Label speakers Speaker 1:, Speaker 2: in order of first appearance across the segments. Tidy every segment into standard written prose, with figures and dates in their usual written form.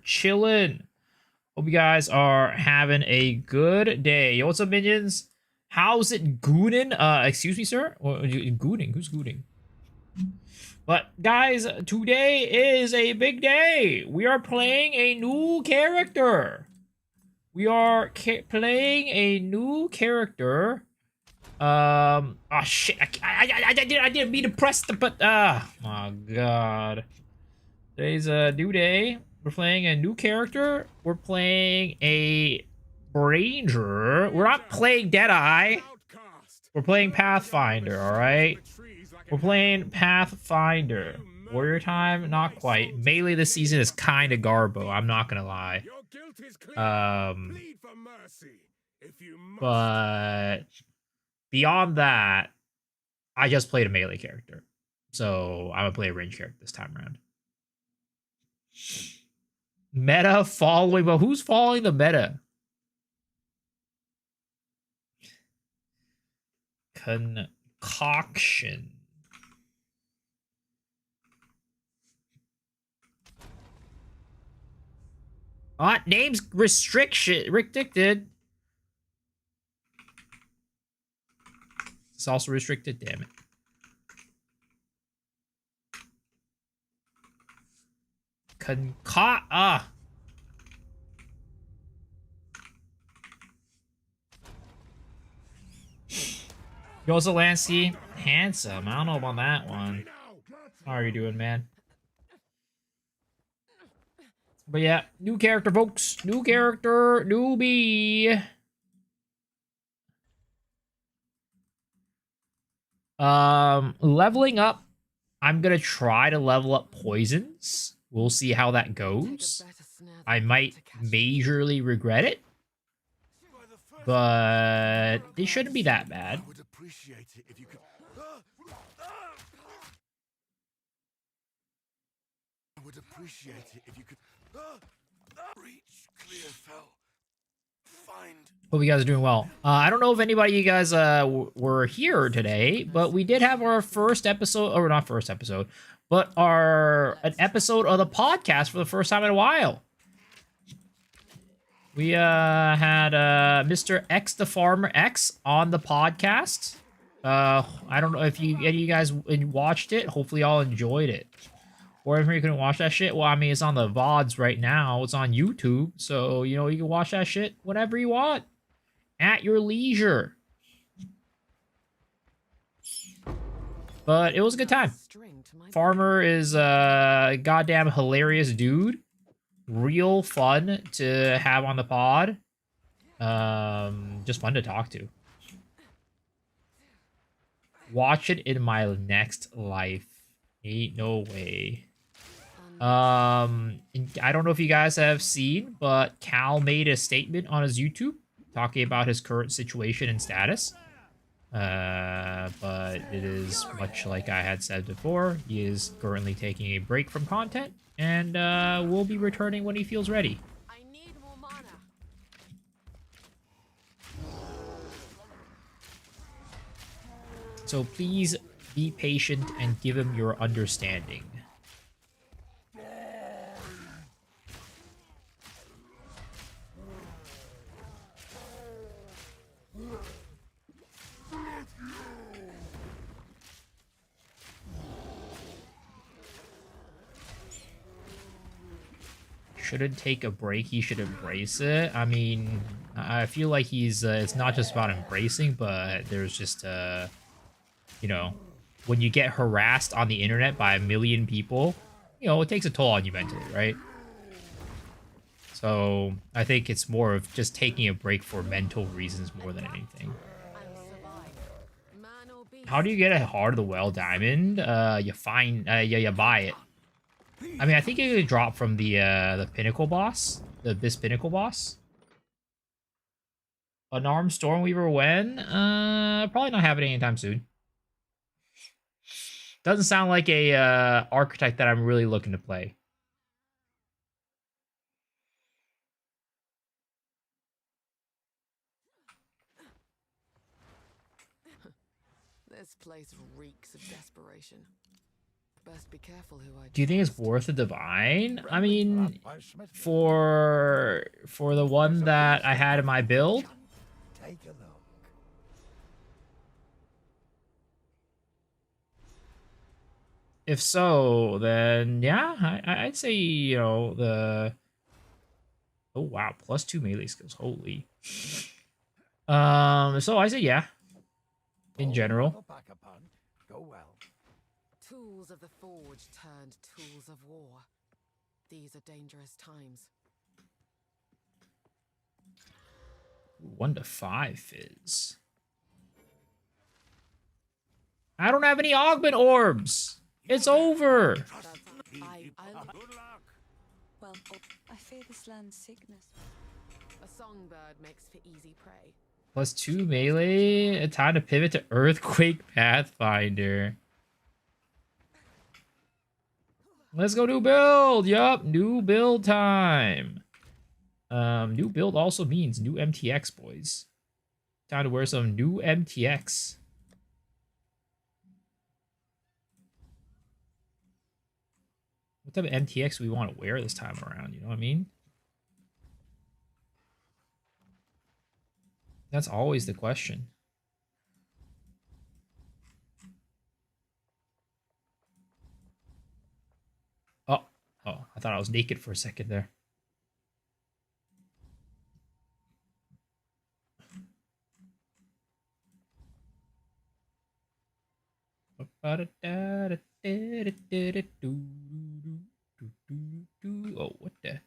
Speaker 1: chilling. Hope you guys are having a good day. Yo, what's up, minions? How's it gooning? Excuse me, sir? Gooning? Who's gooning? But, guys, today is a big day. We are playing a new character. We are playing a new character. Oh, shit. I didn't mean to press the button. Ah, my God. Today's a new day. We're playing a new character. We're playing a ranger. We're not playing Deadeye. We're playing Pathfinder, alright? We're playing Pathfinder. Warrior time? Not quite. Melee this season is kind of garbo, I'm not gonna lie. But beyond that, I just played a melee character. So I'm gonna play a range character this time around. Meta following, but who's following the meta? Concoction. Names restricted. It's also restricted, damn it. Yo, Zelensky. Handsome. I don't know about that one. How are you doing, man? But yeah, new character, folks. New character, newbie. Leveling up. I'm gonna try to level up poisons. We'll see how that goes. I might majorly regret it, but they shouldn't be that bad. I would appreciate it if you could reach Clearfell. Hope you guys are doing well. I don't know if anybody of you guys were here today, but we did have our first episode, or not first episode, but an episode of the podcast for the first time in a while. We had Mr. X the Farmer X on the podcast. I don't know if any of you guys watched it. Hopefully y'all enjoyed it. Or if you couldn't watch that shit, well, I mean, it's on the VODs right now. It's on YouTube. So, you know, you can watch that shit whenever you want. At your leisure. But it was a good time. Farmer is a goddamn hilarious dude. Real fun to have on the pod. Just fun to talk to. Watch it in my next life. Ain't no way. I don't know if you guys have seen, but Cal made a statement on his YouTube talking about his current situation and status. But it is much like I had said before. He is currently taking a break from content and will be returning when he feels ready. I need more mana. So please be patient and give him your understanding. Shouldn't take a break, he should embrace it. I mean, I feel like he's it's not just about embracing, but there's just you know, when you get harassed on the internet by a million people, you know, it takes a toll on you mentally, right? So I think it's more of just taking a break for mental reasons more than anything. How do you get a Heart of the Well diamond? You buy it. I mean, I think it could drop from the Pinnacle boss, this Pinnacle boss. Unarmed Stormweaver when? Probably not happening anytime soon. Doesn't sound like a archetype that I'm really looking to play.
Speaker 2: This place reeks of desperation. Best be careful who I
Speaker 1: Do you think it's worth a divine? I mean, for the one that I had in my build,
Speaker 3: Take a look.
Speaker 1: if so, then yeah, I'd say, you know, the... Oh wow, +2 melee skills. Holy. So I say yeah. In general.
Speaker 3: Go well.
Speaker 2: Tools of the forge turned tools of war. These are dangerous times.
Speaker 1: 1 to 5 fizz. I don't have any augment orbs. It's over.
Speaker 2: Good
Speaker 4: luck.
Speaker 5: Well, I fear this land's sickness.
Speaker 2: A songbird makes for easy prey.
Speaker 1: +2 melee. A time to pivot to Earthquake Pathfinder. Let's go new build. Yup, new build time. New build also means new MTX, boys. Time to wear some new MTX. What type of MTX do we want to wear this time around? You know what I mean? That's always the question. Oh, I thought I was naked for a second there. Oh, what the?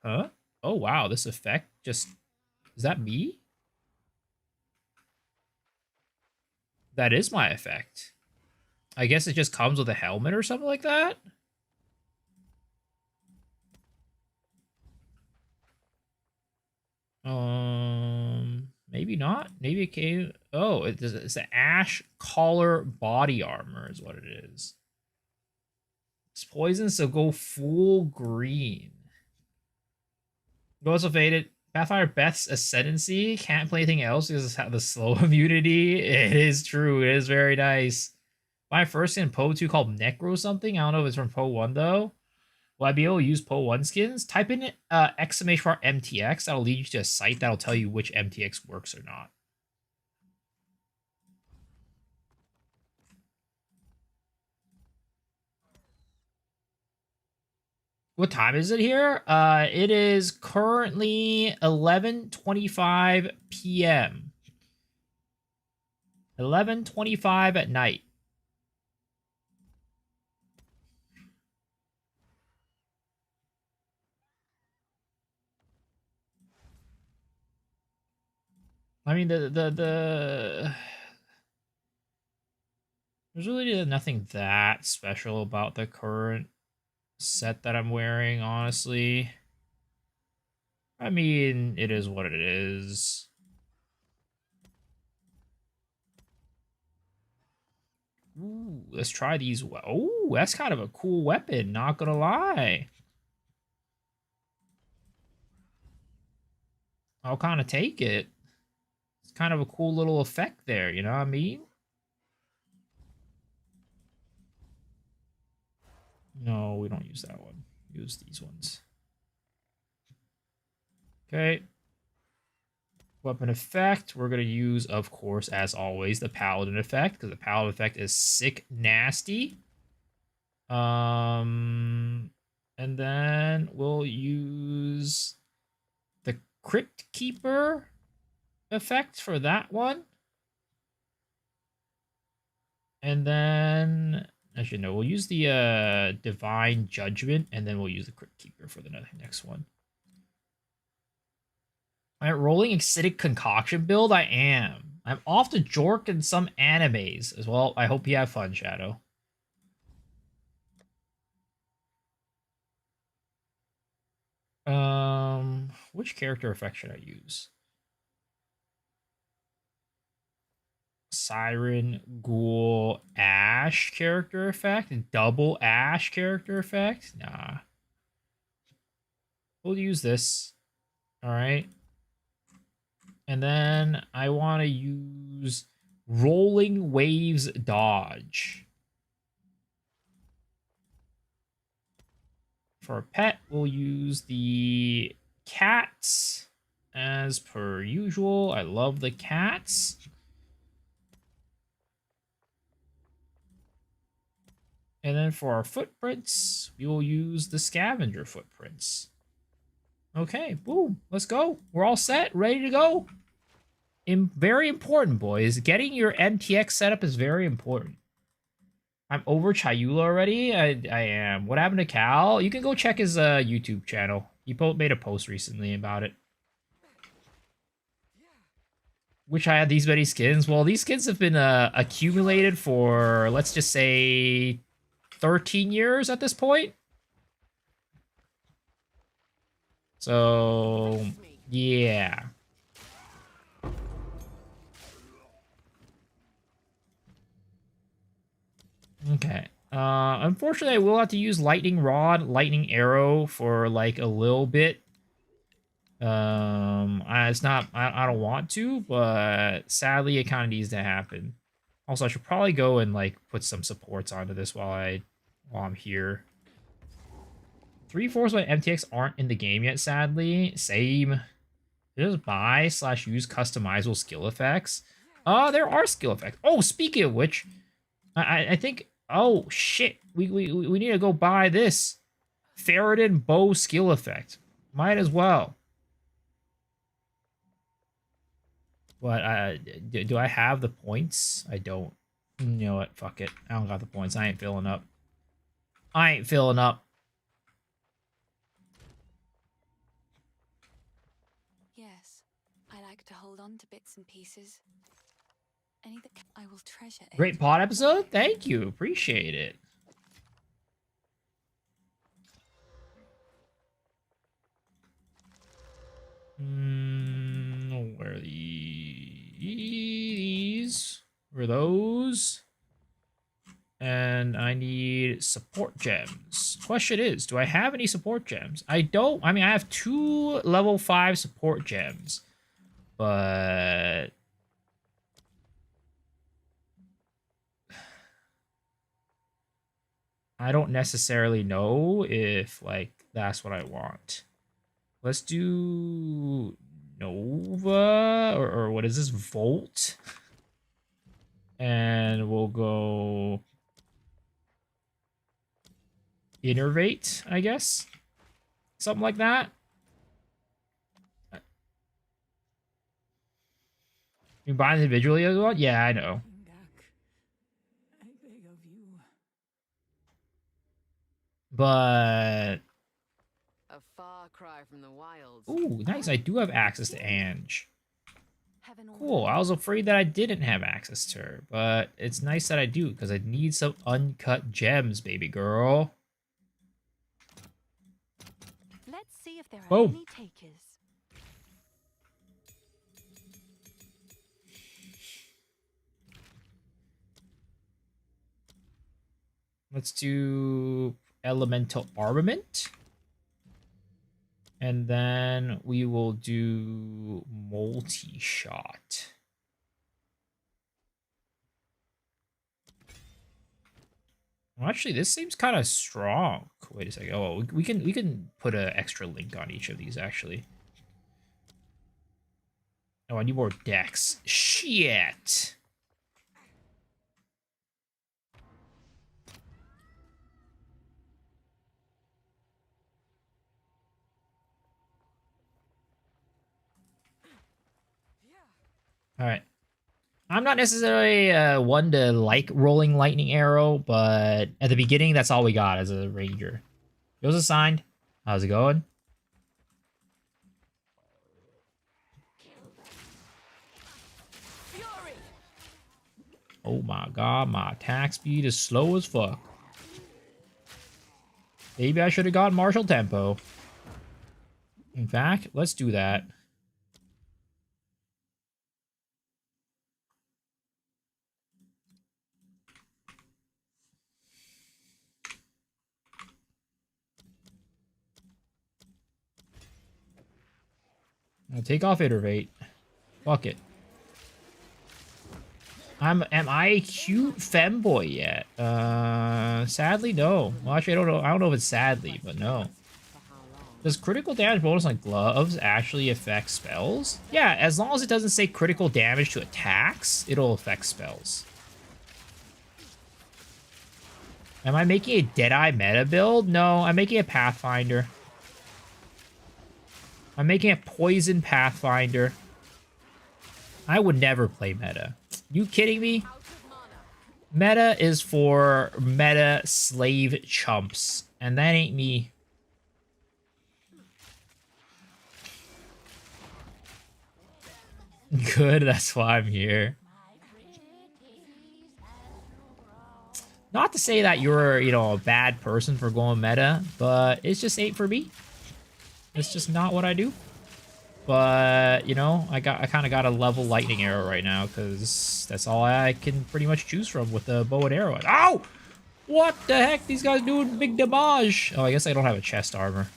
Speaker 1: Huh? Oh, wow, this effect just... Is that me? That is my effect. I guess it just comes with a helmet or something like that? Maybe not. Maybe it came... Oh, it's an ash collar body armor is what it is. It's poison, so go full green. Go also faded. Pathfinder Beth's Ascendancy. Can't play anything else because it's the slow immunity. It is true. It is very nice. My first in Poe 2 called Necro something. I don't know if it's from Poe 1 though. Will I be able to use Poe 1 skins? Type in exclamation MTX. That'll lead you to a site that'll tell you which MTX works or not. What time is it here? It is currently 11:25 p.m. 11:25 at night. I mean, there's really nothing that special about the current set that I'm wearing, honestly. I mean, it is what it is. Ooh, let's try these. Oh, that's kind of a cool weapon, not gonna lie. I'll kind of take it. It's kind of a cool little effect there, you know what I mean? No, we don't use that one. Use these ones. Okay. Weapon effect. We're going to use, of course, as always, the Paladin effect, because the Paladin effect is sick nasty. And then we'll use the Crypt Keeper effect for that one. And then, as you know, we'll use the Divine Judgment, and then we'll use the Crypt Keeper for the next one. Am I rolling acidic concoction build? I am. I'm off to Jork and some animes as well. I hope you have fun, Shadow. Which character effect should I use? Siren, Ghoul, Ash character effect? Double Ash character effect? Nah. We'll use this. Alright. And then I want to use Rolling Waves Dodge. for a pet, we'll use the cats as per usual. I love the cats. And then for our footprints, we will use the scavenger footprints. Okay, boom, let's go. We're all set, ready to go. Very important, boys. Getting your MTX setup is very important. I'm over Chayula already. I am. What happened to Cal? You can go check his YouTube channel. He made a post recently about it. Wish I had these many skins. Well, these skins have been accumulated for, let's just say, 13 years at this point. So, yeah. Okay. Unfortunately, I will have to use lightning rod, lightning arrow for like a little bit. It's not. I don't want to, but sadly, it kind of needs to happen. Also, I should probably go and like put some supports onto this while I'm here. 3/4 of my MTX aren't in the game yet, sadly. Same. Just buy/use customizable skill effects. There are skill effects. Oh, speaking of which, I think. Oh shit, we need to go buy this Ferritin bow skill effect. Might as well. But do I have the points? I don't. You know what? Fuck it. I don't got the points. I ain't filling up. I ain't filling up.
Speaker 5: Yes, I like to hold on to bits and pieces. Any that I will treasure it.
Speaker 1: Great pod episode. Thank you. Appreciate it. Where are these? Where are those? And I need support gems. Question is, do I have any support gems? I don't. I mean, I have 2 level 5 support gems. But I don't necessarily know if, like, that's what I want. Let's do Nova, or what is this, Volt? And we'll go Innervate, I guess. Something like that. You buy individually as well? Yeah, I know. But
Speaker 2: A far cry from the wilds.
Speaker 1: ooh, nice. I do have access to Ange. Cool. I was afraid that I didn't have access to her, but it's nice that I do because I need some uncut gems, baby girl.
Speaker 5: Let's see if there are
Speaker 1: Boom.
Speaker 5: any takers.
Speaker 1: Let's do elemental armament. And then we will do multi-shot. Well, actually, this seems kind of strong. Wait a second. Oh, we can put an extra link on each of these, actually. Oh, I need more decks. Shit. All right. I'm not necessarily one to like rolling lightning arrow, but at the beginning, that's all we got as a ranger. It was assigned. How's it going?
Speaker 2: Fury!
Speaker 1: Oh my god, my attack speed is slow as fuck. Maybe I should have got martial tempo. In fact, let's do that. I'll take off Iterate. Fuck it. Am I a cute femboy yet? Sadly, no. Well, actually, I don't know if it's sadly, but no. Does critical damage bonus on gloves actually affect spells? Yeah, as long as it doesn't say critical damage to attacks, it'll affect spells. Am I making a Deadeye meta build? No, I'm making a Pathfinder. I'm making a Poison Pathfinder. I would never play meta. You kidding me? Meta is for meta slave chumps, and that ain't me. Good, that's why I'm here. Not to say that you're, you know, a bad person for going meta, but it's just ain't for me. It's just not what I do. But, you know, I kind of got a level lightning arrow right now because that's all I can pretty much choose from with the bow and arrow. Ow! What the heck? These guys doing big damage. Oh, I guess I don't have a chest armor.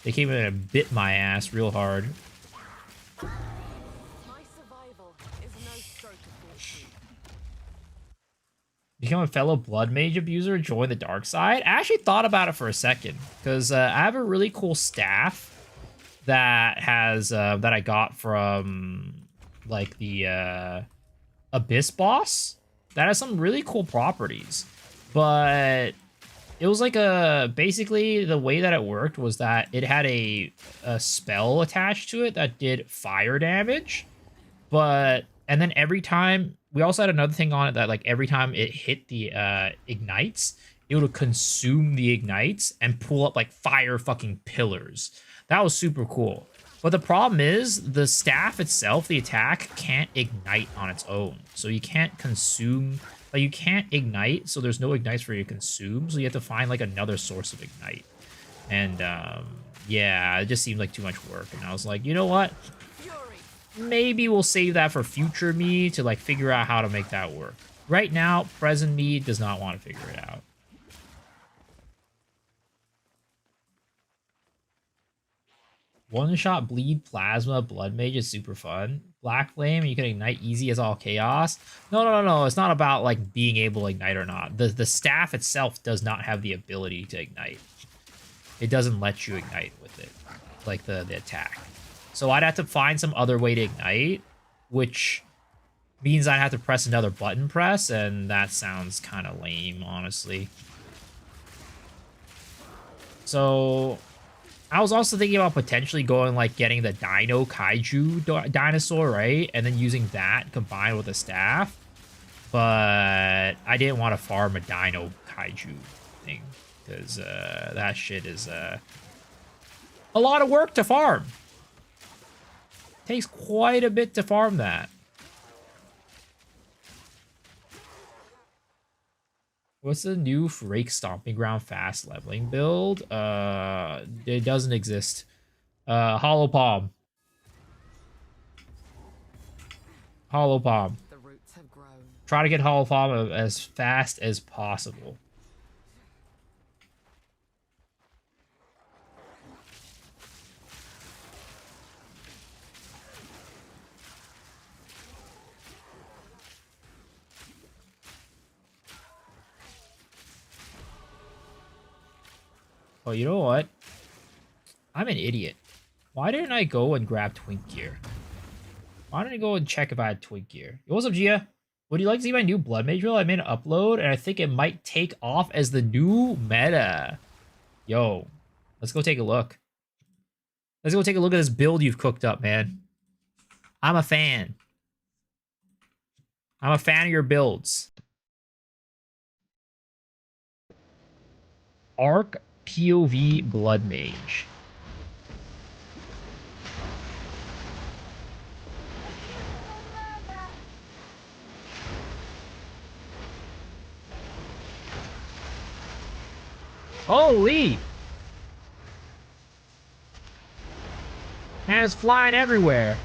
Speaker 1: They came in and bit my ass real hard.
Speaker 2: My survival is no stroke of fortune.
Speaker 1: Become a fellow blood mage abuser, join the dark side. I actually thought about it for a second because I have a really cool staff that has that I got from like the Abyss boss that has some really cool properties, but it was like basically the way that it worked was that it had a spell attached to it that did fire damage, but and then every time we also had another thing on it that like every time it hit the ignites, it would consume the ignites and pull up like fire fucking pillars. That was super cool. But the problem is the staff itself, the attack, can't ignite on its own. So you can't consume, like you can't ignite, so there's no ignites for you to consume. So you have to find like another source of ignite. And yeah, it just seemed like too much work. And I was like, you know what? Maybe we'll save that for future me to like figure out how to make that work. Right now, present me does not want to figure it out. One-shot bleed plasma blood mage is super fun. Black flame, you can ignite easy as all chaos. No. It's not about like being able to ignite or not. The staff itself does not have the ability to ignite. It doesn't let you ignite with it, like the attack. So I'd have to find some other way to ignite, which means I'd have to press another button press, and that sounds kind of lame, honestly. So I was also thinking about potentially going, like, getting the Dino Kaiju dinosaur, right? And then using that combined with a staff. But I didn't want to farm a Dino Kaiju thing. Because that shit is a lot of work to farm. Takes quite a bit to farm that. What's the new Rake Stomping Ground fast leveling build? It doesn't exist. Hollow Palm. Hollow Palm.
Speaker 2: The roots have grown.
Speaker 1: Try to get Hollow Palm as fast as possible. Oh, you know what? I'm an idiot. Why didn't I go and grab Twink Gear? Why didn't I go and check if I had Twink Gear? Yo, what's up, Gia? Would you like to see my new Blood Mage reel? I made an upload, and I think it might take off as the new meta. Yo, let's go take a look. Let's go take a look at this build you've cooked up, man. I'm a fan. I'm a fan of your builds. Arc POV Blood Mage. Holy! And it's flying everywhere.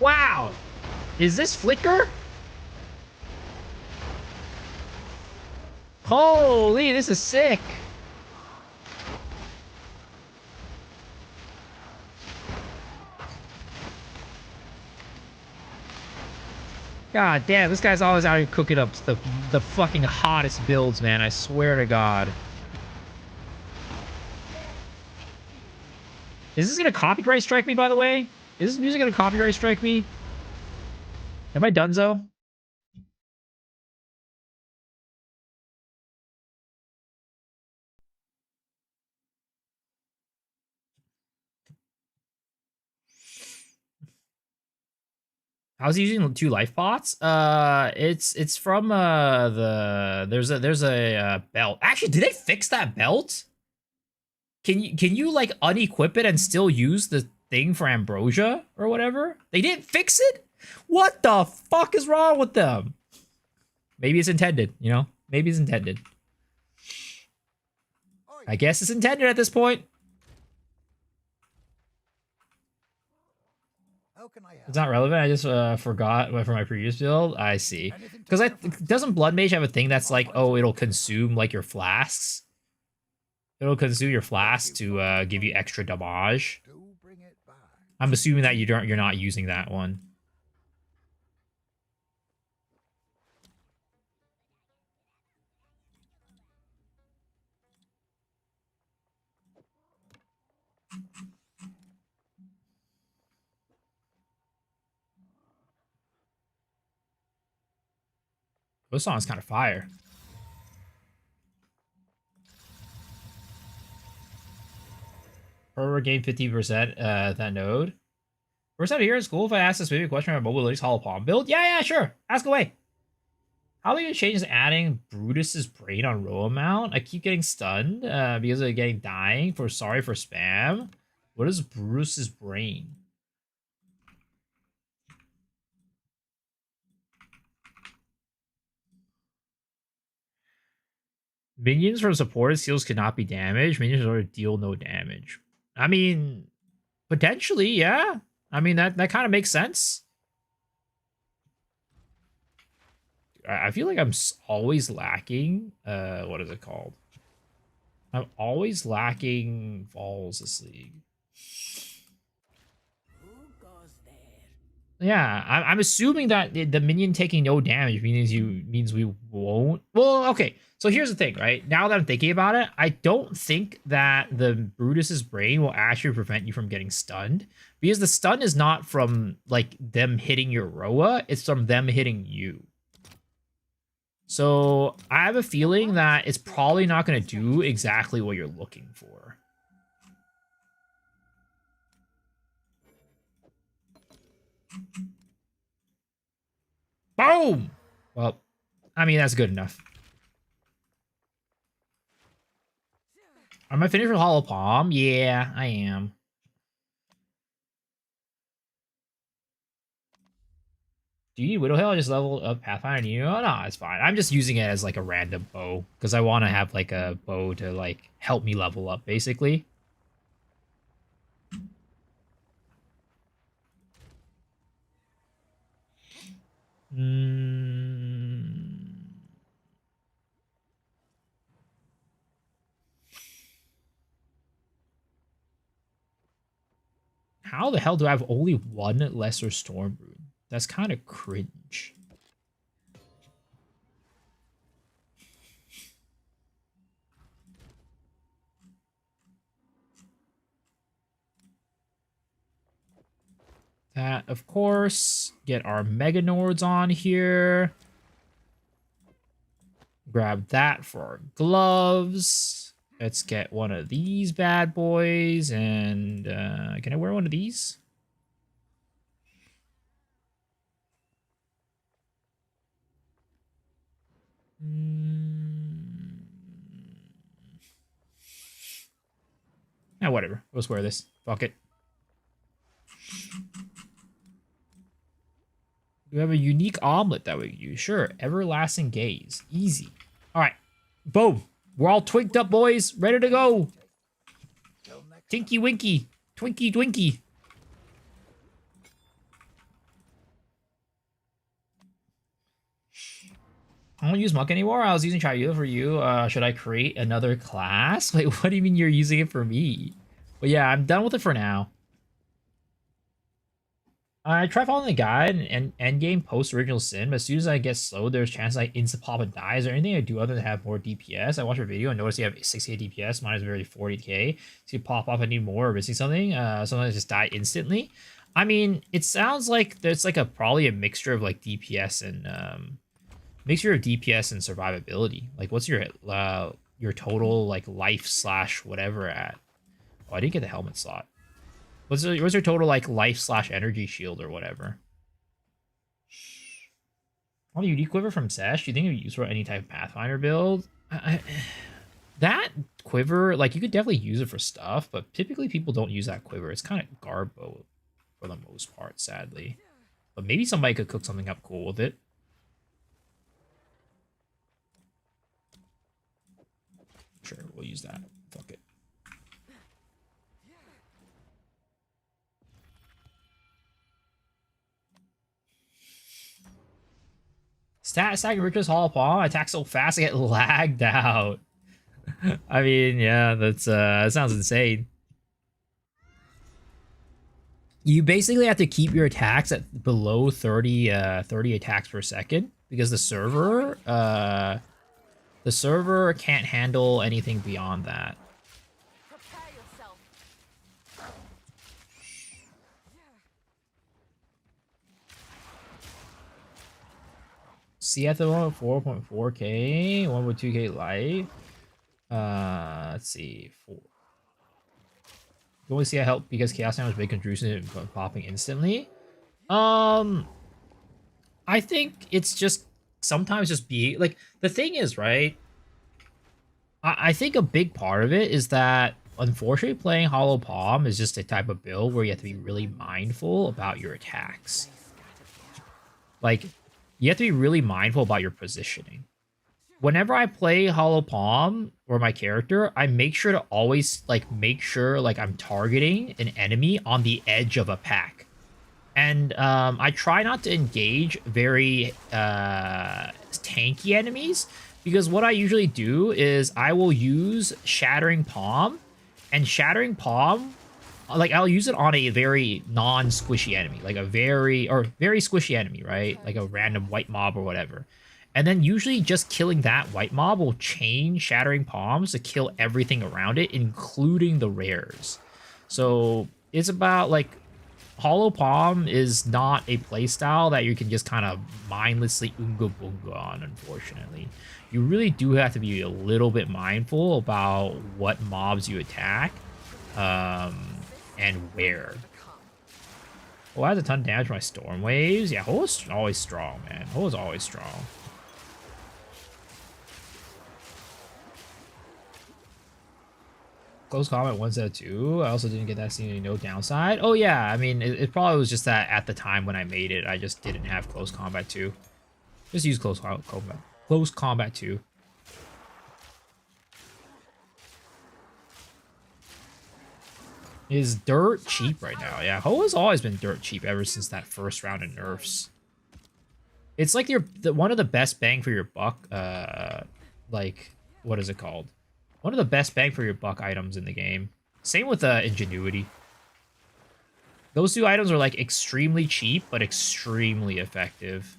Speaker 1: Wow! Is this Flicker? Holy, this is sick. God damn, this guy's always out here cooking up the fucking hottest builds, man. I swear to God. Is this gonna copyright strike me, by the way? Is this music gonna copyright strike me? Am I donezo? I was using 2 life pots. It's from there's a belt. Actually, did they fix that belt? Can you like unequip it and still use the thing for ambrosia or whatever? They didn't fix it? What the fuck is wrong with them? Maybe it's intended, you know? Maybe it's intended. I guess it's intended at this point.
Speaker 3: How can I help?
Speaker 1: It's not relevant. I just forgot for my previous build. I see. Because doesn't Blood Mage have a thing that's like, oh, it'll consume like your flasks? It'll consume your flasks to give you extra damage.
Speaker 3: Do bring it back.
Speaker 1: I'm assuming that you're not using that one. This song's kind of fire. Per game 50% that node. First out of here in school, if I ask this maybe a question about Mobile Linux Hollow Palm build, yeah, sure. Ask away. How are they gonna change adding Brutus's brain on row amount? I keep getting stunned because of getting dying. Sorry for spam. What is Brutus's brain? Minions from supported seals cannot be damaged. Minions already deal no damage. I mean, potentially, yeah. I mean, that kind of makes sense. I feel like I'm always lacking. What is it called? I'm always lacking Falls this league. Yeah, I'm assuming that the minion taking no damage means we won't. Well, okay. So here's the thing, right? Now that I'm thinking about it, I don't think that the Brutus's brain will actually prevent you from getting stunned, because the stun is not from like them hitting your Roa, it's from them hitting you. So I have a feeling that it's probably not going to do exactly what you're looking for. Boom! Well, I mean, that's good enough. Am I finished with Hollow Palm? Yeah, I am. Do you need Widow Hill? I just leveled up Pathfinder. No, it's fine. I'm just using it as like a random bow because I want to have like a bow to like help me level up, basically. How the hell do I have only one Lesser Storm Rune? That's kind of cringe. That, of course. Get our Mega Nords on here. Grab that for our gloves. Let's get one of these bad boys. And can I wear one of these? Whatever. We'll just wear this. Fuck it. We have a unique omelet that we use. Sure. Everlasting Gaze. Easy. All right. Boom. We're all twinked up, boys. Ready to go. Tinky Winky. Twinky Twinky. I don't use Monk anymore. I was using Chayula for you. Should I create another class? Wait, what do you mean you're using it for me? But yeah, I'm done with it for now. I try following the guide and end game post original sin, but as soon as I get slowed, there's chance I insta pop and die. Is there anything I do other than have more DPS? I watch your video and notice you have 68 DPS. Mine is very 40k. So you pop off, I need more or missing something. Sometimes I just die instantly. I mean, it sounds like there's like probably a mixture of like DPS and mixture of DPS and survivability. Like, what's your total like life slash whatever at? Oh, I didn't get the helmet slot. What's your total like life slash energy shield or whatever? Oh, the UD quiver from Sesh. Do you think it would be used for any type of Pathfinder build? That quiver, like you could definitely use it for stuff, but typically people don't use that quiver. It's kind of garbo for the most part, sadly. But maybe somebody could cook something up cool with it. Sure, we'll use that. Fuck it. Stack Richard's Hall of Palm. I attack so fast I get lagged out. I mean, yeah, that sounds insane. You basically have to keep your attacks at below 30 attacks per second because the server can't handle anything beyond that.
Speaker 2: Prepare yourself.
Speaker 1: See at the moment 4.4k, 1.2k life. Let's see, 4. You only see a help because chaos damage big contribution to popping instantly. I think it's just sometimes just be like the thing is, right? I think a big part of it is that unfortunately playing Hollow Palm is just a type of build where you have to be really mindful about your attacks. Like, you have to be really mindful about your positioning. Whenever I play Hollow Palm or my character, I make sure to always make sure I'm targeting an enemy on the edge of a pack. And I try not to engage very tanky enemies, because what I usually do is I will use Shattering Palm, and Shattering Palm, I'll use it on a very non-squishy enemy, very squishy enemy, right? Like a random white mob or whatever. And then usually just killing that white mob will chain Shattering Palms to kill everything around it, including the rares. So it's about Hollow Palm is not a playstyle that you can just kind of mindlessly unga bunga on, unfortunately. You really do have to be a little bit mindful about what mobs you attack and where. Oh, I has a ton of damage from my Storm Waves. Yeah, Holo's always strong, man. Holo's always strong. Close combat 1/2. I also didn't get that scene, no downside. Oh yeah, I mean, it probably was just that at the time when I made it, I just didn't have close combat 2. Just use close combat 2. Is dirt cheap right now? Yeah, Ho has always been dirt cheap ever since that first round of nerfs. It's like one of the best bang for your buck. What is it called? One of the best bang for your buck items in the game. Same with Ingenuity. Those two items are extremely cheap, but extremely effective.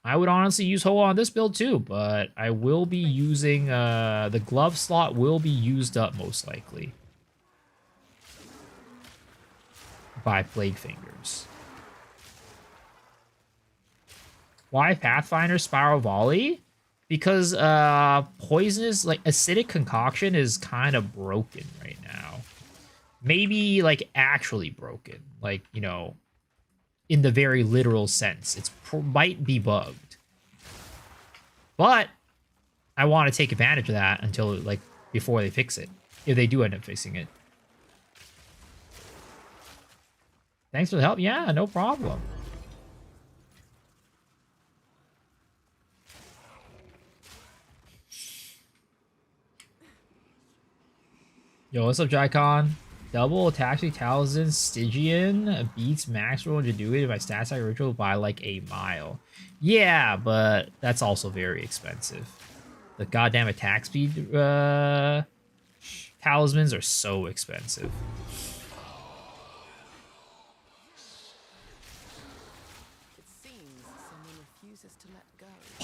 Speaker 1: I would honestly use Hoa on this build too, but I will be using the glove slot will be used up most likely by Plague Fingers. Why Pathfinder Spiral Volley? Because poisonous, acidic concoction is kind of broken right now. Maybe actually broken, in the very literal sense. It might be bugged, but I want to take advantage of that until before they fix it, if they do end up fixing it. Thanks for the help. Yeah, no problem. Yo, what's up, Jicon? Double attack talisman Stygian beats max roll Ingenuity if my stats like ritual by a mile. Yeah, but that's also very expensive. The goddamn attack speed talismans are so expensive.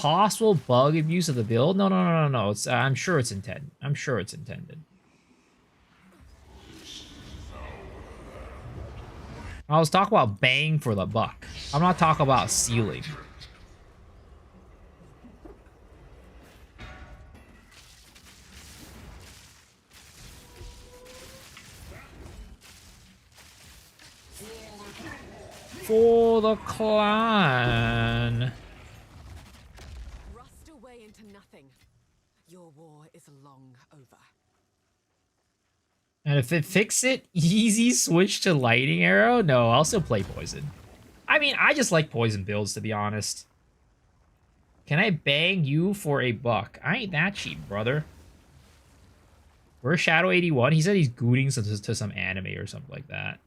Speaker 1: possible bug abuse of the build? No. It's I'm sure it's intended. I'm sure it's intended. I was talking about bang for the buck. I'm not talking about ceiling. For the clan.
Speaker 2: Rust away into nothing. Your war is long over.
Speaker 1: And if it fix it, easy switch to lightning arrow? No, I'll still play poison. I mean, I just like poison builds, to be honest. Can I bang you for a buck? I ain't that cheap, brother. Where's Shadow 81? He said he's gooting to some anime or something like that.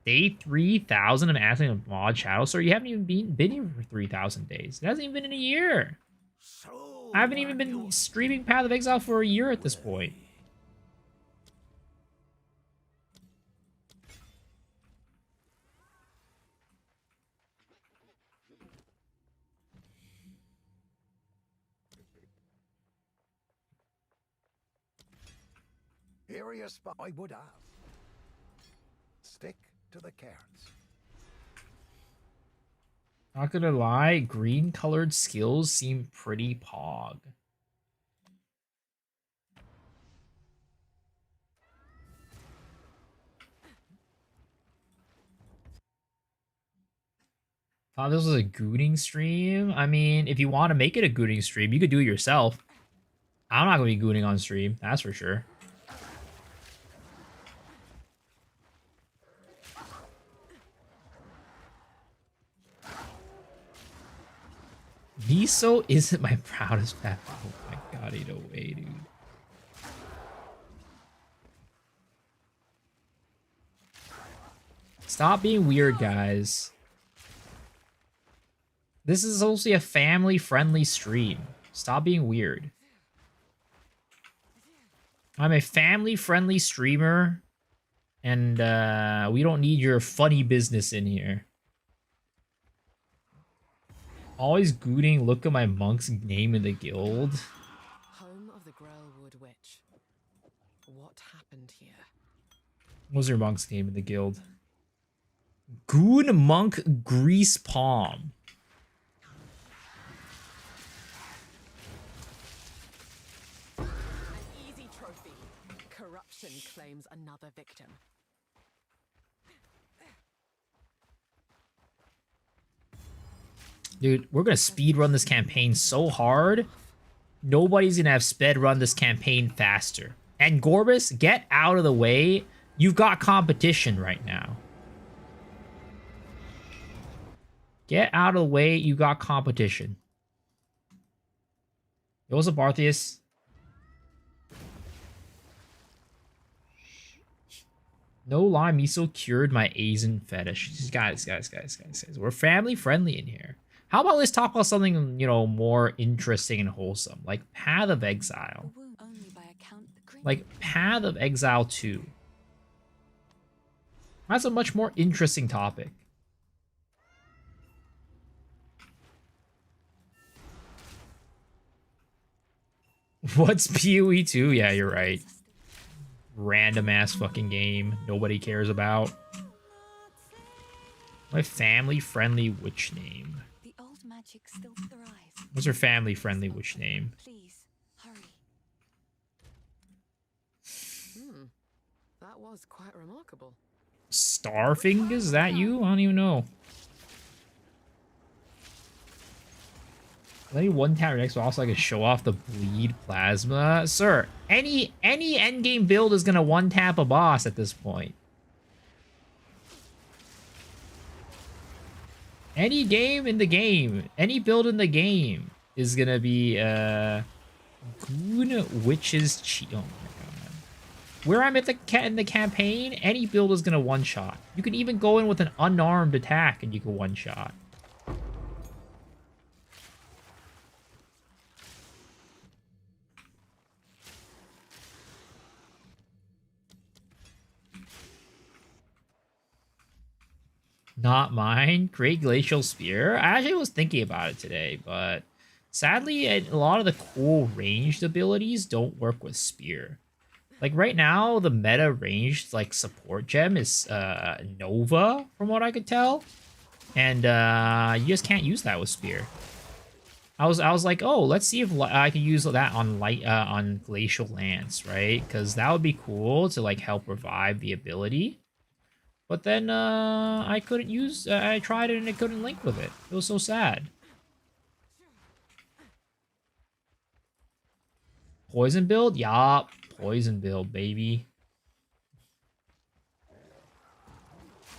Speaker 1: Day 3,000 of asking a mod Shadow, sir. You haven't even been here for 3,000 days. It hasn't even been in a year.
Speaker 3: So
Speaker 1: I haven't even been streaming Path of Exile for a year at this point.
Speaker 3: here you spot I would have. Stick to the cards.
Speaker 1: Not gonna lie, green colored skills seem pretty pog. Thought this was a gooting stream. I mean, if you want to make it a gooting stream, you could do it yourself. I'm not gonna be gooting on stream, that's for sure. Miso isn't my proudest pet. Oh my god, ain't no way, dude. Stop being weird, guys. This is mostly a family-friendly stream. Stop being weird. I'm a family-friendly streamer, and we don't need your funny business in here. Always gooting, look at my monk's name in the guild.
Speaker 2: Home of the Grailwood Witch. What happened here?
Speaker 1: What was your monk's name in the guild? Goon Monk Grease Palm.
Speaker 2: An easy trophy. Corruption claims another victim.
Speaker 1: Dude, we're gonna speedrun this campaign so hard. Nobody's gonna have sped run this campaign faster. And Gorbis, get out of the way. You've got competition right now. Get out of the way. You got competition. Yo, what's up, Bartheus? No lie, Miso cured my Asian fetish. Guys. We're family friendly in here. How about let's talk about something, you know, more interesting and wholesome, like Path of Exile. Like Path of Exile 2. That's a much more interesting topic. What's PoE 2? Yeah, you're right. Random ass fucking game nobody cares about. My family friendly witch name.
Speaker 5: The old magic still thrives.
Speaker 1: What's her family friendly witch name?
Speaker 5: Please, hurry.
Speaker 2: That was quite remarkable.
Speaker 1: Starfing? Is that you? I don't even know. Let me one tap next boss so I can show off the bleed plasma. Sir, any endgame build is gonna one tap a boss at this point. Any game in the game, any build in the game is gonna be Goon Witch's Cheat. Oh my god. Where I'm at in the campaign, any build is gonna one shot. You can even go in with an unarmed attack and you can one shot. Not mine. Great Glacial Spear. I actually was thinking about it today, but sadly, a lot of the cool ranged abilities don't work with Spear. Like right now, the meta ranged like support gem is Nova, from what I could tell, and you just can't use that with Spear. I was like, oh, let's see if I can use that on Glacial Lance, right? Because that would be cool to like help revive the ability. But then I couldn't use. I tried it and it couldn't link with it. It was so sad. Poison build, yup. Poison build, baby.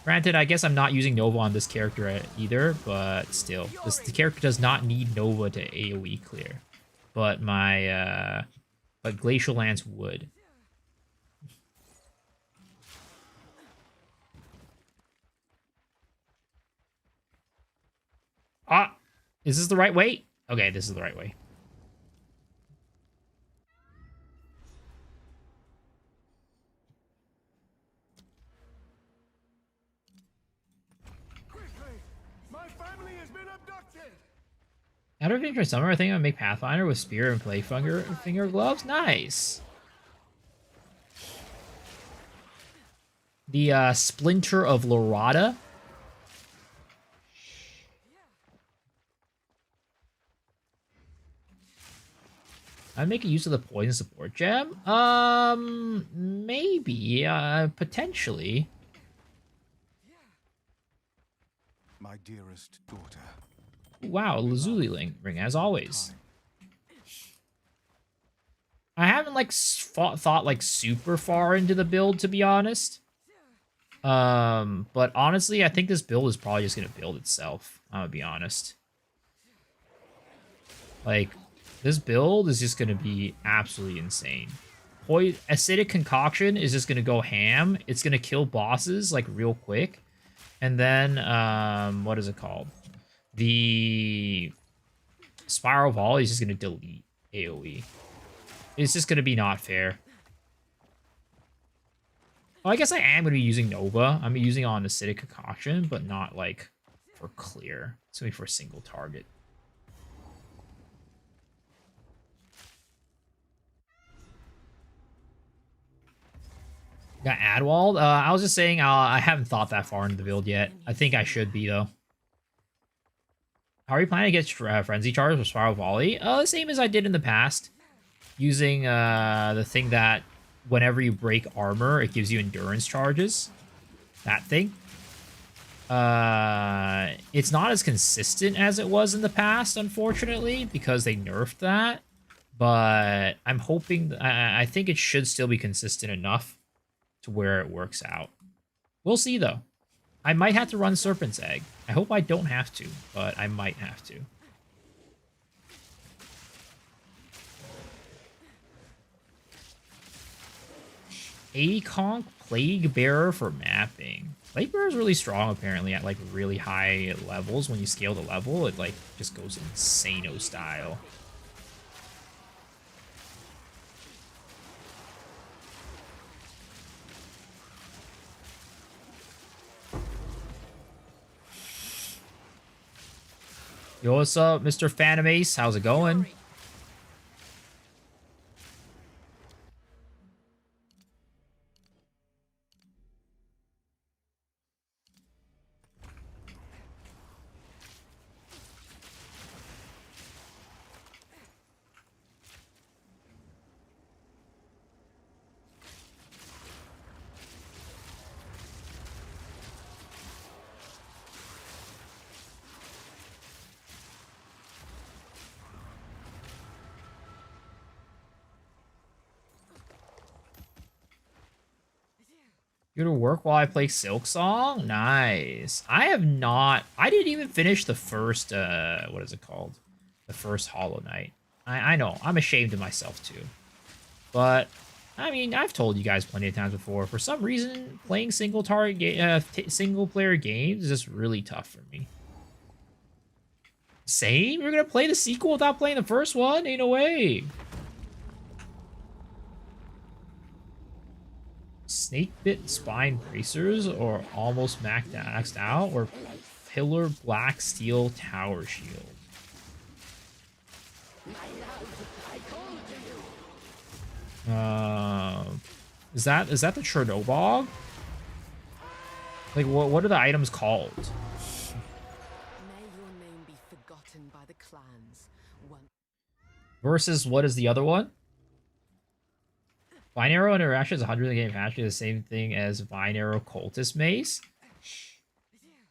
Speaker 1: Granted, I guess I'm not using Nova on this character either, but still, the character does not need Nova to AoE clear. But my but Glacial Lance would. Ah, is this the right way? Okay, this is the right way. Out of Winter Summer, I think I'm gonna make Pathfinder with Spear and play finger gloves. Nice. The Splinter of Lorada. I'm making use of the poison support gem. Maybe, potentially.
Speaker 3: My dearest daughter.
Speaker 1: Wow, Lazuli ring as always. I haven't like thought like super far into the build, to be honest. But honestly, I think this build is probably just gonna build itself. I'm gonna be honest. Like, this build is just gonna be absolutely insane. Acidic Concoction is just gonna go ham. It's gonna kill bosses like real quick, and then what is it called? The Spiral Volley is just gonna delete AoE. It's just gonna be not fair. Well, I guess I am gonna be using Nova. I'm using it on Acidic Concoction, but not like for clear. It's gonna be for a single target. Got Adwald. I was just saying I haven't thought that far into the build yet. I think I should be though. How are you planning to get Frenzy Charge or Spiral Volley? The same as I did in the past. Using the thing that whenever you break armor, it gives you endurance charges. That thing. It's not as consistent as it was in the past, unfortunately, because they nerfed that. But I'm hoping, I think it should still be consistent enough to where it works out. We'll see, though. I might have to run Serpent's Egg. I hope I don't have to, but I might have to. Aconk Plague Bearer for mapping. Plague Bearer is really strong, apparently, at like really high levels. When you scale the level, it like just goes insano style. Yo, what's up, Mr. Phantomace? How's it going? You to work while I play Silk Song? Nice. I didn't even finish the first, what is it called? The first Hollow Knight. I know, I'm ashamed of myself too. But, I mean, I've told you guys plenty of times before, for some reason, playing single player games is just really tough for me. Same? You're gonna play the sequel without playing the first one? Ain't no way. Snake Bit Spine Bracers or almost maxed out, or Pillar Black Steel Tower Shield. Is that the Chernobog? Like, what are the items called?
Speaker 2: May your name be forgotten by the clans.
Speaker 1: Versus what is the other one? Vine Arrow Interaction is 100 in the game, actually the same thing as Vine Arrow Cultist Mace.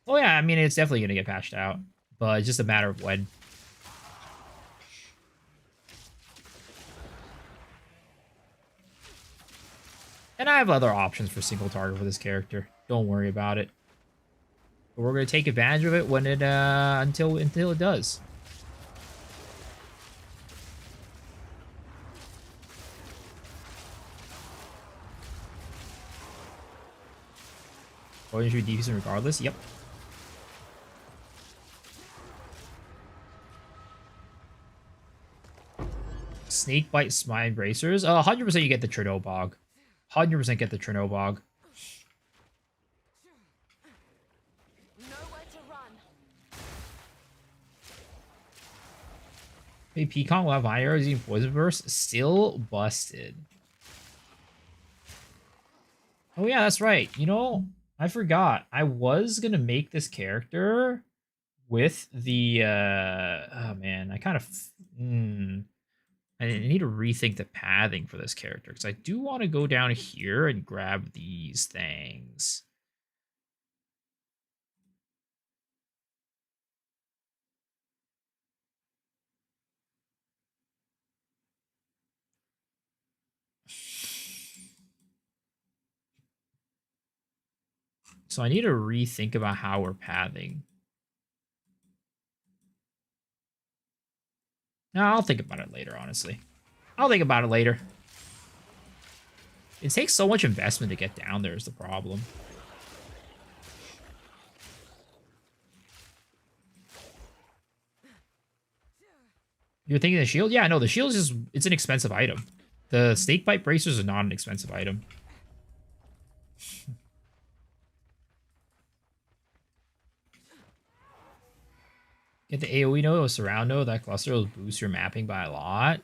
Speaker 1: Oh yeah, I mean, it's definitely gonna get patched out, but it's just a matter of when. And I have other options for single target for this character. Don't worry about it. But we're gonna take advantage of it when it until it does. Or you should be decent regardless. Yep. Snake Bite Spine Bracers. 100% you get the Chernobog. 100% get the Chernobog.
Speaker 2: Nowhere to run.
Speaker 1: Hey, Peacock will have Vine Arrows using Poison Burst. Still busted. Oh yeah, that's right. You know, I forgot. I was gonna make this character with the oh man, I kind of I need to rethink the pathing for this character because I do want to go down here and grab these things. So I need to rethink about how we're pathing. No, I'll think about it later, honestly. I'll think about it later. It takes so much investment to get down there is the problem. You're thinking the shield? Yeah, no, the shield is just, it's an expensive item. The Snake Bite Bracers are not an expensive item. Get the AoE node or surround node. That cluster will boost your mapping by a lot.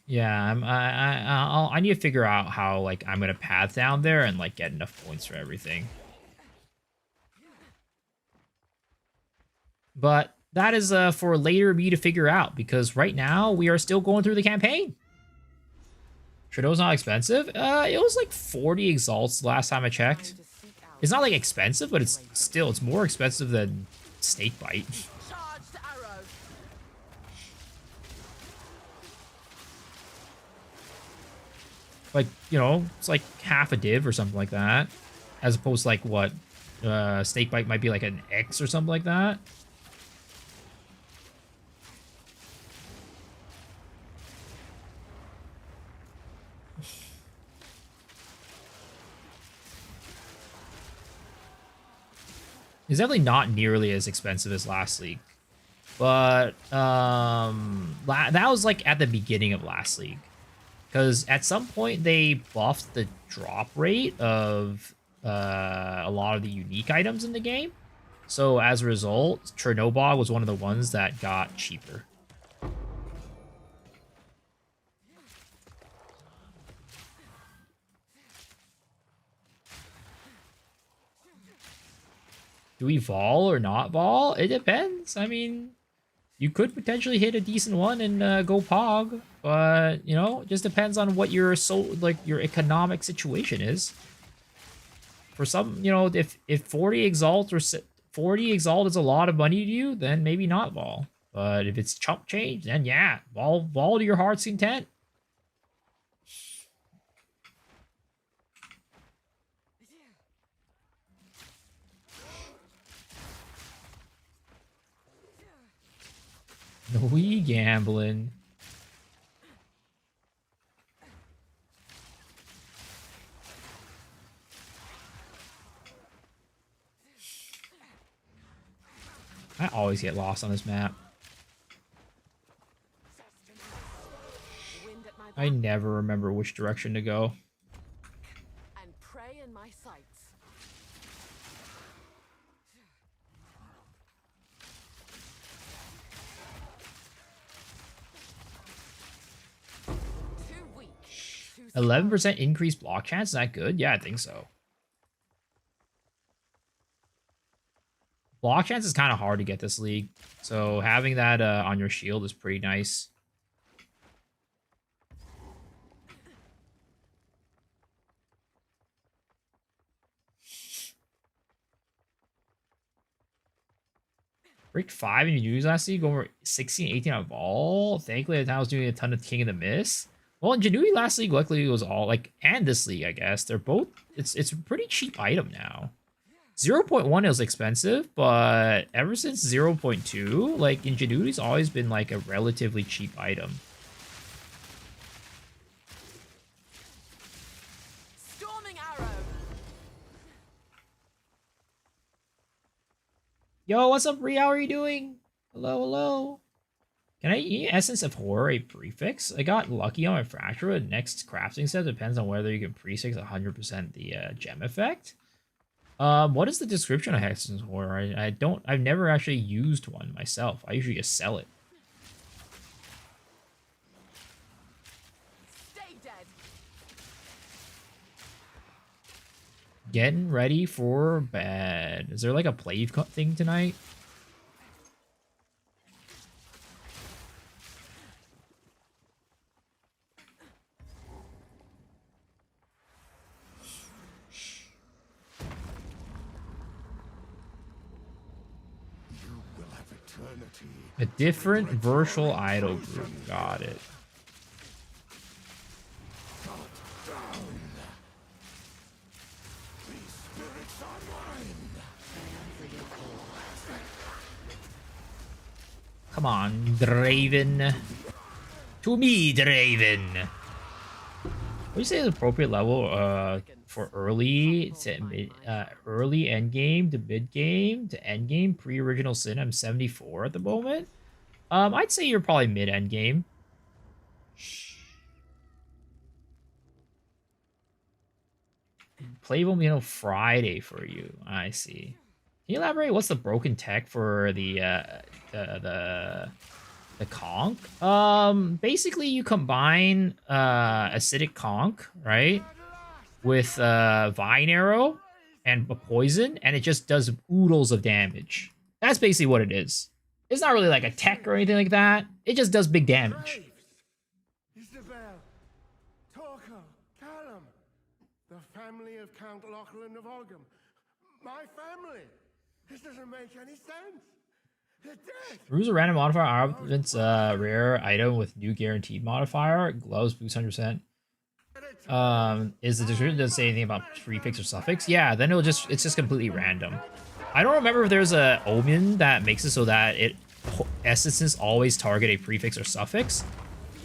Speaker 1: Yeah, I need to figure out how like I'm gonna path down there and like get enough points for everything. But that is for later me to figure out because right now we are still going through the campaign. Trudeau's not expensive. It was like 40 exalts the last time I checked. It's not like expensive, but it's still, it's more expensive than Snake Bite.
Speaker 2: Charged arrow.
Speaker 1: Like, you know, it's like half a div or something like that. As opposed to like what, Snake Bite might be like an X or something like that. It's definitely not nearly as expensive as last league. But that was like at the beginning of last league. Because at some point they buffed the drop rate of a lot of the unique items in the game. So as a result, Chernobog was one of the ones that got cheaper. Do we vol or not vol? It depends. I mean, you could potentially hit a decent one and go pog, but you know, it just depends on what your your economic situation is. For some, you know, if 40 exalt or 40 exalt is a lot of money to you, then maybe not vol. But if it's chump change, then yeah, vol to your heart's content. No, we gambling. I always get lost on this map.
Speaker 2: Wind at my
Speaker 1: I never remember which direction to go.
Speaker 2: And prey in my sights. Too weak. Too
Speaker 1: 11% increased block chance, is that good? Yeah, I think so. Block chance is kind of hard to get this league, so having that on your shield is pretty nice. Break 5 in Januity's last league, over 16, 18 out of all. Thankfully, at the time I was doing a ton of King of the Mist. Well, in Januity last league, luckily it was all like, and this league, I guess they're both. It's a pretty cheap item now. 0.1 is expensive, but ever since 0.2, like Ingenuity's always been like a relatively cheap item.
Speaker 2: storming arrow.
Speaker 1: Yo, what's up, Ria? How are you doing? Hello, hello. Can I eat Essence of Horror a prefix? I got lucky on my Fracture. Next crafting set depends on whether you can prefix 100% the gem effect. What is the description of Essence of Horror? I've never actually used one myself. I usually just sell it.
Speaker 2: Stay dead.
Speaker 1: Getting ready for bed. Is there like a play thing tonight?
Speaker 3: You will have eternity.
Speaker 1: A different virtual idol group. Got it.
Speaker 3: These spirits are mine.
Speaker 1: Come on, Draven. To me, Draven. What do you say is appropriate level for early to mid, early end game to mid game to end game pre-original sin? I'm 74 at the moment. I'd say you're probably mid end game. Playable Friday for you. I see. Can you elaborate? What's the broken tech for the conch? Basically you combine acidic conch, right, with vine arrow and a poison, and it just does oodles of damage. That's basically what it is. It's not really like a tech or anything like that. It just does big damage.
Speaker 4: Isabel, Torko, Callum, the family of Count Lachlan of Olgam. My family. This doesn't make any sense. They're dead.
Speaker 1: Ruse a random modifier outfits rare item with new guaranteed modifier. Gloves boost 100%. Is the description doesn't say anything about prefix or suffix? Yeah, then it's just completely random. I don't remember if there's a omen that makes it so that essences always target a prefix or suffix.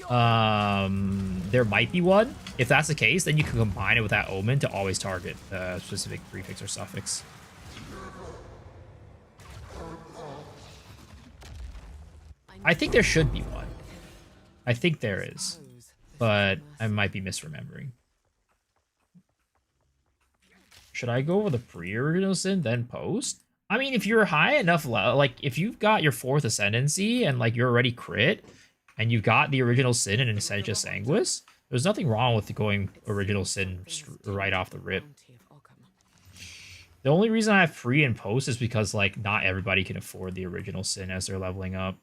Speaker 1: There might be one. If that's the case, then you can combine it with that omen to always target a specific prefix or suffix. I think there should be one. I think there is, but I might be misremembering. Should I go with the pre-original sin, then post? I mean, if you're high enough, like, if you've got your 4th Ascendancy, and, like, you're already crit, and you've got the original sin and Essentia Sanguis, there's nothing wrong with going original sin right off the rip. The only reason I have pre and post is because, like, not everybody can afford the original sin as they're leveling up.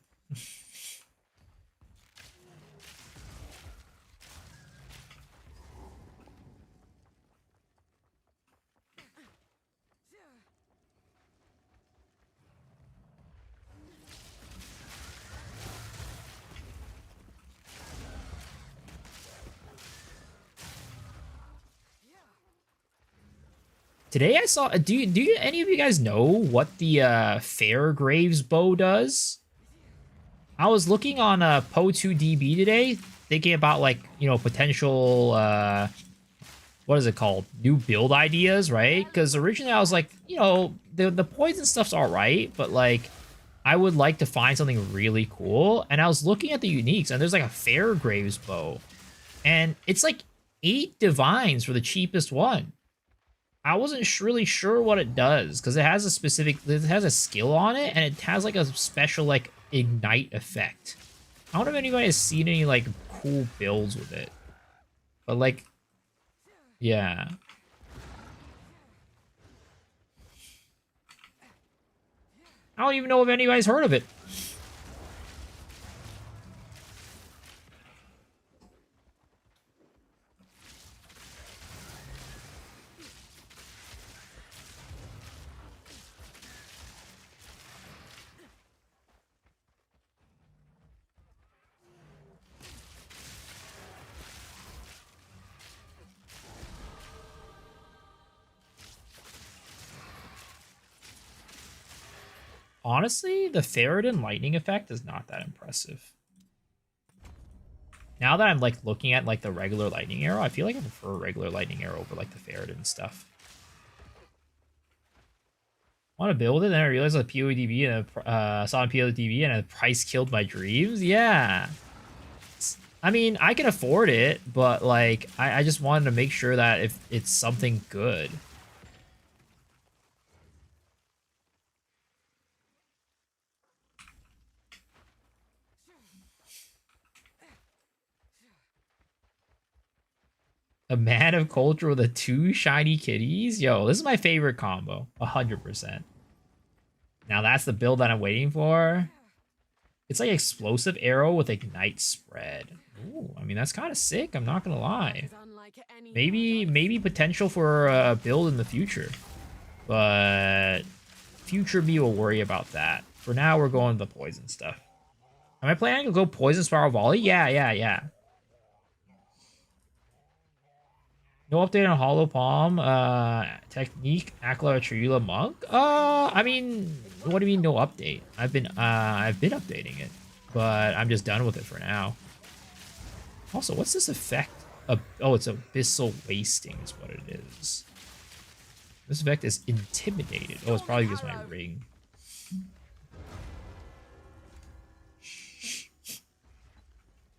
Speaker 1: Today I saw. Do you any of you guys know what the Fairgraves bow does? I was looking on Po2DB today, thinking about, like, potential what is it called? New build ideas, right? Because originally I was like, the poison stuff's all right, but, like, I would like to find something really cool. And I was looking at the uniques, and there's like a Fairgraves bow. And it's like 8 divines for the cheapest one. I wasn't really sure what it does because it has a skill on it, and it has like a special like ignite effect. I don't know if anybody has seen any like cool builds with it, but like, yeah. I don't even know if anybody's heard of it. Honestly, the Ferrodin lightning effect is not that impressive. Now that I'm like looking at like the regular lightning arrow, I feel like I prefer regular lightning arrow over like the Ferrodin stuff. Want to build it, then I realized like PODB and saw on PODB and a price killed my dreams. Yeah, I mean I can afford it, but like I just wanted to make sure that if it's something good. A man of culture with 2 shiny kitties? Yo, this is my favorite combo. 100%. Now that's the build that I'm waiting for. It's like explosive arrow with ignite spread. Ooh, I mean, that's kind of sick. I'm not going to lie. Maybe potential for a build in the future. But future me will worry about that. For now, we're going the poison stuff. Am I planning to go poison spiral volley? Yeah. No update on Hollow Palm, technique, Akla Triula Monk? I mean, what do you mean no update? I've been updating it, but I'm just done with it for now. Also, what's this effect? Oh, it's Abyssal Wasting is what it is. This effect is Intimidated. Oh, it's probably because my ring.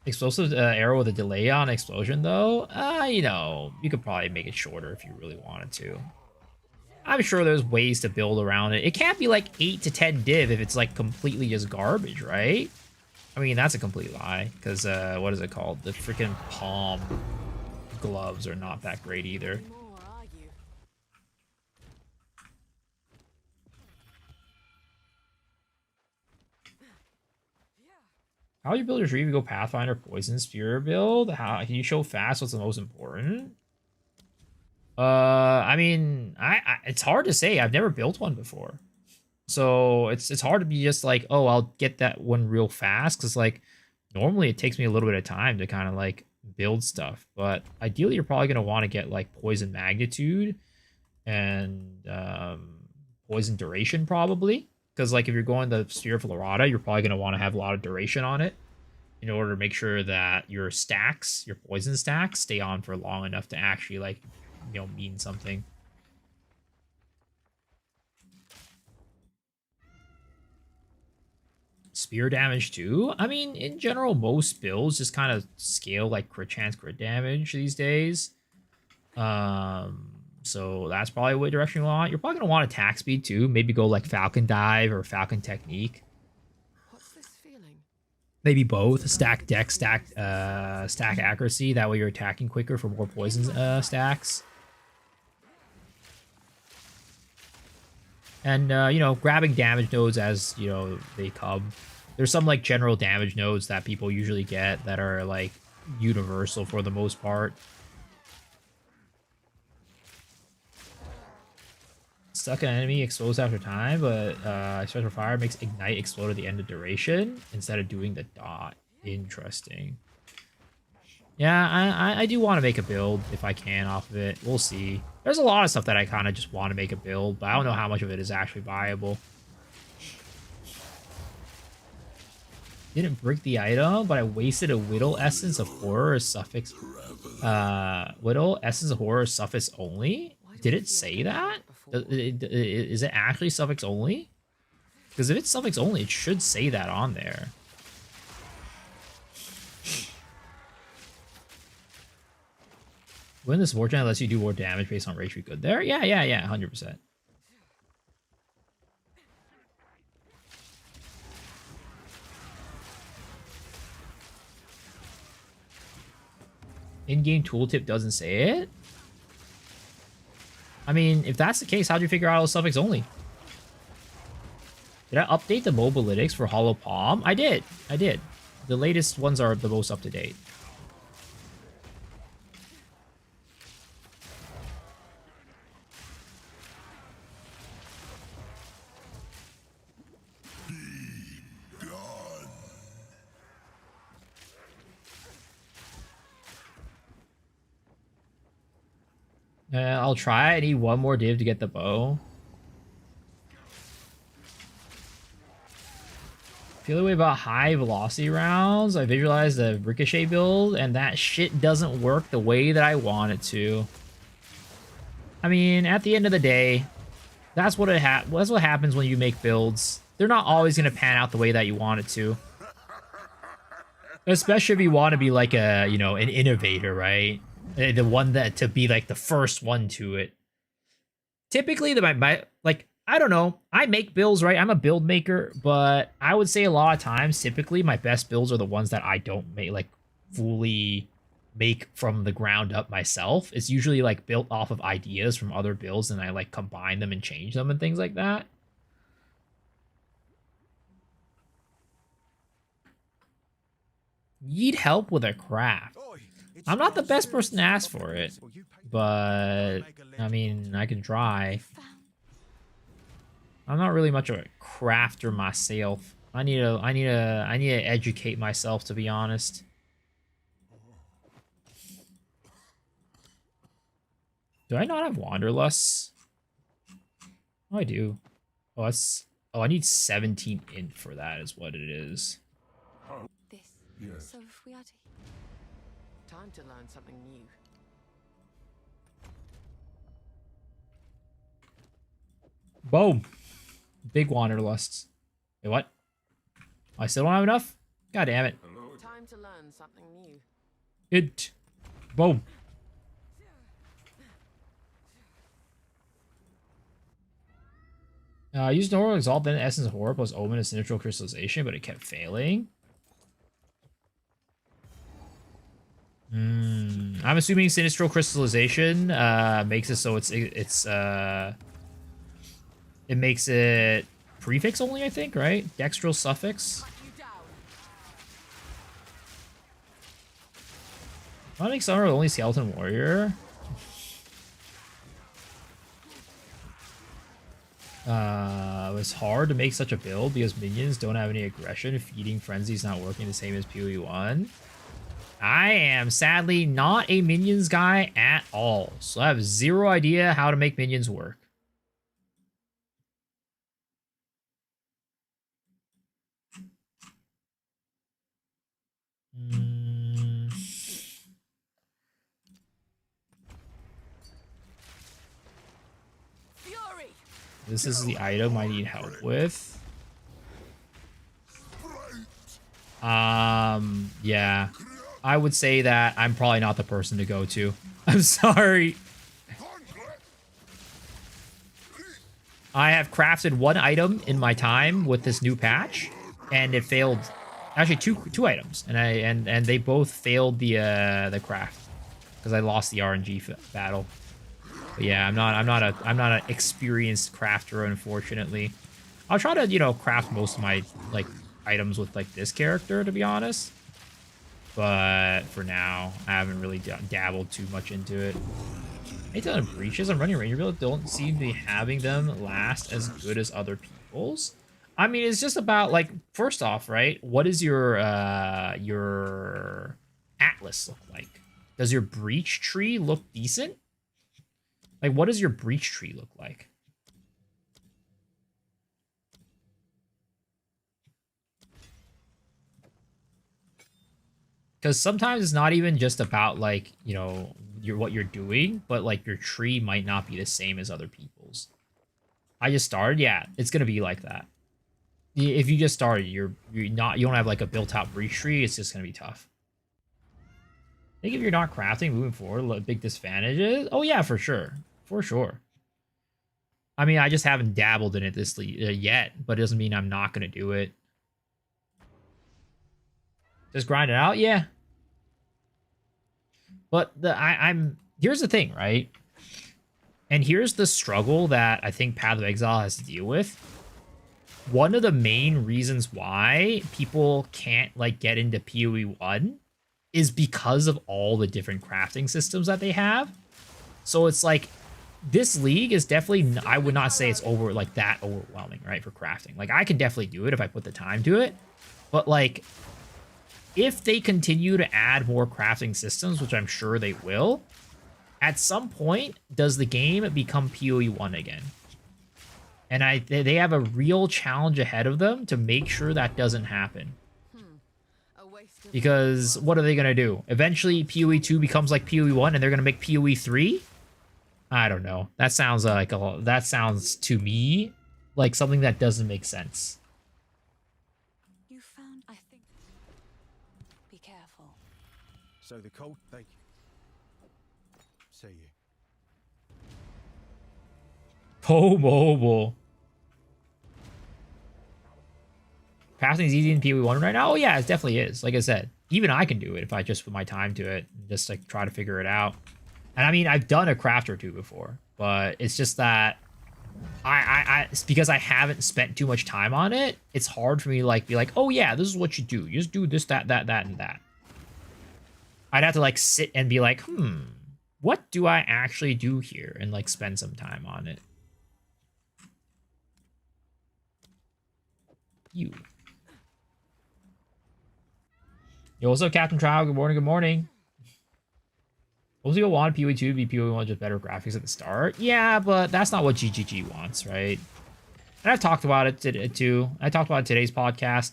Speaker 1: Explosive arrow with a delay on explosion, though? You know, you could probably make it shorter if you really wanted to. I'm sure there's ways to build around it. It can't be like 8 to 10 div if it's like completely just garbage, right? I mean, that's a complete lie, because what is it called? The freaking palm gloves are not that great either. How you build your tree if you go Pathfinder Poison Spear build? How can you show fast what's the most important? I mean, it's hard to say. I've never built one before. So it's hard to be just like, oh, I'll get that one real fast, because like normally it takes me a little bit of time to kind of like build stuff. But ideally you're probably gonna want to get like poison magnitude and poison duration probably. Because like if you're going the Sphere of Florada, you're probably going to want to have a lot of duration on it in order to make sure that your stacks, your poison stacks, stay on for long enough to actually like, you know, mean something. Spear damage too? I mean, in general, most builds just kind of scale like crit chance, crit damage these days. So that's probably what direction you want. You're probably gonna want attack speed too. Maybe go like Falcon Dive or Falcon Technique.
Speaker 2: What's this feeling?
Speaker 1: Maybe both. Stack deck, stack accuracy. That way you're attacking quicker for more poison stacks. And you know, grabbing damage nodes as you know they come. There's some like general damage nodes that people usually get that are like universal for the most part. Stuck an enemy explodes after time, but Special Fire makes Ignite explode at the end of duration instead of doing the dot. Interesting. Yeah, I do want to make a build if I can off of it. We'll see. There's a lot of stuff that I kind of just want to make a build, but I don't know how much of it is actually viable. Didn't break the item, but I wasted a Whittle Essence of Horror suffix. Whittle Essence of Horror suffix only? Did it say that? Is it actually suffix only? Because if it's suffix only, it should say that on there. When this Vortex lets you do more damage based on rage, be good there? Yeah, 100%. In-game tooltip doesn't say it? I mean, if that's the case, how'd you figure out it was suffix only? Did I update the mobilytics for Hollow Palm? I did. The latest ones are the most up-to-date. I'll try. I need one more div to get the bow. Feel the way about high velocity rounds. I visualized the ricochet build, and that shit doesn't work the way that I want it to. I mean, at the end of the day, that's what happens when you make builds. They're not always gonna pan out the way that you want it to. Especially if you want to be like a, you know, an innovator, right? The one that to be like the first one to it. Typically, like, I don't know. I make builds, right? I'm a build maker, but I would say a lot of times, typically, my best builds are the ones that I don't make, like, fully make from the ground up myself. It's usually, like, built off of ideas from other builds, and I, like, combine them and change them and things like that. Need help with a craft. I'm not the best person to ask for it, but I mean, I can try. I'm not really much of a crafter myself. I need to educate myself, to be honest. Do I not have Wanderlust? Oh, I do. Oh, I need 17 int for that is what it is.
Speaker 5: This.
Speaker 3: Yes.
Speaker 5: So if we are to...
Speaker 2: Time to learn something new.
Speaker 1: Boom. Big Wanderlusts. Wait, what? I still don't have enough? God damn it.
Speaker 2: Time to learn something new.
Speaker 1: Boom. Used Normal Exalt, then Essence of Horror plus Omen and Sinistral Crystallization, but it kept failing. I'm assuming Sinistral Crystallization makes it so it makes it prefix only, I think, right? Dextral suffix. I want to make Summer only Skeleton Warrior. It's hard to make such a build because minions don't have any aggression. Feeding Frenzy's not working the same as PoE1. I am sadly not a minions guy at all, so I have zero idea how to make minions work. This is the item I need help with. Yeah. I would say that I'm probably not the person to go to. I'm sorry. I have crafted one item in my time with this new patch, and it failed. Actually, two items, and they both failed the craft because I lost the RNG battle. But yeah, I'm not an experienced crafter, unfortunately. I'll try to, you know, craft most of my like items with like this character, to be honest. But for now, I haven't really dabbled too much into it. Anytime breaches, I'm running Ranger build, don't seem to be having them last as good as other people's. I mean, it's just about like, first off, right? What is your atlas look like? Does your breach tree look decent? Like, what does your breach tree look like? Because sometimes it's not even just about, like, you know, what you're doing, but, like, your tree might not be the same as other people's. I just started? Yeah, it's going to be like that. If you just started, you don't have, like, a built-out breach tree, it's just going to be tough. I think if you're not crafting moving forward, big disadvantages. Oh yeah, for sure. For sure. I mean, I just haven't dabbled in it yet, but it doesn't mean I'm not going to do it. Just grind it out? Yeah. But here's the thing, right? And here's the struggle that I think Path of Exile has to deal with. One of the main reasons why people can't like get into PoE 1 is because of all the different crafting systems that they have. So it's like this league is definitely, I would not say it's that overwhelming, right, for crafting. Like I can definitely do it if I put the time to it. But like if they continue to add more crafting systems, which I'm sure they will, at some point, does the game become PoE 1 again? And they have a real challenge ahead of them to make sure that doesn't happen. Because what are they going to do? Eventually, PoE 2 becomes like PoE 1 and they're going to make PoE 3? I don't know. That sounds that sounds to me like something that doesn't make sense.
Speaker 5: You found, I think. Be careful.
Speaker 6: So the cold, thank you. See you.
Speaker 1: Mobile. Passing is easy in PoE 1 right now? Oh yeah, it definitely is. Like I said, even I can do it if I just put my time to it and just like try to figure it out. And I mean, I've done a craft or two before, but it's just that it's because I haven't spent too much time on it. It's hard for me to like be like, oh yeah, this is what you do. You just do this, that, and that. I'd have to like sit and be like, what do I actually do here? And like spend some time on it. You. Yo, what's up, Captain Trial? Good morning, good morning. Most people want PoE 2 to be PoE 1, just better graphics at the start. Yeah, but that's not what GGG wants, right? And I've talked about it too. I talked about it in today's podcast.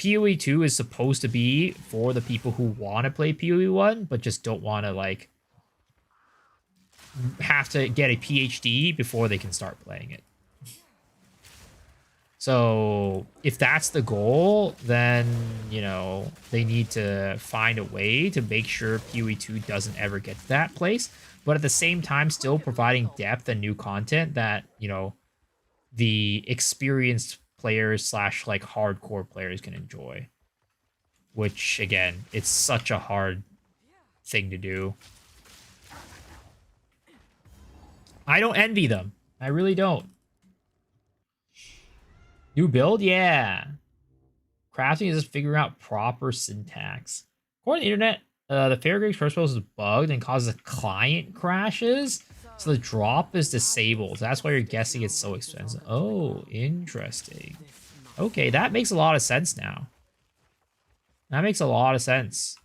Speaker 1: PoE 2 is supposed to be for the people who want to play PoE 1, but just don't want to, like, have to get a PhD before they can start playing it. So if that's the goal, then, you know, they need to find a way to make sure PoE 2 doesn't ever get to that place. But at the same time, still providing depth and new content that, you know, the experienced players / like hardcore players can enjoy. Which, again, it's such a hard thing to do. I don't envy them. I really don't. New build? Yeah. Crafting is just figuring out proper syntax. According to the internet, the Fairgrave's first post is bugged and causes client crashes. So the drop is disabled. That's why you're guessing it's so expensive. Oh, interesting. Okay, that makes a lot of sense now. That makes a lot of sense.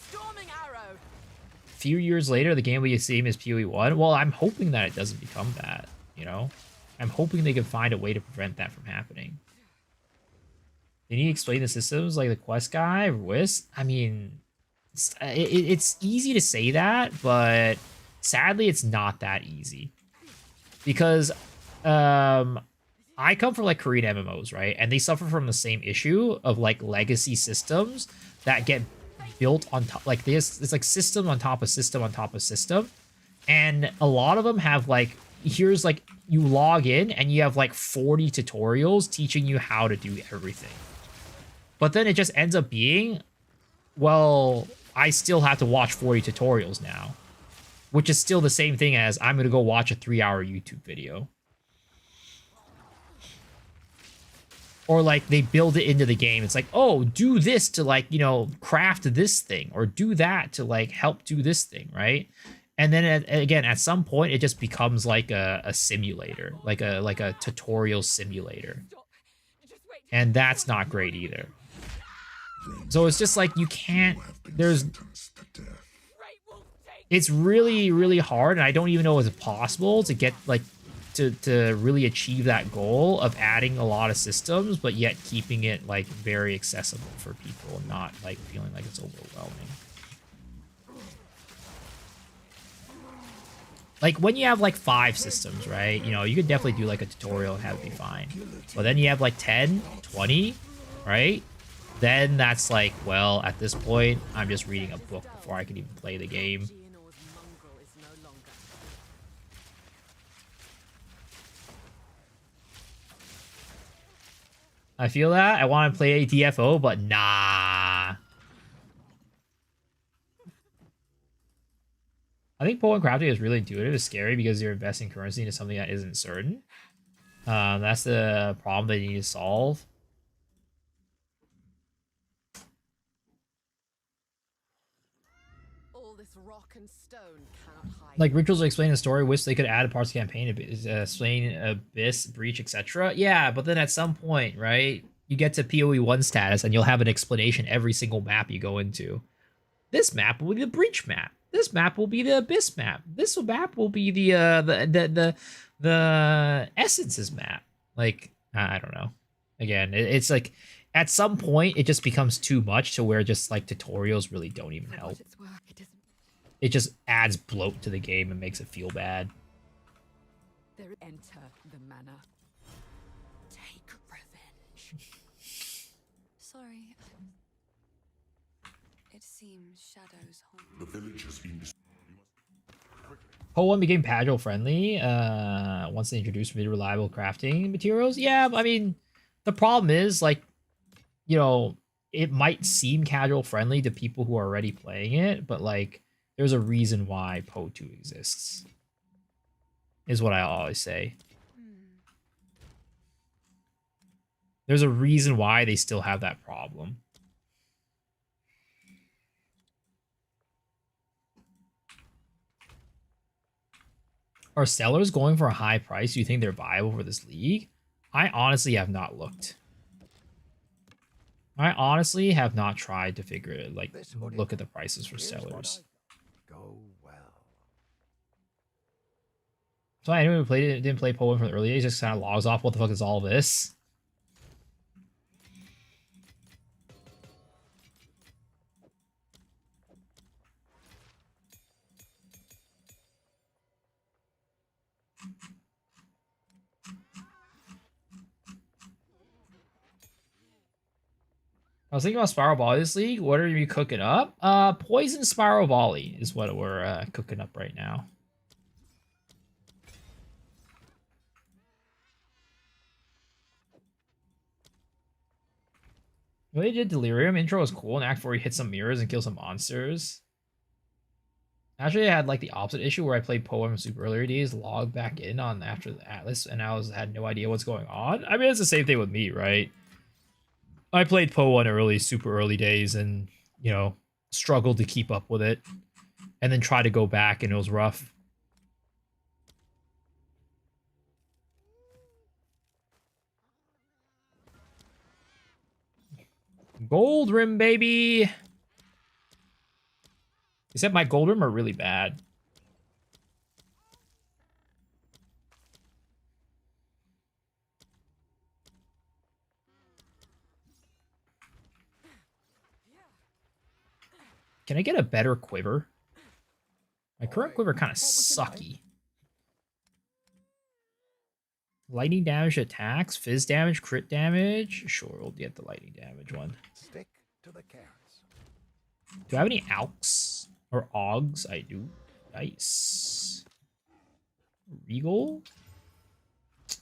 Speaker 2: Storming arrow.
Speaker 1: A few years later, the game will be the same as PoE 1. Well, I'm hoping that it doesn't become that, you know? I'm hoping they can find a way to prevent that from happening. Did he explain the systems like the quest guy or Whis? I mean, it's easy to say that, but sadly, it's not that easy. Because I come from like Korean MMOs, right? And they suffer from the same issue of like legacy systems that get built on top. Like this, it's like system on top of system on top of system. And a lot of them have like, here's like, you log in and you have like 40 tutorials teaching you how to do everything. But then it just ends up being, well, I still have to watch 40 tutorials now, which is still the same thing as I'm going to go watch a 3-hour YouTube video. Or like they build it into the game. It's like, oh, do this to like, you know, craft this thing, or do that to like help do this thing, right? And then again, at some point, it just becomes like a simulator, like a tutorial simulator. And that's not great either. So it's just like you can't, it's really, really hard. And I don't even know if it's possible to get like, to really achieve that goal of adding a lot of systems, but yet keeping it like very accessible for people and not like feeling like it's overwhelming. Like when you have like 5 systems, right? You know, you could definitely do like a tutorial and have it be fine. But then you have like 10, 20, right? then that's like, well, at this point, I'm just reading a book before I can even play the game.
Speaker 2: Geonor's mongrel is no longer.
Speaker 1: I feel that. I want to play a DFO, but nah. I think Poland crafting is really intuitive. It's scary because you're investing currency into something that isn't certain. That's the problem they need to solve.
Speaker 2: All this rock and stone cannot hide.
Speaker 1: Like rituals explain the story, wish they could add parts of the campaign, explain abyss, breach, etc. Yeah, but then at some point, right, you get to PoE 1 status and you'll have an explanation every single map you go into. This map will be the breach map. This map will be the abyss map. This map will be the essences map. Like, I don't know. Again, it's like at some point it just becomes too much to where just like tutorials really don't even
Speaker 2: For
Speaker 1: help.
Speaker 2: what it's worth, it isn't.
Speaker 1: It just adds bloat to the game and makes it feel bad.
Speaker 2: There, enter the manor. Take revenge.
Speaker 5: Sorry. It seems shadows haunt.
Speaker 7: The village has been
Speaker 1: Poe 1 became casual friendly once they introduced really reliable crafting materials. Yeah, I mean, the problem is, like, you know, it might seem casual friendly to people who are already playing it, but, like, there's a reason why Poe 2 exists, is what I always say. There's a reason why they still have that problem. Are sellers going for a high price? Do you think they're viable for this league? I honestly have not looked. I honestly have not tried to figure it, like, look at the prices for
Speaker 3: Here's what
Speaker 1: sellers.
Speaker 3: I go well.
Speaker 1: So anyone who played it didn't play Poland from the early days just kind of logs off. What the fuck is all this? I was thinking about Spiral Volley this league. What are you cooking up? Poison Spiral Volley is what we're cooking up right now. The way they did Delirium intro was cool, and Act 4 you hit some mirrors and kill some monsters. Actually, I had like the opposite issue where I played Poem from super earlier days, logged back in on after the Atlas, and I had no idea what's going on. I mean, it's the same thing with me, right? I played Poe on early, super early days, and you know, struggled to keep up with it, and then tried to go back, and it was rough. Gold rim, baby. Except my gold rim are really bad. Can I get a better quiver? My current quiver kind of sucky. Lightning damage attacks, fizz damage, crit damage. Sure, we'll get the lightning damage one.
Speaker 3: Stick to the carrots.
Speaker 1: Do I have any alks or augs? I do. Nice. Regal?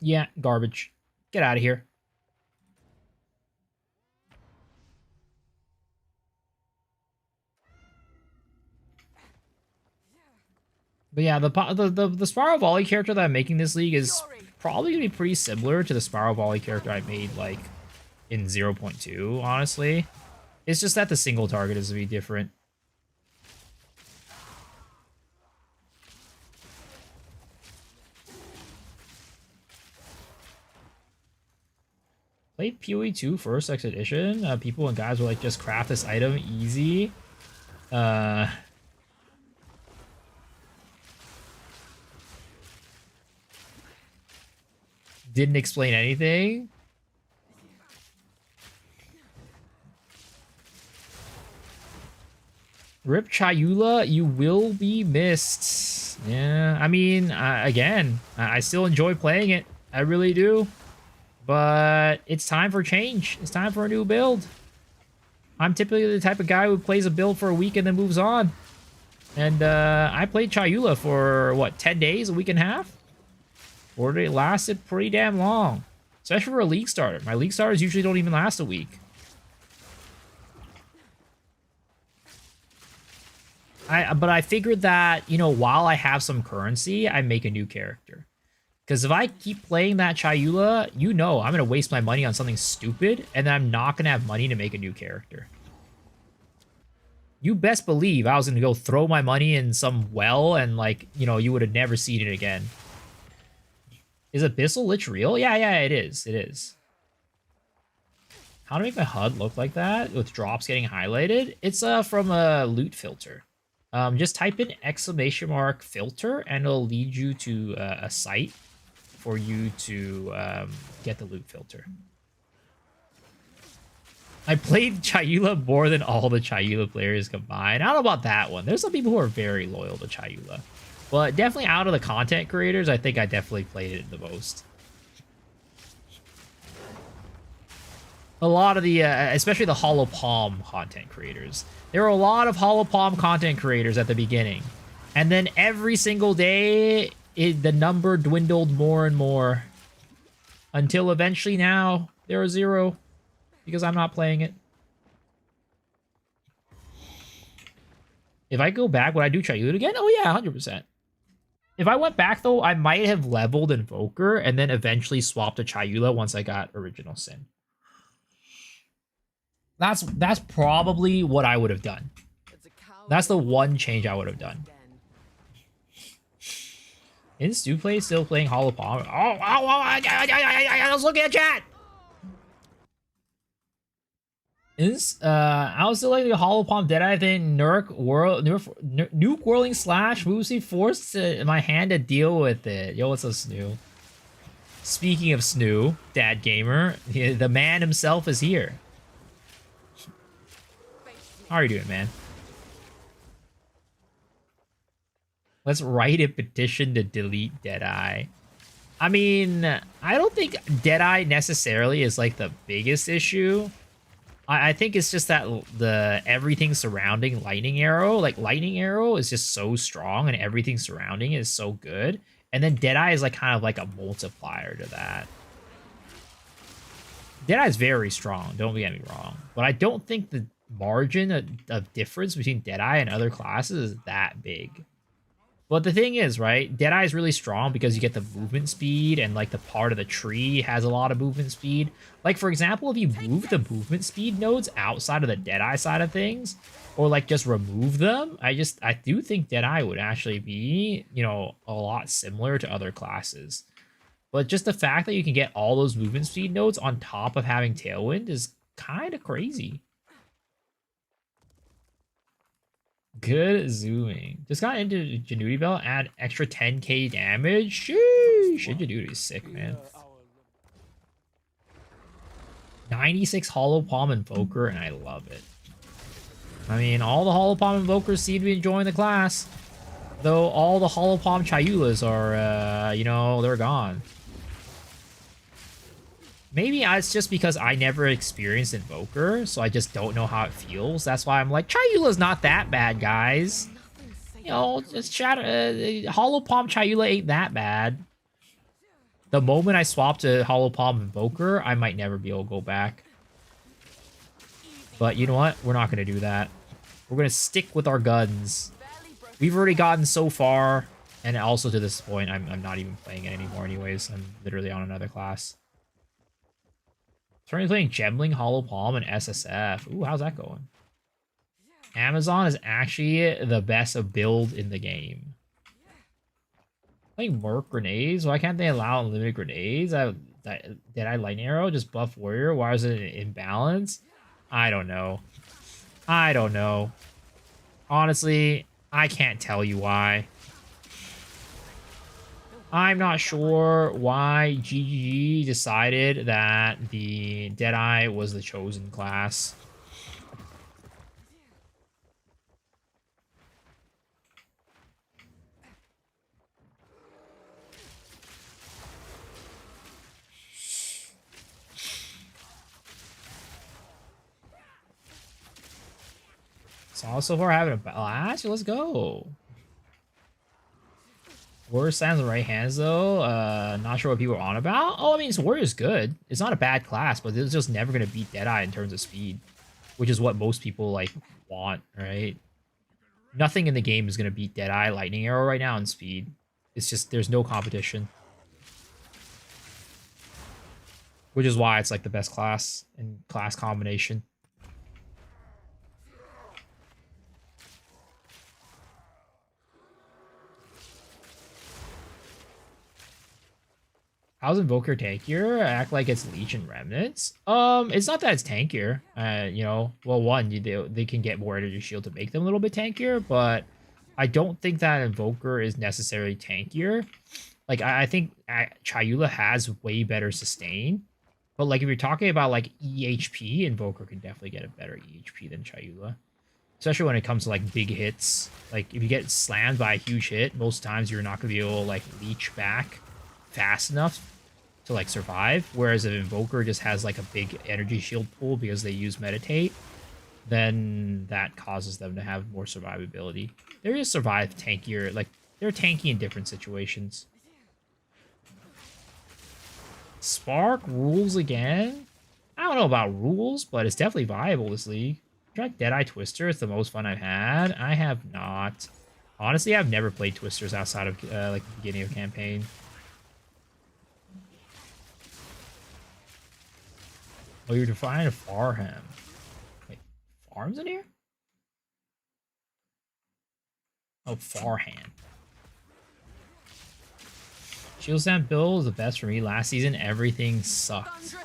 Speaker 1: Yeah, garbage. Get out of here. But yeah, the Spiral Volley character that I'm making this league is probably gonna be pretty similar to the Spiral Volley character I made like in 0.2, honestly. It's just that the single target is to be different. Played PoE 2 first edition. People and guys were like, just craft this item easy. Didn't explain anything. Rip Chayula, you will be missed. Yeah, I mean, again, I still enjoy playing it. I really do. But it's time for change. It's time for a new build. I'm typically the type of guy who plays a build for a week and then moves on. And I played Chayula for, what, 10 days, a week and a half? Or it lasted pretty damn long. Especially for a league starter. My league starters usually don't even last a week. But I figured that, you know, while I have some currency, I make a new character. Because if I keep playing that Chayula, you know I'm going to waste my money on something stupid, and then I'm not going to have money to make a new character. You best believe I was going to go throw my money in some well, and, like, you know, you would have never seen it again. Is Abyssal Lich real? Yeah, it is. It is. How to make my HUD look like that with drops getting highlighted? It's from a loot filter. Just type in !filter and it'll lead you to a site for you to get the loot filter. I played Chayula more than all the Chayula players combined. I don't know about that one. There's some people who are very loyal to Chayula. But definitely out of the content creators, I think I definitely played it the most. A lot of the, especially the Hollow Palm content creators. There were a lot of Hollow Palm content creators at the beginning. And then every single day, the number dwindled more and more. Until eventually now, there are 0. Because I'm not playing it. If I go back, would I do Chayula again? Oh yeah, 100%. If I went back, though, I might have leveled Invoker and then eventually swapped to Chayula once I got Original Sin. That's probably what I would have done. That's the one change I would have done. Is Stuplay still playing Hollow Palm? I was looking at chat! I was still like the Hollow Palm Deadeye thing. Nuke Whirling Slash Moosey forced my hand to deal with it. Yo, what's up, Snoo? Speaking of Snoo, Dad Gamer, the man himself is here. How are you doing, man? Let's write a petition to delete Deadeye. I mean, I don't think Deadeye necessarily is like the biggest issue. I think it's just that the everything surrounding Lightning Arrow, like Lightning Arrow is just so strong and everything surrounding it is so good. And then Deadeye is like kind of like a multiplier to that. Deadeye is very strong, don't get me wrong. But I don't think the margin of difference between Deadeye and other classes is that big. But the thing is, right, Deadeye is really strong because you get the movement speed and, like, the part of the tree has a lot of movement speed. Like, for example, if you move the movement speed nodes outside of the Deadeye side of things, or, like, just remove them, I do think Deadeye would actually be, you know, a lot similar to other classes. But just the fact that you can get all those movement speed nodes on top of having Tailwind is kind of crazy. Good zooming. Just got into Ingenuity Belt, add extra 10k damage. Sheesh, Ingenuity is sick, man. 96 Hollow Palm Invoker, and I love it. I mean, all the Hollow Palm Invokers seem to be enjoying the class. Though all the Hollow Palm Chayulas are, you know, they're gone. Maybe it's just because I never experienced Invoker, so I just don't know how it feels. That's why I'm like, Chayula's not that bad, guys. You know, just Hollow Palm Chayula ain't that bad. The moment I swap to Hollow Palm Invoker, I might never be able to go back. But you know what? We're not going to do that. We're going to stick with our guns. We've already gotten so far, and also to this point, I'm not even playing it anymore anyways. I'm literally on another class. Currently playing Gembling, Hollow Palm, and SSF. Ooh, how's that going? Amazon is actually the best build in the game. Playing Merc Grenades? Why can't they allow unlimited grenades? Did Lightning Arrow just buff Warrior? Why is it an imbalance? I don't know. I don't know. Honestly, I can't tell you why. I'm not sure why GGG decided that the Deadeye was the chosen class. Saw so far having a blast. Let's go. Warrior stands on the right hands though. Not sure what people are on about. Oh, I mean, Warrior's good. It's not a bad class, but it's just never gonna beat Deadeye in terms of speed, which is what most people like want, right? Nothing in the game is gonna beat Deadeye Lightning Arrow right now in speed. It's just there's no competition, which is why it's like the best class in class combination. How's Invoker tankier? Act like it's Leech and Remnants. It's not that it's tankier. You know, well, one, they can get more energy shield to make them a little bit tankier, but I don't think that Invoker is necessarily tankier. Like, I think Chayula has way better sustain, but like if you're talking about like EHP, Invoker can definitely get a better EHP than Chayula, especially when it comes to like big hits. Like if you get slammed by a huge hit, most times you're not gonna be able to like leech back fast enough to like survive, whereas if Invoker just has like a big energy shield pool because they use Meditate, then that causes them to have more survivability. They're just survive tankier, like they're tanky in different situations. Spark rules again? I don't know about rules, but it's definitely viable this league. Tried Deadeye Twister, it's the most fun I've had. I have not. Honestly, I've never played Twisters outside of like the beginning of campaign. Oh, you're defining a Farham. Wait, Farm's in here? Oh, Farham. Shield Stamp build was the best for me last season. Everything sucked.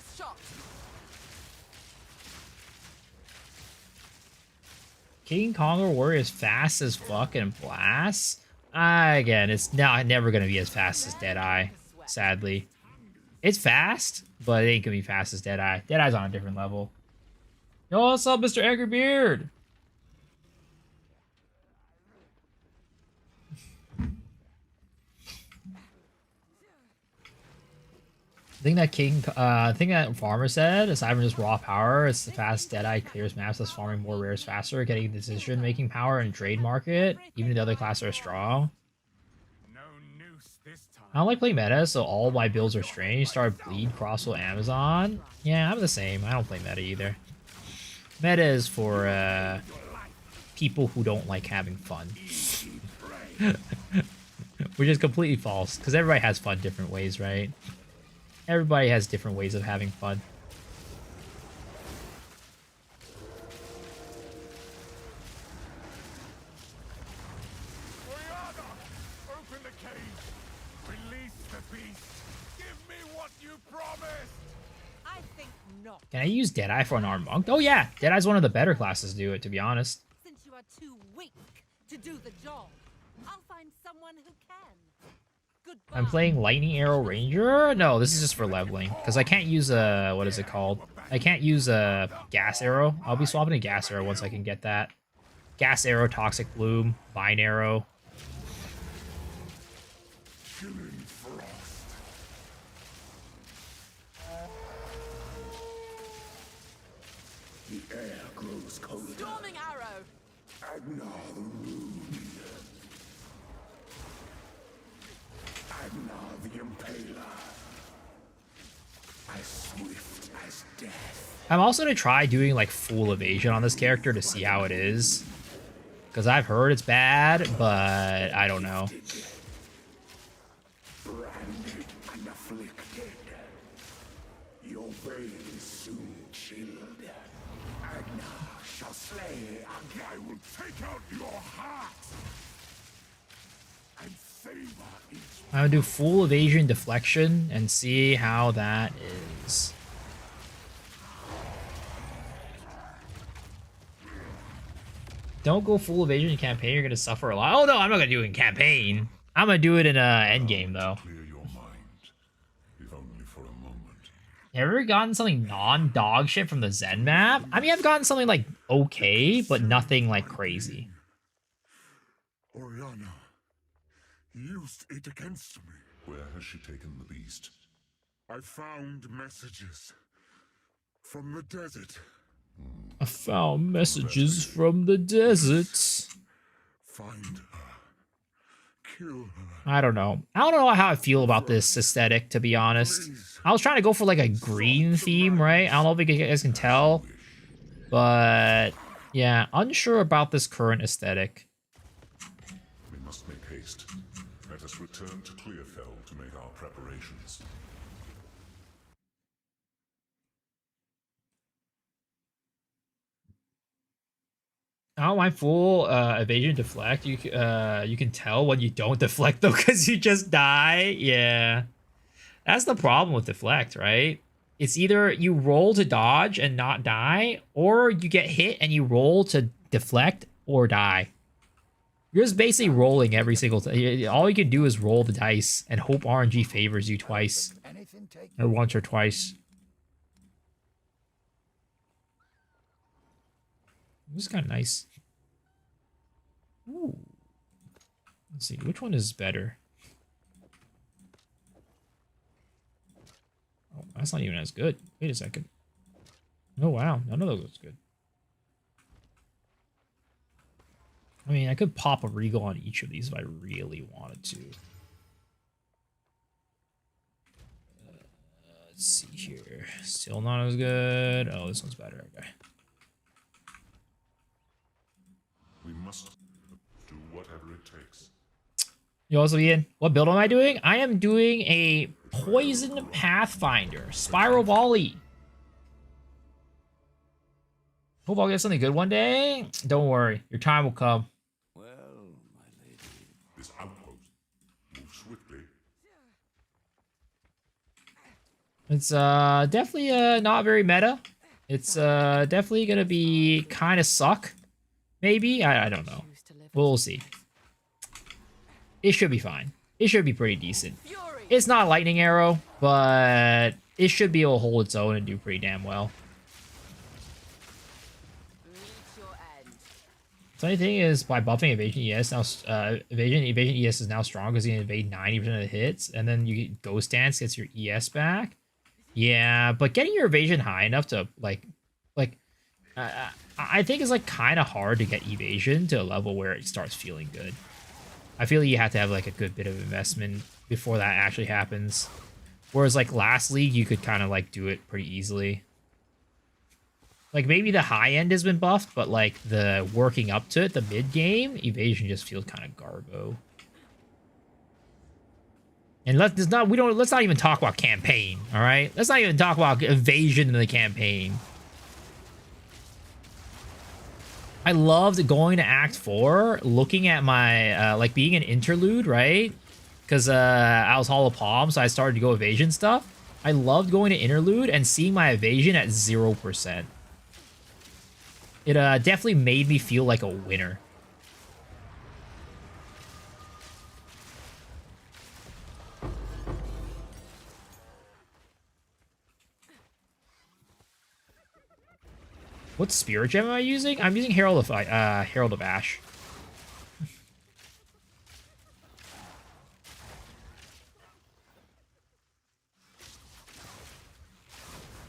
Speaker 1: King Kong Warrior is fast as fuck and blasts. Again, it's never gonna be as fast as Deadeye, sadly. It's fast, but it ain't gonna be fast as Deadeye. Deadeye's on a different level. Yo, what's up, Mr. Angry Beard? The thing that Farmer said, aside from just raw power, it's the fast Deadeye clears maps, thus farming more rares faster, getting decision-making power in trade market, even if the other classes are strong. I don't like playing meta, so all my builds are strange. Start Bleed, Crossbow, Amazon. Yeah, I'm the same. I don't play meta either. Meta is for people who don't like having fun. Which is completely false, because everybody has fun different ways, right? Everybody has different ways of having fun.
Speaker 4: Open the cage. Release the beast. Give me what you promised.
Speaker 2: I think not.
Speaker 1: Can I use Deadeye for an armed monk? Oh yeah, Deadeye's one of the better classes to do it, to be honest.
Speaker 2: Since you are too weak to do the job, I'll find someone who can. Goodbye.
Speaker 1: I'm playing Lightning Arrow Ranger? No, this is just for leveling, because I can't use a, what is it called? I can't use a Gas Arrow. I'll be swapping a Gas Arrow once I can get that. Gas Arrow, Toxic Bloom, Vine Arrow.
Speaker 3: The air grows colder.
Speaker 2: Storming arrow.
Speaker 3: Agnar the Rude. Agnar the Impaler. As swift as death.
Speaker 1: I'm also going to try doing like full evasion on this character to see how it is. Because I've heard it's bad, but I don't know.
Speaker 3: Branded and afflicted. Your bane is soon chilled. Agnar shall slay. I will take out your heart. And savor each.
Speaker 1: I'm going to do full evasion deflection and see how that is. Don't go full evasion in campaign, you're going to suffer a lot. Oh no, I'm not going to do it in campaign. I'm going to do it in endgame though.
Speaker 7: Clear your mind, if only for a moment.
Speaker 1: Ever gotten something non-dog shit from the Zen map? I mean, I've gotten something like okay, but nothing like crazy.
Speaker 7: Oriana used it against me. Where has she taken the beast? I found messages from the desert.
Speaker 1: I found messages from the desert.
Speaker 7: Find her. Kill her.
Speaker 1: I don't know. I don't know how I feel about this aesthetic, to be honest. I was trying to go for like a green theme, right? I don't know if you guys can tell. But yeah, unsure about this current aesthetic.
Speaker 7: We must make haste. Let us return to Clearfell to make our preparations.
Speaker 1: Oh, my full evasion deflect. You can tell when you don't deflect though, because you just die. Yeah, that's the problem with deflect, right? It's either you roll to dodge and not die, or you get hit and you roll to deflect or die. You're just basically rolling every single time. All you can do is roll the dice and hope RNG favors you twice, or once or twice. This is kind of nice. Ooh. Let's see, which one is better? Oh, that's not even as good. Wait a second. Oh, wow. None of those looks good. I mean, I could pop a Regal on each of these if I really wanted to. Let's see here. Still not as good. Oh, this one's better. Okay.
Speaker 7: We must do whatever it takes.
Speaker 1: Yo, what's up, Ian? What build am I doing? I am doing a Poison Pathfinder. Spiral Volley. Hope I'll get something good one day. Don't worry. Your time will come.
Speaker 3: Well, my lady.
Speaker 7: This outpost moves swiftly.
Speaker 1: It's definitely not very meta. It's definitely gonna be kind of suck. Maybe? I don't know. We'll see. It should be fine. It should be pretty decent. It's not a lightning arrow, but it should be able to hold its own and do pretty damn well. Funny thing is, by buffing evasion ES now, evasion ES is now strong because you can evade 90% of the hits, and then you get Ghost Dance gets your ES back. Yeah, but getting your evasion high enough to I think it's like kind of hard to get evasion to a level where it starts feeling good. I feel like you have to have like a good bit of investment before that actually happens. Whereas like last league, you could kind of like do it pretty easily. Like maybe the high end has been buffed, but like the working up to it, the mid game, evasion just feels kind of garbo. And let's not even talk about campaign, all right? Let's not even talk about evasion in the campaign. I loved going to Act 4, looking at my, like, being an interlude, right? Because I was Hall of Palm, so I started to go evasion stuff. I loved going to interlude and seeing my evasion at 0%. It definitely made me feel like a winner. What spirit gem am I using? I'm using Herald of Ash.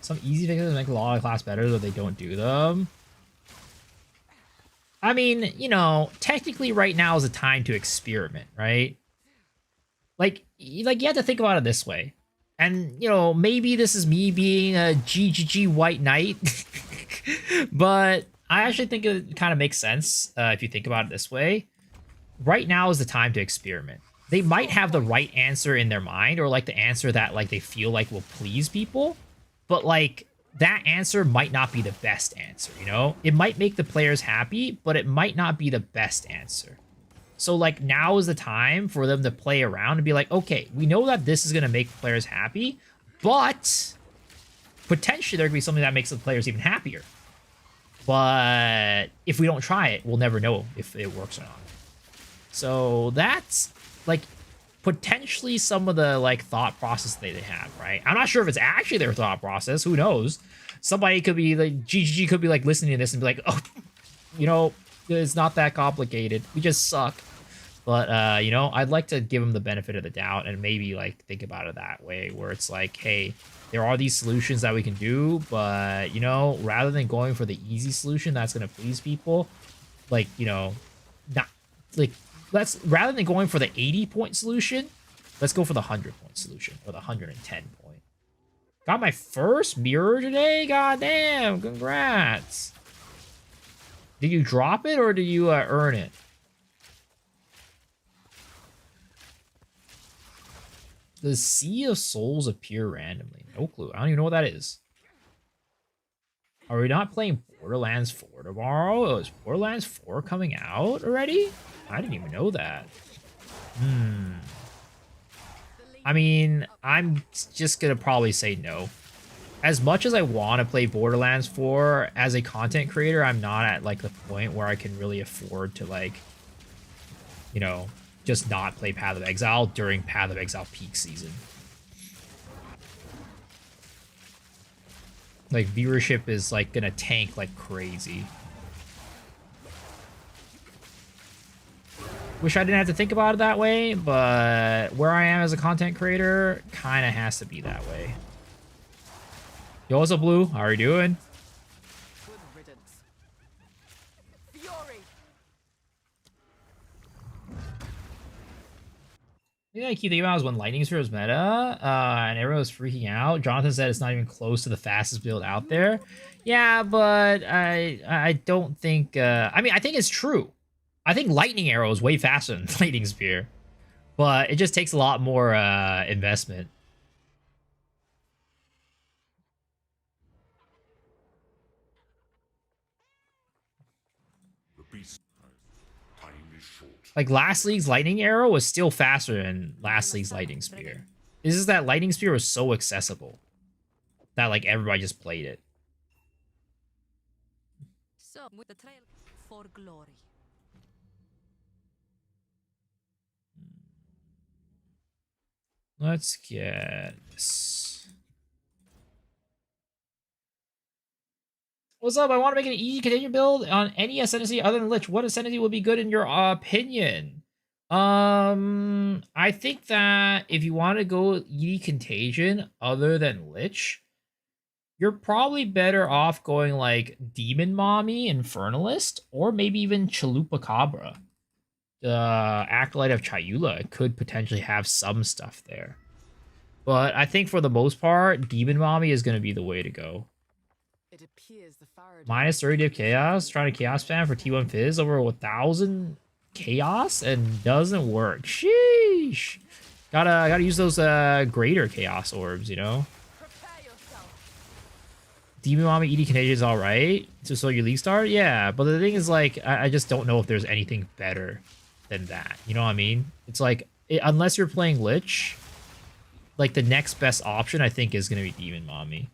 Speaker 1: Some easy fixes make a lot of class better, though they don't do them. I mean, you know, technically right now is a time to experiment, right? Like you have to think about it this way. And, you know, maybe this is me being a GGG White Knight. But I actually think it kind of makes sense if you think about it this way. Right now is the time to experiment. They might have the right answer in their mind, or like the answer that like they feel like will please people, but like that answer might not be the best answer, you know? It might make the players happy, but it might not be the best answer. So like now is the time for them to play around and be like, okay, we know that this is going to make players happy, but potentially there could be something that makes the players even happier. But if we don't try it, we'll never know if it works or not. So that's like potentially some of the like thought process they have, right? I'm not sure if it's actually their thought process. Who knows? Somebody could be like, GGG could be like listening to this and be like, oh, you know, it's not that complicated. We just suck. But, you know, I'd like to give them the benefit of the doubt and maybe like think about it that way, where it's like, hey, there are these solutions that we can do, but, you know, rather than going for the easy solution that's going to please people, like, you know, not, like, rather than going for the 80-point solution, let's go for the 100-point solution, or the 110-point. Got my first mirror today? God damn, congrats. Did you drop it, or did you earn it? The Sea of Souls appear randomly. No clue. I don't even know what that is. Are we not playing Borderlands 4 tomorrow? Oh, is Borderlands 4 coming out already? I didn't even know that. I mean, I'm just gonna probably say no. As much as I want to play Borderlands 4, as a content creator, I'm not at, like, the point where I can really afford to, like, you know, just not play Path of Exile during Path of Exile peak season. Like, viewership is, like, gonna tank like crazy. Wish I didn't have to think about it that way, but where I am as a content creator kind of has to be that way. Yo, what's up, Blue? How are you doing?
Speaker 2: Good riddance. Fury.
Speaker 1: The thing I keep thinking about is when Lightning Sphere was meta, and everyone was freaking out. Jonathan said it's not even close to the fastest build out there. Yeah, but I don't think... I mean, I think it's true. I think Lightning Arrow is way faster than Lightning Spear. But it just takes a lot more investment.
Speaker 7: The beast time is short.
Speaker 1: Like, last league's Lightning Arrow was still faster than last league's Lightning Spear. It's just that Lightning Spear was so accessible that, like, everybody just played it.
Speaker 5: So, with the trail for glory.
Speaker 1: Let's get this. What's up? I want to make an easy contagion build on any ascendancy other than Lich. What ascendancy would be good in your opinion? I think that if you want to go easy contagion other than Lich, you're probably better off going like Demon Mommy, Infernalist, or maybe even Chalupacabra. The Acolyte of Chayula could potentially have some stuff there. But I think for the most part, Demon Mommy is going to be the way to go.
Speaker 2: It appears the Faraday
Speaker 1: Minus 30 div chaos, trying to chaos spam for T1 Fizz over 1,000 chaos and doesn't work. Sheesh. Gotta use those greater chaos orbs, you know?
Speaker 2: Prepare yourself.
Speaker 1: Demon Mommy ED Contagion is alright to slow your league start? Yeah, but the thing is, like, I just don't know if there's anything better than that. You know what I mean? It's like, unless you're playing Lich, like, the next best option, I think, is going to be Demon Mommy.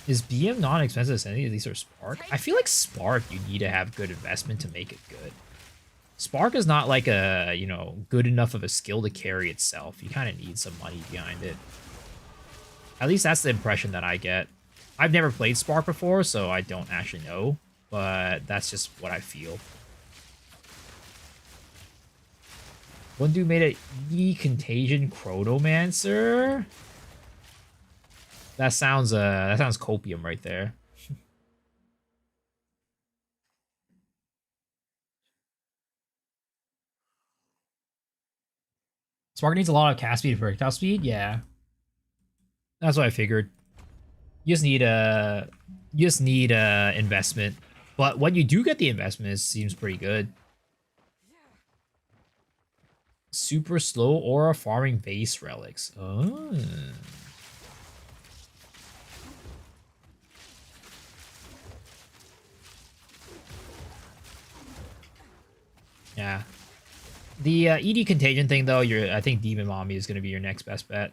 Speaker 1: Is BM non-expensive as any of these are Spark? I feel like Spark, you need to have good investment to make it good. Spark is not like a, you know, good enough of a skill to carry itself. You kind of need some money behind it. At least that's the impression that I get. I've never played Spark before, so I don't actually know, but that's just what I feel. One dude made a E-Contagion Chronomancer. That sounds copium right there. Spark needs a lot of cast speed and projectile speed. Yeah, that's what I figured. You just need investment. But when you do get the investment, it seems pretty good. Super slow aura farming base relics. Oh. Yeah. The ED Contagion thing, though, I think Demon Mommy is going to be your next best bet.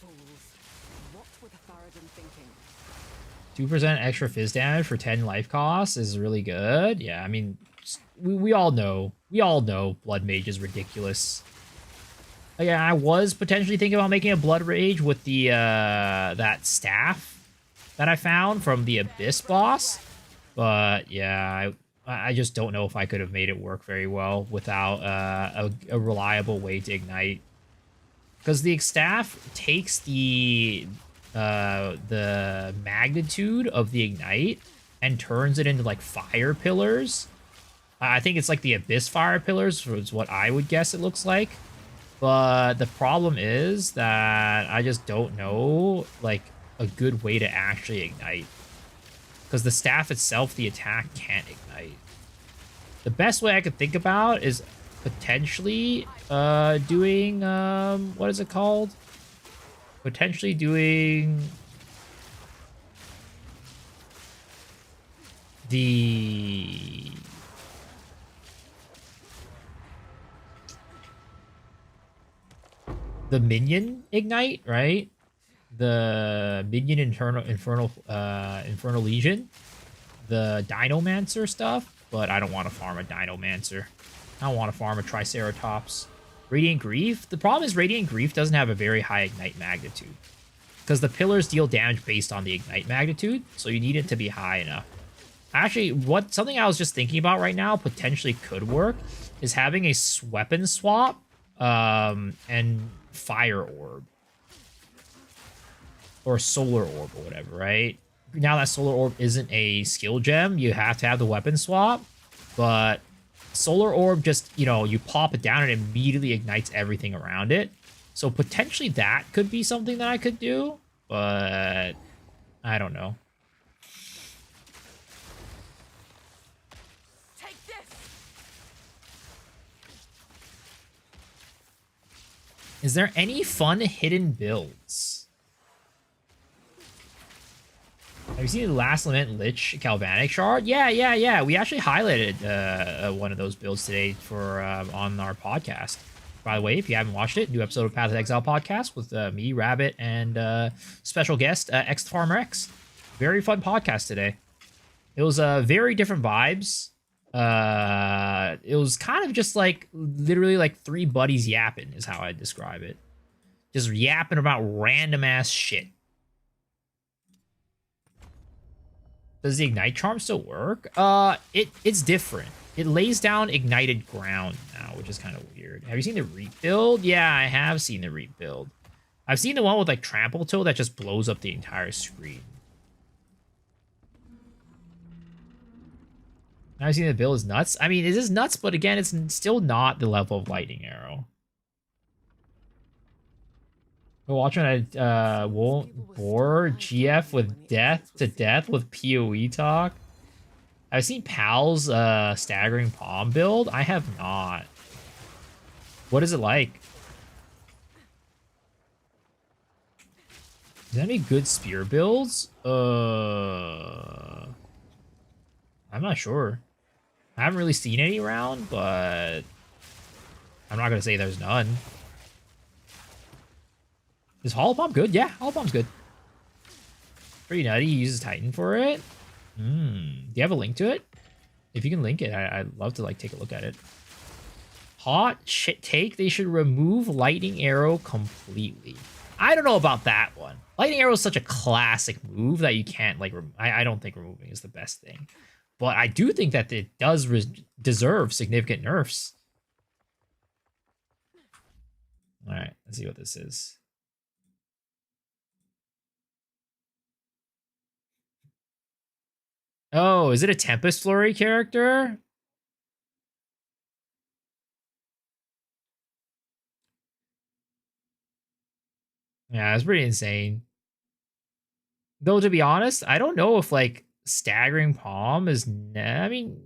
Speaker 2: Fools. What were the Faraday thinking?
Speaker 1: 2% extra fizz damage for 10 life costs is really good. Yeah, I mean, we all know. We all know Blood Mage is ridiculous. Yeah, I was potentially thinking about making a Blood Rage with the that staff that I found from the Abyss boss. But yeah, I just don't know if I could have made it work very well without a reliable way to ignite. Because the staff takes the magnitude of the ignite and turns it into like fire pillars. I think it's like the Abyss fire pillars is what I would guess it looks like. But the problem is that I just don't know like a good way to actually ignite. Because the staff itself, the attack can't ignite. The best way I could think about is potentially doing what is it called? Potentially doing the minion ignite, right? The minion infernal legion, the Dinomancer stuff, but I don't want to farm a Dinomancer. I don't want to farm a Triceratops. Radiant Grief. The problem is Radiant Grief doesn't have a very high ignite magnitude because the pillars deal damage based on the ignite magnitude, so you need it to be high enough. Actually, something I was just thinking about right now potentially could work is having a weapon swap and fire orb or solar orb or whatever, right? Now that solar orb isn't a skill gem, you have to have the weapon swap, but solar orb just, you know, you pop it down and it immediately ignites everything around it. So potentially that could be something that I could do, but I don't know.
Speaker 2: Take this.
Speaker 1: Is there any fun hidden builds? Have you seen the Last Lament Lich Galvanic Shard? Yeah. We actually highlighted one of those builds today for on our podcast. By the way, if you haven't watched it, new episode of Path of Exile podcast with me, Rabbit, and special guest X Farmer X. Very fun podcast today. It was very different vibes. It was kind of just like literally like three buddies yapping is how I describe it. Just yapping about random ass shit. Does the Ignite Charm still work? It's different. It lays down ignited ground now, which is kind of weird. Have you seen the Reap build? Yeah, I have seen the Reap build. I've seen the one with like Trample Toe that just blows up the entire screen. I've seen the build is nuts. I mean, it is nuts, but again, it's still not the level of Lightning Arrow. We're watching I won't bore GF with death to death with PoE talk. I've seen Pal's staggering palm build. I have not. What is it like? Is there any good spear builds? I'm not sure. I haven't really seen any around, but I'm not gonna say there's none. Is Hollow Palm good? Yeah, Hollow Palm's good. Pretty nutty. He uses Titan for it. Do you have a link to it? If you can link it, I'd love to like take a look at it. Hot shit take. They should remove Lightning Arrow completely. I don't know about that one. Lightning Arrow is such a classic move that you can't like. I don't think removing is the best thing, but I do think that it does deserve significant nerfs. All right, let's see what this is. Oh, is it a Tempest Flurry character? Yeah, it's pretty insane. Though, to be honest, I don't know if, like, Staggering Palm is... I mean...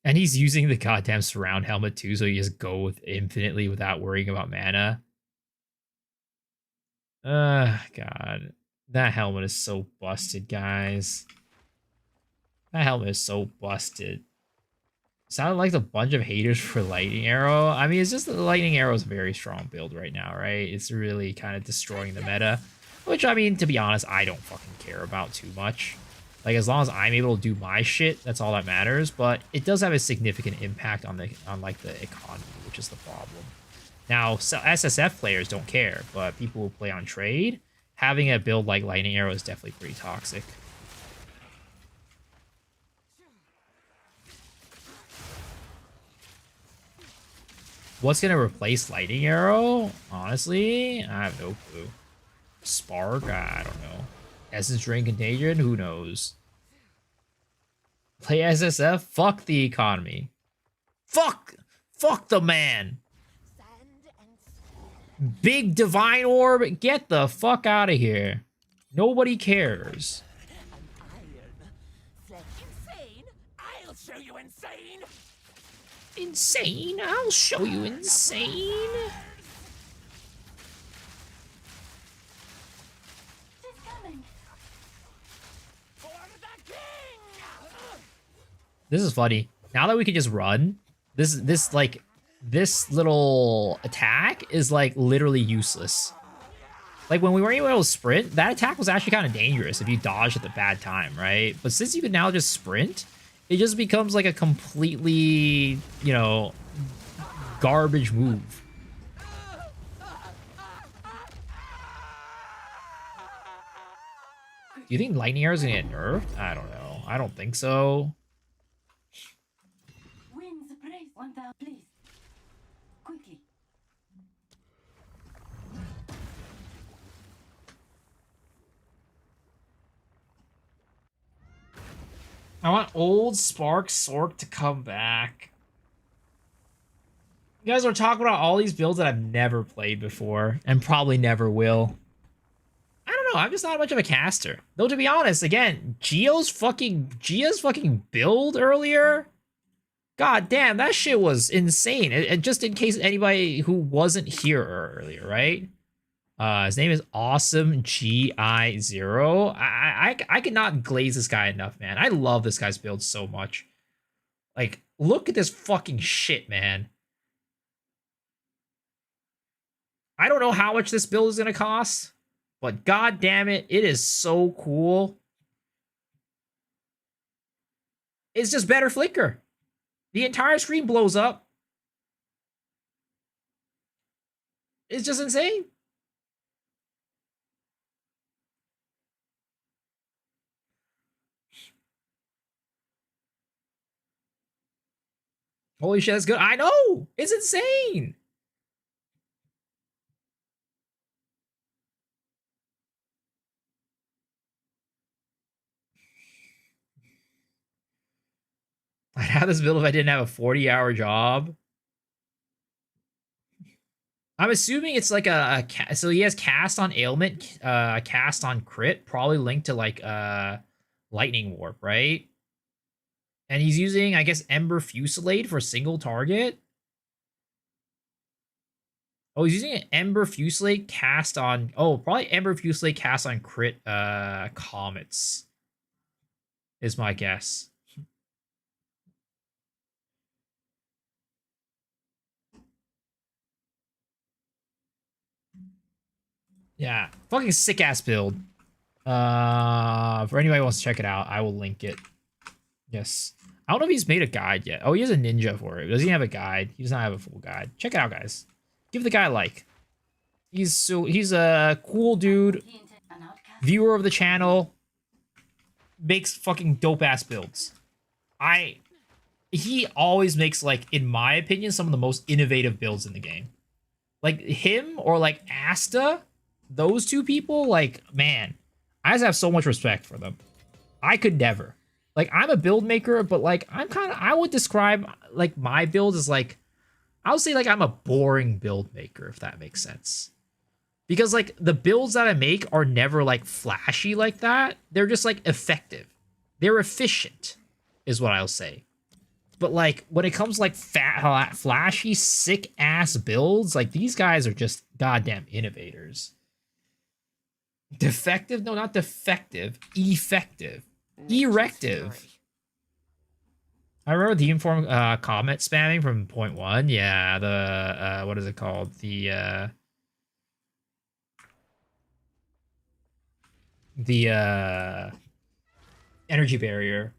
Speaker 1: And he's using the goddamn Surround Helmet, too, so you just go with infinitely without worrying about mana. God. That helmet is so busted, guys. That helmet is so busted. Sounded like a bunch of haters for Lightning Arrow. I mean, it's just that the Lightning Arrow is a very strong build right now, right? It's really kind of destroying the meta. Which, I mean, to be honest, I don't fucking care about too much. Like, as long as I'm able to do my shit, that's all that matters. But it does have a significant impact on like the economy, which is the problem. Now, SSF players don't care, but people who play on trade, having a build like Lightning Arrow is definitely pretty toxic. What's gonna replace Lightning Arrow? Honestly, I have no clue. Spark? I don't know. Essence Drain Contagion? Who knows? Play SSF? Fuck the economy. Fuck the man. Big Divine Orb? Get the fuck out of here. Nobody cares.
Speaker 3: Insane? I'll show you insane!
Speaker 1: Insane? I'll show you insane. This is funny. Now that we can just run, this little attack is like literally useless. Like when we weren't able to sprint, that attack was actually kind of dangerous if you dodged at the bad time, right? But since you can now just sprint, it just becomes like a completely, you know, garbage move. Do you think Lightning Arrow is gonna get nerfed? I don't know. I don't think so.
Speaker 8: Win the prize 1,000, please. Quickly.
Speaker 1: I want old Spark Sork to come back. You guys are talking about all these builds that I've never played before and probably never will. I don't know. I'm just not much of a caster. Though, to be honest, again, Gia's fucking build earlier. God damn, that shit was insane. And just in case anybody who wasn't here earlier, right? His name is Awesome GI0. I cannot glaze this guy enough, man. I love this guy's build so much. Like, look at this fucking shit, man. I don't know how much this build is gonna cost, but god damn it, it is so cool. It's just better flicker. The entire screen blows up. It's just insane. Holy shit, that's good. I know! It's insane! I'd have this build if I didn't have a 40-hour job. I'm assuming it's like so he has cast on ailment, cast on crit, probably linked to like lightning warp, right? And he's using, I guess, Ember Fusillade for single target. Oh, he's using an Ember Fusillade cast on, probably Ember Fusillade cast on crit comets. Is my guess. Yeah, fucking sick ass build. For anybody who wants to check it out, I will link it. Yes. I don't know if he's made a guide yet. Oh, he has a ninja for it. Does he have a guide? He does not have a full guide. Check it out, guys. Give the guy a like. He's a cool dude. Viewer of the channel. Makes fucking dope ass builds. He always makes, like, in my opinion, some of the most innovative builds in the game. Like him or like Asta. Those two people, like, man, I just have so much respect for them. I could never. Like, I'm a build maker, but, like, I would describe, like, my build as, like, I would say, like, I'm a boring build maker, if that makes sense. Because, like, the builds that I make are never, like, flashy like that. They're just, like, effective. They're efficient, is what I'll say. But, like, when it comes to, like, flashy, sick-ass builds, like, these guys are just goddamn innovators. Defective? No, not defective. Effective. Erective. I remember the inform comment spamming from point one. Yeah, the what is it called? The Energy barrier.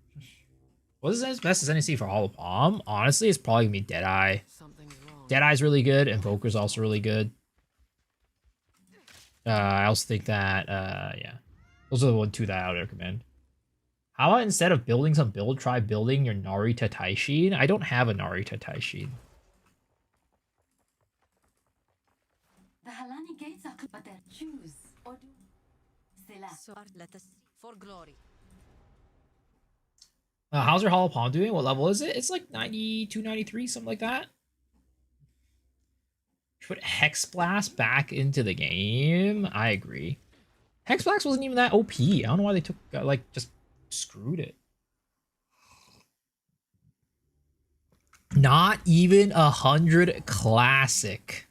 Speaker 1: What is the best NC for Hollow Palm? Honestly, it's probably gonna be Deadeye.
Speaker 2: Something's wrong.
Speaker 1: Deadeye's really good. Invoker's also really good. I also think that, yeah. Those are the two that I would recommend. How about instead of building some build, try building your Narita Taishin? I don't have a Narita Taishin.
Speaker 8: The Halani gates are closed, but they choose or do. C'est là.
Speaker 9: So let us for glory.
Speaker 1: How's your Hollow Palm doing? What level is it? It's like 92, 93, something like that. Put Hex Blast back into the game. I agree. Hex Blast wasn't even that OP. I don't know why they took, like, just screwed it. Not even 100 classic.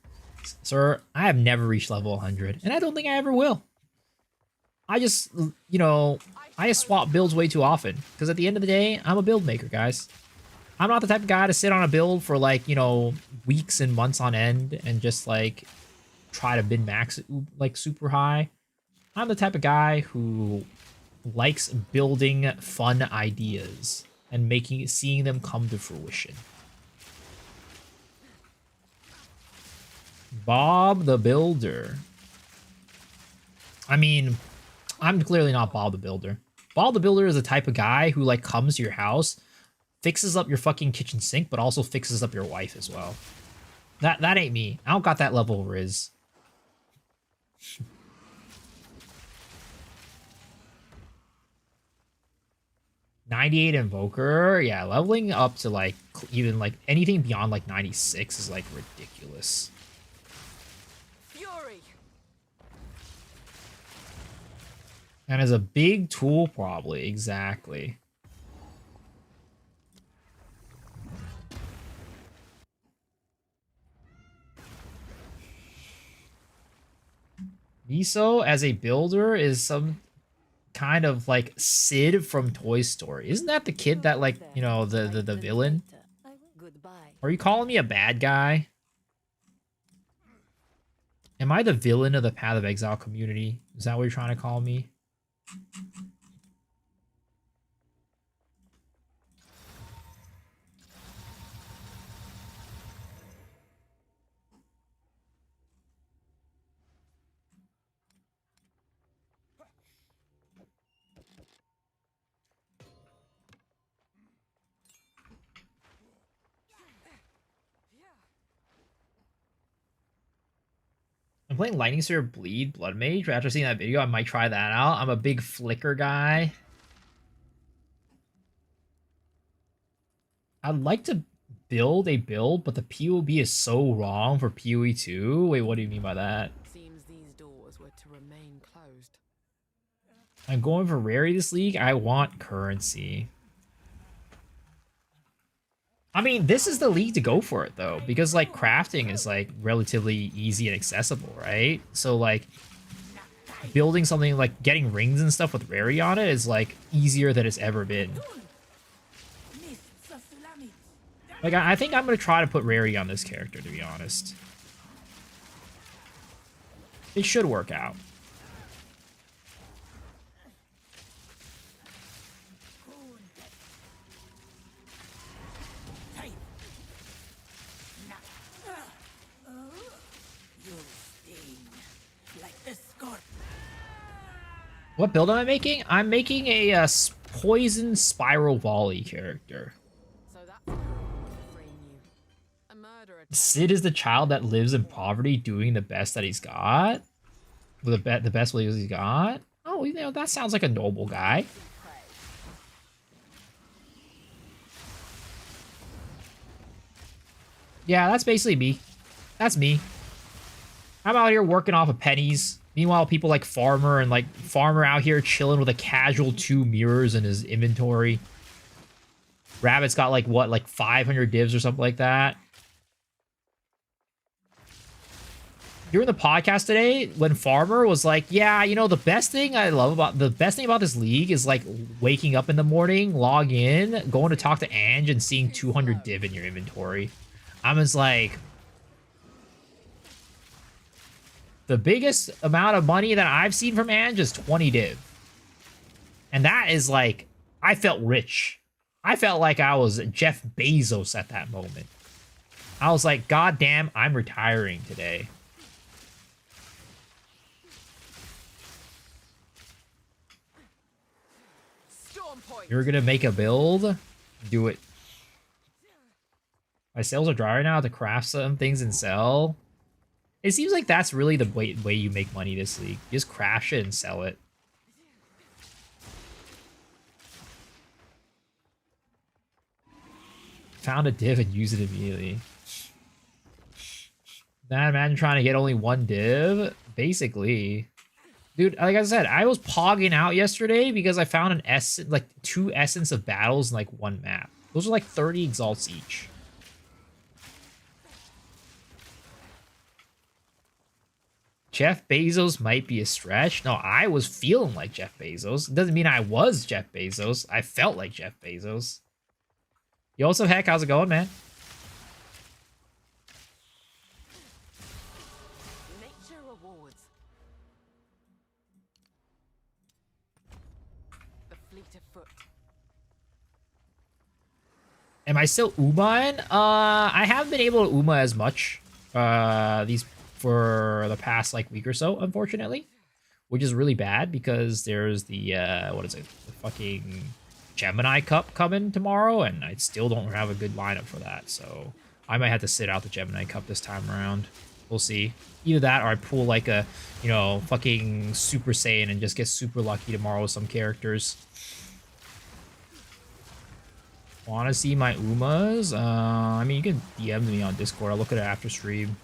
Speaker 1: Sir, I have never reached level 100, and I don't think I ever will. I just, you know, I just swap builds way too often, because at the end of the day, I'm a build maker, guys. I'm not the type of guy to sit on a build for, like, you know, weeks and months on end and just, like, try to min-max it, like, super high. I'm the type of guy who likes building fun ideas and seeing them come to fruition. Bob the Builder. I mean, I'm clearly not Bob the Builder. Bob the Builder is the type of guy who, like, comes to your house, fixes up your fucking kitchen sink, but also fixes up your wife as well. That ain't me. I don't got that level of Riz. '98 Invoker, yeah, leveling up to, like, even, like, anything beyond, like, 96 is, like, ridiculous.
Speaker 2: Fury.
Speaker 1: And as a big tool, probably, exactly. Miso as a builder is some kind of like Sid from Toy Story. Isn't that the kid that, like, you know, the villain?
Speaker 9: Goodbye.
Speaker 1: Are you calling me a bad guy? Am I the villain of the Path of Exile community? Is that what you're trying to call me? I'm playing Lightning Sphere Bleed Blood Mage. After seeing that video, I might try that out. I'm a big Flicker guy. I'd like to build a build, but the POB is so wrong for PoE 2. Wait, what do you mean by that?
Speaker 2: Seems these doors were to remain closed.
Speaker 1: I'm going for rarity this league. I want currency. I mean, this is the league to go for it, though, because, like, crafting is, like, relatively easy and accessible, right? So, like, building something, like, getting rings and stuff with rarity on it is, like, easier than it's ever been. Like, I think I'm going to try to put rarity on this character, to be honest. It should work out. What build am I making? I'm making a poison spiral volley character.
Speaker 2: So that's free you. A murder attempt.
Speaker 1: Sid is the child that lives in poverty, doing the best that he's got. The best ways he's got. Oh, you know, that sounds like a noble guy. Yeah, that's basically me. That's me. I'm out here working off of pennies. Meanwhile, people like Farmer and, like, Farmer out here chilling with a casual 2 mirrors in his inventory. Rabbit's got, like, what, like 500 divs or something like that. During the podcast today, when Farmer was like, yeah, you know, the best thing about this league is, like, waking up in the morning, log in, going to talk to Ange and seeing 200 div in your inventory. I was like, the biggest amount of money that I've seen from Ange is 20 div. And that is, like, I felt rich. I felt like I was Jeff Bezos at that moment. I was like, God damn, I'm retiring today.
Speaker 2: Storm point.
Speaker 1: You're gonna make a build? Do it. My sales are dry right now to craft some things and sell. It seems like that's really the way you make money this league. You just craft shit and sell it. Found a div and use it immediately. Nah, imagine trying to get only one div. Basically. Dude, like I said, I was pogging out yesterday because I found an essence, like 2 essence of battles in like 1 map. Those are like 30 exalts each. Jeff Bezos might be a stretch. No, I was feeling like Jeff Bezos. It doesn't mean I was Jeff Bezos. I felt like Jeff Bezos. Yo, what's up, Heck? How's it going, man?
Speaker 2: Nature rewards. The fleet of foot.
Speaker 1: Am I still Umaing? I haven't been able to Uma as much these for the past like week or so, unfortunately, which is really bad because there's the what is it? The fucking Gemini Cup coming tomorrow, and I still don't have a good lineup for that, so I might have to sit out the Gemini Cup this time around. We'll see. Either that or I pull like a, you know, fucking Super Saiyan and just get super lucky tomorrow with some characters. Want to see my Umas? I mean, you can DM me on Discord. I'll look at it after stream.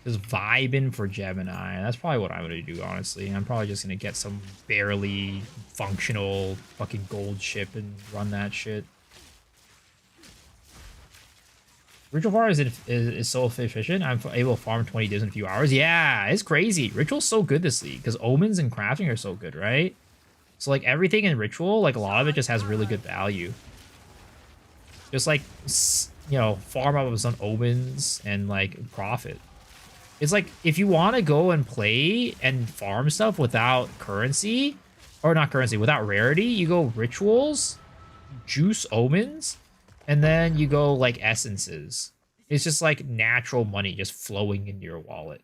Speaker 1: Just vibing for Gemini. That's probably what I'm going to do, honestly. I'm probably just going to get some barely functional fucking gold ship and run that shit. Ritual Farm is so efficient. I'm able to farm 20 divs in a few hours. Yeah, it's crazy. Ritual's so good this league because omens and crafting are so good, right? So like everything in Ritual, like a lot of it just has really good value. Just like, you know, farm up some omens and like profit. It's like, if you want to go and play and farm stuff without currency, or not currency, without rarity, you go rituals, juice omens, and then you go like essences. It's just like natural money just flowing into your wallet.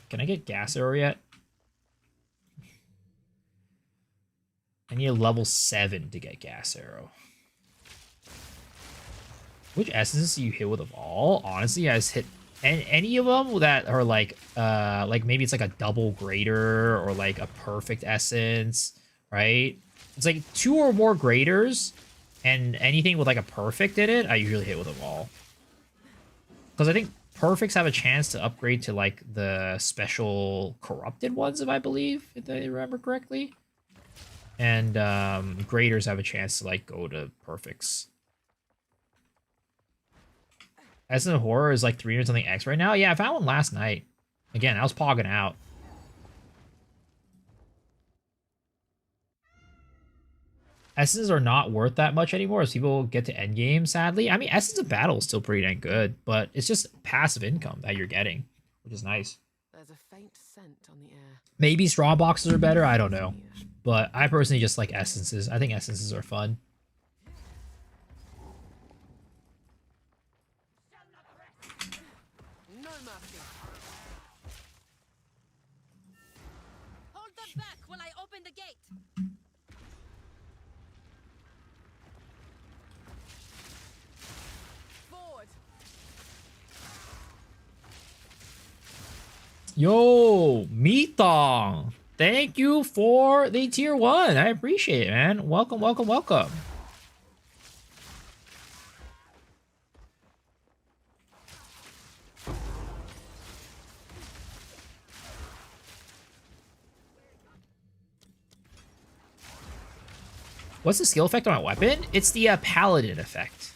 Speaker 1: Can I get gas arrow yet? I need a level 7 to get gas arrow. Which essences do you hit with of all? Honestly, I just hit any of them that are like maybe it's like a double greater or like a perfect essence, right? It's like 2 or more graders and anything with like a perfect in it, I usually hit with them all. Because I think perfects have a chance to upgrade to like the special corrupted ones, if I remember correctly. And graders have a chance to like go to perfects. Essence of Horror is like 300 something X right now. Yeah, I found one last night. Again, I was pogging out. Essences are not worth that much anymore as people get to endgame, sadly. I mean, Essence of Battle is still pretty dang good, but it's just passive income that you're getting, which is nice.
Speaker 2: There's a faint scent on the air.
Speaker 1: Maybe straw boxes are better, I don't know. But I personally just like essences. I think essences are fun.
Speaker 2: No mercy.
Speaker 9: Hold them back while I open the gate.
Speaker 2: Forward.
Speaker 1: Yo, Meetong. Thank you for the tier 1. I appreciate it, man. Welcome, welcome, welcome. What's the skill effect on my weapon? It's the Paladin effect.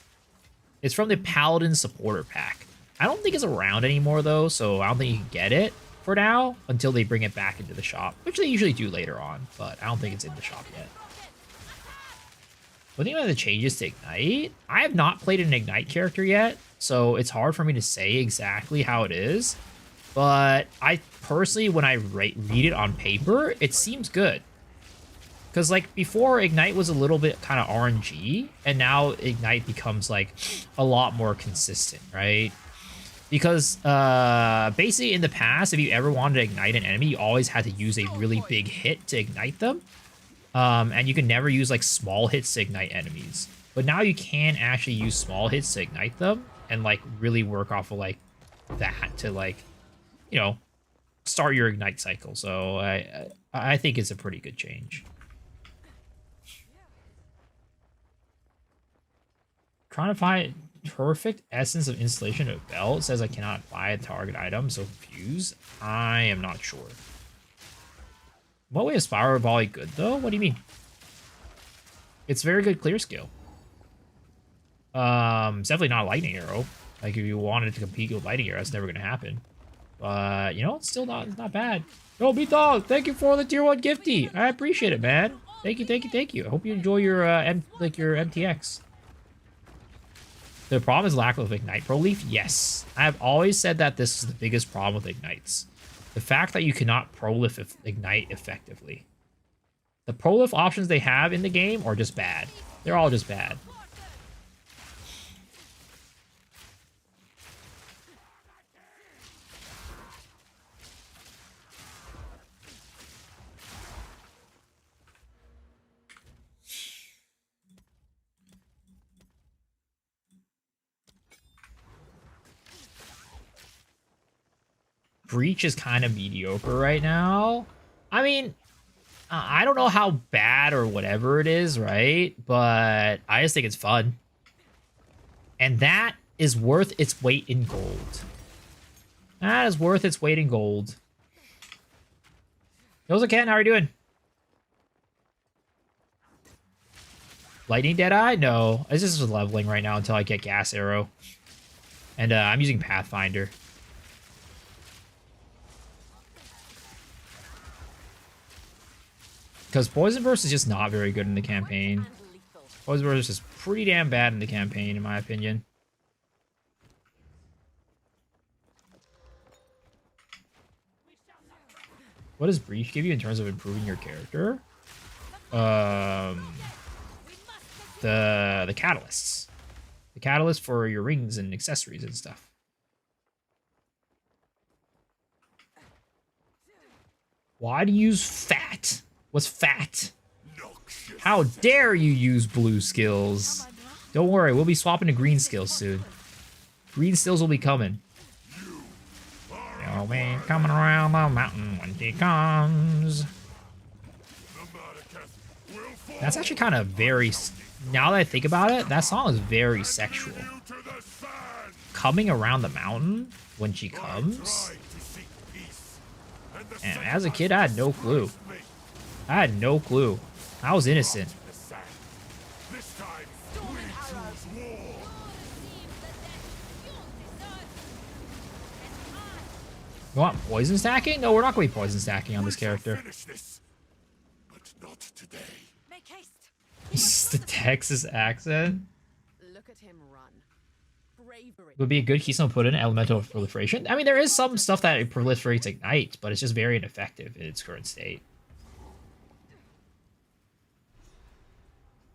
Speaker 1: It's from the Paladin supporter pack. I don't think it's around anymore, though, so I don't think you can get it for now until they bring it back into the shop, which they usually do later on, but I don't think it's in the shop yet. What do you think about the changes to Ignite? I have not played an Ignite character yet, so it's hard for me to say exactly how it is. But I personally, when I read it on paper, it seems good. Because, like, before, Ignite was a little bit kind of RNG, and now Ignite becomes, like, a lot more consistent, right? Because, basically, in the past, if you ever wanted to Ignite an enemy, you always had to use a really big hit to Ignite them. And you can never use, like, small hits to Ignite enemies. But now you can actually use small hits to Ignite them, and, like, really work off of, like, that to, like, you know, start your Ignite cycle. So I think it's a pretty good change. Trying to find perfect essence of installation of belt. It says I cannot buy a target item, so confused. I am not sure. What way is Spiral Volley good though? What do you mean? It's very good clear skill. It's definitely not a lightning arrow. Like if you wanted to compete with lightning arrow, that's never gonna happen. But you know, it's still not bad. Yo, B-Dog, thank you for the tier 1 gifty. I appreciate it, man. Thank you. I hope you enjoy your your MTX. The problem is lack of Ignite Pro Leaf? Yes. I have always said that this is the biggest problem with Ignites. The fact that you cannot Prolif Ignite effectively. The Prolif options they have in the game are just bad. They're all just bad. Breach is kind of mediocre right now. I mean, I don't know how bad or whatever it is, right? But I just think it's fun. And that is worth its weight in gold. That is worth its weight in gold. Yoza Ken, how are you doing? Lightning Deadeye? No. This is just leveling right now until I get Gas Arrow. And I'm using Pathfinder. Because Poison Burst is just not very good in the campaign. Poison Burst is pretty damn bad in the campaign, in my opinion. What does Breach give you in terms of improving your character? The catalysts. The catalyst for your rings and accessories and stuff. Why do you use fat? What's fat? How dare you use blue skills? Don't worry, we'll be swapping to green skills soon. Green skills will be coming. You'll be coming around the mountain when he comes. That's actually kind of very... Now that I think about it, that song is very sexual. Coming around the mountain when she comes? And as a kid, I had no clue. I had no clue. I was innocent. You want poison stacking? No, we're not going to be poison stacking on this character. The Texas accent?
Speaker 2: Look at him run. Bravery.
Speaker 1: Would be a good keystone put in elemental proliferation. I mean, there is some stuff that proliferates Ignite, but it's just very ineffective in its current state.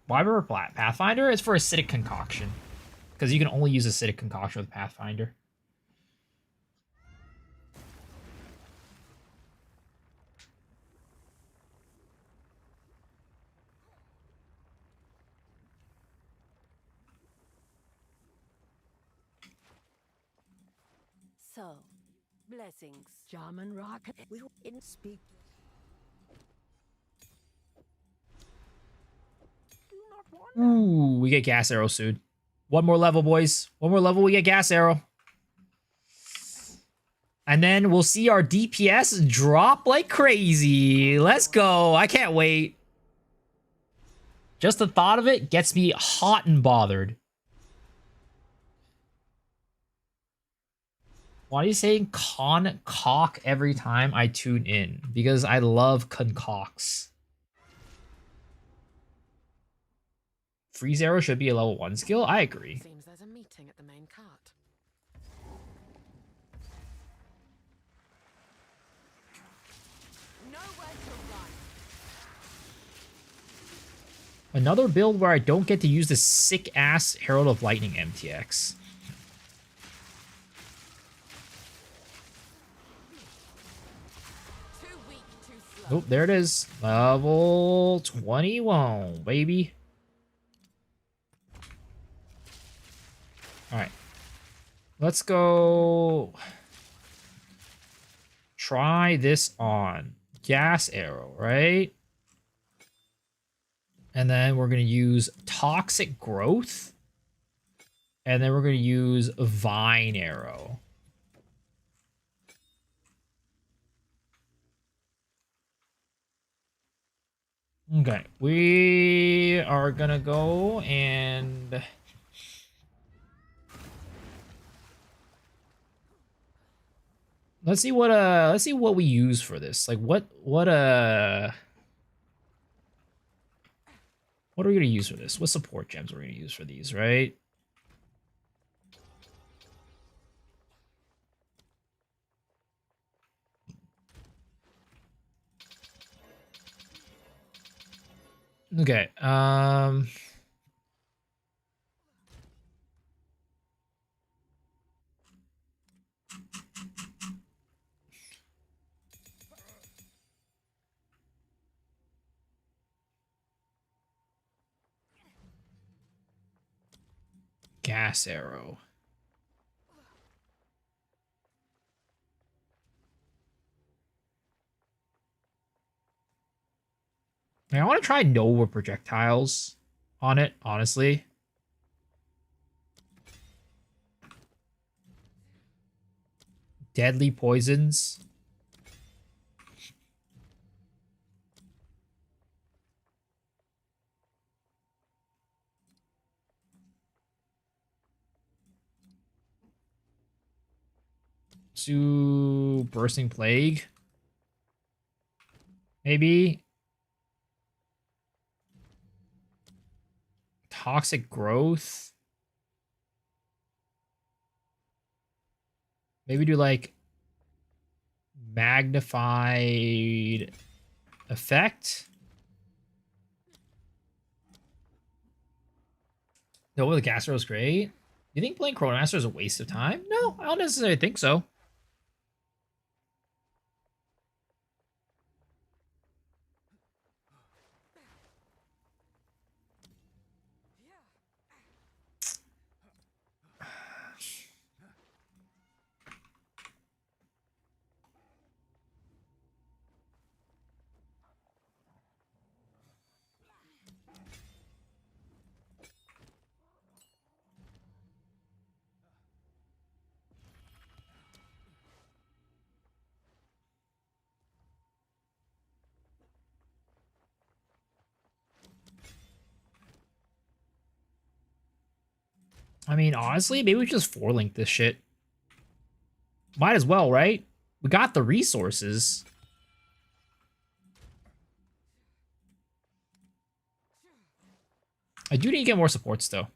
Speaker 1: Why for Pathfinder? It's for acidic concoction. Because you can only use acidic concoction with Pathfinder.
Speaker 10: So, blessings. German rocket. We didn't speak.
Speaker 1: Ooh, we get Gas Arrow soon. One more level, boys. One more level, we get Gas Arrow. And then we'll see our DPS drop like crazy. Let's go. I can't wait. Just the thought of it gets me hot and bothered. Why are you saying concoct every time I tune in? Because I love concocts. freeze arrow should be a level 1 skill. I agree.
Speaker 2: Seems there's a meeting at the main cart. Nowhere to run.
Speaker 1: Another build where I don't get to use the sick ass Herald of Lightning MTX.
Speaker 2: Too weak, too slow.
Speaker 1: Oh, there it is. Level 21, baby. All right. Let's go try this on. Gas arrow, right? And then we're going to use toxic growth. And then we're going to use vine arrow. Okay, we are going to go and let's see what we use for this. Like what are we going to use for this? What support gems are we going to use for these, right? Okay, gas arrow. I want to try Nova projectiles on it, honestly. Deadly poisons. To bursting plague. Maybe. Toxic growth. Maybe do like magnified effect. No, the gas arrow is great. You think playing Chronomaster is a waste of time? No, I don't necessarily think so. I mean, honestly, maybe we just 4-link this shit. Might as well, right? We got the resources. I do need to get more supports, though.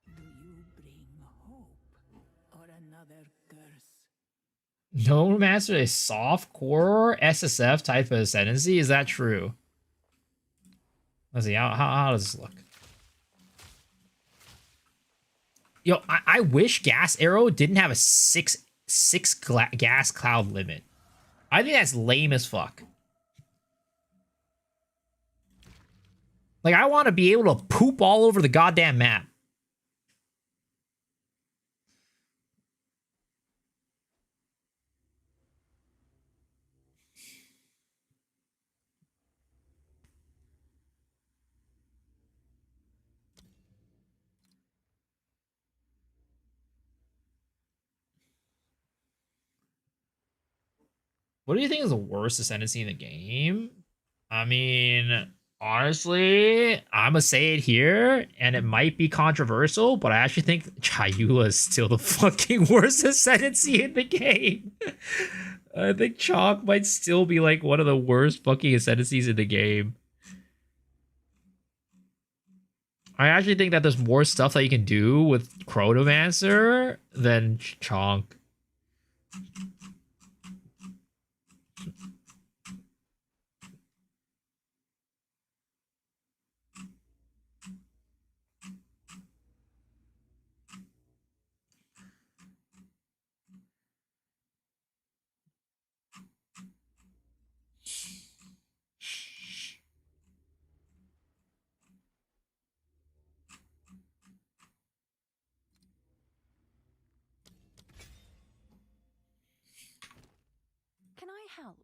Speaker 10: Do you bring hope or another curse?
Speaker 1: No master a soft core SSF type of ascendancy? Is that true? Let's see, how does this look? Yo, I wish Gas Arrow didn't have a six gas cloud limit. I think that's lame as fuck. Like, I want to be able to poop all over the goddamn map. What do you think is the worst ascendancy in the game? I mean, honestly, I'm gonna say it here, and it might be controversial, but I actually think Chayula is still the fucking worst ascendancy in the game. I think Chalk might still be like one of the worst fucking ascendancies in the game. I actually think that there's more stuff that you can do with Chronomancer than Chonk.
Speaker 10: Can I help?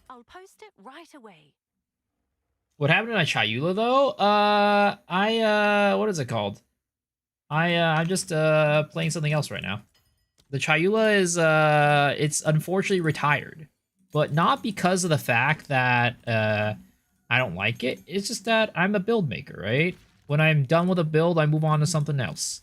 Speaker 10: I'll post it right away.
Speaker 1: What happened to my Chayula though? What is it called? I'm just playing something else right now. The Chayula is it's unfortunately retired, but not because of the fact that I don't like it. It's just that I'm a build maker, right? When I'm done with a build, I move on to something else.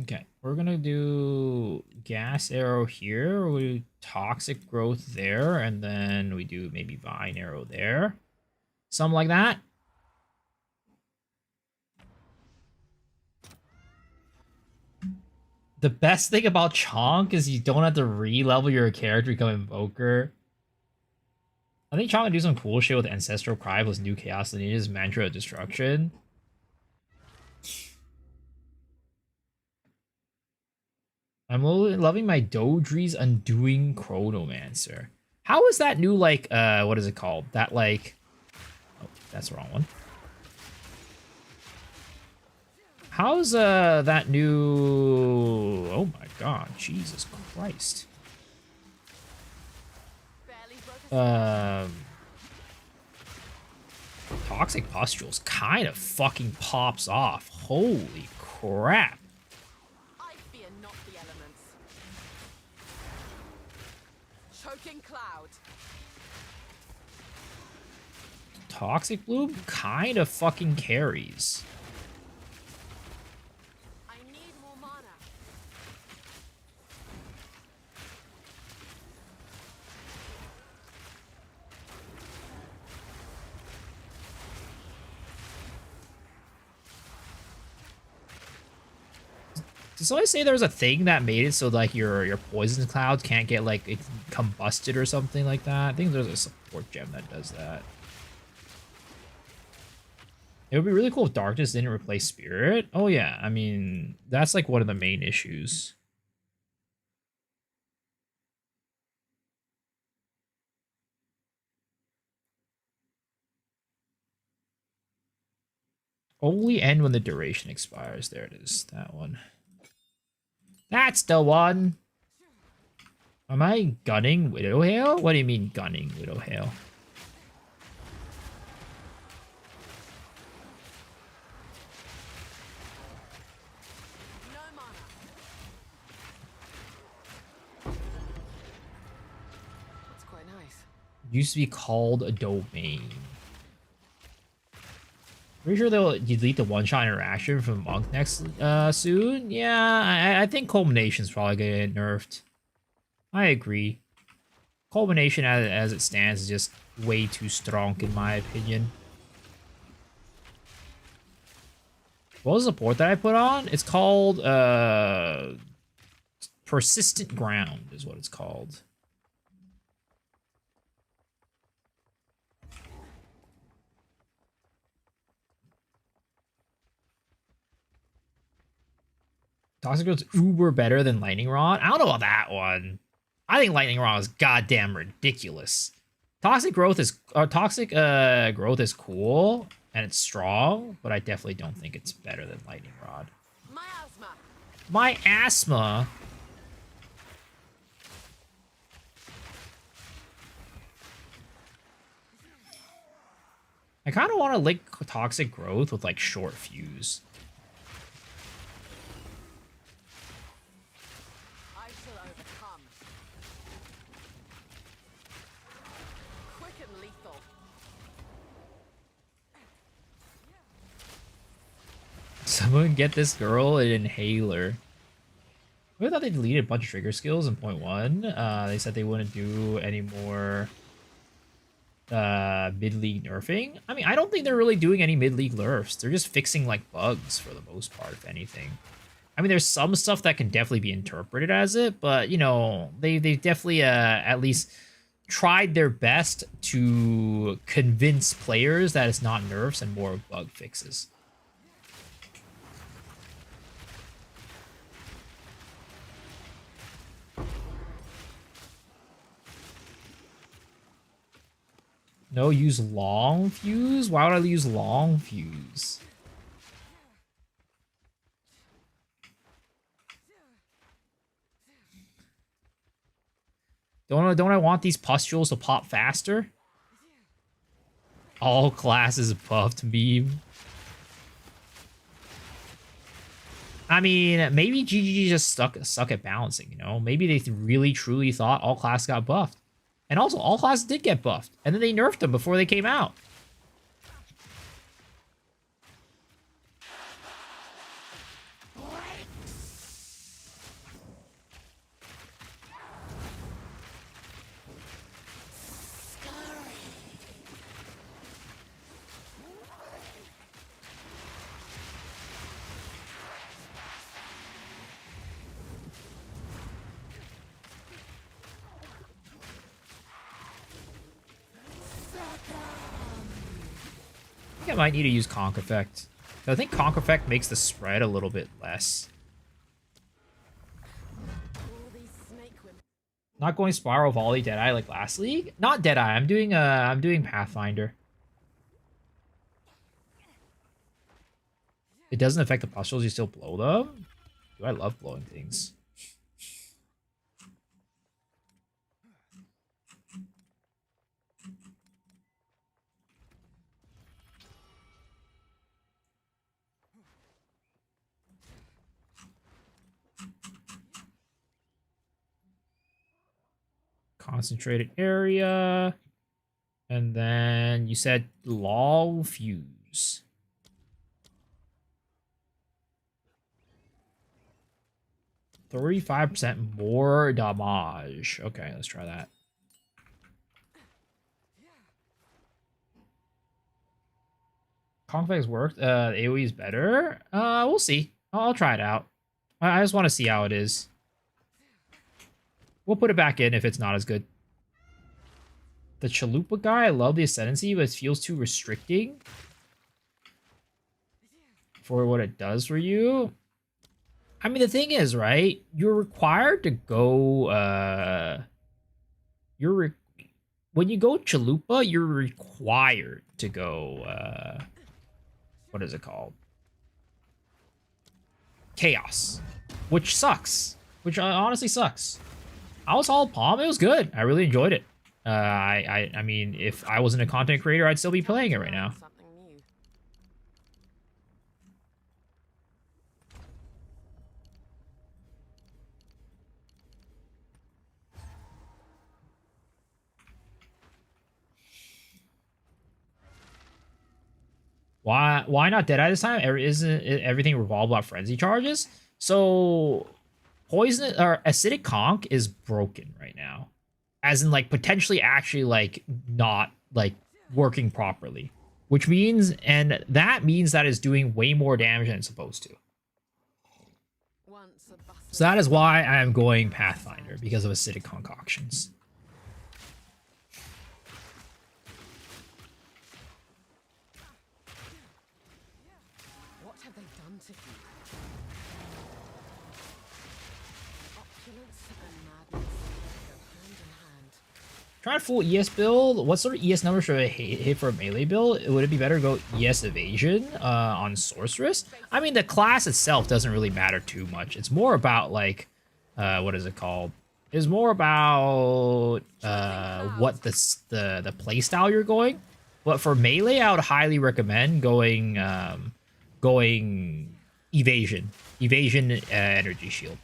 Speaker 1: Okay, we're gonna do gas arrow here. We do toxic growth there, and then we do maybe vine arrow there. Something like that. The best thing about Chonk is you don't have to re-level your character to become Invoker. I think Chonk can do some cool shit with Ancestral Cry plus New Chaos Lineage's Mantra of Destruction. I'm loving my Dodri's Undoing Chronomancer. How is that new, like, what is it called? That, like... Oh, that's the wrong one. How's, that new... Oh my god, Jesus Christ. Toxic Pustules kind of fucking pops off. Holy crap.
Speaker 2: I fear not the elements. Choking cloud.
Speaker 1: Toxic Bloom kind of fucking carries.
Speaker 2: I need more mana.
Speaker 1: Did somebody say there was a thing that made it so like your poison clouds can't get like combusted or something like that? I think there's a support gem that does that. It would be really cool if darkness didn't replace spirit. Oh yeah, I mean that's like one of the main issues. Only end when the duration expires. There it is. That one. That's the one. Am I gunning Widowhail? What do you mean gunning Widowhail?
Speaker 2: No mana. That's quite nice.
Speaker 1: Used to be called a domain. Pretty sure they'll delete the one-shot interaction from Monk next soon. Yeah, I think Culmination's probably gonna get nerfed. I agree. Culmination as it stands is just way too strong in my opinion. What was the port that I put on? It's called Persistent Ground is what it's called. Toxic Growth's uber better than Lightning Rod. I don't know about that one. I think Lightning Rod is goddamn ridiculous. Toxic Growth is Growth is cool and it's strong, but I definitely don't think it's better than Lightning Rod.
Speaker 2: My asthma.
Speaker 1: My asthma. I kind of want to link Toxic Growth with like short fuse.
Speaker 2: I shall overcome. Quick and lethal.
Speaker 1: Someone get this girl an inhaler. I thought they deleted a bunch of trigger skills in 0.1. They said they wouldn't do any more mid-league nerfing. I mean, I don't think they're really doing any mid-league nerfs. They're just fixing like bugs for the most part, if anything. I mean, there's some stuff that can definitely be interpreted as it, but you know, they definitely at least tried their best to convince players that it's not nerfs and more bug fixes. No, use long fuse? Why would I use long fuse? Don't I want these pustules to pop faster? All classes buffed meme. I mean, maybe GGG just suck at balancing, you know? Maybe they really truly thought all classes got buffed. And also, all classes did get buffed. And then they nerfed them before they came out. I think I might need to use Conk Effect. I think Conk Effect makes the spread a little bit less. Not going Spiral, Volley, Deadeye like last league? Not Deadeye. I'm doing Pathfinder. It doesn't affect the pustules, you still blow them? Dude, I love blowing things. Concentrated area. And then you said long fuse. $35% more damage. Okay, let's try that. Conflicts worked. AoE is better. We'll see. I'll try it out. I just want to see how it is. We'll put it back in if it's not as good. The Chalupa guy, I love the Ascendancy, but it feels too restricting for what it does for you. I mean, the thing is, right? You're required to go, when you go Chalupa, you're required to go, what is it called? Chaos. Which sucks. Which honestly sucks. I was all Palm. It was good. I really enjoyed it. I mean, if I wasn't a content creator, I'd still be playing it right now. Why not Deadeye this time? Isn't everything revolved about frenzy charges? So poison or acidic conch is broken right now, as in like potentially actually like not like working properly, which means that is doing way more damage than it's supposed to. So that is why I am going Pathfinder, because of acidic concoctions.
Speaker 2: What have they done to you?
Speaker 1: Try a full ES build. What sort of ES number should I hit for a melee build? Would it be better to go ES evasion on sorceress? I mean, the class itself doesn't really matter too much. It's more about like, what is it called? It's more about what the play style you're going. But for melee, I would highly recommend going evasion, energy shield.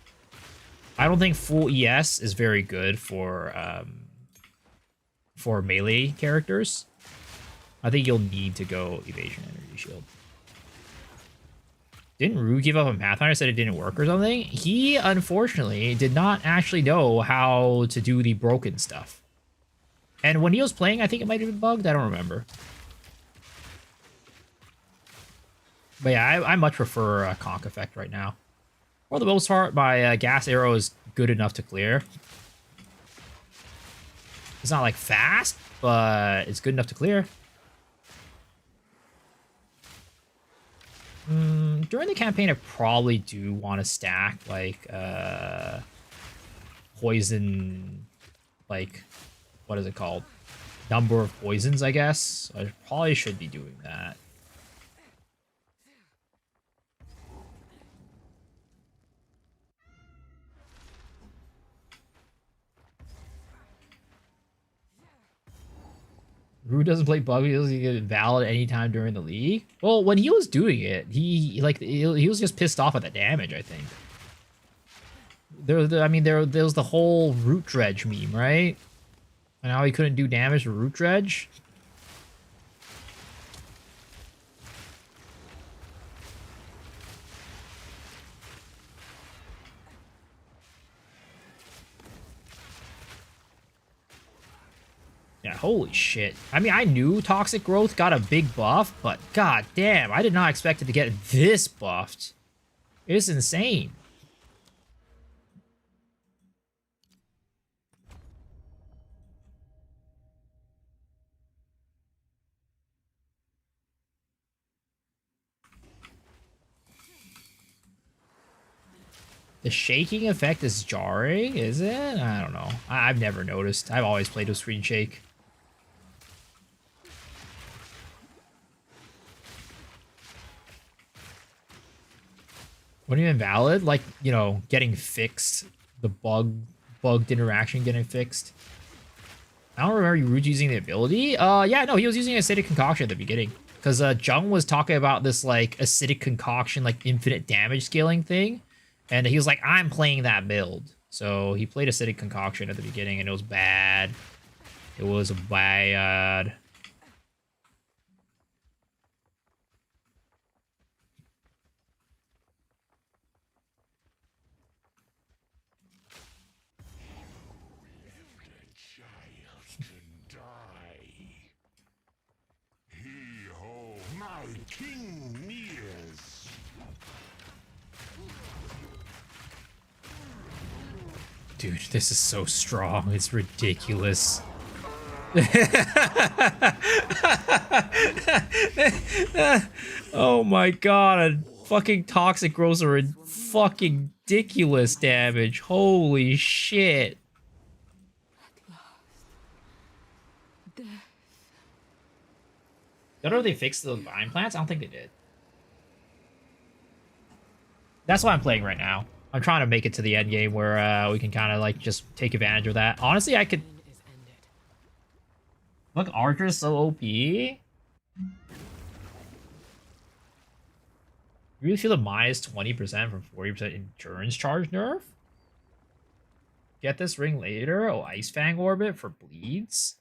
Speaker 1: I don't think full ES is very good for melee characters. I think you'll need to go evasion energy shield. Didn't Rue give up on Pathfinder, said it didn't work or something? He, unfortunately, did not actually know how to do the broken stuff. And when he was playing, I think it might have been bugged. I don't remember. But yeah, I much prefer Conk Effect right now. For the most part, my gas arrow is good enough to clear. It's not like fast, but it's good enough to clear. During the campaign, I probably do want to stack like poison, like what is it called? Number of poisons, I guess. I probably should be doing that. Rue doesn't play bug. He doesn't get invalid anytime during the league. Well, when he was doing it, he was just pissed off at the damage, I think. There was the whole root dredge meme, right? And how he couldn't do damage to root dredge. Yeah, holy shit. I mean, I knew Toxic Growth got a big buff, but god damn, I did not expect it to get this buffed. It's insane. The shaking effect is jarring, is it? I don't know. I've never noticed. I've always played with screen shake. What do you mean invalid? Like, you know, getting fixed. The bugged interaction getting fixed. I don't remember Rude using the ability. Yeah, no, he was using acidic concoction at the beginning. Because Jung was talking about this, like, acidic concoction, like, infinite damage scaling thing. And he was like, I'm playing that build. So he played acidic concoction at the beginning, and it was bad. It was bad.
Speaker 3: King nears.
Speaker 1: Dude, this is so strong. It's ridiculous. Oh my god. Fucking toxic growths are fucking ridiculous damage. Holy shit. I don't know if they fixed the vine plants. I don't think they did. That's why I'm playing right now. I'm trying to make it to the end game where we can kind of like just take advantage of that. Honestly, I could. Look, Archer's so OP. You really feel the minus 20% from 40% endurance charge nerf? Get this ring later. Oh, Ice Fang Orbit for bleeds.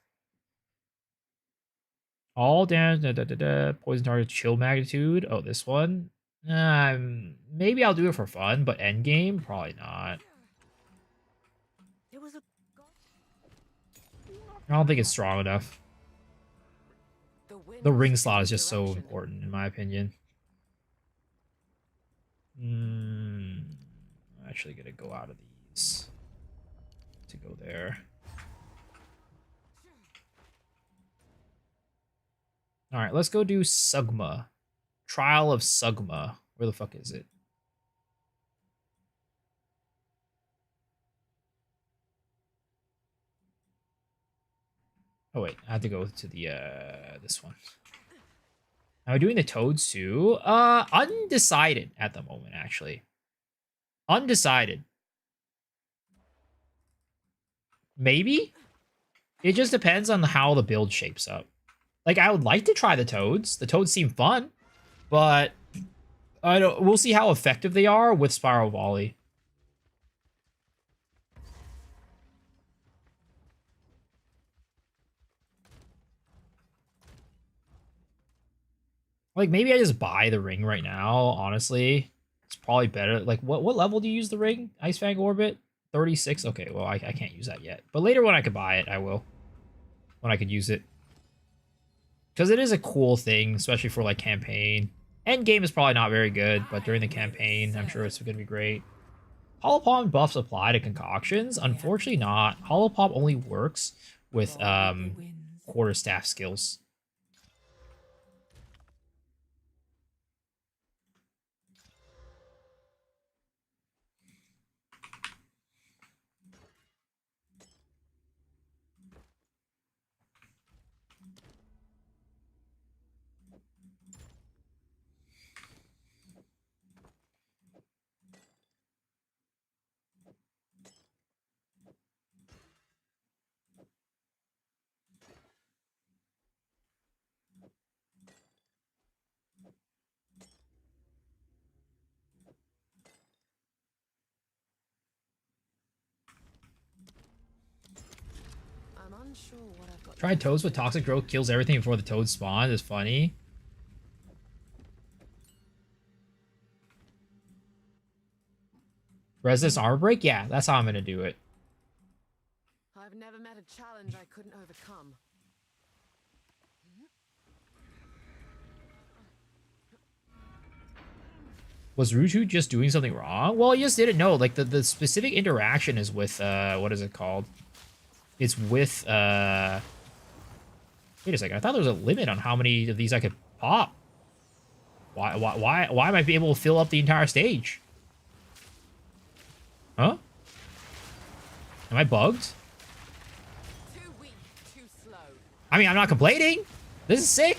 Speaker 1: All damage, poison target, chill magnitude. Oh, this one. Maybe I'll do it for fun, but end game, probably not. I don't think it's strong enough. The ring slot is just so important, in my opinion. I'm actually gonna go out of these to go there. All right, let's go do Sugma. Trial of Sugma. Where the fuck is it? Oh wait, I have to go to the this one. Am I doing the toads too? Undecided at the moment, actually. Undecided. Maybe? It just depends on how the build shapes up. Like, I would like to try the toads. The toads seem fun, but I don't. We'll see how effective they are with Spiral Volley. Like, maybe I just buy the ring right now, honestly. It's probably better. Like, what level do you use the ring? Ice Fang Orbit? 36? Okay, well, I can't use that yet. But later when I could buy it, I will. When I could use it. Because it is a cool thing, especially for, like, campaign. End game is probably not very good, but during the campaign, I'm sure it's going to be great. Hollow Palm buffs apply to concoctions? Unfortunately not. Hollow Palm only works with quarterstaff skills. Try toads with toxic growth kills everything before the toads spawn. Is funny. Resistance armor break? Yeah, that's how I'm gonna do it.
Speaker 2: I've never met a challenge I couldn't overcome.
Speaker 1: Was Rutu just doing something wrong? Well, he just didn't know. Like, the specific interaction is with, what is it called? It's with, wait a second. I thought there was a limit on how many of these I could pop. Why am I able to fill up the entire stage? Huh? Am I bugged?
Speaker 2: Too weak, too slow.
Speaker 1: I mean, I'm not complaining. This is sick.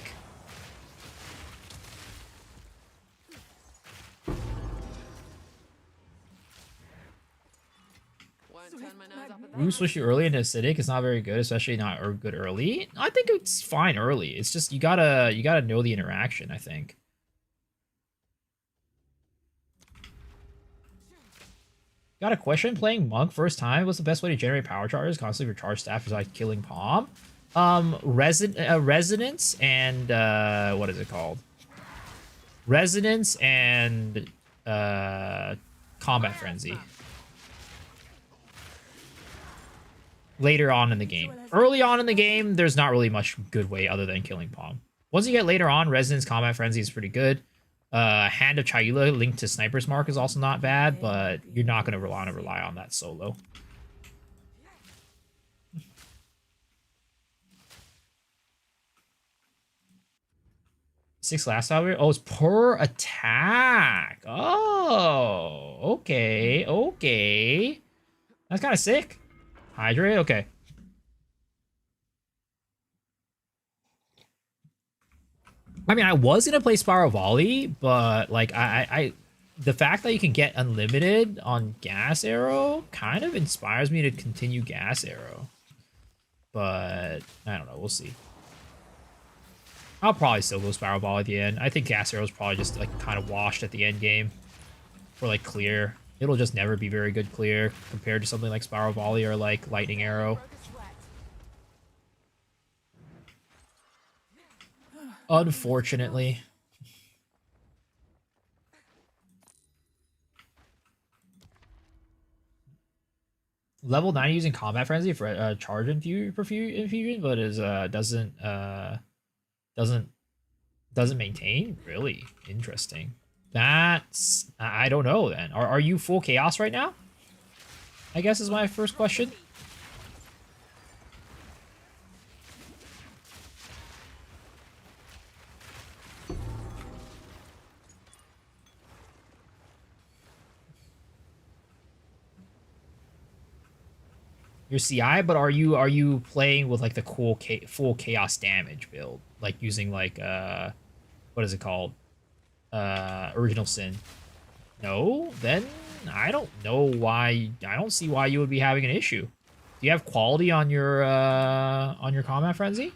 Speaker 1: Rue switch you early into acidic is not very good, especially not good early. I think it's fine early. It's just you gotta know the interaction, I think. Got a question. Playing Monk first time. What's the best way to generate power charges? Constantly recharge staff besides killing Palm. Resonance and what is it called? Resonance and combat frenzy. Later on in the game. Early on in the game, there's not really much good way other than killing Palm. Once you get later on, Resonance Combat Frenzy is pretty good. Hand of Chayula linked to Sniper's Mark is also not bad, but you're not going to rely on that solo. Six last hour? Oh, it's per attack. Oh, okay, okay. That's kind of sick. Hydrate? Okay. I mean, I was gonna play Spiral Volley, but like the fact that you can get unlimited on Gas Arrow kind of inspires me to continue Gas Arrow. But I don't know, we'll see. I'll probably still go Spiral Volley at the end. I think Gas Arrow is probably just like kind of washed at the end game. For like clear. It'll just never be very good clear compared to something like Spiral Volley or like Lightning Arrow. Unfortunately. Level 90 using Combat Frenzy for charge infusion, but is doesn't maintain? Really interesting. That's I don't know then. Are you full chaos right now? I guess is my first question. your CI, but are you playing with like the cool full chaos damage build, like using like what is it called? Original Sin. No, then I don't know why. I don't see why you would be having an issue. Do you have quality on your combat frenzy?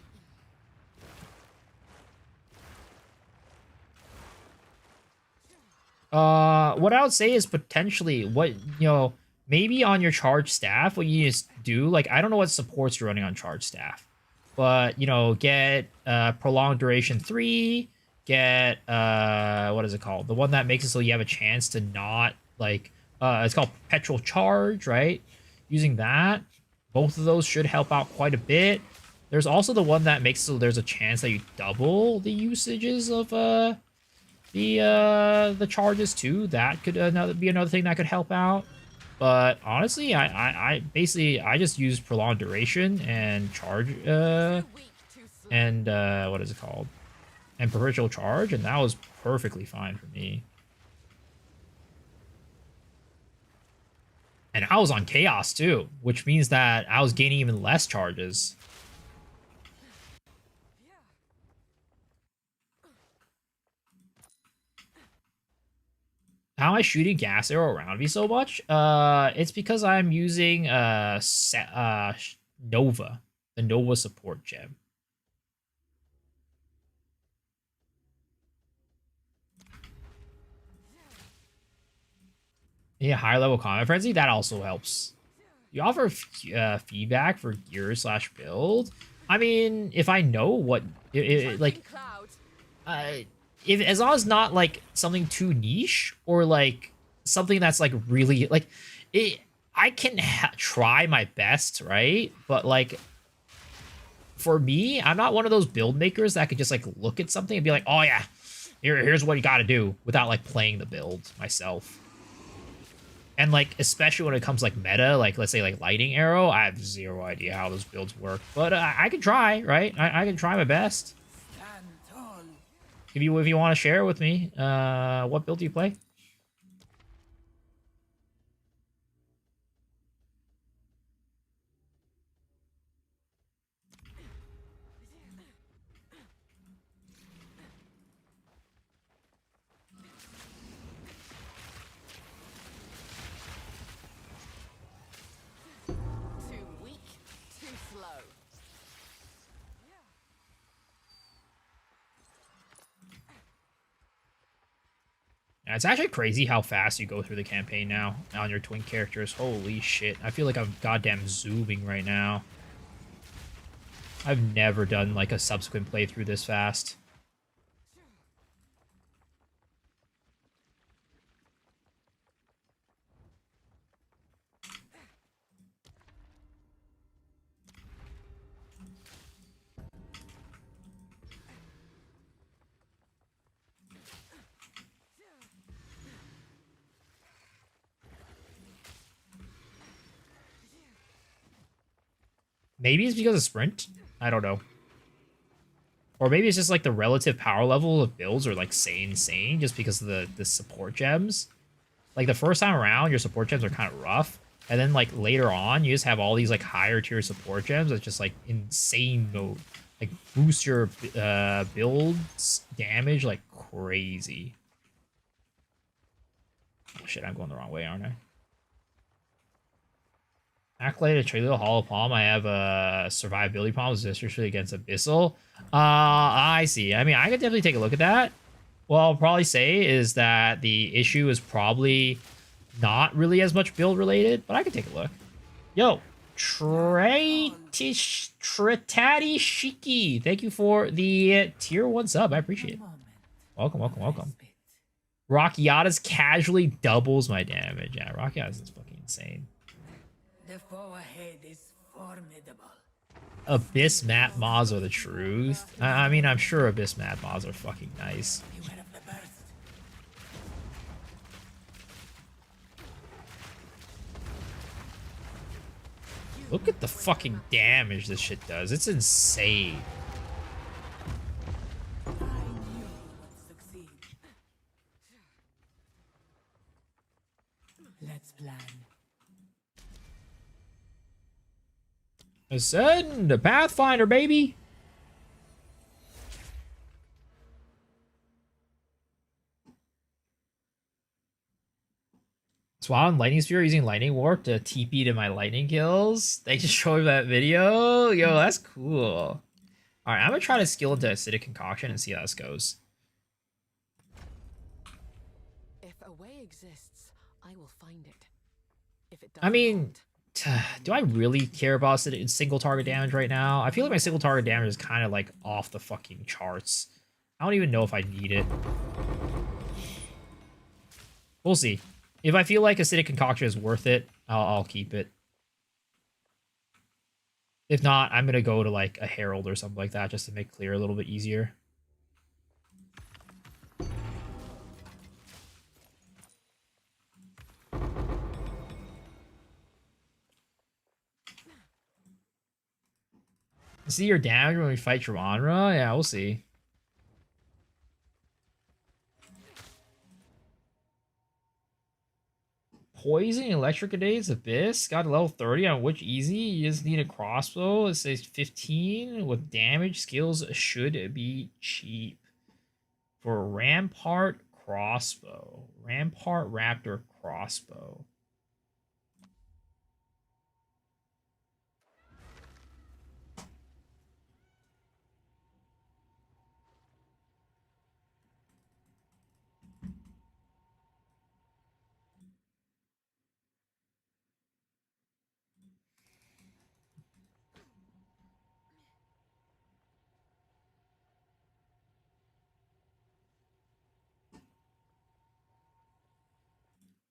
Speaker 1: What I would say is potentially what, maybe on your charge staff, what you just do, like, I don't know what supports you're running on charge staff, but, get prolonged duration 3, get, what is it called? The one that makes it so you have a chance to not, like, it's called perpetual charge, right? Using that, both of those should help out quite a bit. There's also the one that makes it so there's a chance that you double the usages of, the charges too. That could be another thing that could help out. But honestly, I basically just use prolonged duration and charge and what is it called? And perpetual charge, and that was perfectly fine for me. And I was on chaos too, which means that I was gaining even less charges. How am I shooting gas arrow around me so much? It's because I'm using Nova, the Nova support gem. Yeah, higher level combat frenzy, that also helps. You offer feedback for gear / build. I mean, if I know what, like, if as long as not like something too niche or like something that's like really like it, I can try my best, right? But like for me, I'm not one of those build makers that could just like look at something and be like, oh yeah, here's what you got to do without like playing the build myself. And like especially when it comes like meta, like let's say like lightning arrow, I have zero idea how those builds work, but I can try, right? I can try my best. If you want to share with me, what build do you play? Yeah, it's actually crazy how fast you go through the campaign now on your twin characters. Holy shit. I feel like I'm goddamn zooming right now. I've never done like a subsequent playthrough this fast. Maybe it's because of sprint. I don't know. Or maybe it's just like the relative power level of builds are like insane just because of the support gems. Like the first time around, your support gems are kind of rough. And then like later on, you just have all these like higher tier support gems that's just like insane mode. Like boost your build's damage like crazy. Oh shit, I'm going the wrong way, aren't I? Accolade, Trailer, Hollow Palm. I have survivability problems, especially against Abyssal. I see. I mean, I could definitely take a look at that. What I'll probably say is that the issue is probably not really as much build related, but I could take a look. Yo, Tratati Shiki. Thank you for the tier 1 sub. I appreciate it. Welcome, welcome, welcome. Rockiatas casually doubles my damage. Yeah, Rockiatas is fucking insane.
Speaker 10: The foe ahead is formidable.
Speaker 1: Abyss map mods are the truth. I mean, I'm sure Abyss map mods are fucking nice. Look at the fucking damage this shit does. It's insane.
Speaker 10: Let's plan.
Speaker 1: Ascend the Pathfinder, baby. Swan Lightning Sphere using Lightning Warp to TP to my lightning kills. Thanks for showing that video. Yo, that's cool. Alright, I'm gonna try to skill into Acidic Concoction and see how this goes.
Speaker 2: If a way exists, I will find it. If it does
Speaker 1: I mean, do I really care about single target damage right now? I feel like my single target damage is kind of like off the fucking charts. I don't even know if I need it. We'll see. If I feel like Acidic Concoction is worth it, I'll keep it. If not, I'm gonna go to like a Herald or something like that just to make clear a little bit easier. See your damage when we fight Dramonra? Yeah, we'll see. Poison, Electric Grenades, Abyss. Got a level 30 on which easy. You just need a crossbow. It says 15 with damage. Skills should be cheap. For Rampart Crossbow. Rampart Raptor Crossbow.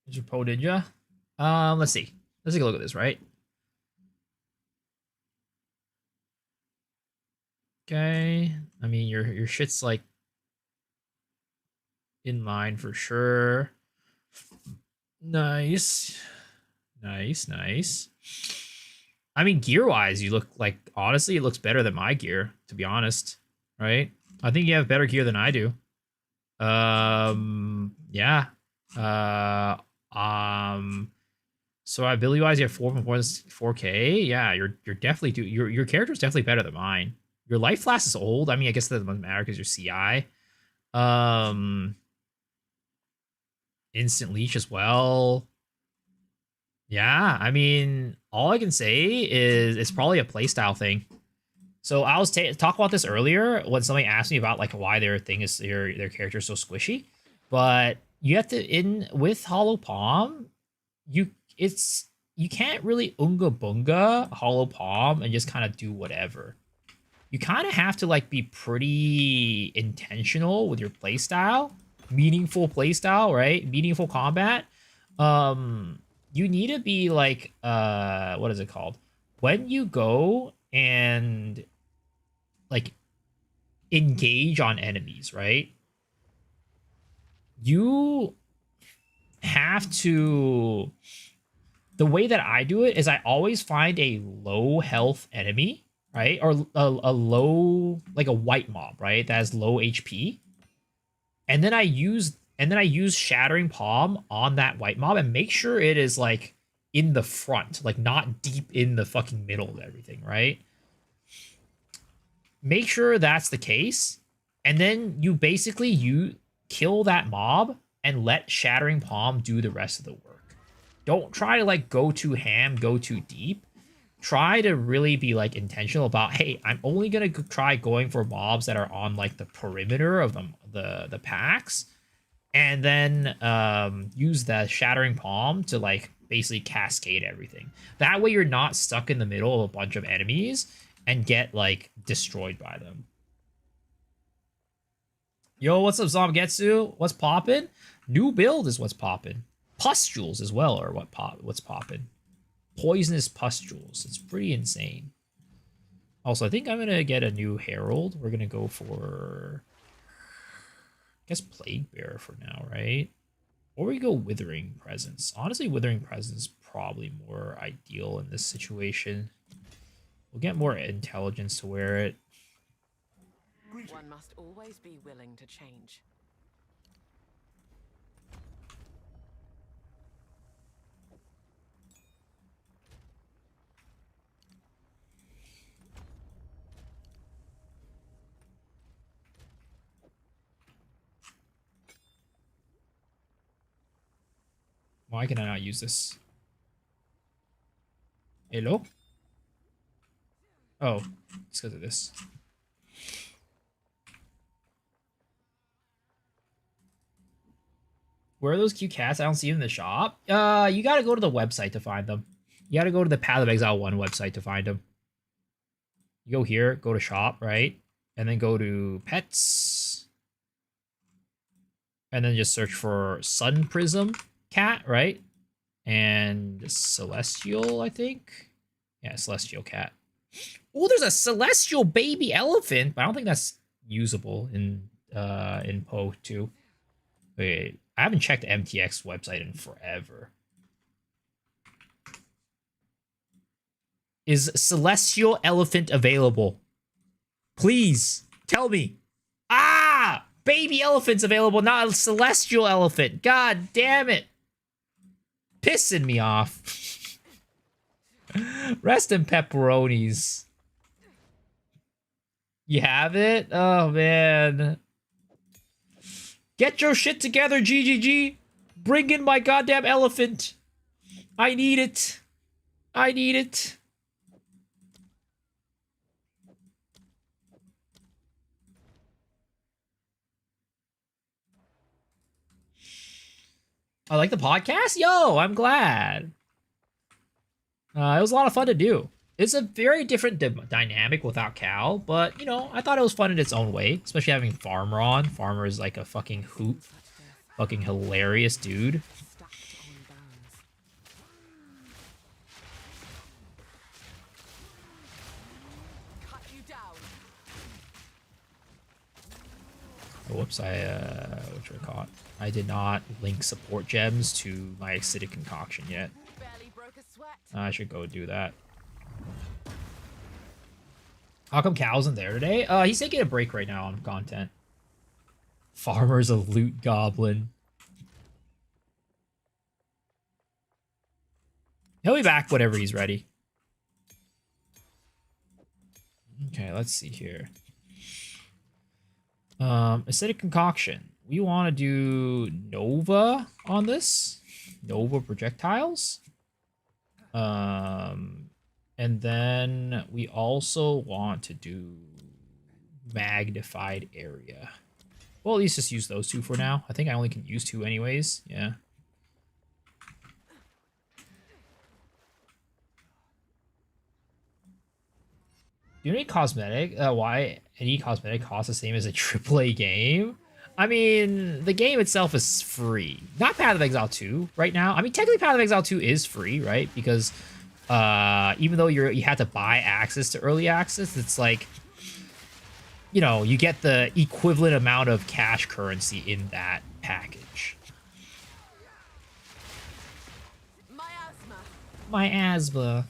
Speaker 1: Did you Poe Ninja? Let's see. Let's take a look at this, right? Okay. I mean, your shit's like in line for sure. Nice. Nice, nice. I mean, gear-wise, you look like, honestly, it looks better than my gear, to be honest. Right? I think you have better gear than I do. Yeah. So ability-wise, you have 4.4K. Yeah, you're definitely your character's definitely better than mine. Your life flask is old. I mean, I guess that doesn't matter because you're CI. Instant leash as well. Yeah, I mean, all I can say is it's probably a playstyle thing. So I was talk about this earlier when somebody asked me about like why their thing is their character is so squishy, but you have to with Hollow Palm, you can't really unga bunga Hollow Palm and just kind of do whatever. You kind of have to like be pretty intentional with your playstyle, meaningful playstyle, right? Meaningful combat. You need to be like what is it called? When you go and like engage on enemies, right? You have to, the way that I do it is I always find a low health enemy, right? Or a low, like a white mob, right? That has low HP. And then I use Shattering Palm on that white mob and make sure it is like in the front, like not deep in the fucking middle of everything, right? Make sure that's the case, and then you kill that mob and let Shattering Palm do the rest of the work. Don't try to like go too ham, go too deep. Try to really be like intentional about, hey, I'm only gonna try going for mobs that are on like the perimeter of the packs, and then use the Shattering Palm to like basically cascade everything. That way you're not stuck in the middle of a bunch of enemies and get like destroyed by them. Yo, what's up, Zomgetsu? What's poppin'? New build is what's poppin'. Pustules as well are what's poppin'. Poisonous pustules. It's pretty insane. Also, I think I'm gonna get a new Herald. We're gonna go for, I guess, Plague Bearer for now, right? Or we go Withering Presence. Honestly, Withering Presence is probably more ideal in this situation. We'll get more intelligence to wear it.
Speaker 2: One must always be willing to change.
Speaker 1: Why can I not use this? Hello? Oh, it's because of this. Where are those cute cats? I don't see them in the shop. You gotta go to the website to find them. You gotta go to the Path of Exile 1 website to find them. You go here, go to shop, right? And then go to pets. And then just search for Sun Prism cat, right? And Celestial, I think. Yeah, Celestial cat. Oh, there's a Celestial baby elephant, but I don't think that's usable in Poe 2. Wait, I haven't checked the MTX website in forever. Is Celestial Elephant available? Please, tell me. Ah! Baby elephant's available, not a Celestial Elephant. God damn it. Pissing me off. Rest in pepperonis. You have it? Oh, man. Get your shit together, GGG. Bring in my goddamn elephant. I need it. I need it. I like the podcast? Yo, I'm glad. It was a lot of fun to do. It's a very different dynamic without Cal, but, you know, I thought it was fun in its own way, especially having Farmer on. Farmer is like a fucking hoot. Fucking hilarious dude. Oh, whoops, I did not link support gems to my acidic concoction yet. I should go do that. How come Cal isn't there today? He's taking a break right now on content. Farmer's a loot goblin. He'll be back whenever he's ready. Okay, let's see here. Acidic concoction. We want to do Nova on this. Nova projectiles. And then we also want to do magnified area. Well, at least just use those two for now. I think I only can use two anyways. Yeah. Do any cosmetic? Why any cosmetic costs the same as a AAA game? I mean, the game itself is free. Not Path of Exile 2 right now. I mean, technically Path of Exile 2 is free, right? Because even though you had to buy access to early access, it's like, you know, you get the equivalent amount of cash currency in that package. My asthma.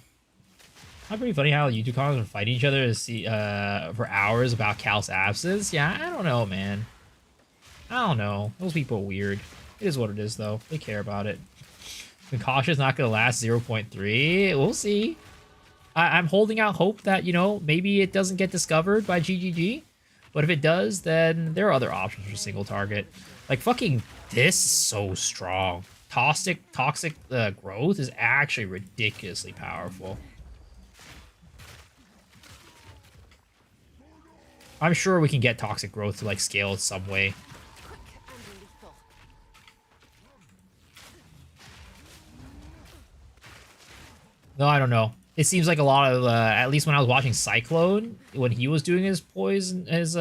Speaker 1: Not pretty funny how YouTube comments are fighting each other to see for hours about Cal's absence. Yeah, I don't know, man. I don't know. Those people are weird. It is what it is, though. They care about it. Concaution's not going to last 0.3. We'll see. I'm holding out hope that, you know, maybe it doesn't get discovered by GGG. But if it does, then there are other options for single target. Like, fucking this is so strong. Toxic growth is actually ridiculously powerful. I'm sure we can get toxic growth to, like, scale it some way. No, I don't know. It seems like a lot of, at least when I was watching Cyclone, when he was doing his poison, his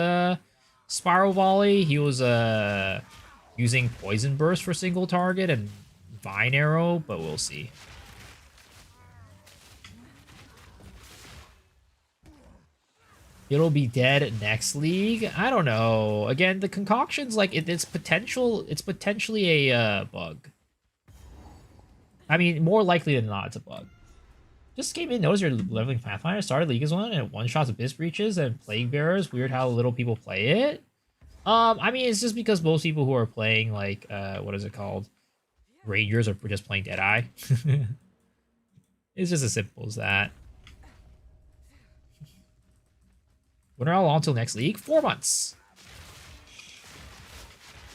Speaker 1: spiral volley, he was using poison burst for single target and vine arrow, but we'll see. It'll be dead next league. I don't know. Again, the concoction's like it's potentially a bug. I mean, more likely than not, it's a bug. Just came in, notice you're leveling Pathfinder, started League as one, and one-shots Abyss Breaches and Plague Bearers. Weird how little people play it. I mean, it's just because most people who are playing, like, what is it called? Rangers are just playing Deadeye. It's just as simple as that. When are all on till next league? 4 months.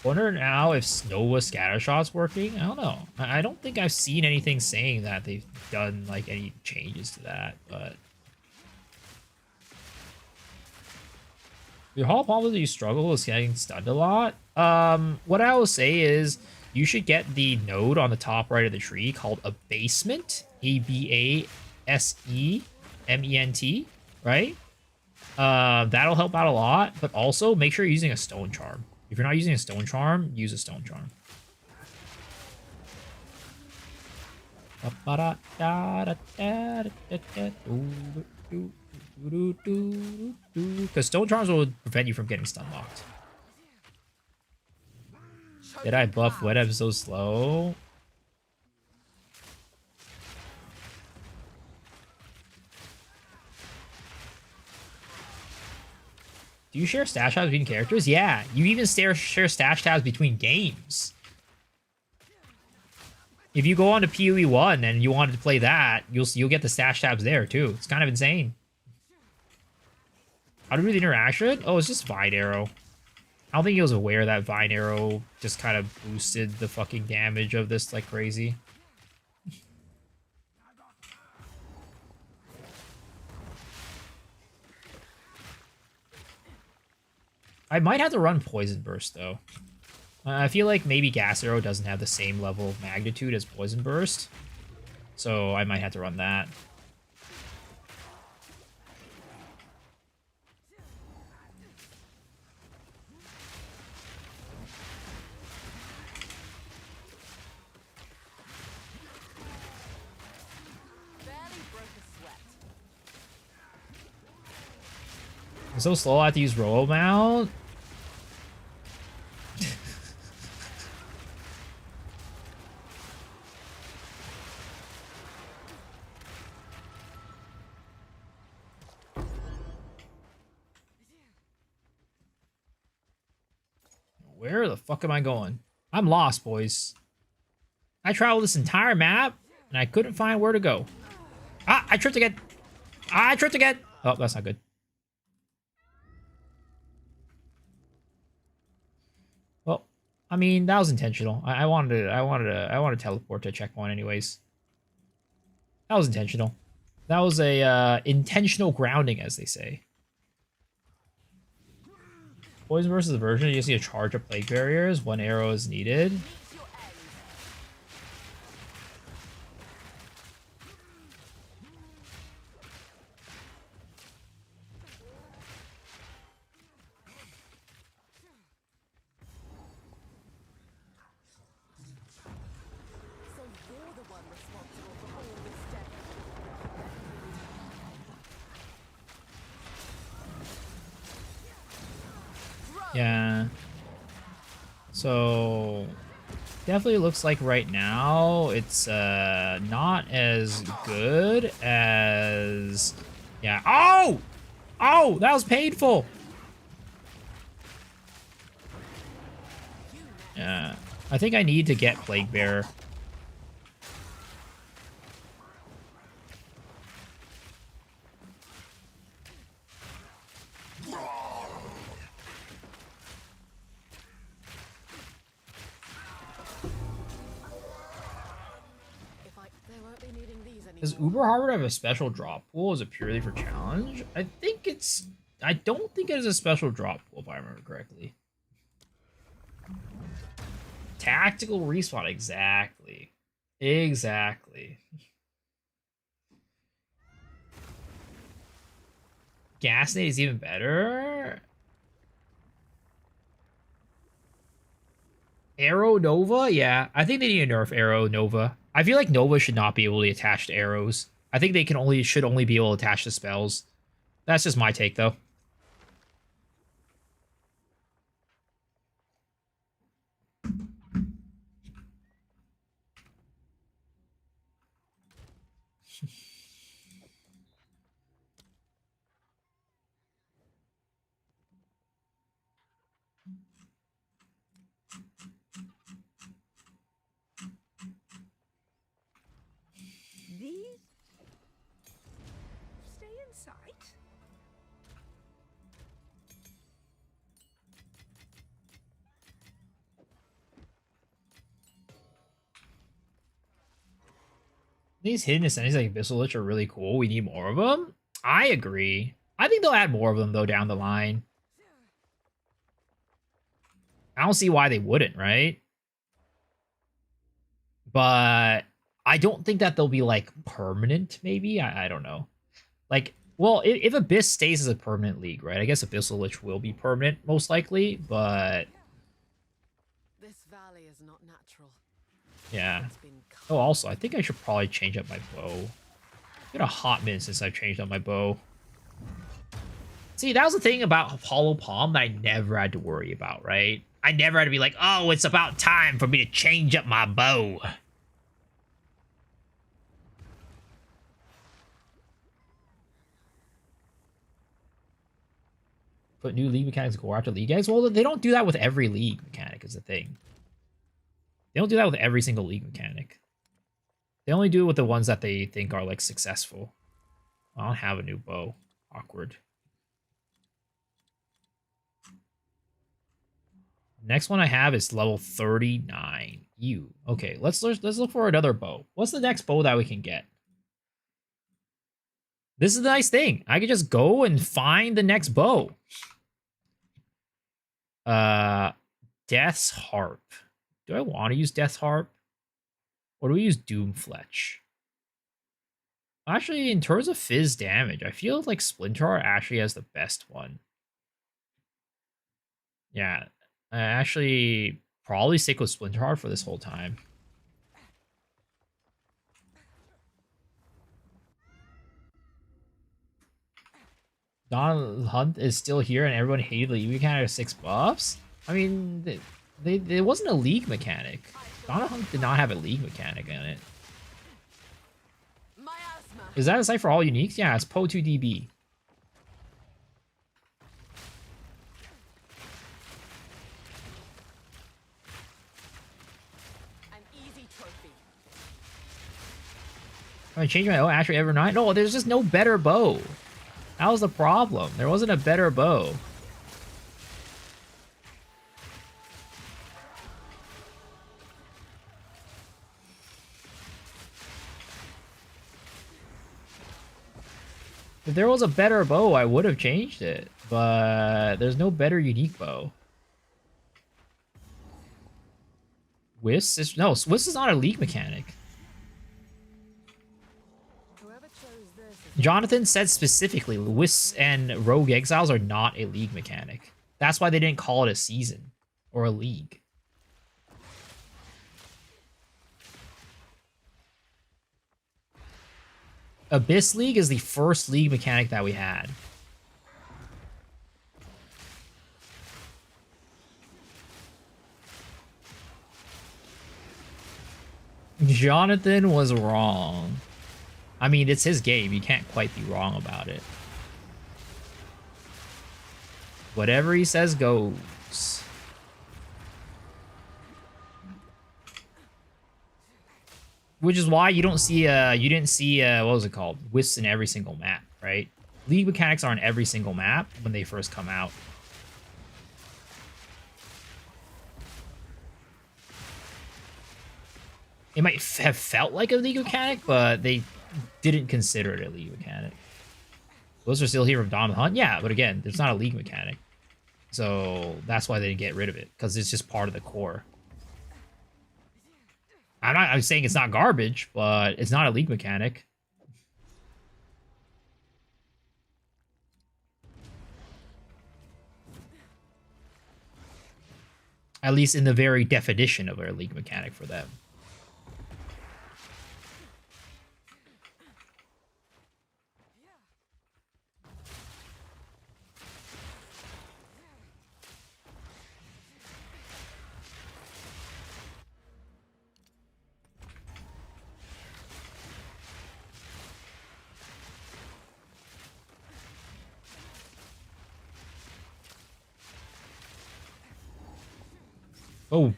Speaker 1: Wonder now if Nova scatter shot's working. I don't know. I don't think I've seen anything saying that they've done like any changes to that, but your whole problem that you struggle is getting stunned a lot. What I will say is you should get the node on the top right of the tree called Abasement, Abasement, right? That'll help out a lot, but also make sure you're using a stone charm. If you're not using a stone charm, use a stone charm. Because stone charms will prevent you from getting stun locked. Did I buff Wet Ebb so slow? Do you share stash tabs between characters? Yeah, you even share stash tabs between games. If you go on to PoE 1 and you wanted to play that, you'll get the stash tabs there too. It's kind of insane. How to do the interaction? Oh, it's just Vine Arrow. I don't think he was aware that Vine Arrow just kind of boosted the fucking damage of this like crazy. I might have to run Poison Burst, though. I feel like maybe Gas Arrow doesn't have the same level of magnitude as Poison Burst. So I might have to run that. I'm so slow I have to use roll mount. Where the fuck am I going? I'm lost, boys. I traveled this entire map and I couldn't find where to go. Ah, I tripped again. I tripped again. Oh, that's not good. Well, I mean, that was intentional. I wanted to teleport to a checkpoint anyways. That was intentional. That was a intentional grounding, as they say. Poison versus version, you just need to charge up plague barriers. 1 arrow is needed. Yeah. So definitely looks like right now it's not as good as yeah. Oh! Oh, that was painful. Yeah. I think I need to get Plague Bearer. Does Uber Harbor have a special drop pool? Is it purely for challenge? I don't think it is a special drop pool, if I remember correctly. Tactical respawn, exactly. Exactly. Gasnade is even better. Arrow Nova? Yeah, I think they need to nerf Arrow Nova. I feel like Nova should not be able to attach to arrows. I think they should only be able to attach to spells. That's just my take, though.
Speaker 10: These stay in sight.
Speaker 1: These hidden ascendancies like Abyssal Lich are really cool. We need more of them. I agree. I think they'll add more of them though down the line. I don't see why they wouldn't, right? But I don't think that they'll be like permanent, maybe. I don't know. Like, well, if Abyss stays as a permanent league, right? I guess Abyssal Lich will be permanent, most likely, but
Speaker 2: This valley is not natural.
Speaker 1: yeah.
Speaker 2: It's been
Speaker 1: Oh, also, I think I should probably change up my bow. It's been a hot minute since I've changed up my bow. See, that was the thing about Hollow Palm that I never had to worry about, right? I never had to be like, oh, it's about time for me to change up my bow. Put new league mechanics go after league guys. Well, they don't do that with every league mechanic is the thing. They don't do that with every single league mechanic. They only do it with the ones that they think are like successful. I don't have a new bow. Awkward. Next one I have is level 39. You. Okay, let's look for another bow. What's the next bow that we can get? This is the nice thing. I can just go and find the next bow. Death's Harp. Do I want to use Death's Harp? Or do we use Doomfletch? Actually, in terms of fizz damage, I feel like Splinter actually has the best one. Yeah, I actually probably stick with Splinter for this whole time. Donald Hunt is still here and everyone hated the league mechanic of 6 buffs? I mean, it wasn't a league mechanic. Donald Hunt did not have a league mechanic in it. Is that a site for all uniques? Yeah, it's Po2DB.
Speaker 2: an easy trophy.
Speaker 1: Am I changing my own Asher ever not? No, there's just no better bow. That was the problem. There wasn't a better bow. If there was a better bow, I would have changed it. But there's no better unique bow. Whis is no, Whis is not a league mechanic. Jonathan said specifically, Whis and Rogue Exiles are not a league mechanic. That's why they didn't call it a season or a league. Abyss League is the first league mechanic that we had. Jonathan was wrong. I mean, it's his game. You can't quite be wrong about it. Whatever he says goes. Which is why you don't see you didn't see what was it called? Wisps in every single map, right? League mechanics are on every single map when they first come out. It might have felt like a league mechanic, but they didn't consider it a league mechanic. Those are still here from Dawn of the Hunt? Yeah, but again, it's not a league mechanic. So that's why they didn't get rid of it, because it's just part of the core. I'm saying it's not garbage, but it's not a league mechanic. At least in the very definition of a league mechanic for them. Oh.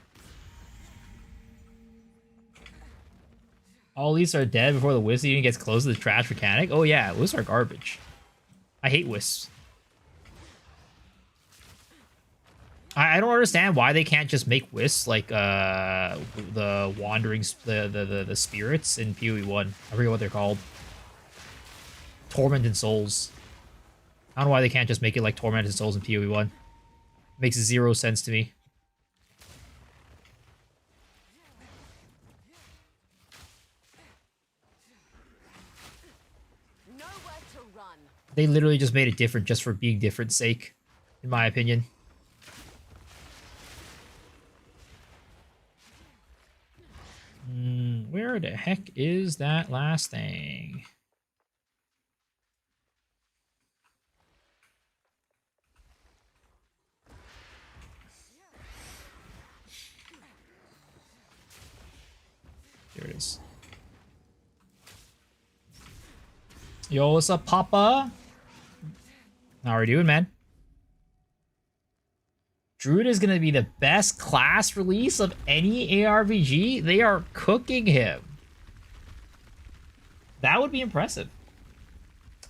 Speaker 1: All Wisps are dead before the Wisp even gets close to the trash mechanic? Oh yeah, Wisps are garbage. I hate Wisps. I don't understand why they can't just make wisps like the wandering the spirits in PoE1. I forget what they're called. Tormented Souls. I don't know why they can't just make it like Tormented Souls in PoE1. Makes zero sense to me.
Speaker 9: Nowhere to run.
Speaker 1: They literally just made it different just for being different sake, in my opinion. Where the heck is that last thing? There it is. Yo, what's up, Papa? How are you doing, man? Druid is going to be the best class release of any ARPG. They are cooking him. That would be impressive.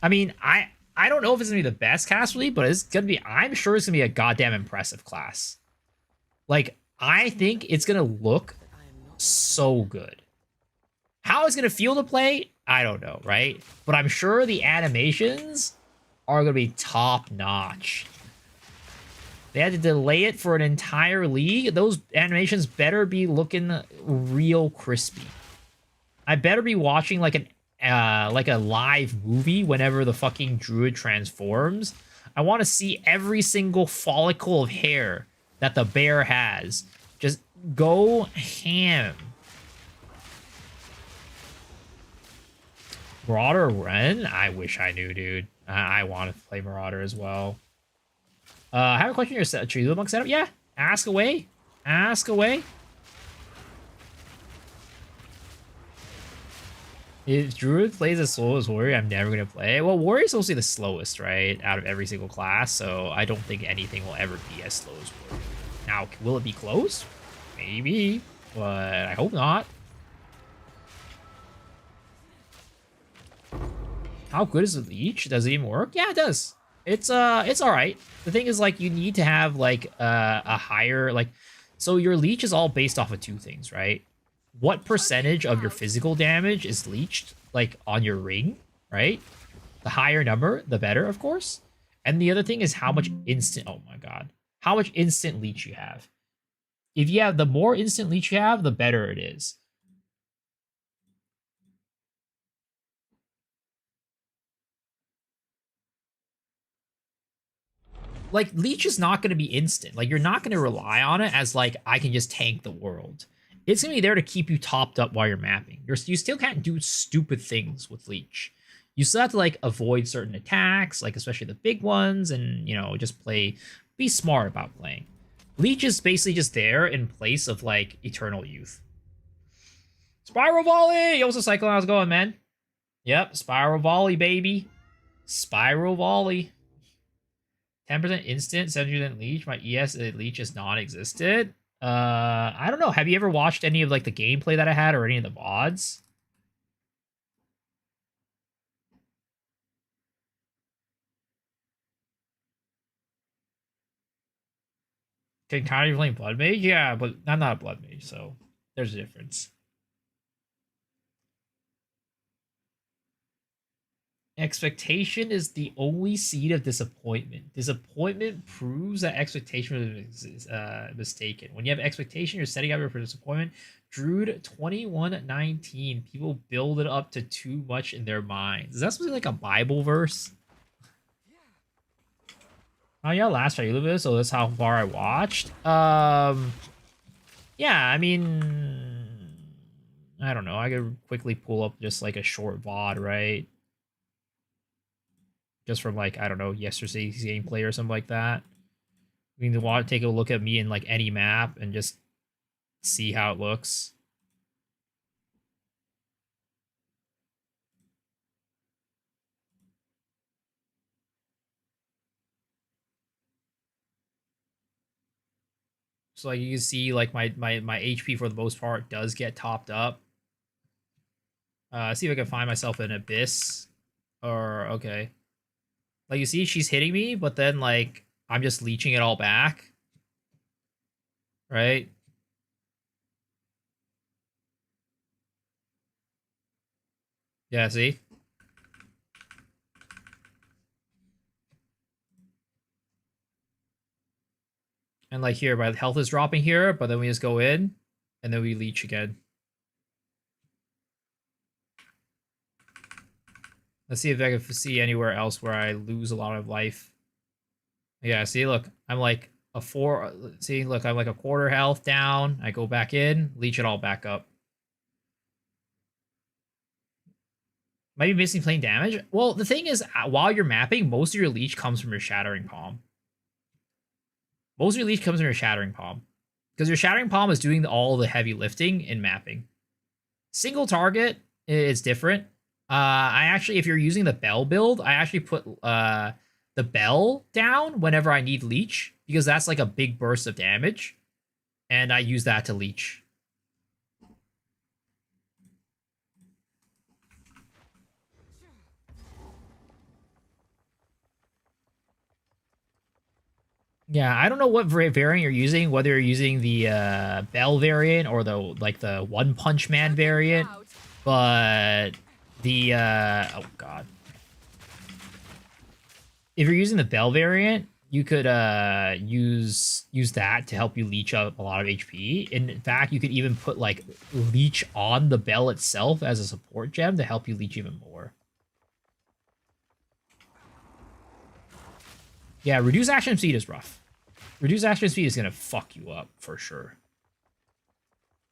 Speaker 1: I mean, I don't know if it's going to be the best class release, but it's going to be, I'm sure it's going to be a goddamn impressive class. Like, I think it's going to look so good. How it's going to feel to play, I don't know, right? But I'm sure the animations are going to be top-notch. They had to delay it for an entire league. Those animations better be looking real crispy. I better be watching like a live movie whenever the fucking druid transforms. I want to see every single follicle of hair that the bear has. Just go ham. Marauder Ren? I wish I knew, dude. I want to play Marauder as well. I have a question here. Tree Monk setup? Yeah. Ask away. Ask away. If Druid plays as slow as Warrior, I'm never going to play. Well, Warrior is mostly the slowest, right? Out of every single class, so I don't think anything will ever be as slow as Warrior. Now, will it be close? Maybe, but I hope not. How good is the Leech? Does it even work? Yeah, it does. It's all right. The thing is, like, you need to have like a higher, like, so your leech is all based off of two things, right? What percentage of your physical damage is leeched, like, on your ring, right? The higher number, the better, of course. And the other thing is how much instant, oh my god, how much instant leech you have. If you have, the more instant leech you have, the better it is. Like, leech is not going to be instant. Like, you're not going to rely on it as, like, I can just tank the world. It's going to be there to keep you topped up while you're mapping. You still can't do stupid things with leech. You still have to, like, avoid certain attacks, like, especially the big ones, and, you know, just be smart about playing. Leech is basically just there in place of, like, Eternal Youth. Spiral Volley! Yo, what's up, Cyclone? How's it going, man? Yep, Spiral Volley, baby. Spiral Volley. 10% instant, 70% leech. My ES leech is non-existent. I don't know. Have you ever watched any of like the gameplay that I had or any of the VODs? Can kind of playing Blood Mage? Yeah, but I'm not a Blood Mage, so there's a difference. Expectation is the only seed of disappointment. Disappointment proves that expectation was mistaken. When you have expectation, you're setting up for disappointment. Druid 21:19. People build it up to too much in their minds. Is that supposed to be like a Bible verse? Oh yeah, last try a little bit, so that's how far I watched. Yeah, I mean, I don't know. I could quickly pull up just like a short VOD, right? Just from like, I don't know, yesterday's gameplay or something like that. We need to want to take a look at me in like any map and just see how it looks. So like you can see like my HP for the most part does get topped up. See if I can find myself in Abyss. Or okay. Like, you see, she's hitting me, but then, like, I'm just leeching it all back. right? Yeah, see? And like here, my health is dropping here, but then we just go in and then we leech again. Let's see if I can see anywhere else where I lose a lot of life. Yeah, see, look, I'm like a 4. See, look, I'm like a quarter health down. I go back in, leech it all back up. Might be missing plain damage. Well, the thing is, while you're mapping, most of your leech comes from your Shattering Palm. Most of your leech comes from your Shattering Palm. Because your Shattering Palm is doing all the heavy lifting in mapping. Single target is different. I actually, if you're using the Bell build, I actually put the Bell down whenever I need leech. Because that's like a big burst of damage. And I use that to leech. Yeah, I don't know what variant you're using, whether you're using the Bell variant or the the One Punch Man variant, but the oh god. If you're using the Bell variant, you could use that to help you leech up a lot of HP. In fact, you could even put like leech on the Bell itself as a support gem to help you leech even more. Yeah, reduce action speed is rough. Reduce action speed is going to fuck you up, for sure.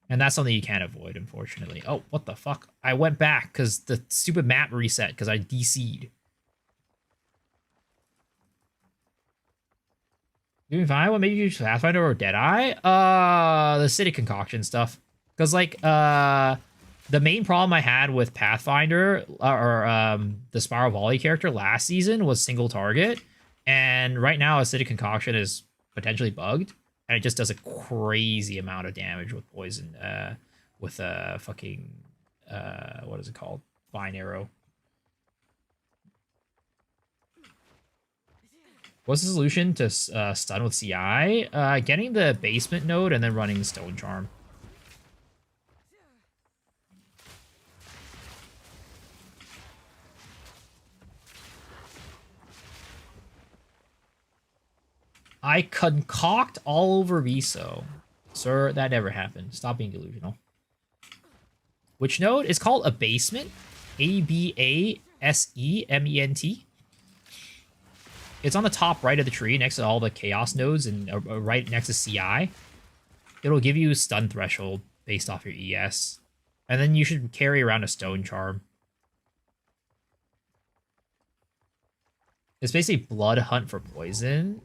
Speaker 1: And that's something you can't avoid, unfortunately. Oh, what the fuck? I went back because the stupid map reset because I DC'd. Doing fine? What made you use Pathfinder or Deadeye? The City Concoction stuff. Because, like, the main problem I had with Pathfinder, or the Spiral Volley character last season was single target. And right now, a City Concoction is potentially bugged, and it just does a crazy amount of damage with poison, with a fucking, what is it called? Vine Arrow. What's the solution to stun with CI? Getting the basement node and then running Stone Charm. I concoct all over Viso. Sir, that never happened. Stop being delusional. Which node? It's called Abasement. Abasement. It's on the top right of the tree next to all the Chaos nodes and right next to CI. It'll give you stun threshold based off your ES. And then you should carry around a Stone Charm. It's basically Blood Hunt for poison.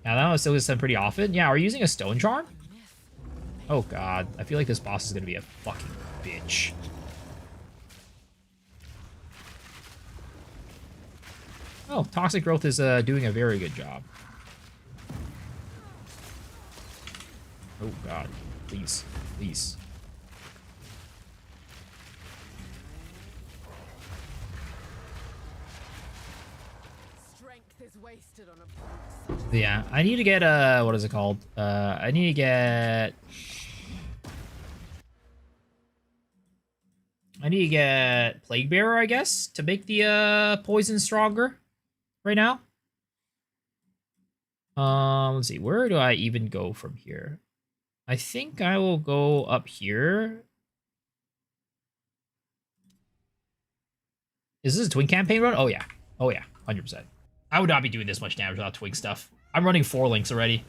Speaker 1: Yeah, that one still gets done pretty often. Yeah, are you using a Stone Charm? Oh god, I feel like this boss is gonna be a fucking bitch. Oh, Toxic Growth is doing a very good job. Oh god, please, please.
Speaker 2: Strength is wasted on a
Speaker 1: Yeah, I need to get what is it called? I need to get Plague Bearer, I guess, to make the poison stronger right now. Let's see, where do I even go from here? I think I will go up here. Is this a Twin campaign run? Oh yeah. Oh yeah, 100%. I would not be doing this much damage without Twig stuff. I'm running 4 links already.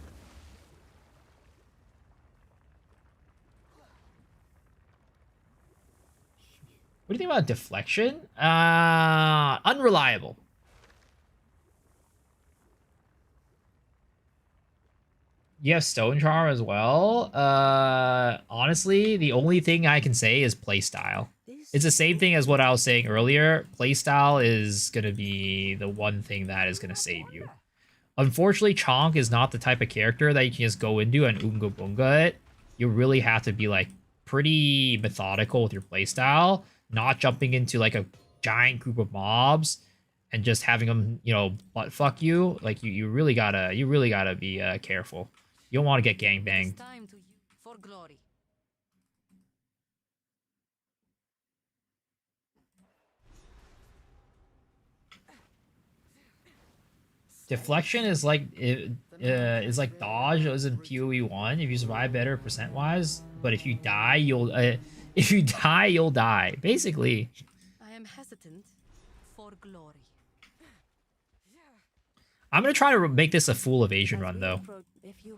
Speaker 1: What do you think about deflection? Unreliable. You have Stone Charm as well. Honestly, the only thing I can say is playstyle. It's the same thing as what I was saying earlier. Playstyle is going to be the one thing that is going to save you. Unfortunately, Chonk is not the type of character that you can just go into and Oonga Boonga it. You really have to be like pretty methodical with your playstyle, not jumping into like a giant group of mobs and just having them, you know, butt fuck you, like you really gotta be careful. You don't want to get gangbanged.
Speaker 9: Time to for glory.
Speaker 1: Deflection is like dodge as in PoE 1 if you survive better percent wise, but if you die you'll die basically.
Speaker 9: I am hesitant for glory.
Speaker 1: I'm gonna try to make this a full evasion run though.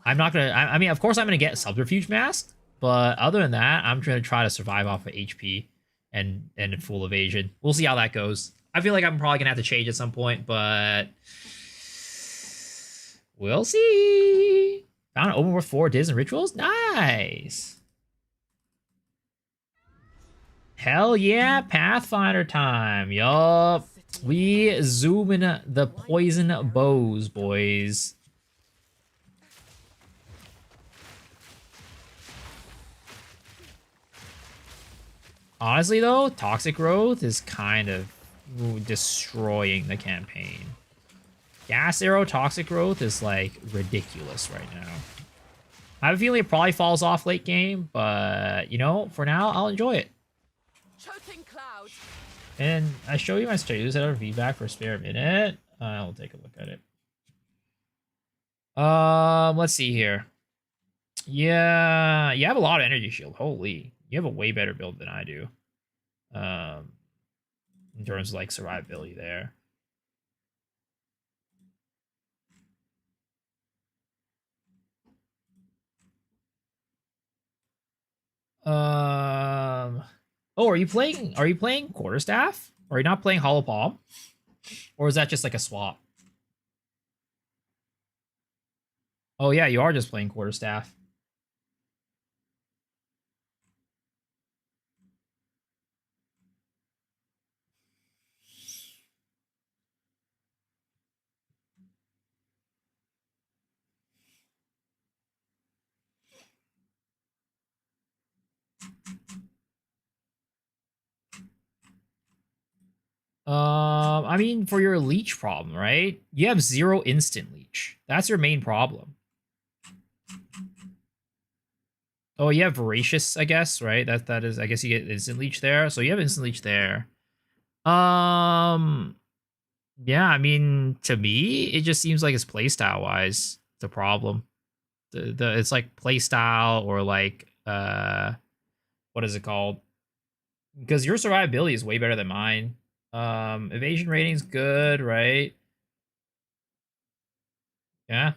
Speaker 1: I'm not gonna. I mean, of course, I'm gonna get subterfuge mask, but other than that, I'm gonna try to survive off of HP and full evasion. We'll see how that goes. I feel like I'm probably gonna have to change at some point, but we'll see. Found an open world 4 Disney rituals. Nice. Hell yeah, Pathfinder time. Yup. We zoom in the poison bows, boys. Honestly, though, Toxic Growth is kind of destroying the campaign. Gas Arrow Toxic Growth is, like, ridiculous right now. I have a feeling it probably falls off late game, but, you know, for now, I'll enjoy it.
Speaker 2: Choking cloud.
Speaker 1: And I show you my status at our feedback for a spare minute. I'll take a look at it. Let's see here. Yeah, you have a lot of energy shield. Holy, you have a way better build than I do. In terms of like survivability there. Oh, are you playing Quarterstaff? Or are you not playing Hollow Palm? Or is that just like a swap? Oh yeah, you are just playing Quarterstaff. I mean, for your leech problem, right? You have 0 instant leech. That's your main problem. Oh, you have voracious, I guess, right? That is, I guess you get instant leech there. So you have instant leech there. Yeah, I mean, to me, it just seems like it's playstyle wise the problem. It's like playstyle or like what is it called? Because your survivability is way better than mine. Evasion rating's good, right? Yeah.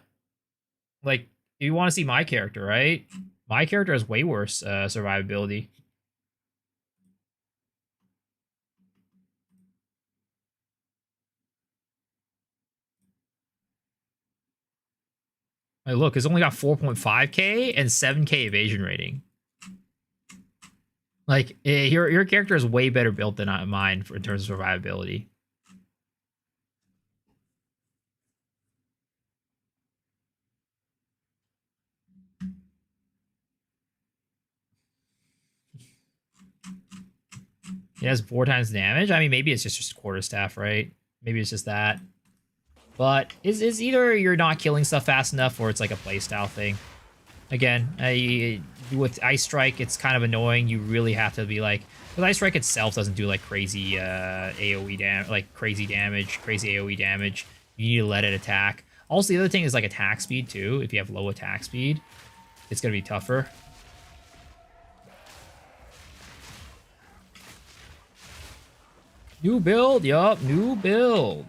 Speaker 1: Like, you want to see my character, right? My character has way worse survivability. Like, look, it's only got 4.5k and 7k evasion rating. Like, your character is way better built than mine in terms of survivability. It has 4 times damage. I mean, maybe it's just quarterstaff, right? Maybe it's just that. But it's either you're not killing stuff fast enough or it's like a playstyle thing. Again, with Ice Strike, it's kind of annoying. You really have to be like... Because Ice Strike itself doesn't do like crazy AoE damage, like crazy AoE damage. You need to let it attack. Also, the other thing is like attack speed too. If you have low attack speed, it's going to be tougher. New build, yup, new build.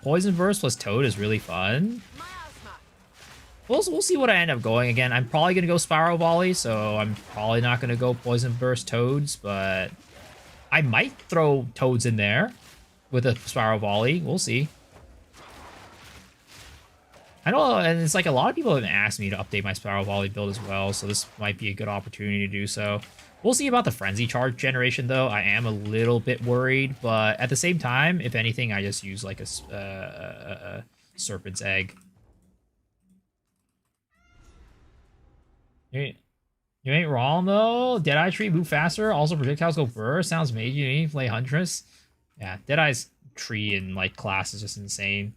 Speaker 1: Poison Burst plus Toad is really fun. We'll see what I end up going. Again, I'm probably going to go Spiral Volley, so I'm probably not going to go Poison Burst Toads, but I might throw Toads in there with a Spiral Volley. We'll see. I know, and it's like a lot of people have asked me to update my Spiral Volley build as well, so this might be a good opportunity to do so. We'll see about the Frenzy Charge generation, though. I am a little bit worried, but at the same time, if anything, I just use like a Serpent's Egg. You ain't wrong, though. Deadeye Tree move faster. Also, projectiles go burst. Sounds major. You need to play Huntress. Yeah, Deadeye's tree and like class is just insane.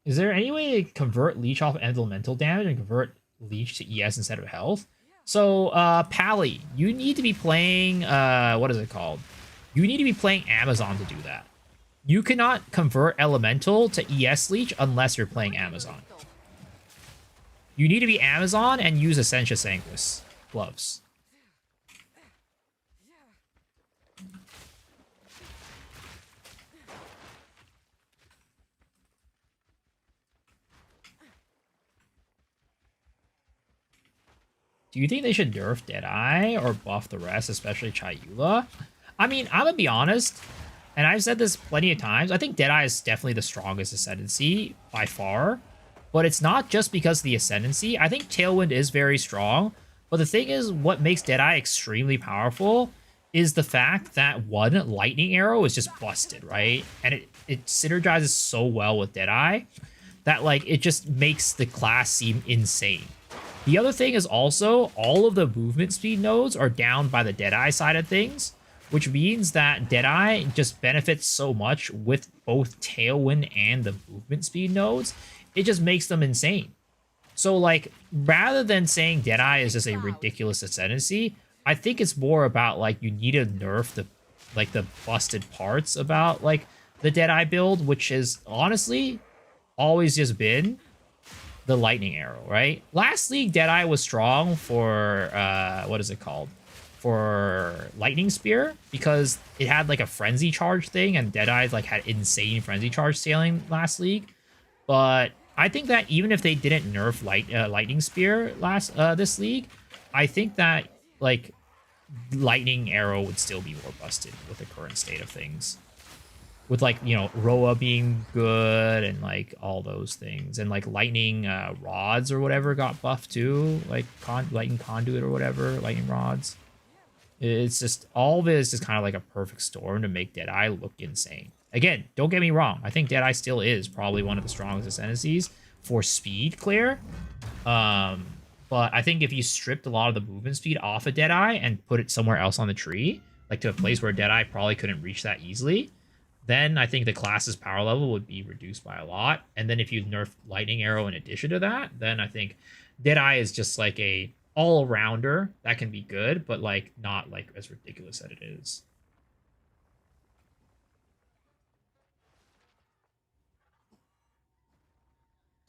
Speaker 1: Is there any way to convert leech off elemental damage and convert leech to ES instead of health? So, Pally, you need to be playing, what is it called? You need to be playing Amazon to do that. You cannot convert elemental to ES leech unless you're playing Amazon. You need to be Amazon and use Essentia Sanguis gloves. Do you think they should nerf Deadeye or buff the rest, especially Chayula? I mean, I'm gonna be honest, and I've said this plenty of times, I think Deadeye is definitely the strongest Ascendancy by far, but it's not just because of the Ascendancy. I think Tailwind is very strong, but the thing is, what makes Deadeye extremely powerful is the fact that one, Lightning Arrow is just busted, right? And it synergizes so well with Deadeye that, like, it just makes the class seem insane. The other thing is also, all of the movement speed nodes are down by the Deadeye side of things, which means that Deadeye just benefits so much with both Tailwind and the movement speed nodes. It just makes them insane. So, like, rather than saying Deadeye is just a ridiculous ascendancy, I think it's more about, like, you need to nerf the, like, the busted parts about, like, the Deadeye build, which has honestly always just been the Lightning Arrow, right? Last league, Deadeye was strong for, what is it called? For Lightning Spear, because it had, like, a Frenzy Charge thing, and Deadeye, like, had insane Frenzy Charge scaling last league. But I think that even if they didn't nerf Lightning Spear this league, I think that, like, Lightning Arrow would still be more busted with the current state of things. With, like, you know, Roa being good and, like, all those things. And, like, Lightning Rods or whatever got buffed too. Like, Lightning Conduit or whatever. Lightning Rods. It's just, all of it is just kind of like a perfect storm to make Deadeye look insane. Again, don't get me wrong. I think Deadeye still is probably one of the strongest ascendancies for speed clear. But I think if you stripped a lot of the movement speed off of Deadeye and put it somewhere else on the tree, like to a place where Deadeye probably couldn't reach that easily, then I think the class's power level would be reduced by a lot. And then if you nerf Lightning Arrow in addition to that, then I think Deadeye is just like a all-rounder that can be good, but like not like as ridiculous as it is.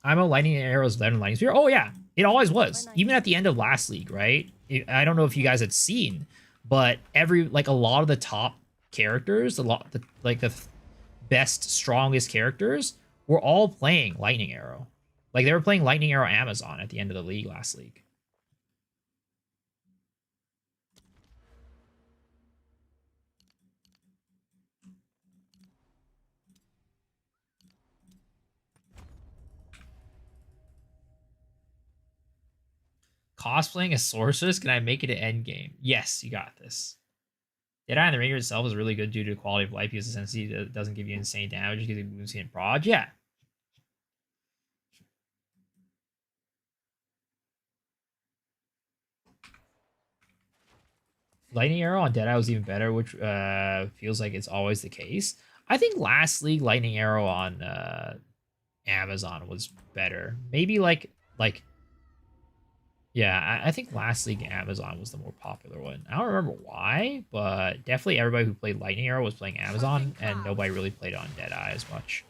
Speaker 1: I'm a Lightning Arrow's better than Lightning Spear. Oh yeah, it always was. Even at the end of last league, right? I don't know if you guys had seen, but a lot of the top characters, the best, strongest characters were all playing Lightning Arrow. Like, they were playing Lightning Arrow Amazon at the end of the league last league. Cosplaying a sorceress, can I make it an end game? Yes, you got this. Deadeye in the Ranger itself is really good due to quality of life because the sensitivity doesn't give you insane damage, it gives you movement speed and prod. Yeah. Lightning Arrow on Deadeye was even better, which feels like it's always the case. I think last league Lightning Arrow on Amazon was better. Maybe yeah, I think last league Amazon was the more popular one. I don't remember why, but definitely everybody who played Lightning Arrow was playing Amazon, and nobody really played on Deadeye as much.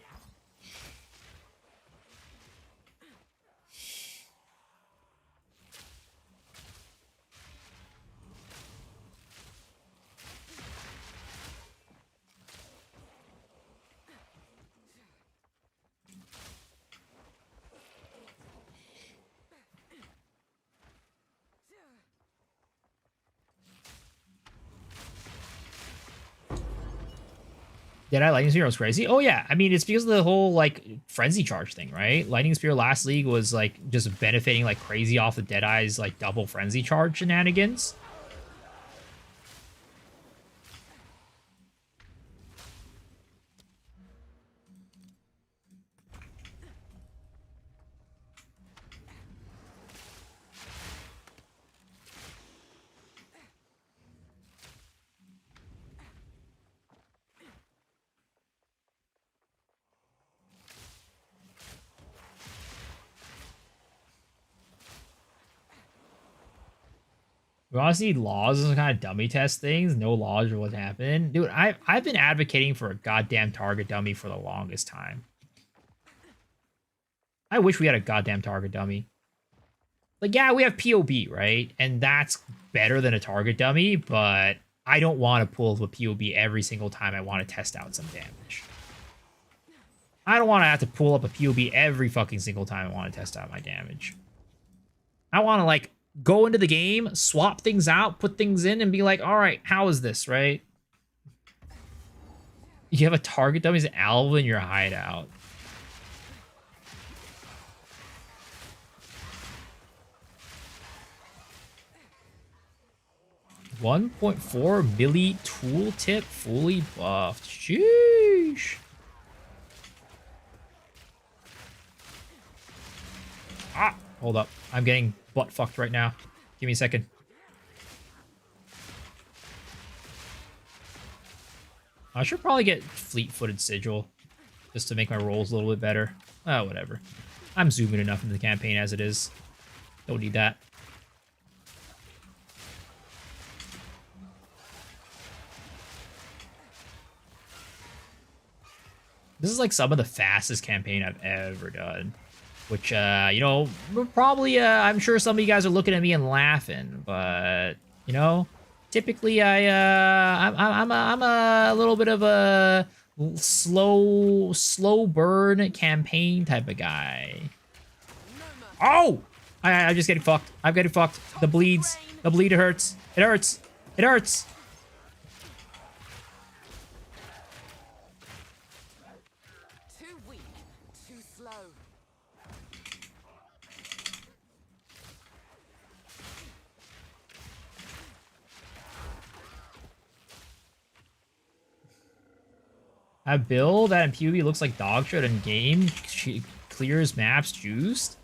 Speaker 1: Deadeye Lightning Spear was crazy. Oh yeah, I mean, it's because of the whole like frenzy charge thing, right? Lightning Spear last league was like just benefiting like crazy off of Deadeye's like double frenzy charge shenanigans. We honestly need laws and some kind of dummy test things. No laws or what's happening. Dude, I've been advocating for a goddamn target dummy for the longest time. I wish we had a goddamn target dummy. Like, yeah, we have POB, right? And that's better than a target dummy, but I don't want to pull the POB every single time I want to test out some damage. I don't want to have to pull up a POB every fucking single time I want to test out my damage. I want to, like, go into the game, swap things out, put things in, and be like, all right, how is this, right? You have a target dummy as an alpha in your hideout. $1.4 milli tooltip fully buffed. Sheesh. Ah, hold up. I'm getting butt fucked right now. Give me a second. I should probably get fleet-footed sigil just to make my rolls a little bit better. Oh, whatever. I'm zooming enough into the campaign as it is. Don't need that. This is like some of the fastest campaign I've ever done. Which, you know, probably, I'm sure some of you guys are looking at me and laughing, but, you know, typically I'm a little bit of a slow burn campaign type of guy. Oh! I'm just getting fucked. I'm getting fucked. The bleeds. The bleed hurts. It hurts. It hurts. A build that in PvP looks like dog shit in game clears maps juiced.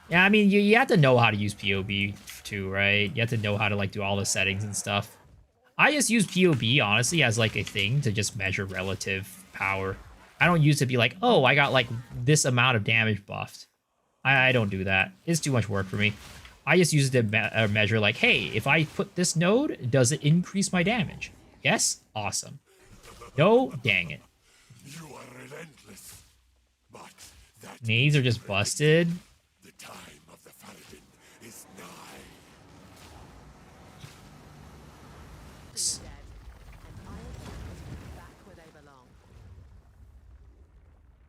Speaker 1: Yeah, I mean, you have to know how to use POB too, right? You have to know how to like do all the settings and stuff. I just use POB honestly as like a thing to just measure relative power. I don't use it to be like, oh, I got like this amount of damage buffed. I don't do that. It's too much work for me. I just use it to measure like, hey, if I put this node, does it increase my damage? Yes? Awesome. No? Dang it.
Speaker 3: You are relentless, but that
Speaker 1: Nades are just busted.
Speaker 3: the time of the Paladin is nigh.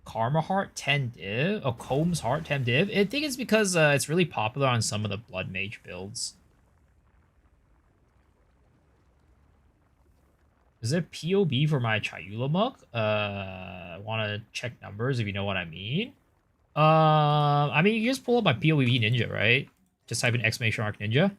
Speaker 1: Karma Heart 10 div? Oh, Combs Heart 10 div? I think it's because it's really popular on some of the Blood Mage builds. Is it POB for my Chayulamuk? Want to check numbers if you know what I mean? I mean, you just pull up my POB ninja, right? Just type in exclamation mark ninja.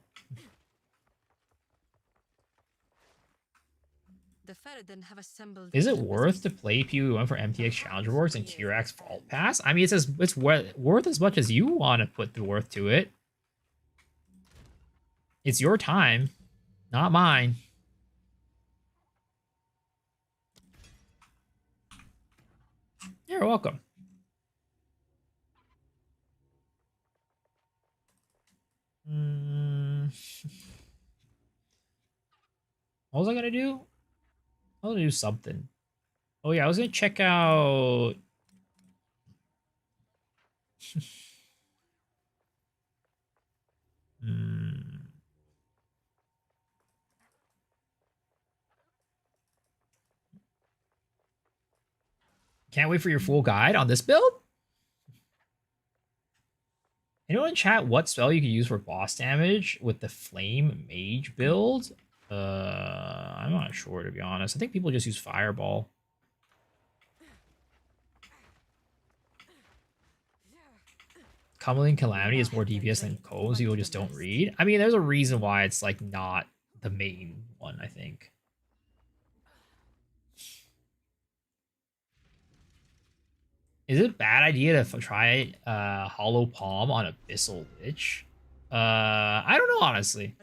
Speaker 9: The Faradin have assembled.
Speaker 1: Is it worth to play POB1 for MTX Challenge Rewards and Kirax Vault Pass? I mean, it's worth as much as you want to put the worth to it. It's your time, not mine. You're welcome. What was I gonna do? I was gonna do something. Oh yeah, I was gonna check out. Can't wait for your full guide on this build. Anyone in chat what spell you could use for boss damage with the Flame Mage build? I'm not sure, to be honest. I think people just use Fireball. Cumberland Calamity is more DPS than Combs. People just don't read. I mean, there's a reason why it's like not the main one, I think. Is it a bad idea to try Hollow Palm on Abyssal Lich? I don't know, honestly.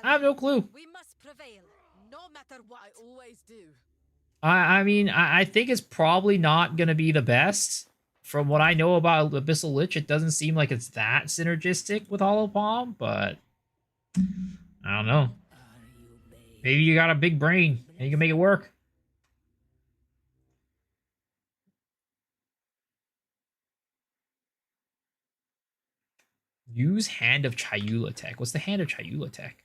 Speaker 1: I have no clue.
Speaker 9: We must prevail, no matter what.
Speaker 2: I always do.
Speaker 1: I mean, I think it's probably not going to be the best. From what I know about Abyssal Lich, it doesn't seem like it's that synergistic with Hollow Palm, but I don't know. Maybe you got a big brain and you can make it work. Use Hand of Chayula Tech. What's the Hand of Chayula Tech?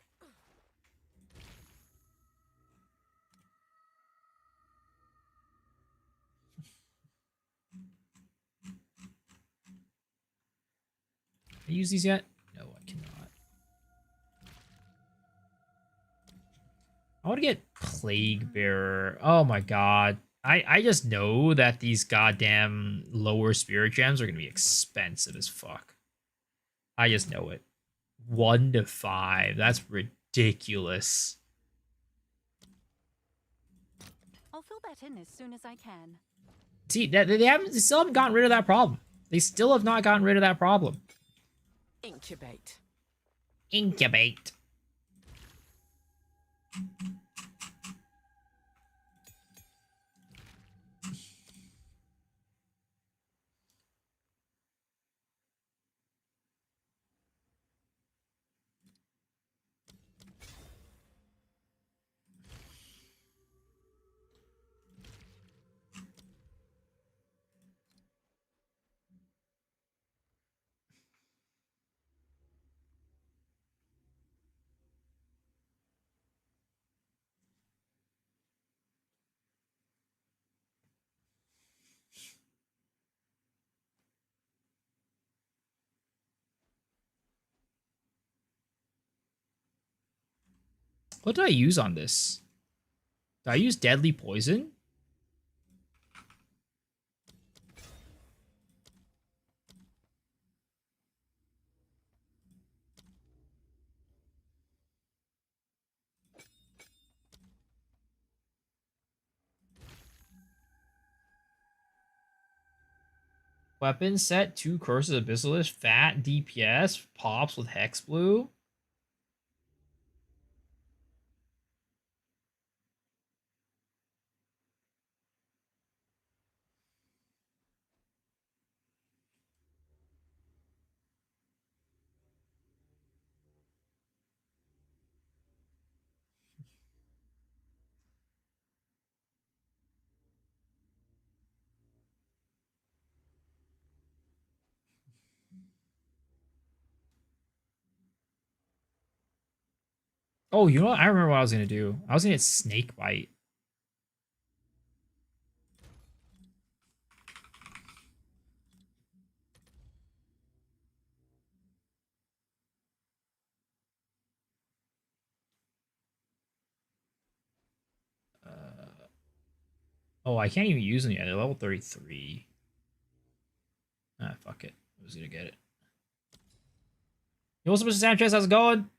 Speaker 1: Can I use these yet? No, I cannot. I want to get Plague Bearer. Oh my god. I just know that these goddamn lower spirit gems are going to be expensive as fuck. I just know it. 1 to 5. That's ridiculous.
Speaker 5: I'll fill that in as soon as I can.
Speaker 1: See, they still haven't gotten rid of that problem. They still have not gotten rid of that problem.
Speaker 2: Incubate.
Speaker 1: Incubate. What do I use on this? Do I use Deadly Poison? Weapon set, 2 Curses of Abyssalisk, fat DPS, pops with Hex Blue. Oh, you know what? I remember what I was going to do. I was going to get Snake Bite. Oh, I can't even use them yet. They're level 33. Ah, fuck it. I was going to get it. Yo, what's up, Mr. Sanchez? How's it going?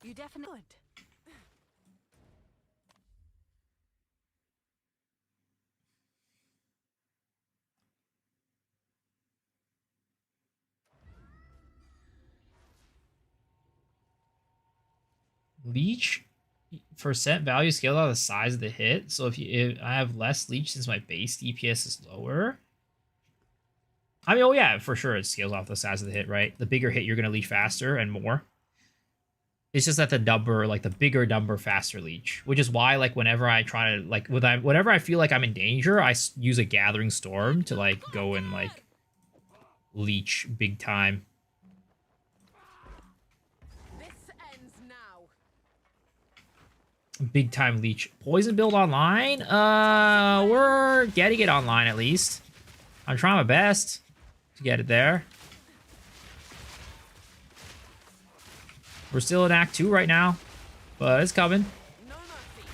Speaker 5: You definitely would.
Speaker 1: Leech percent value scaled out of the size of the hit. So if I have less leech since my base DPS is lower. I mean, oh yeah, for sure it scales off the size of the hit, right? The bigger hit, you're going to leech faster and more. It's just that the number, like the bigger number, faster leech, which is why, like, whenever I try to, like, whenever I feel like I'm in danger, I use a Gathering Storm to, like, go and, like, leech big time.
Speaker 2: This ends now.
Speaker 1: Big time leech. Poison build online? We're getting it online at least. I'm trying my best to get it there. We're still in Act 2 right now, but it's coming.
Speaker 2: No mercy.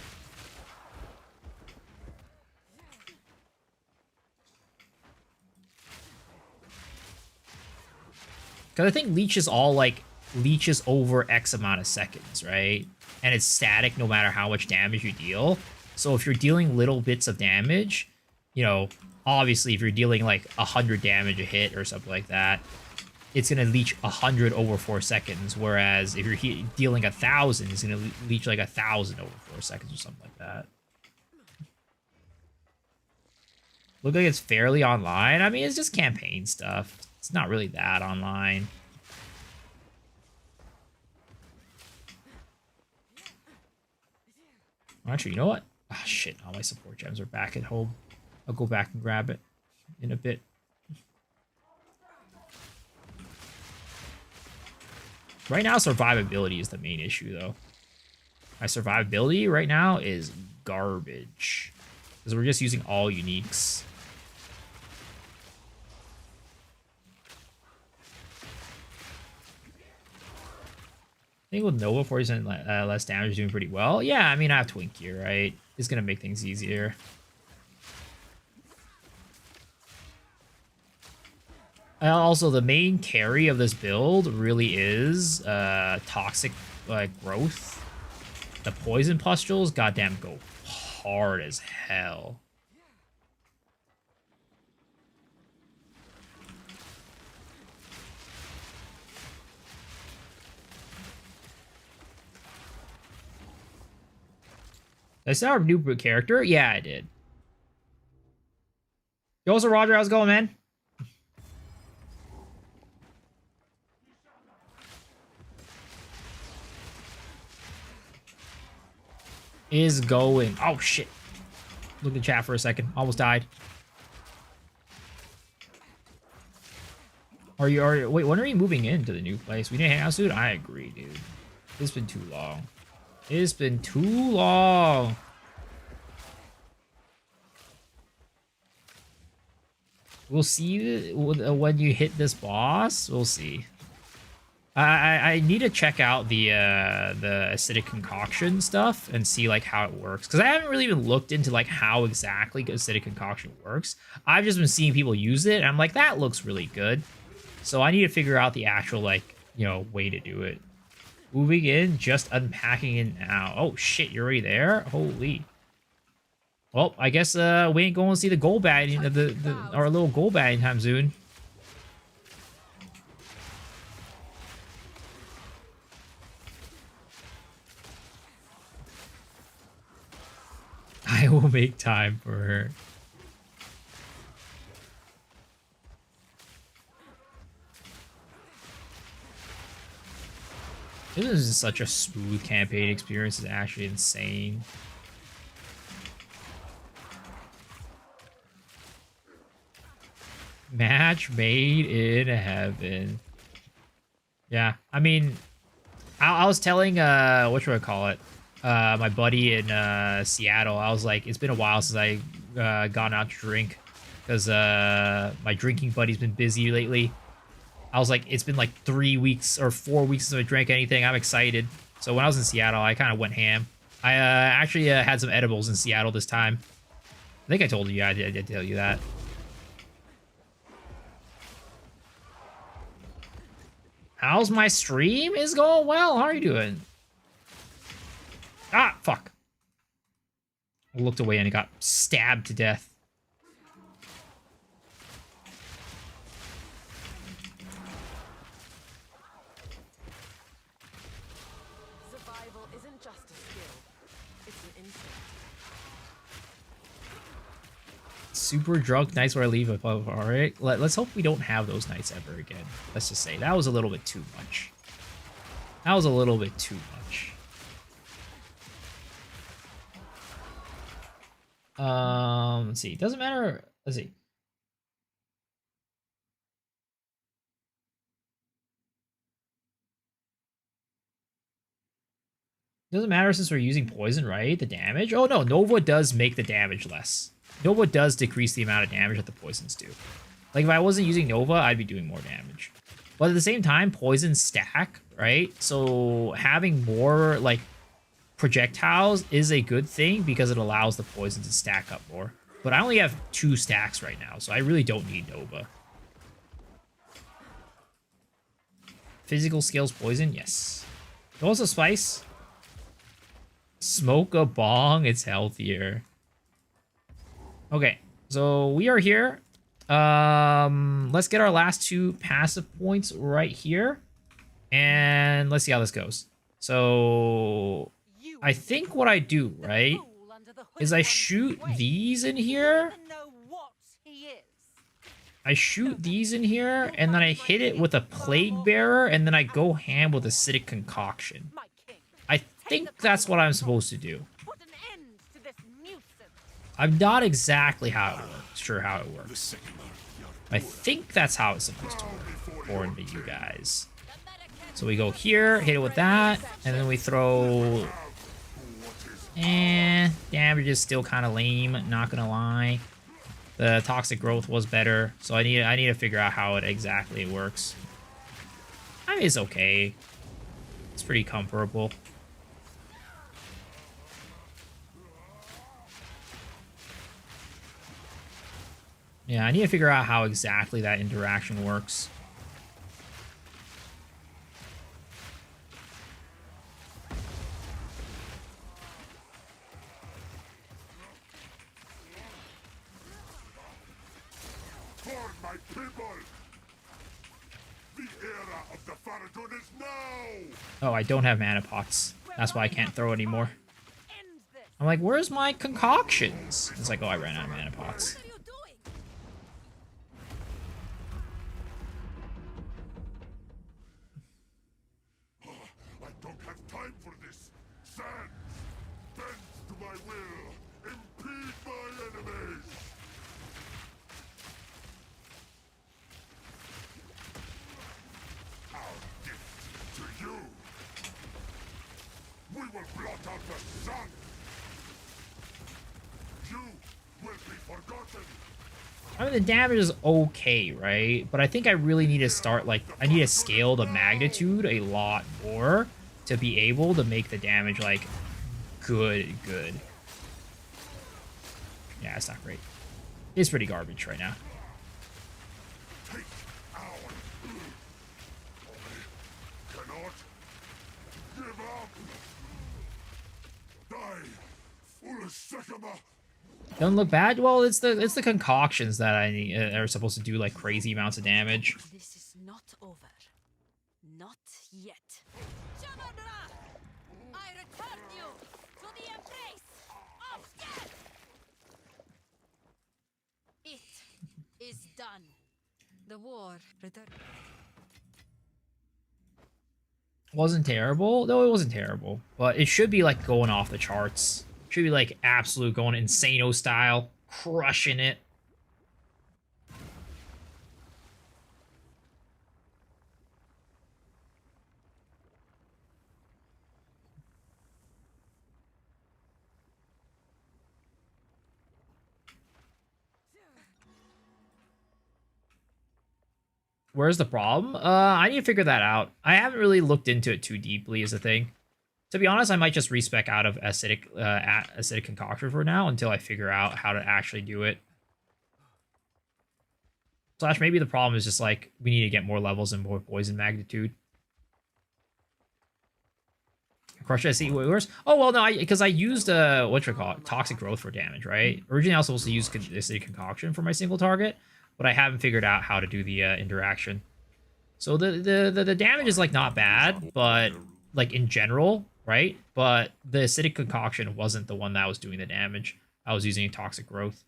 Speaker 1: Because I think leech is all, like, leeches over X amount of seconds, right? And it's static no matter how much damage you deal. So if you're dealing little bits of damage, you know, obviously if you're dealing, like, 100 damage a hit or something like that, it's going to leech 100 over 4 seconds, whereas if you're dealing 1,000, it's going to leech like 1,000 over 4 seconds or something like that. look like it's fairly online. I mean, it's just campaign stuff. It's not really that online. Actually, you know what? Ah, shit. All my support gems are back at home. I'll go back and grab it in a bit. Right now, survivability is the main issue, though. My survivability right now is garbage. Because we're just using all uniques. I think with Nova 40% less damage doing pretty well. Yeah, I mean, I have Twink here, right? It's going to make things easier. Also, the main carry of this build really is toxic growth. The poison pustules, goddamn, go hard as hell. Did I start our new character? Yeah, I did. Yo, also, Roger, how's it going, man? Is going. Oh, shit. Look at chat for a second. Almost died. Wait, when are you moving into the new place? We need to hang out soon? I agree, dude. It's been too long. It's been too long. We'll see when you hit this boss. We'll see. I need to check out the acidic concoction stuff and see like how it works, because I haven't really even looked into like how exactly acidic concoction works. I've just been seeing people use it and I'm like, that looks really good. So I need to figure out the actual like, you know, way to do it. Moving in, just unpacking it now. Oh shit, you're already there? Holy. Well, I guess we ain't going to see the gold bag, our little gold bag anytime soon. I will make time for her. This is such a smooth campaign experience. It's actually insane. Match made in heaven. Yeah, I mean, I was telling, what should I call it? My buddy in Seattle, I was like, it's been a while since I gone out to drink, because my drinking buddy's been busy lately. I was like, it's been like 3 weeks or 4 weeks since I drank anything. I'm excited. So when I was in Seattle, I kind of went ham. I actually had some edibles in Seattle this time. I think I told you, I did tell you that. How's my stream? Is going well. How are you doing? Ah, fuck. I looked away and it got stabbed to death.
Speaker 2: Survival isn't just a skill, it's an instinct.
Speaker 1: Super drunk nights where I leave above. All right, let's hope we don't have those nights ever again. Let's just say that was a little bit too much. That was a little bit too much. Let's see. Doesn't matter. Let's see. Doesn't matter since we're using poison, right? The damage. Oh no, Nova does make the damage less. Nova does decrease the amount of damage that the poisons do. Like, if I wasn't using Nova, I'd be doing more damage. But at the same time, poisons stack, right? So having more, like, projectiles is a good thing because it allows the poison to stack up more. But I only have 2 stacks right now, so I really don't need Nova. Physical skills poison? Yes. Also spice. Smoke a bong, it's healthier. Okay, so we are here. Let's get our last 2 passive points right here. And let's see how this goes. So I think what I do, right, is I shoot these in here. I shoot these in here, and then I hit it with a Plague Bearer, and then I go ham with Acidic Concoction. I think that's what I'm supposed to do. I'm not exactly sure how it works. I think that's how it's supposed to work, according to you guys. So we go here, hit it with that, and then we throw... damage is still kind of lame, not gonna lie. The toxic growth was better, so I need to figure out how it exactly works. I mean, it's okay. It's pretty comfortable. Yeah, I need to figure out how exactly that interaction works.
Speaker 3: For my people! The era of the Farragon is now!
Speaker 1: Oh, I don't have mana pots. That's why I can't throw anymore. I'm like, where's my concoctions? It's like, oh, I ran out of mana pots.
Speaker 3: I don't have time for this! Sand! Bend to my will! Impede my enemies! Our gift to you! We will blot out the sun! You will be forgotten!
Speaker 1: I mean, the damage is okay, right? But I think I really need to start, like, I need to scale the magnitude a lot more to be able to make the damage, like, good. Yeah, it's not great. It's pretty garbage right now.
Speaker 3: Take our... cannot give up! Die, foolish Sycamore!
Speaker 1: Doesn't look bad. Well, it's the concoctions that I need, are supposed to do like crazy amounts of damage.
Speaker 10: This is not over. Not yet.
Speaker 9: I return you to the embrace of death! It is done. The war return.
Speaker 1: Wasn't terrible. No, it wasn't terrible. But it should be like going off the charts. Should be like absolute going Insano style, crushing it. Where's the problem? I need to figure that out. I haven't really looked into it too deeply is the thing. To be honest, I might just respec out of acidic concoction for now until I figure out how to actually do it. Slash, maybe the problem is just like we need to get more levels and more poison magnitude. Crush SC worse. Oh well, no, because I used toxic growth for damage, right? Originally, I was supposed to use acidic concoction for my single target, but I haven't figured out how to do the interaction. So the damage is like not bad, but like in general. Right? But the acidic concoction wasn't the one that was doing the damage. I was using toxic growth.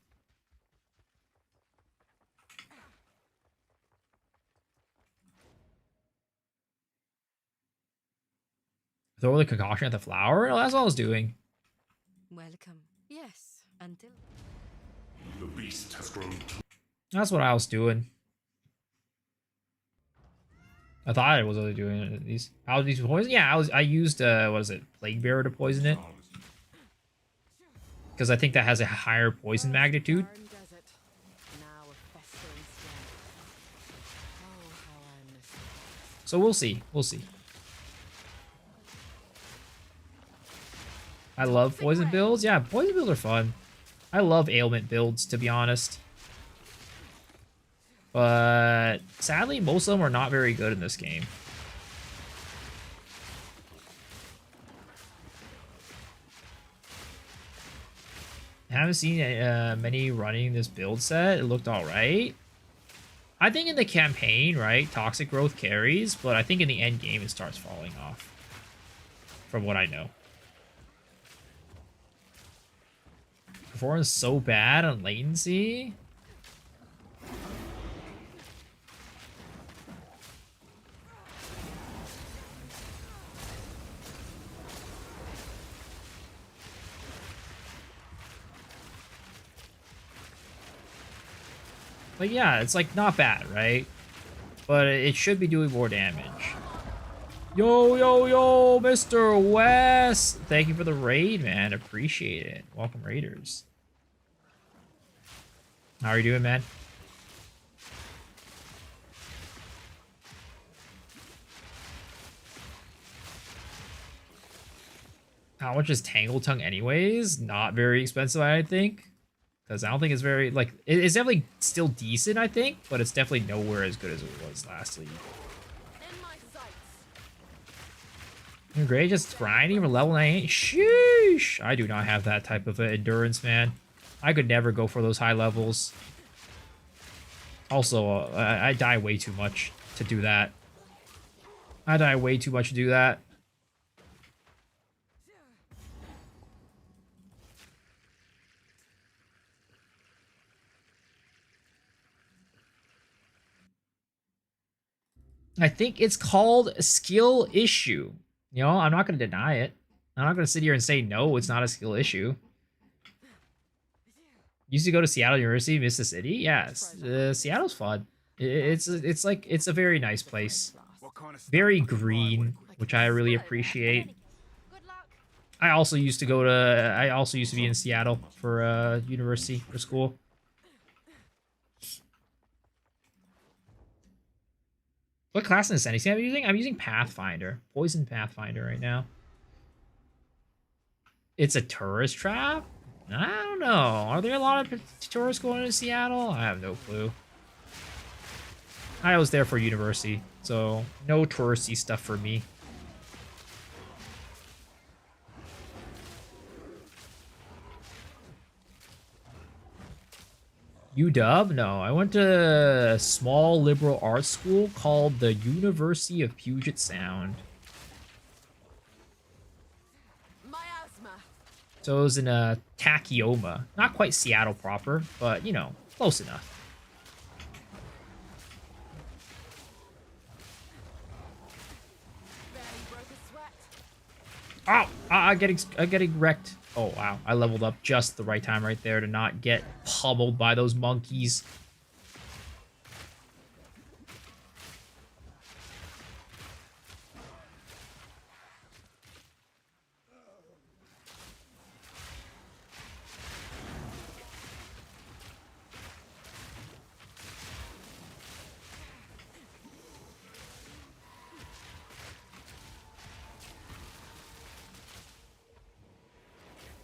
Speaker 1: Throw the concoction at the flower? No, that's all I was doing.
Speaker 10: Welcome. Yes, until...
Speaker 7: The beast has grown.
Speaker 1: That's what I was doing. I thought I was only doing these. I was using poison. Yeah, I used what is it, Plague Bearer to poison it, because I think that has a higher poison magnitude. So we'll see. We'll see. I love poison builds. Yeah, poison builds are fun. I love ailment builds, to be honest. But sadly, most of them are not very good in this game. I haven't seen many running this build set. It looked alright. I think in the campaign, right, toxic growth carries, but I think in the end game it starts falling off. From what I know. Performance so bad on latency. Like, yeah, it's like not bad, right? But it should be doing more damage. Yo, yo, yo, Mr. West! Thank you for the raid, man. Appreciate it. Welcome, Raiders. How are you doing, man? How much is Tangle Tongue anyways? Not very expensive, I think. Because I don't think it's very, like, it's definitely still decent, I think. But it's definitely nowhere as good as it was last league. You're great, just grinding for level 98? Sheesh! I do not have that type of endurance, man. I could never go for those high levels. Also, I die way too much to do that. I die way too much to do that. I think it's called a skill issue. You know, I'm not going to deny it. I'm not going to sit here and say, no, it's not a skill issue. Used to go to Seattle University, miss the city? Yes. Seattle's fun. It's like, it's a very nice place. Very green, which I really appreciate. I also used to be in Seattle for university, for school. What class in Ascendancy am I using? I'm using Pathfinder. Poison Pathfinder right now. It's a tourist trap? I don't know. Are there a lot of tourists going to Seattle? I have no clue. I was there for university, so no touristy stuff for me. UW? No, I went to a small liberal arts school called the University of Puget Sound. So it was in Tacoma. Not quite Seattle proper, but, you know, close enough. Oh, I'm getting wrecked. Oh, wow. I leveled up just the right time right there to not get pummeled by those monkeys.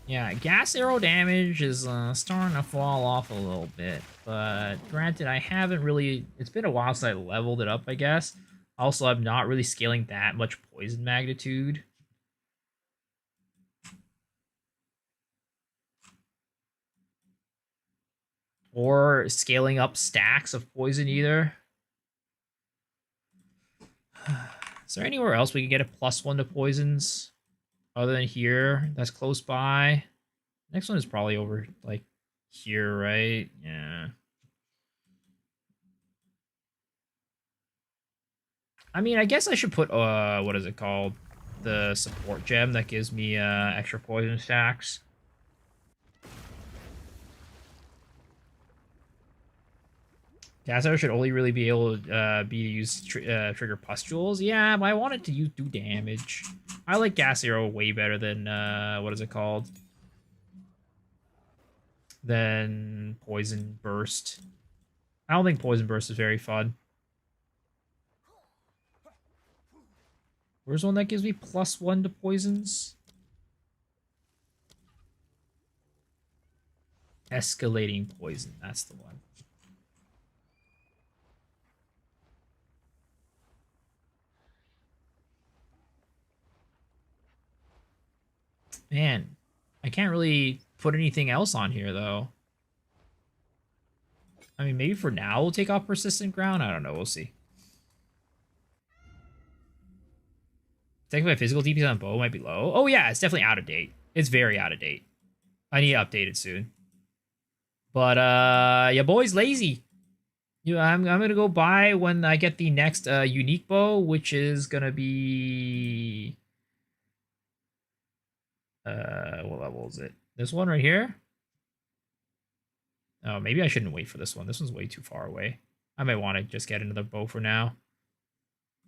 Speaker 1: Yeah, gas arrow damage is starting to fall off a little bit, but granted, I haven't really... It's been a while since I leveled it up, I guess. Also, I'm not really scaling that much poison magnitude. Or scaling up stacks of poison either. Is there anywhere else we can get a +1 to poisons? Other than here, that's close by. Next one is probably over, like, here, right? Yeah. I mean, I guess I should put, what is it called? The support gem that gives me, extra poison stacks. Gasser should only really be able to be used trigger pustules. Yeah, but I want it to do damage. I like Gas Arrow way better than, what is it called? Than Poison Burst. I don't think Poison Burst is very fun. Where's one that gives me +1 to poisons? Escalating Poison, that's the one. Man, I can't really put anything else on here, though. I mean, maybe for now we'll take off Persistent Ground. I don't know. We'll see. Technically, my physical DPS on bow might be low. Oh, yeah. It's definitely out of date. It's very out of date. I need to update it soon. But, yeah, boy's lazy. I'm going to go buy when I get the next unique bow, which is going to be... what level is it? This one right here? Oh, maybe I shouldn't wait for this one. This one's way too far away. I might want to just get into the bow for now.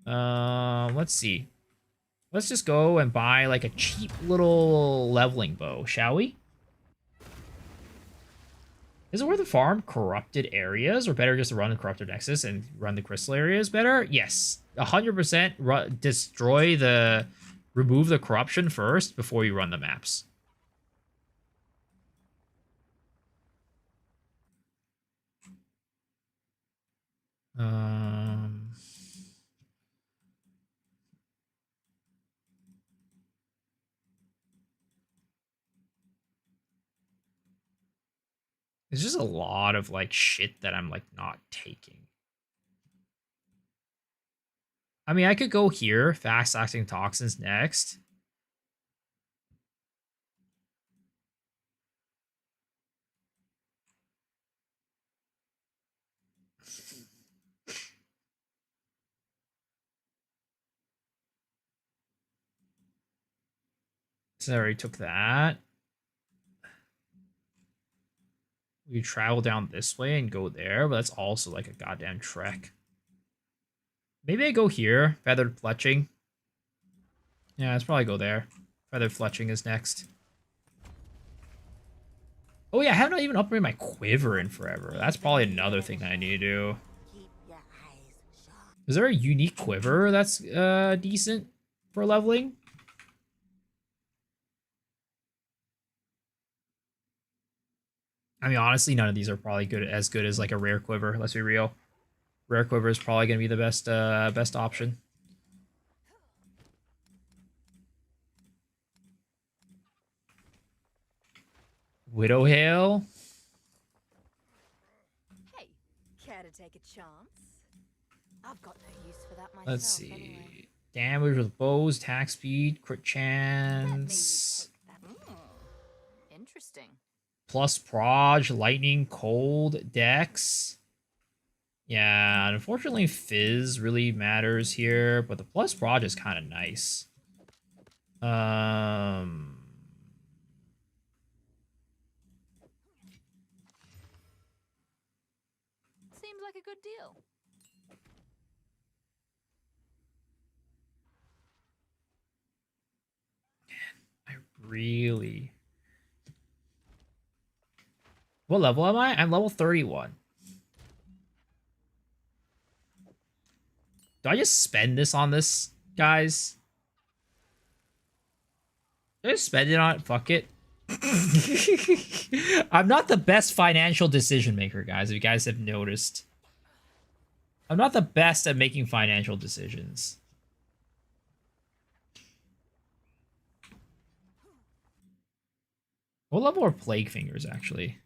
Speaker 1: Let's see. Let's just go and buy like a cheap little leveling bow, shall we? Is it worth the farm corrupted areas, or better just to run the corrupted nexus and run the crystal areas better? Yes, 100%. Remove the corruption first before you run the maps. There's just a lot of like shit that I'm like not taking. I mean, I could go here, fast acting toxins next. So I already took that. We travel down this way and go there, but that's also like a goddamn trek. Maybe I go here, feathered fletching. Yeah, let's probably go there. Feathered fletching is next. Oh yeah, I have not even upgraded my quiver in forever. That's probably another thing that I need to do. Is there a unique quiver that's decent for leveling? I mean, honestly, none of these are probably as good as like a rare quiver. Let's be real. Rare quiver is probably gonna be the best option. Widow Hail.
Speaker 10: Hey, care to take a chance? I've got no use for that myself.
Speaker 1: Let's see.
Speaker 10: Anyway.
Speaker 1: Damage with bows, attack speed, crit chance.
Speaker 10: Interesting.
Speaker 1: Plus proj, lightning, cold, dex. Yeah, unfortunately fizz really matters here, but the plus proj is kind of nice.
Speaker 10: Seems like a good deal.
Speaker 1: I really... What level am I? I'm level 31. Do I just spend this on this, guys? Do I just spend it on it? Fuck it. I'm not the best financial decision maker, guys, if you guys have noticed. I'm not the best at making financial decisions. What level are Plague Fingers, actually?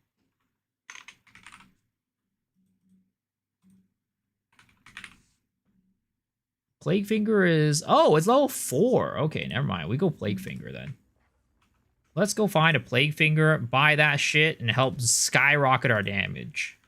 Speaker 1: Plague Finger is... Oh, it's level 4. Okay, never mind. We go Plague Finger, then. Let's go find a Plague Finger, buy that shit, and help skyrocket our damage.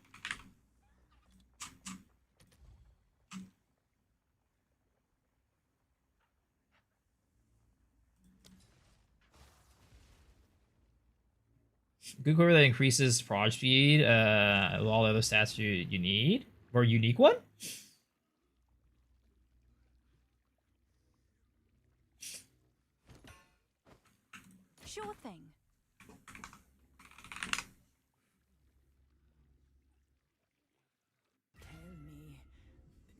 Speaker 1: Good quiver that increases proj speed, with all the other stats you need. Or a unique one?
Speaker 5: Sure thing.
Speaker 8: Tell me,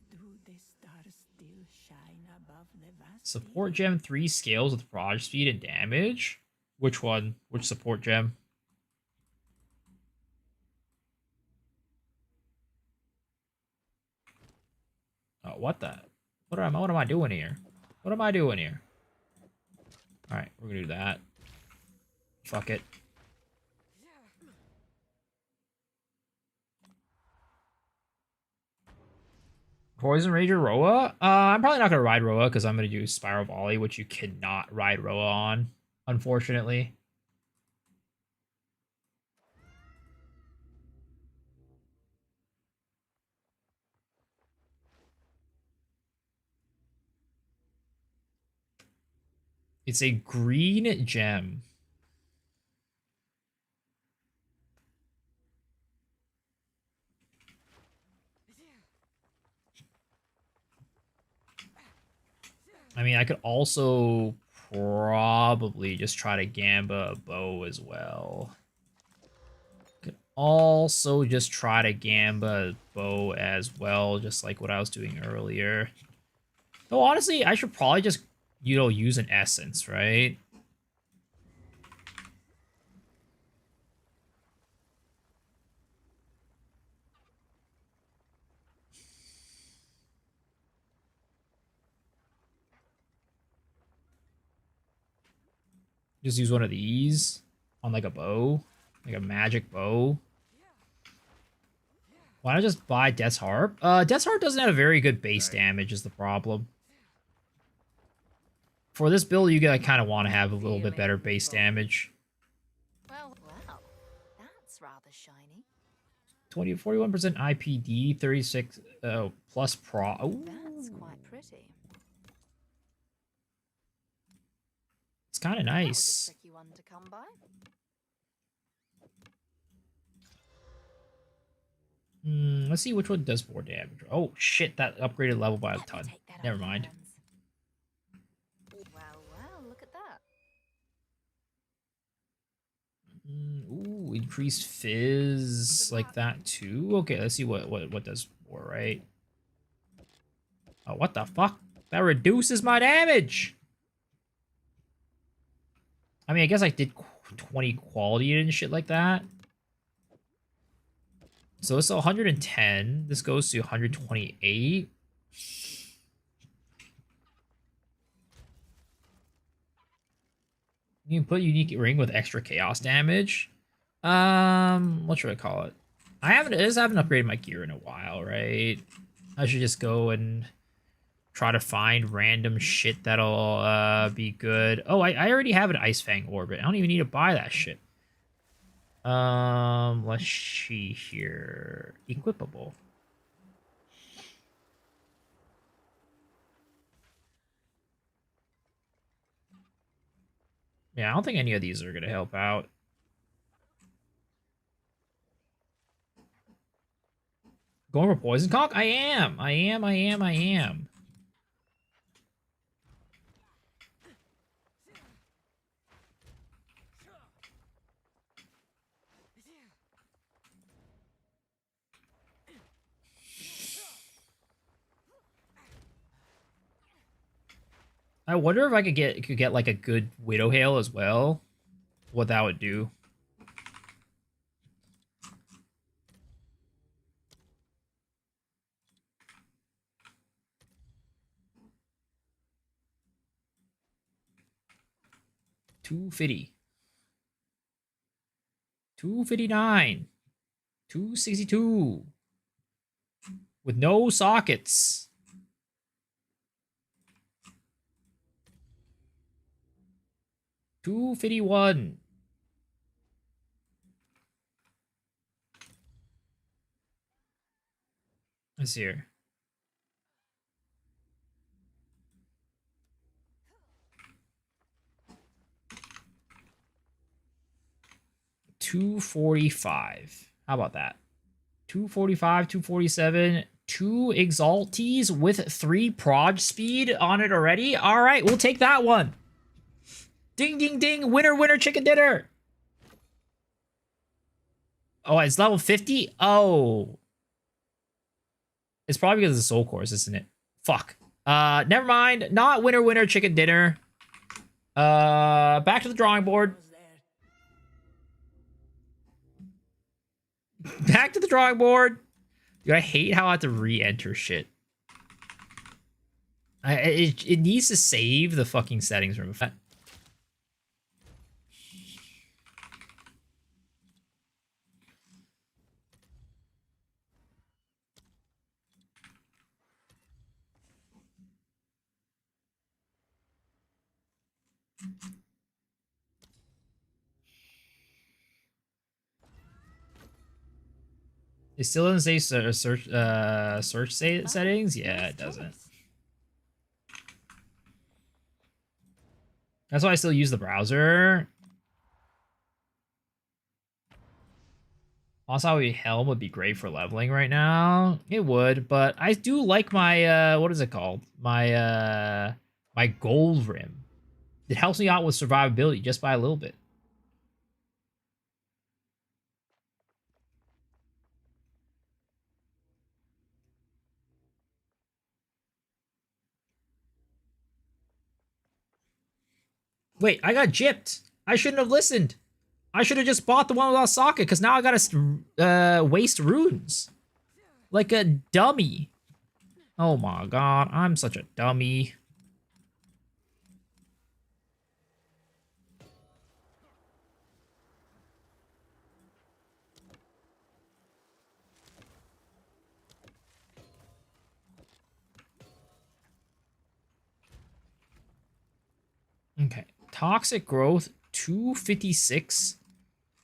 Speaker 8: do the stars still shine above the vast
Speaker 1: Support gem 3 scales with proj speed and damage. Which one? Which support gem? Oh, what the? What am I doing here? What am I doing here? Alright, we're gonna do that. Fuck it. Poison Rager Roa? I'm probably not gonna ride Roa because I'm gonna use Spiral Volley, which you cannot ride Roa on, unfortunately. It's a green gem. I mean, I could also probably just try to gamba a bow as well. Could also just try to gamba a bow as well, just like what I was doing earlier. Though honestly, I should probably just, you know, use an essence, right? Just use one of these on like a bow, like a magic bow. Why not just buy Death's Harp? Death's Harp doesn't have a very good base damage is the problem. For this build, you kind of want to have a little bit better base damage.
Speaker 10: Well, that's rather shiny.
Speaker 1: 41% IPD, 36 plus pro. Ooh.
Speaker 10: That's quite pretty.
Speaker 1: It's kind of
Speaker 10: That was a
Speaker 1: nice.
Speaker 10: tricky one to come by.
Speaker 1: Let's see which one does more damage. Oh shit, that upgraded level by a ton. Never mind.
Speaker 10: Well, look at that.
Speaker 1: Ooh, increased fizz like that too. Okay, let's see what does more, right? Oh, what the fuck? That reduces my damage. I mean, I guess I did 20 quality and shit like that. So it's 110. This goes to 128. You can put unique ring with extra chaos damage. What should I call it? I just haven't upgraded my gear in a while, right? I should just go and try to find random shit that'll be good. Oh, I already have an Ice Fang Orbit. I don't even need to buy that shit. Let's see here. Equipable. Yeah, I don't think any of these are gonna help out. Going for Poison Conch? I am. I wonder if I could get like a good Widow Hail as well. What that would do. $250. $259. $262. With no sockets. $251. Let's see here. $245. How about that? $245, $247, 2 Exalties with 3 prod speed on it already. All right, we'll take that one. Ding, ding, ding. Winner, winner, chicken dinner. Oh, it's level 50? Oh. It's probably because of the soul course, isn't it? Fuck. Never mind. Not winner, winner, chicken dinner. Back to the drawing board. Back to the drawing board. Dude, I hate how I have to re-enter shit. It needs to save the fucking settings room. It still doesn't say search settings? Yeah, it doesn't. That's why I still use the browser. Also, Helm would be great for leveling right now. It would, but I do like my, what is it called? My My gold rim. It helps me out with survivability just by a little bit. Wait, I got gypped. I shouldn't have listened. I should have just bought the one without socket, because now I gotta waste runes. Like a dummy. Oh my god, I'm such a dummy. Okay, toxic growth 256.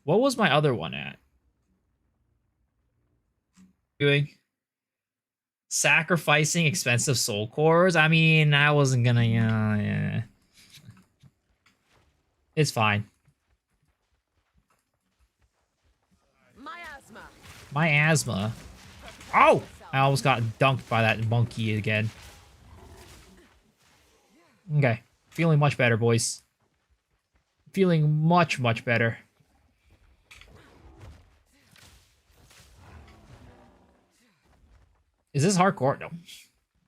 Speaker 1: What was my other one at? Doing sacrificing expensive soul cores. I mean, I wasn't gonna, yeah. It's fine.
Speaker 2: Miasma.
Speaker 1: My asthma. Oh! I almost got dunked by that monkey again. Okay. Feeling much better, boys. Feeling much, much better. Is this hardcore? No.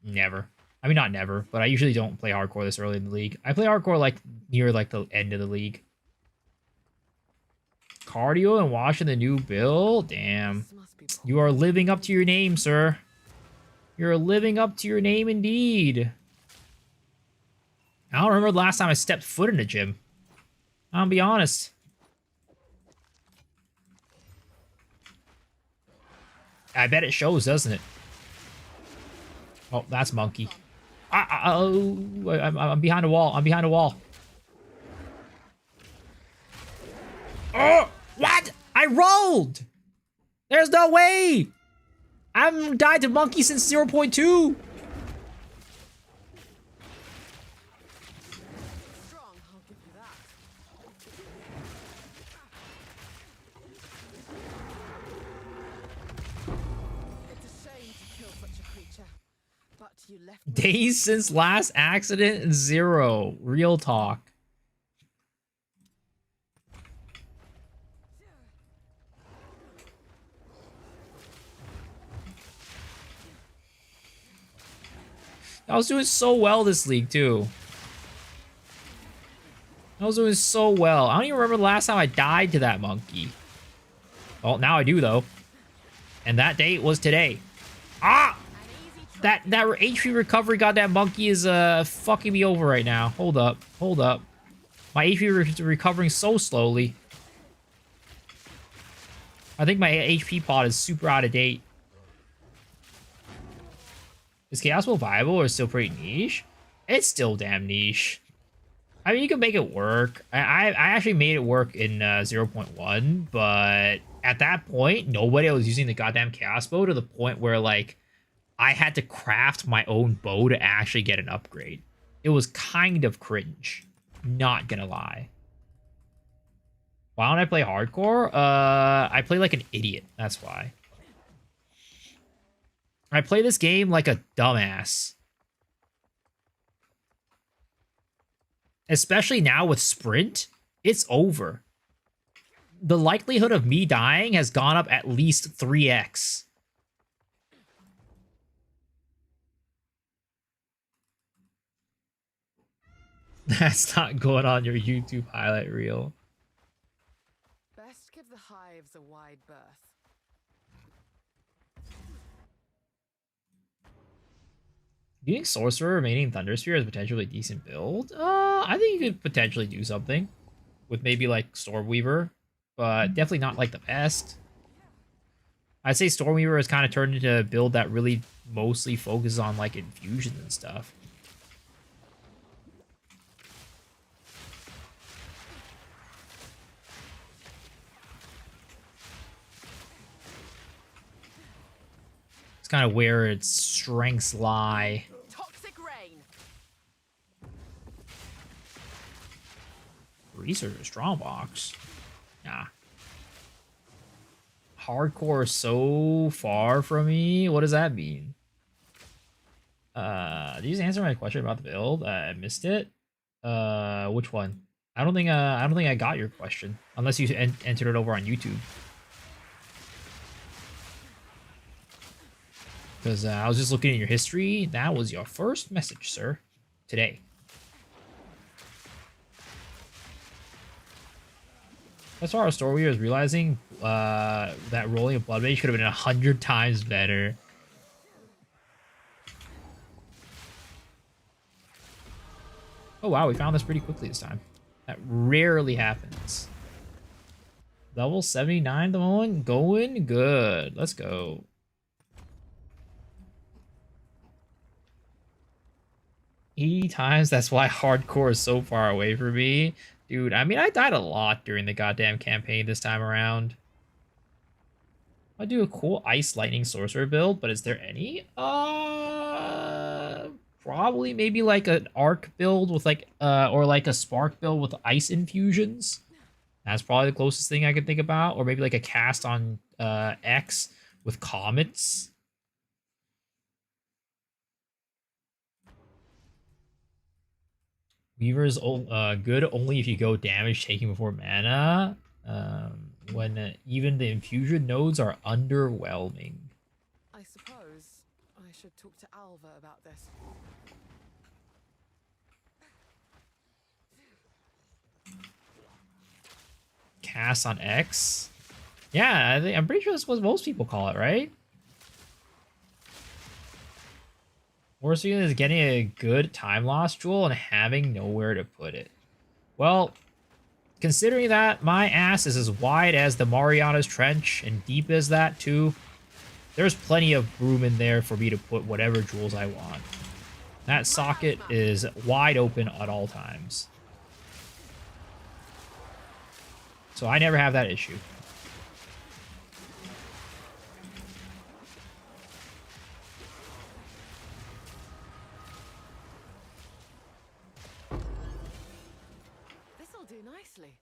Speaker 1: Never. I mean, not never, but I usually don't play hardcore this early in the league. I play hardcore, like, near, like, the end of the league. Cardio and watching the new build? Damn. You are living up to your name, sir. You're living up to your name indeed. I don't remember the last time I stepped foot in a gym. I'll be honest. I bet it shows, doesn't it? Oh, that's monkey. I'm behind a wall. I'm behind a wall. Oh, what? I rolled. There's no way. I haven't died to monkey since 0.2. Days since last accident, 0. Real talk. I was doing so well this league, too. I was doing so well. I don't even remember the last time I died to that monkey. Well, now I do, though. And that date was today. Ah! That HP recovery goddamn monkey is fucking me over right now. Hold up. Hold up. My HP recovering so slowly. I think my HP pod is super out of date. Is Chaos Bolt viable or still pretty niche? It's still damn niche. I mean, you can make it work. I actually made it work in 0.1, but at that point, nobody was using the goddamn Chaos Bow to the point where, like, I had to craft my own bow to actually get an upgrade. It was kind of cringe. Not gonna lie. Why don't I play hardcore? I play like an idiot. That's why. I play this game like a dumbass. Especially now with Sprint, it's over. The likelihood of me dying has gone up at least 3x. That's not going on your YouTube highlight reel.
Speaker 2: Best give the hives a wide berth.
Speaker 1: Do you think Sorcerer remaining Thundersphere is potentially a decent build? I think you could potentially do something with maybe like Stormweaver, but definitely not like the best. I'd say Stormweaver has kind of turned into a build that really mostly focuses on like infusions and stuff. It's kind of where its strengths lie.
Speaker 2: Toxic rain.
Speaker 1: Research a strong box. Nah. Hardcore is so far from me. What does that mean? Did you just answer my question about the build? I missed it. Which one? I don't think I got your question unless you entered it over on YouTube. Because I was just looking at your history. That was your first message, sir, today. As far as story, I was realizing that rolling a blood mage could have been 100 times better. Oh wow, we found this pretty quickly this time. That rarely happens. Level 79 at the moment, going good. Let's go. Times, that's why hardcore is so far away from me. Dude, I mean, I died a lot during the goddamn campaign this time around. I do a cool Ice Lightning Sorcerer build, but is there any? Probably maybe like an Arc build with like, or like a Spark build with Ice infusions. That's probably the closest thing I could think about. Or maybe like a cast on X with Comets. Weaver's good only if you go damage taking before mana. When even the infusion nodes are underwhelming.
Speaker 2: I suppose I should talk to Alva about this.
Speaker 1: Cast on X? Yeah, I'm pretty sure that's what most people call it, right? Worst feeling is getting a good time loss jewel and having nowhere to put it. Well, considering that my ass is as wide as the Mariana's Trench and deep as that too, there's plenty of room in there for me to put whatever jewels I want. That socket is wide open at all times. So I never have that issue.
Speaker 2: This'll do nicely.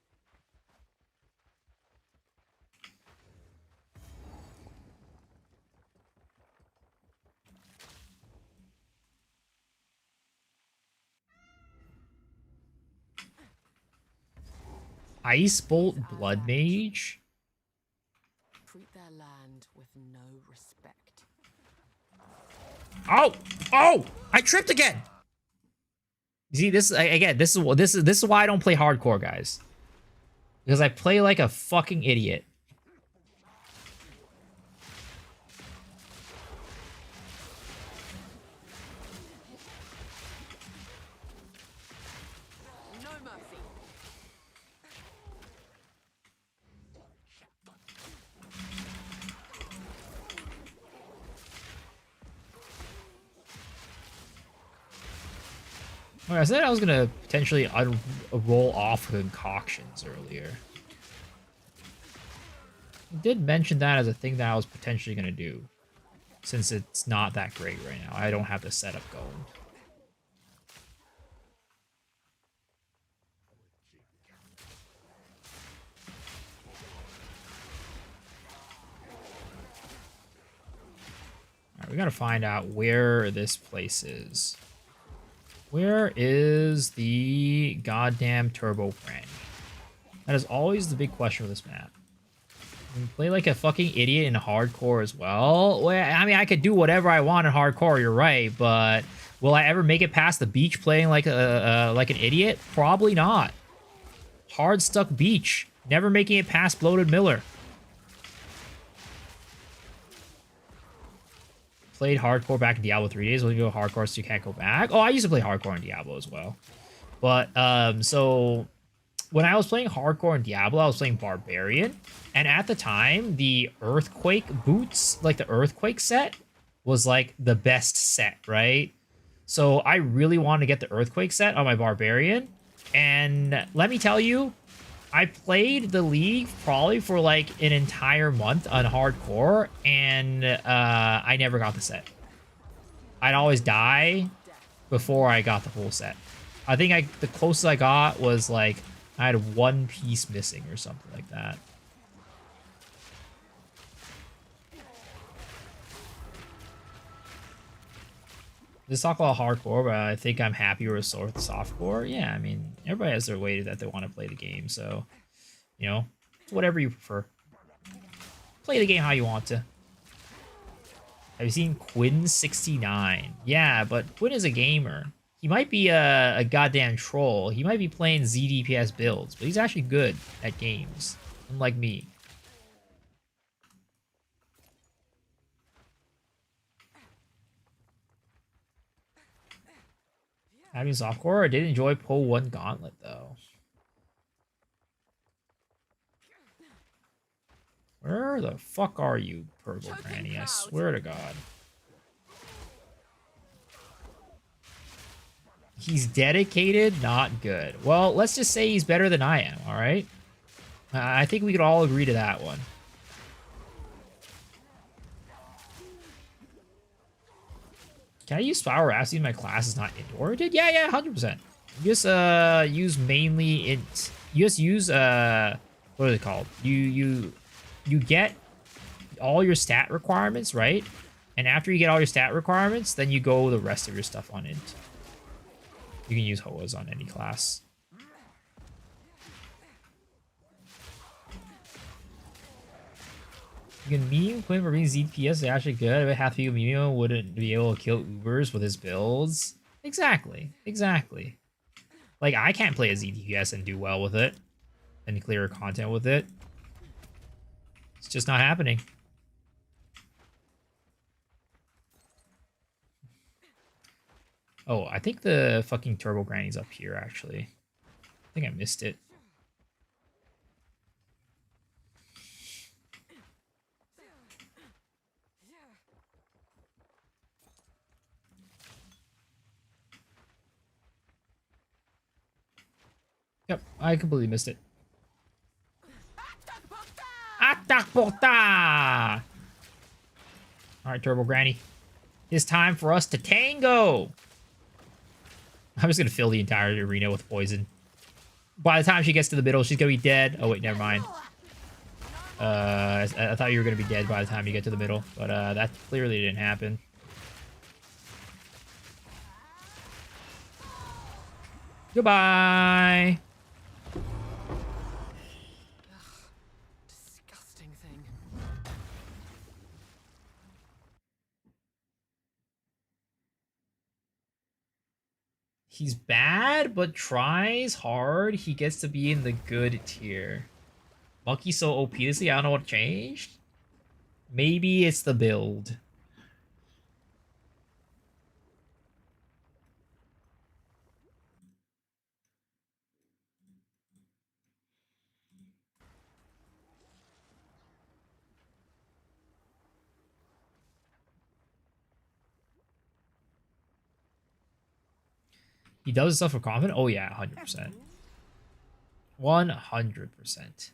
Speaker 1: Ice Bolt Blood Mage?
Speaker 2: Treat their land with no respect.
Speaker 1: Oh! Oh! I tripped again! See, this again, this is why I don't play hardcore, guys. Because I play like a fucking idiot.
Speaker 2: No mercy.
Speaker 1: Okay, I said I was gonna potentially roll off concoctions earlier. I did mention that as a thing that I was potentially gonna do, since it's not that great right now. I don't have the setup going. Alright, we gotta find out where this place is. Where is the goddamn turbo branch? That is always the big question with this map. You play like a fucking idiot in hardcore as well. Well, I mean, I could do whatever I want in hardcore, you're right, but will I ever make it past the beach playing like like an idiot? Probably not. Hard stuck beach. Never making it past Bloated Miller. Played hardcore back in Diablo 3 days. When you go hardcore, so you can't go back. Oh, I used to play hardcore in Diablo as well. But, so when I was playing hardcore in Diablo, I was playing Barbarian. And at the time, the Earthquake boots, like the Earthquake set, was like the best set, right? So I really wanted to get the Earthquake set on my Barbarian. And let me tell you, I played the League probably for like an entire month on hardcore, and I never got the set. I'd always die before I got the full set. I think the closest I got was like I had one piece missing or something like that. Let's talk about hardcore, but I think I'm happier with softcore. Yeah, I mean, everybody has their way that they want to play the game, so, you know, it's whatever you prefer. Play the game how you want to. Have you seen Quinn69? Yeah, but Quinn is a gamer. He might be a goddamn troll. He might be playing ZDPS builds, but he's actually good at games, unlike me. Having softcore, I did enjoy Pull 1 Gauntlet, though. Where the fuck are you, Purple Granny? I swear to God. He's dedicated, not good. Well, let's just say he's better than I am, alright? I think we could all agree to that one. Can I use Flower Rhapsody in my class is not int-oriented? Yeah, 100%. You just use mainly int. You just use what is it called? You get all your stat requirements, right? And after you get all your stat requirements, then you go the rest of your stuff on int. You can use HOAs on any class. You can meme Quinn for being ZPS is actually good. I bet half of you meme wouldn't be able to kill Ubers with his builds. Exactly. Exactly. Like, I can't play a ZDPS and do well with it. And clear content with it. It's just not happening. Oh, I think the fucking Turbo Granny's up here, actually. I think I missed it. Yep, I completely missed it. Attack porta! Alright, Turbo Granny. It's time for us to tango! I'm just gonna fill the entire arena with poison. By the time she gets to the middle, she's gonna be dead. Oh wait, never mind. I thought you were gonna be dead by the time you get to the middle, but that clearly didn't happen. Goodbye!
Speaker 2: Disgusting thing.
Speaker 1: He's bad, but tries hard. He gets to be in the good tier. Monkey's so OP this year, I don't know what changed. Maybe it's the build. He does stuff for confident? Oh yeah, 100%. 100%.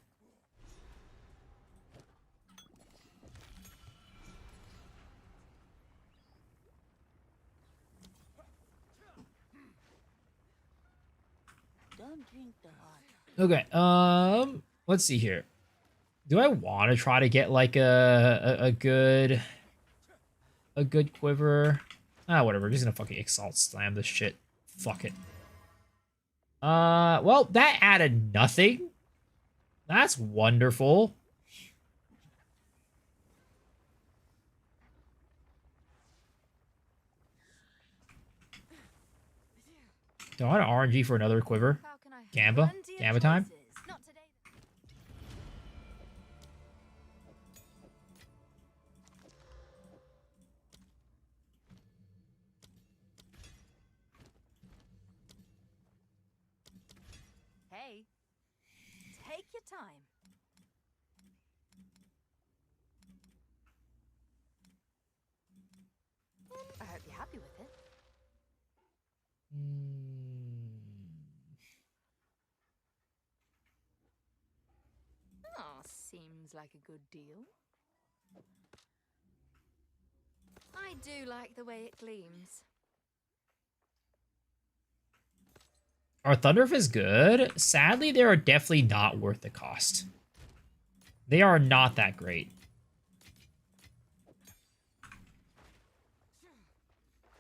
Speaker 1: Okay, let's see here. Do I want to try to get like a good quiver? Ah, whatever. I'm just gonna fucking Exalt Slam this shit. Fuck it. Well, that added nothing. That's wonderful. Do I want an RNG for another quiver? Gamba? Gamba time?
Speaker 10: Hey, take your time. I hope you're happy with it. Oh, seems like a good deal. I do like the way it gleams.
Speaker 1: Are Thunderfists good? Sadly, they are definitely not worth the cost. They are not that great.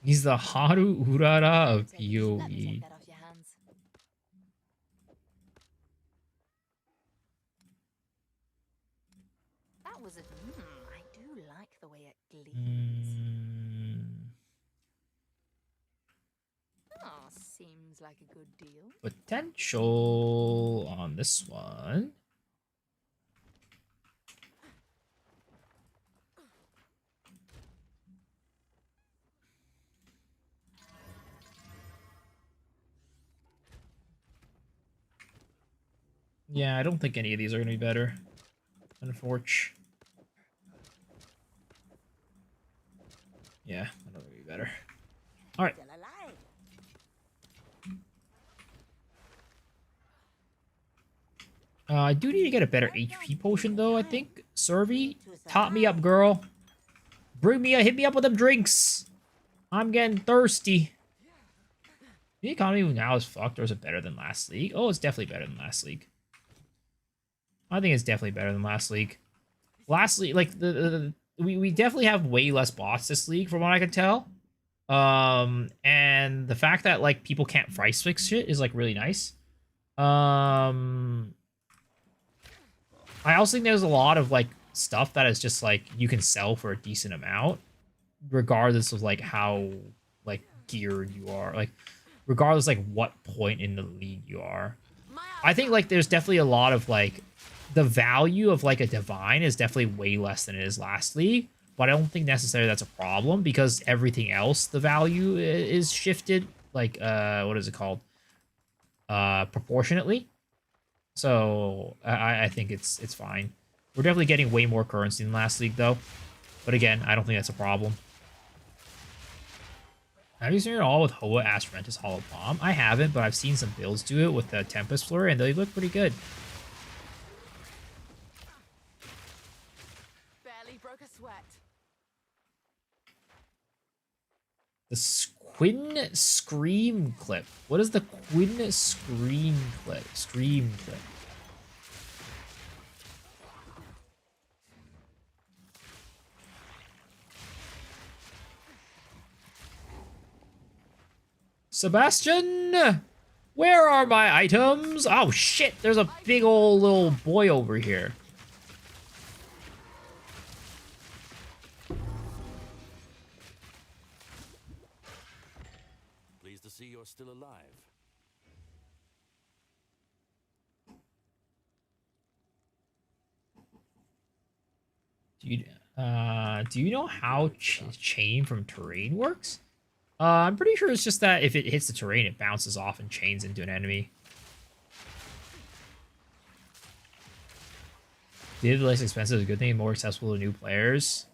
Speaker 1: He's the Haru Urara of
Speaker 10: Let me take
Speaker 1: PoE.
Speaker 10: that off your hands. That was a. I do like the way it gleams. Oh, seems like a good deal.
Speaker 1: Potential on this one. Yeah, I don't think any of these are going to be better. Unfortunately. Yeah, I don't think it'll be better. Alright.
Speaker 10: Still alive.
Speaker 1: I do need to get a better HP potion, though, I think. Survey, top me up, girl. Bring me up, hit me up with them drinks. I'm getting thirsty. The economy now is fucked, or is it better than last league? Oh, it's definitely better than last league. I think it's definitely better than last league. Last league, like, we definitely have way less bots this league, from what I can tell. And the fact that, like, people can't price fix shit is, like, really nice. I also think there's a lot of, like, stuff that is just, like, you can sell for a decent amount, regardless of, like, how, like, geared you are. Like, regardless, like, what point in the league you are. I think, like, there's definitely a lot of, like, the value of, like, a divine is definitely way less than it is last league, but I don't think necessarily that's a problem, because everything else, the value is shifted, like, what is it called? Proportionately. So, I think it's fine. We're definitely getting way more currency than last league, though. But again, I don't think that's a problem. Have you seen it all with Hoa Astramantis Hollow Bomb? I haven't, but I've seen some builds do it with the Tempest Flurry, and they look pretty good.
Speaker 2: Barely broke a sweat.
Speaker 1: The Quinn Scream Clip. What is the Quinn Scream Clip? Scream Clip. Sebastian! Where are my items? Oh shit, there's a big old little boy over here.
Speaker 11: Pleased to see you're still alive.
Speaker 1: Do you know how chain from terrain works? I'm pretty sure it's just that if it hits the terrain, it bounces off and chains into an enemy. Div less expensive is a good thing, more accessible to new players.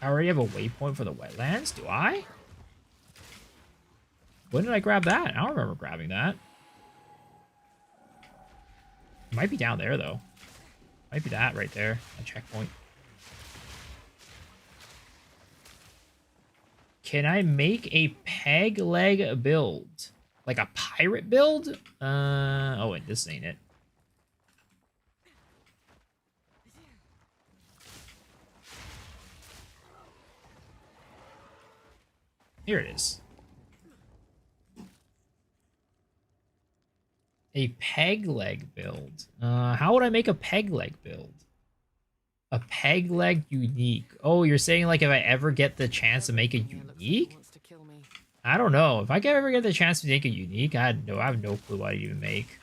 Speaker 1: I already have a waypoint for the wetlands, do I? When did I grab that? I don't remember grabbing that. It might be down there, though. Might be that right there, a checkpoint. Can I make a peg leg build? Like a pirate build? Oh wait, this ain't it. Here it is. A peg leg build. How would I make a peg leg build? A peg leg unique. Oh, you're saying like if I ever get the chance to make a unique? I don't know. If I ever get the chance to make a unique, I have no clue what I'd even make.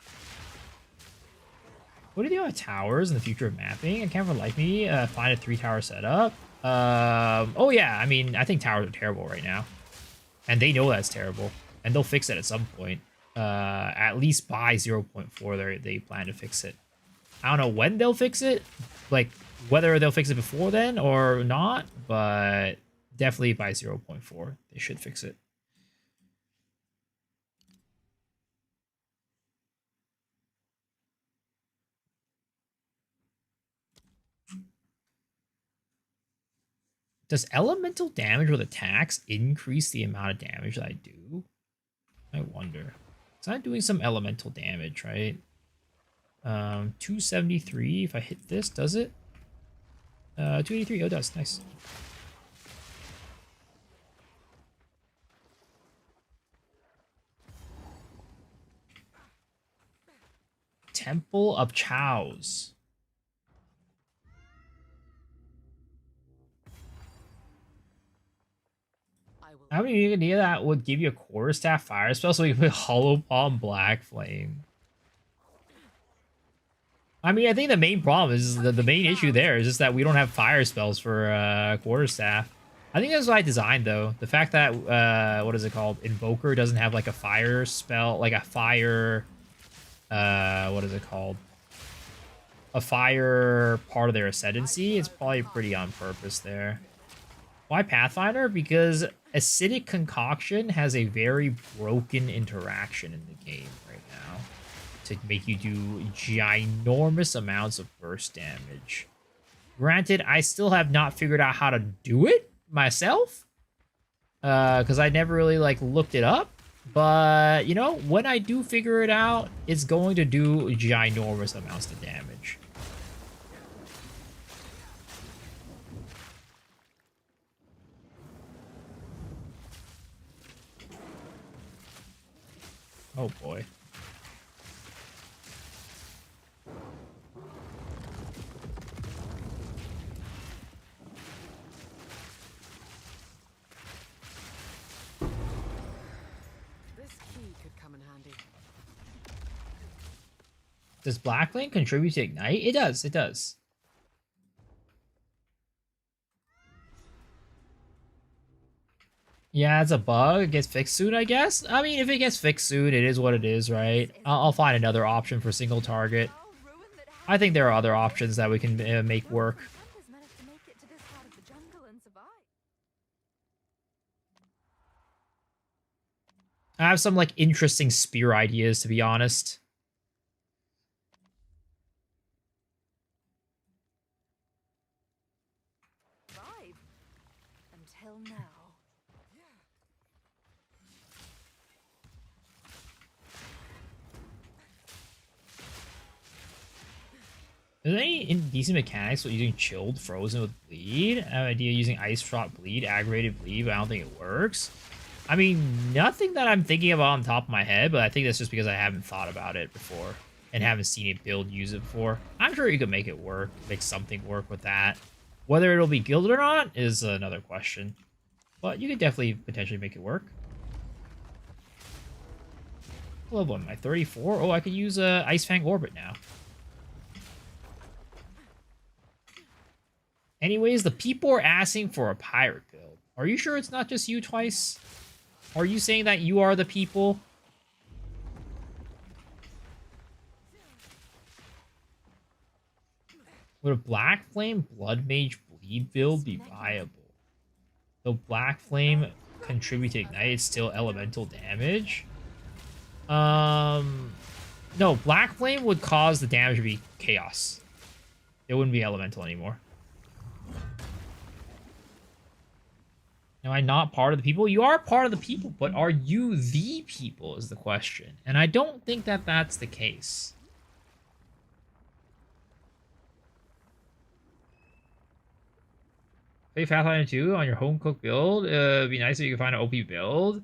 Speaker 1: What do you think about towers in the future of mapping? I can't for like me find a 3-tower setup. Oh yeah, I mean, I think towers are terrible right now. And they know that's terrible. And they'll fix it at some point. At least by 0.4, they plan to fix it. I don't know when they'll fix it. Like, whether they'll fix it before then or not, but definitely by 0.4, they should fix it. Does elemental damage with attacks increase the amount of damage that I do? I wonder. It's not doing some elemental damage, right? 273 if I hit this, does it? 283. Oh, it does. Nice. Temple of Chows. I have any idea that would give you a quarterstaff fire spell so you can put Hollow Palm Black Flame. I mean, I think the main problem is the main issue there is just that we don't have fire spells for quarterstaff. I think that's what I designed though. The fact that what is it called? Invoker doesn't have like a fire spell, like a fire what is it called? A fire part of their ascendancy. It's probably pretty on purpose there. Why Pathfinder? Because acidic concoction has a very broken interaction in the game right now to make you do ginormous amounts of burst damage. Granted, I still have not figured out how to do it myself because I never really like looked it up. But, you know, when I do figure it out, it's going to do ginormous amounts of damage. Oh boy.
Speaker 2: This key could come in handy.
Speaker 1: Does Black Flame contribute to Ignite? It does, it does. Yeah, it's a bug. It gets fixed soon, I guess. I mean, if it gets fixed soon, it is what it is, right? I'll find another option for single target. I think there are other options that we can make work. I have some, like, interesting spear ideas, to be honest.
Speaker 10: Until now.
Speaker 1: Is there any indecent mechanics with using chilled frozen with bleed? I have an idea using ice shot bleed, aggravated bleed, but I don't think it works. I mean, nothing that I'm thinking about on top of my head, but I think that's just because I haven't thought about it before and haven't seen a build use it before. I'm sure you could make it work, make something work with that. Whether it'll be guilded or not is another question, but you could definitely potentially make it work. What level am I? 34? Oh, I could use Ice Fang Orbit now. Anyways, the people are asking for a pirate build. Are you sure it's not just you twice? Are you saying that you are the people? Would a Black Flame Blood Mage Bleed build be viable? Though Black Flame contribute to Ignite, it's still elemental damage? No, Black Flame would cause the damage to be Chaos. It wouldn't be elemental anymore. Am I not part of the people? You are part of the people, but are you the people is the question. And I don't think that that's the case. Play Pathfinder 2 on your home cook build. It'd be nice if you could find an OP build.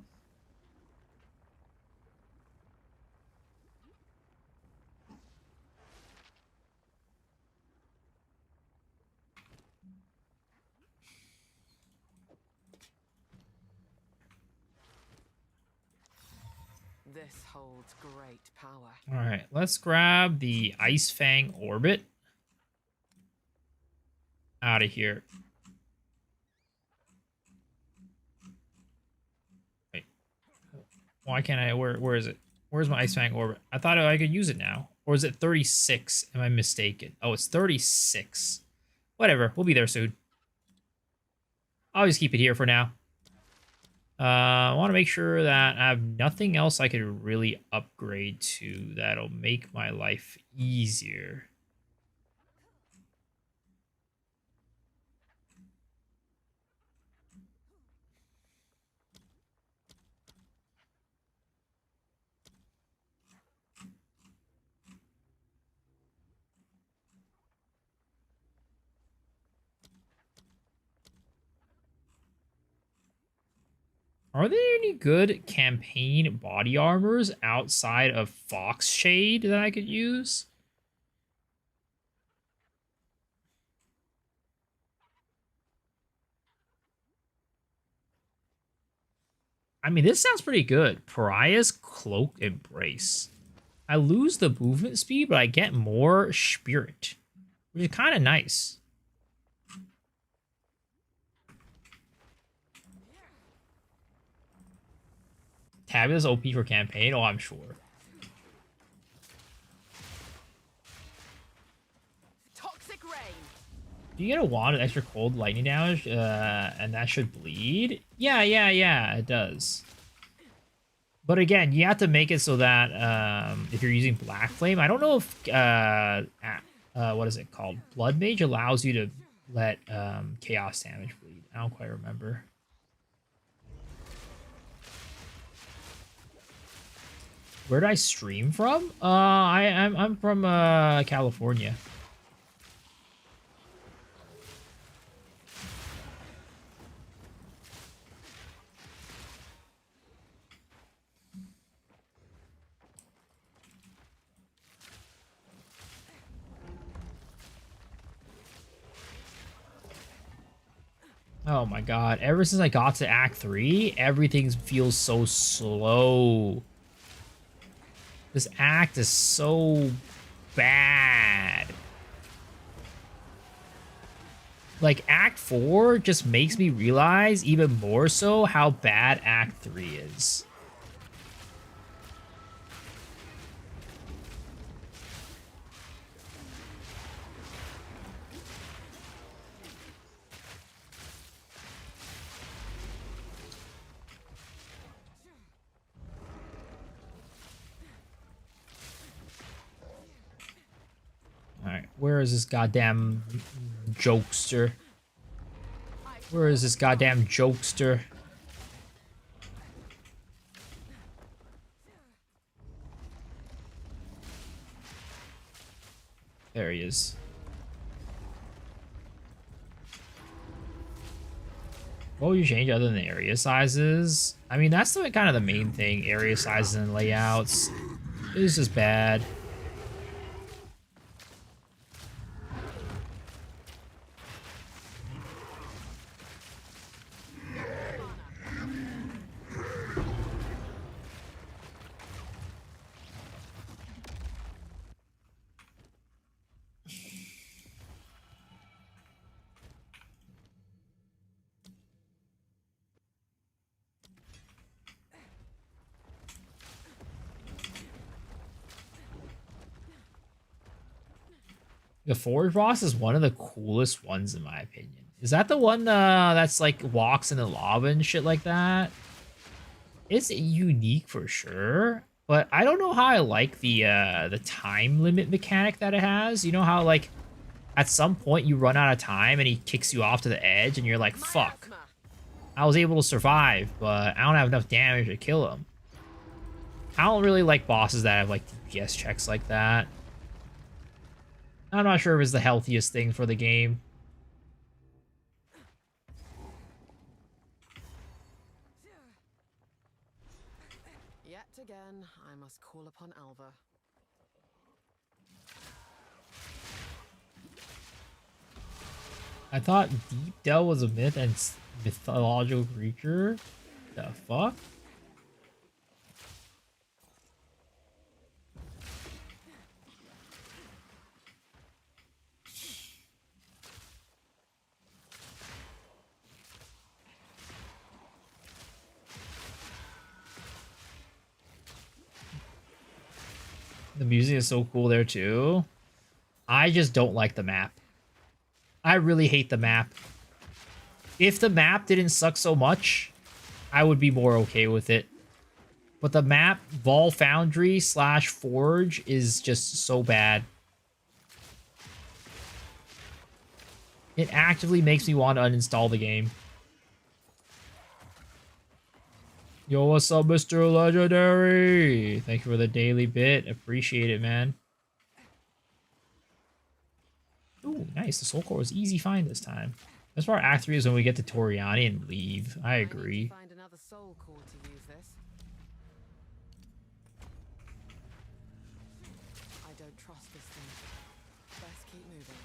Speaker 2: This holds great power.
Speaker 1: All right, let's grab the Ice Fang Orbit out of here. Wait, why can't I? Where is it? Where's my Ice Fang Orbit? I thought I could use it now. Or is it 36? Am I mistaken? Oh, it's 36. Whatever, we'll be there soon. I'll just keep it here for now. I want to make sure that I have nothing else I could really upgrade to that'll make my life easier. Are there any good campaign body armors outside of Fox Shade that I could use? I mean, this sounds pretty good. Pariah's Cloaked Embrace. I lose the movement speed, but I get more spirit, which is kind of nice. Tabula's OP for campaign? Oh, I'm sure.
Speaker 2: Toxic rain.
Speaker 1: Do you get a wand of extra cold lightning damage, and that should bleed? Yeah, it does. But again, you have to make it so that if you're using Black Flame, I don't know if what is it called? Blood Mage allows you to let chaos damage bleed. I don't quite remember. Where did I stream from? I'm from California. Oh my god, ever since I got to Act 3, everything feels so slow. This act is so bad. Like, Act 4 just makes me realize even more so how bad Act 3 is. Alright, where is this goddamn jokester? Where is this goddamn jokester? There he is. What would you change other than the area sizes? I mean, that's the kind of the main thing. Area sizes and layouts. This is bad. The Forge boss is one of the coolest ones in my opinion. Is that the one that's like walks in the lava and shit like that? It's unique for sure, but I don't know how I like the time limit mechanic that it has. You know how like at some point you run out of time and he kicks you off to the edge and you're like, fuck. I was able to survive, but I don't have enough damage to kill him. I don't really like bosses that have like DPS checks like that. I'm not sure if it's the healthiest thing for the game.
Speaker 2: Yet again, I must call upon Alva.
Speaker 1: I thought Deep Dell was a myth and mythological creature. The fuck? The music is so cool there too. I just don't like the map. I really hate the map. If the map didn't suck so much, I would be more okay with it. But the map, Vol Foundry / Forge, is just so bad. It actively makes me want to uninstall the game. Yo, what's up, Mr. Legendary? Thank you for the daily bit. Appreciate it, man. Ooh, nice. The Soul Core was easy find this time. As far as Act 3 is when we get to Toriani and leave. I agree.
Speaker 2: Find another soul core to use this. I don't trust this thing. Best keep moving.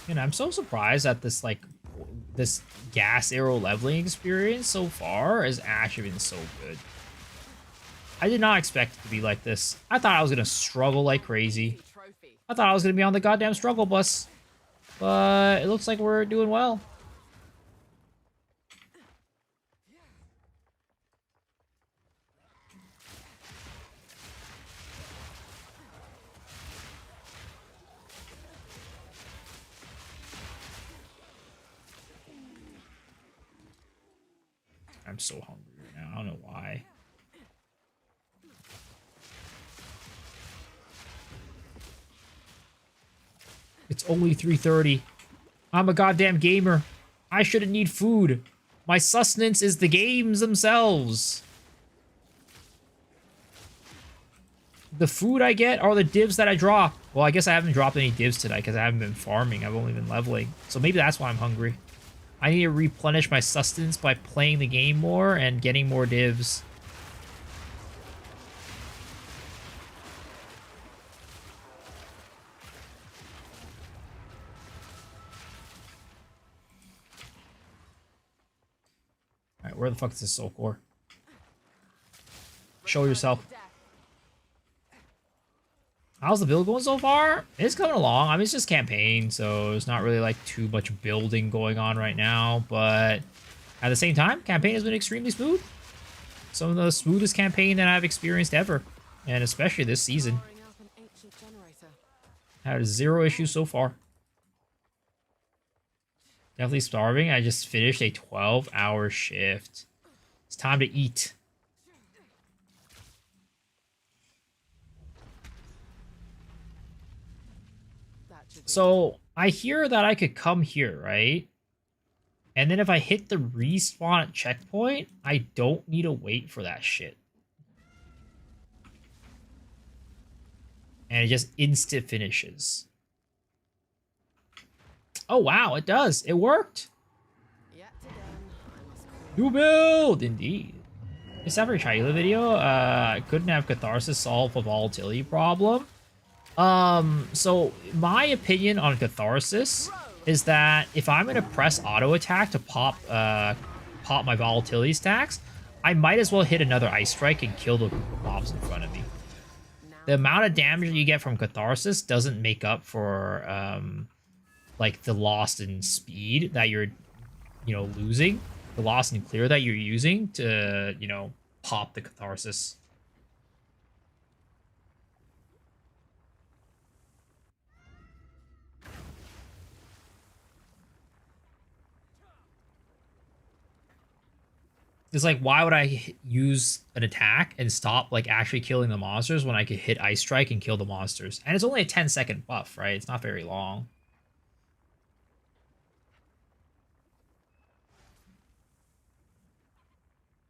Speaker 1: And I'm so surprised that this this gas arrow leveling experience so far has actually been so good. I did not expect it to be like this. I thought I was gonna struggle like crazy. I thought I was gonna be on the goddamn struggle bus, but it looks like we're doing well. I'm so hungry right now. I don't know why. It's only 3:30. I'm a goddamn gamer. I shouldn't need food. My sustenance is the games themselves. The food I get are the divs that I drop. Well, I guess I haven't dropped any divs today because I haven't been farming. I've only been leveling. So maybe that's why I'm hungry. I need to replenish my sustenance by playing the game more and getting more divs. Alright, where the fuck is this soul core? Show yourself. How's the build going so far? It's coming along. I mean, it's just campaign, so there's not really like too much building going on right now. But at the same time, campaign has been extremely smooth. Some of the smoothest campaign that I've experienced ever, and especially this season. Had 0 issues so far. Definitely starving. I just finished a 12-hour shift. It's time to eat. So I hear that I could come here, right? And then if I hit the respawn at checkpoint, I don't need to wait for that shit. And it just instant finishes. Oh, wow, it does. It worked. New build, indeed. This every Chayula video, I couldn't have Catharsis solve a volatility problem. So my opinion on Catharsis is that if I'm gonna press auto attack to pop my volatility stacks, I might as well hit another ice strike and kill the mobs in front of me. The amount of damage you get from Catharsis doesn't make up for like the loss in speed that you're losing, the loss in clear that you're using to pop the Catharsis. It's like, why would I use an attack and stop like actually killing the monsters when I could hit Ice Strike and kill the monsters? And it's only a 10-second buff, right? It's not very long.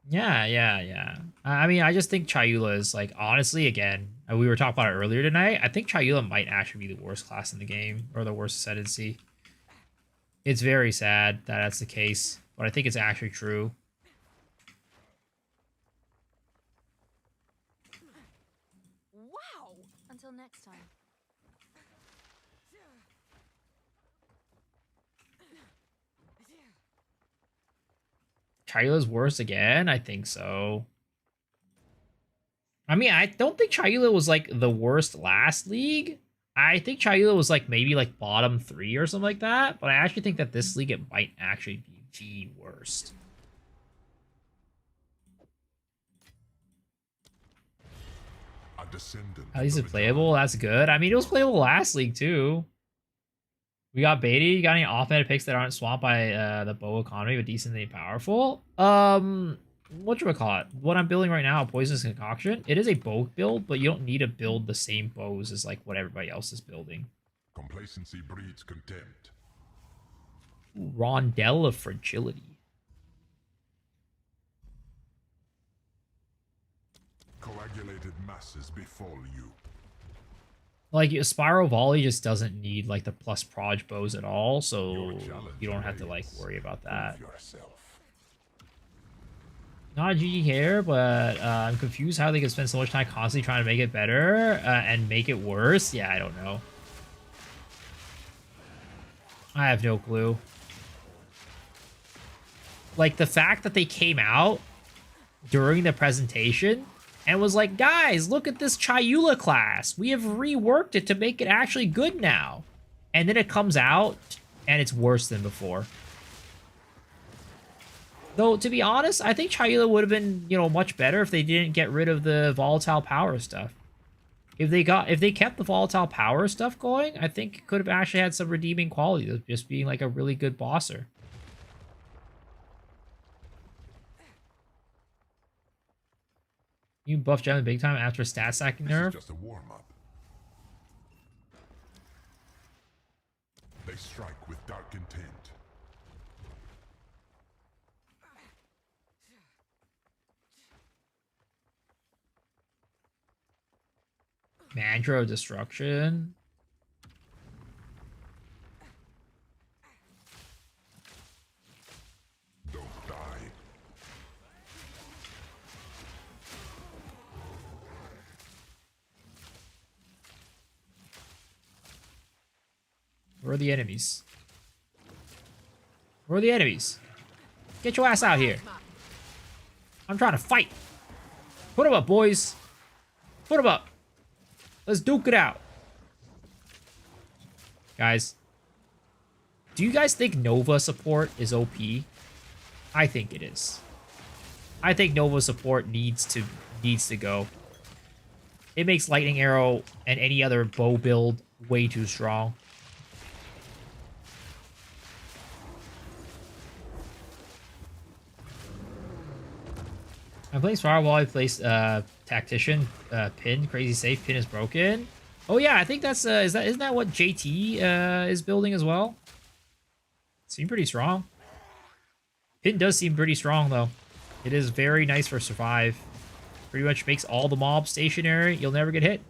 Speaker 1: Yeah. I mean, I just think Chayula is like, honestly, again, we were talking about it earlier tonight. I think Chayula might actually be the worst class in the game, or the worst ascendancy. It's very sad that that's the case, but I think it's actually true.
Speaker 5: Until next time.
Speaker 1: Chayula's worse again? I think so. I mean, I don't think Chayula was like the worst last league. I think Chayula was like maybe like bottom 3 or something like that. But I actually think that this league it might actually be the worst. At least it's playable. That's good. I mean, it was playable last league too. We got Beatty. You got any off-meta picks that aren't swamped by the bow economy but decently powerful? Whatchamacallit? What I'm building right now, a Poisonous Concoction. It is a bow build, but you don't need to build the same bows as like what everybody else is building.
Speaker 7: Complacency breeds contempt.
Speaker 1: Rondelle of Fragility.
Speaker 3: coagulated masses befall you.
Speaker 1: Like, Spiral Volley just doesn't need, like, the plus proj bows at all, so you don't have to, like, worry about that. Not a GG here, but I'm confused how they can spend so much time constantly trying to make it better and make it worse. Yeah, I don't know. I have no clue. Like, the fact that they came out during the presentation and was like, guys, look at this Chayula class. We have reworked it to make it actually good now. And then it comes out and it's worse than before. Though, to be honest, I think Chayula would have been, you know, much better if they didn't get rid of the volatile power stuff. If they kept the volatile power stuff going, I think it could have actually had some redeeming quality of just being like a really good bosser. You buff Gem big time after stat stacking nerf?
Speaker 3: Just a warm-up. They strike with dark intent.
Speaker 1: Mantra of Destruction.
Speaker 3: Don't die.
Speaker 1: Where are the enemies? Where are the enemies? Get your ass out here. I'm trying to fight. Put them up, boys. Put them up. Let's duke it out. Guys, do you guys think Nova support is OP? I think it is. I think Nova support needs to go. It makes Lightning Arrow and any other bow build way too strong. I'm playing Spiral while I place Tactician pin. Crazy safe pin is broken. Oh yeah, I think that's isn't that what JT is building as well? Seem pretty strong. Pin does seem pretty strong though. It is very nice for survive. Pretty much makes all the mobs stationary. You'll never get hit.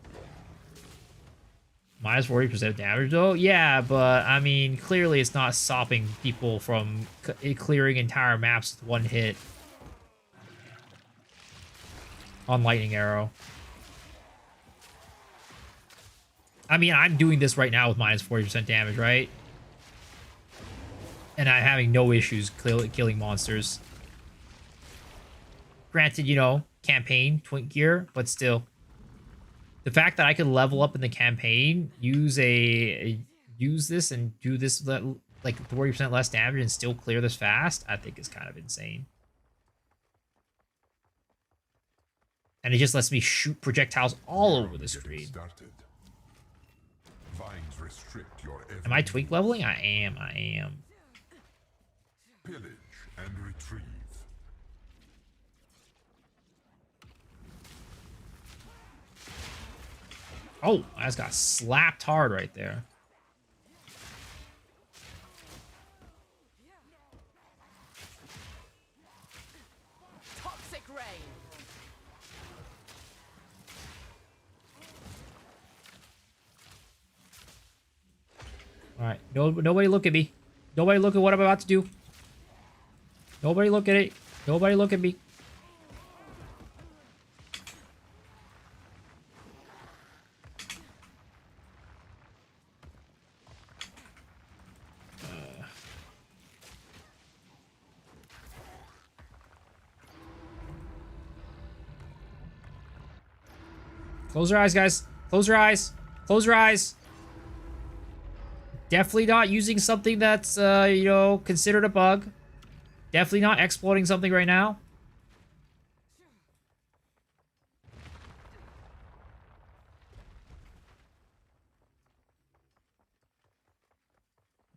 Speaker 1: Minus 40% damage though. Yeah, but I mean clearly it's not stopping people from clearing entire maps with one hit. On Lightning Arrow. I mean, I'm doing this right now with minus 40% damage, right? And I'm having no issues killing monsters. Granted, you know, campaign, twink gear, but still. The fact that I could level up in the campaign, use this and do this like 40% less damage and still clear this fast, I think is kind of insane. And it just lets me shoot projectiles all over the screen. Am I twink leveling? I am.
Speaker 3: Pillage and retrieve.
Speaker 1: Oh, I just got slapped hard right there.
Speaker 2: Toxic rain.
Speaker 1: All right, nobody look at me. Nobody look at what I'm about to do. Nobody look at it. Nobody look at me. Close your eyes, guys. Close your eyes. Close your eyes. Definitely not using something that's, you know, considered a bug. Definitely not exploiting something right now.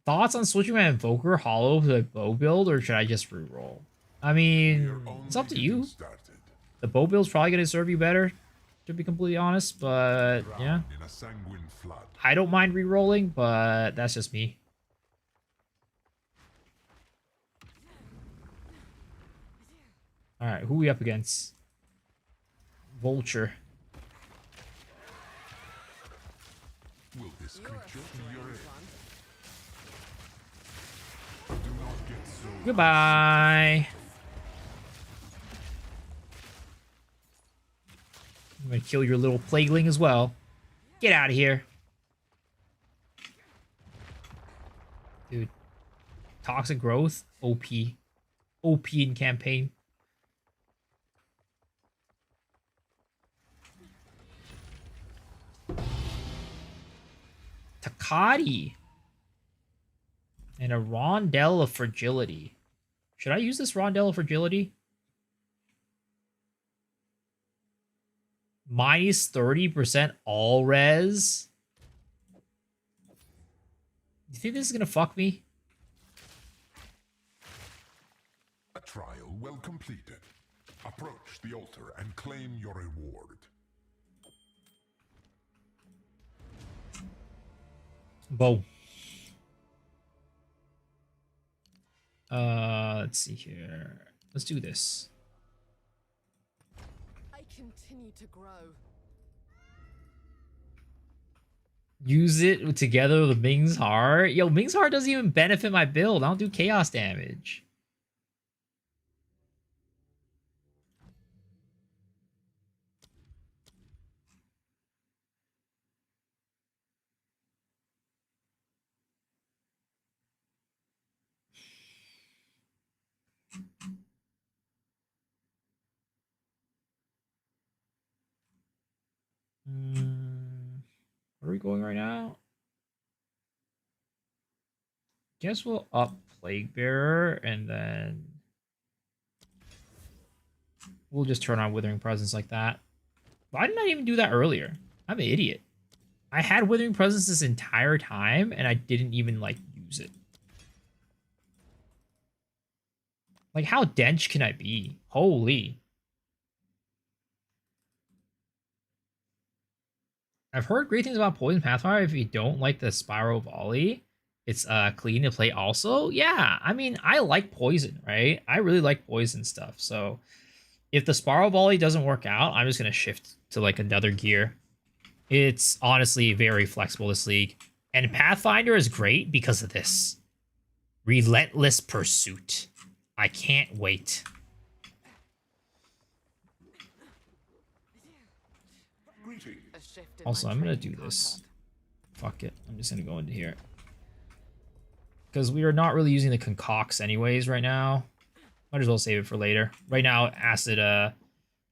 Speaker 1: Thoughts on switching my Invoker Hollow to a bow build, or should I just reroll? I mean, it's up to you. The bow build's probably going to serve you better, to be completely honest, but yeah. I don't mind re-rolling, but that's just me. Alright, who are we up against? Vulture.
Speaker 7: Will this
Speaker 2: You're a
Speaker 7: creature be
Speaker 2: strange
Speaker 7: your
Speaker 2: one.
Speaker 7: Do not get so
Speaker 1: Goodbye. I'm gonna kill your little plagueling as well. Get out of here. Dude. Toxic growth? OP. OP in campaign. Takati. And a Rondelle of Fragility. Should I use this Rondelle of Fragility? Minus 30% all res? You think this is gonna fuck me?
Speaker 7: A trial well completed. Approach the altar and claim your reward.
Speaker 1: Bow. Let's see here. Let's do this.
Speaker 2: I continue to grow.
Speaker 1: Use it together with Ming's Heart. Yo, Ming's Heart doesn't even benefit my build. I don't do chaos damage. Where are we going right now? Guess we'll up Plague Bearer and then we'll just turn on Withering Presence like that. Why didn't I even do that earlier? I'm an idiot. I had Withering Presence this entire time and I didn't even like use it. Like how dense can I be? Holy. I've heard great things about Poison Pathfinder. If you don't like the Spiral Volley, it's clean to play also. Yeah, I mean, I like Poison, right? I really like Poison stuff. So if the Spiral Volley doesn't work out, I'm just going to shift to like another gear. It's honestly very flexible, this league. And Pathfinder is great because of this. Relentless Pursuit. I can't wait. Also, I'm going to do this. Fuck it. I'm just going to go into here. Because we are not really using the concocts anyways right now. Might as well save it for later. Right now, acid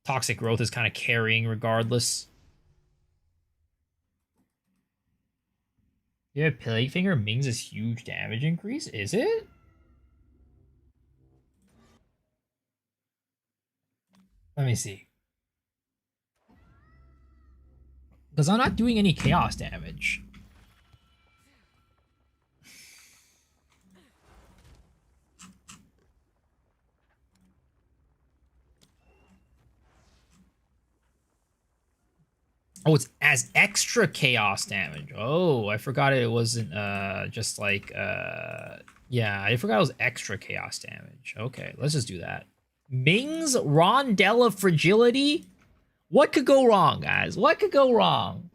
Speaker 1: toxic growth is kind of carrying regardless. Yeah, Plague Finger Mings is huge damage increase. Is it? Let me see. Because I'm not doing any chaos damage. Oh, it's as extra chaos damage. Oh, I forgot it wasn't just like yeah, I forgot it was extra chaos damage. Okay, let's just do that. Ming's Rondelle of Fragility? What could go wrong, guys? What could go wrong?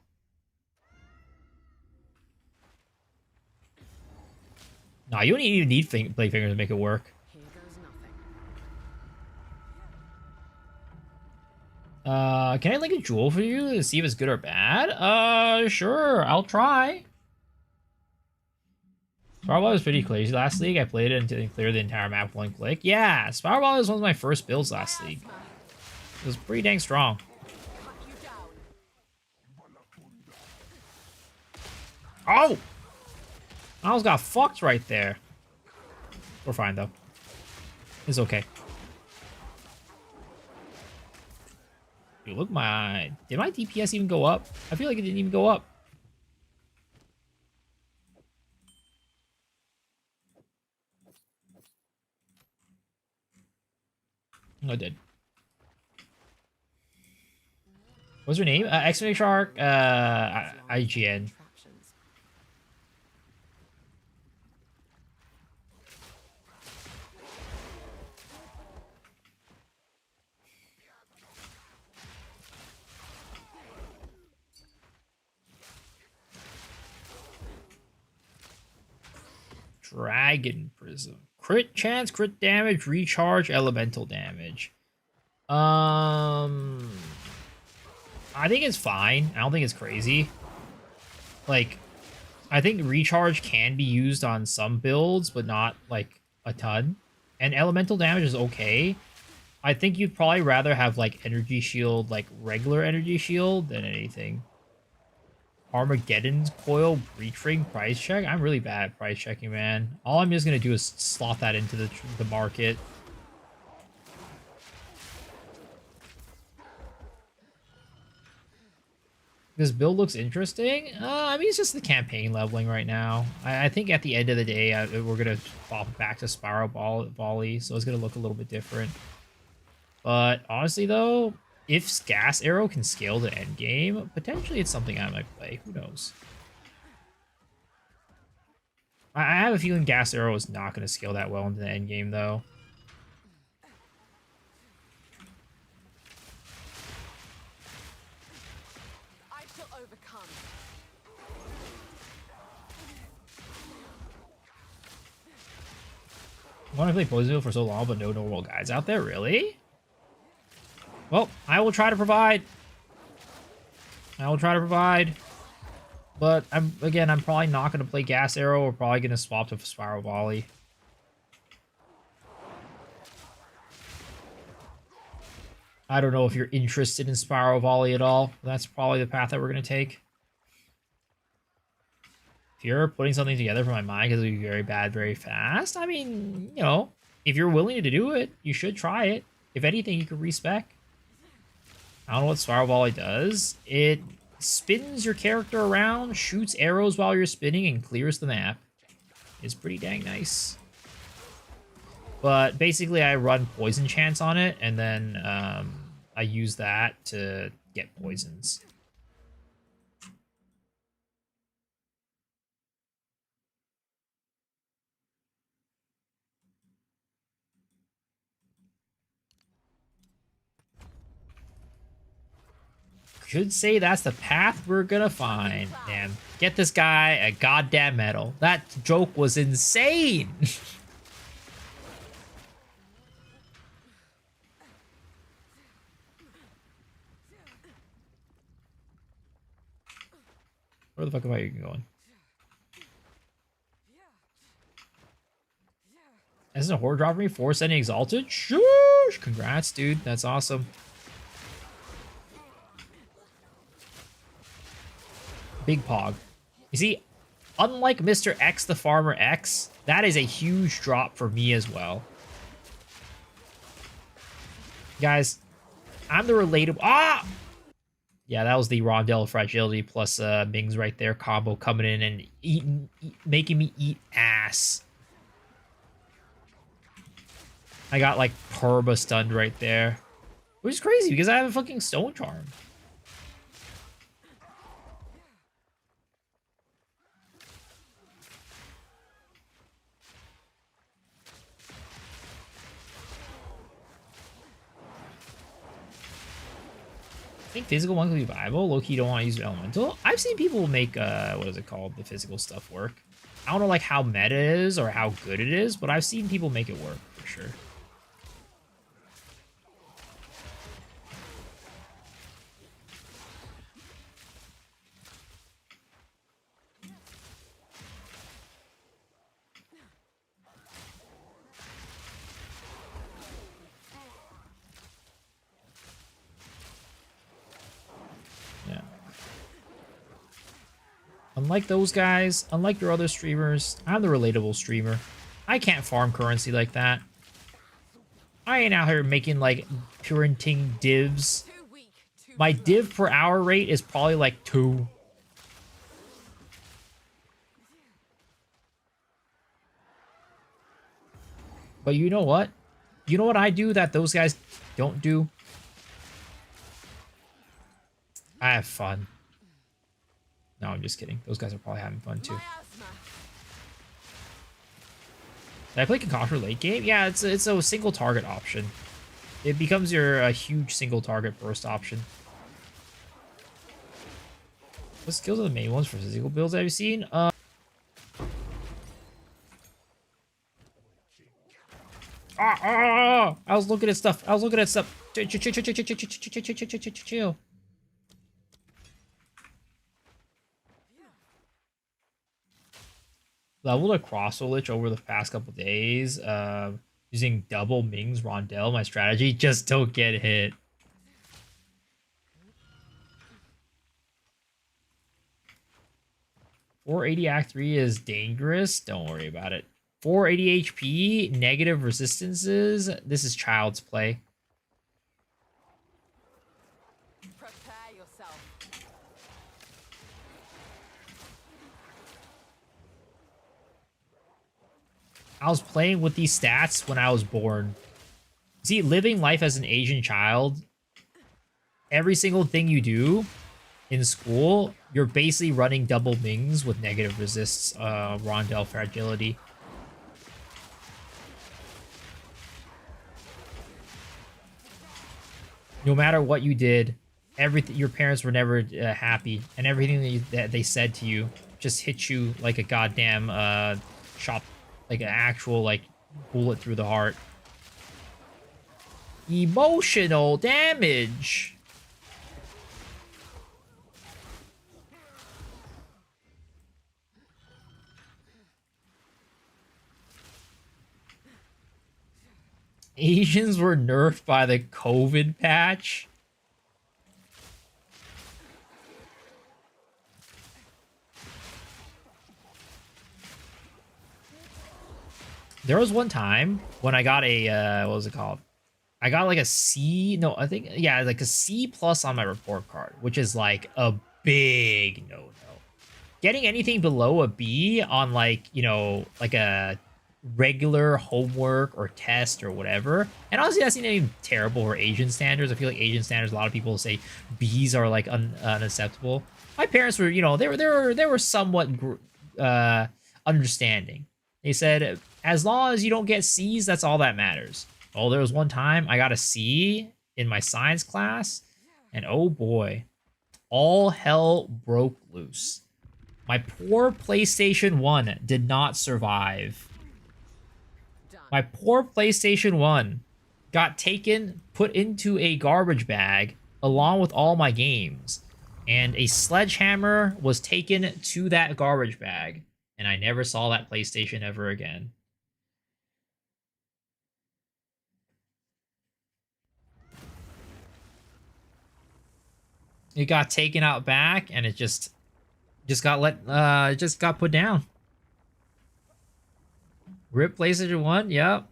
Speaker 1: Nah, you don't even need Plague Finger to make it work.
Speaker 2: Here goes nothing.
Speaker 1: Can I link a jewel for you to see if it's good or bad? Sure, I'll try. Spiralball was pretty crazy last league. I played it until I cleared the entire map with one click. Yeah, Spiralball was one of my first builds last league. It was pretty dang strong. Oh! I almost got fucked right there. We're fine, though. It's okay. Dude, look my... Did my DPS even go up? I feel like it didn't even go up. No, it did. What's her name? X-Ray Shark, IGN. Dragon Prism. Crit chance, crit damage, recharge, elemental damage. I think it's fine. I don't think it's crazy. Like, I think recharge can be used on some builds, but not, like, a ton. And elemental damage is okay. I think you'd probably rather have, like, energy shield, like, regular energy shield than anything. Armageddon's Coil, Breach Ring, price check? I'm really bad at price checking, man. All I'm just going to do is slot that into the market. This build looks interesting. I mean, it's just the campaign leveling right now. I think at the end of the day, we're going to fall back to Spiral Volley, so it's going to look a little bit different. But honestly, though, if Gas Arrow can scale to endgame, potentially it's something I might play. Who knows? I have a feeling Gas Arrow is not going to scale that well into the endgame, though.
Speaker 2: I shall overcome.
Speaker 1: I want to play Poison Wheel for so long, but no normal guides out there, really? Well, I will try to provide. But I'm probably not going to play Gas Arrow. We're probably going to swap to Spiral Volley. I don't know if you're interested in Spiral Volley at all. That's probably the path that we're going to take. If you're putting something together for my mind because it'll be very bad very fast, I mean, you know, if you're willing to do it, you should try it. If anything, you could respec. I don't know what Spiral Volley does. It spins your character around, shoots arrows while you're spinning, and clears the map. It's pretty dang nice. But basically, I run poison chance on it, and then I use that to get poisons. Could say that's the path we're gonna find. Damn, get this guy a goddamn medal. That joke was insane. Where the fuck am I even going? Isn't a horde drop for me? 4 sending exalted? Shoosh! Congrats, dude. That's awesome. Big Pog. You see, unlike Mr. X the Farmer X, that is a huge drop for me as well. Guys, I'm the relatable... Ah! Yeah, that was the Rondell Fragility plus Mings right there combo coming in and making me eat ass. I got, like, perma stunned right there. Which is crazy, because I have a fucking Stone Charm. I think physical one could be viable. Low-key don't want to use elemental. I've seen people make, what is it called? The physical stuff work. I don't know, like, how meta it is or how good it is, but I've seen people make it work, for sure. Unlike those guys, unlike your other streamers, I'm the relatable streamer. I can't farm currency like that. I ain't out here making, like, parenting divs. My div per hour rate is probably, like, 2. But you know what? You know what I do that those guys don't do? I have fun. No, I'm just kidding. Those guys are probably having fun too. Did I play Concoction late game? Yeah, it's a single target option. It becomes your huge single target burst option. What skills are the main ones for physical builds I've seen? I was looking at stuff. Chill. Leveled a Crossbow Lich over the past couple days. Using double Ming's Rondell. My strategy, just don't get hit. 480 Act 3 is dangerous. Don't worry about it. 480 HP, negative resistances. This is child's play.
Speaker 2: Prepare yourself.
Speaker 1: I was playing with these stats when I was born. See, living life as an Asian child, every single thing you do in school, you're basically running double Mings with negative resists, Rondell fragility. No matter what you did, everything, your parents were never happy, and everything that they said to you just hit you like a goddamn shot, like an actual like bullet through the heart. Emotional damage. Asians were nerfed by the COVID patch. There was one time when I got a, what was it called? I got like a C, no, I think, yeah, like a C plus on my report card, which is like a big no-no. Getting anything below a B on like, you know, like a regular homework or test or whatever, and honestly that's not even terrible for Asian standards. I feel like Asian standards, a lot of people say B's are like unacceptable. My parents were, you know, they were somewhat understanding. They said as long as you don't get C's, that's all that matters. Oh, there was one time I got a C in my science class, and oh boy, all hell broke loose. My poor PlayStation 1 did not survive. My poor PlayStation 1 got taken, put into a garbage bag along with all my games. And a sledgehammer was taken to that garbage bag. And I never saw that PlayStation ever again. It got taken out back and it just got put down. Rip PlayStation 1, yep.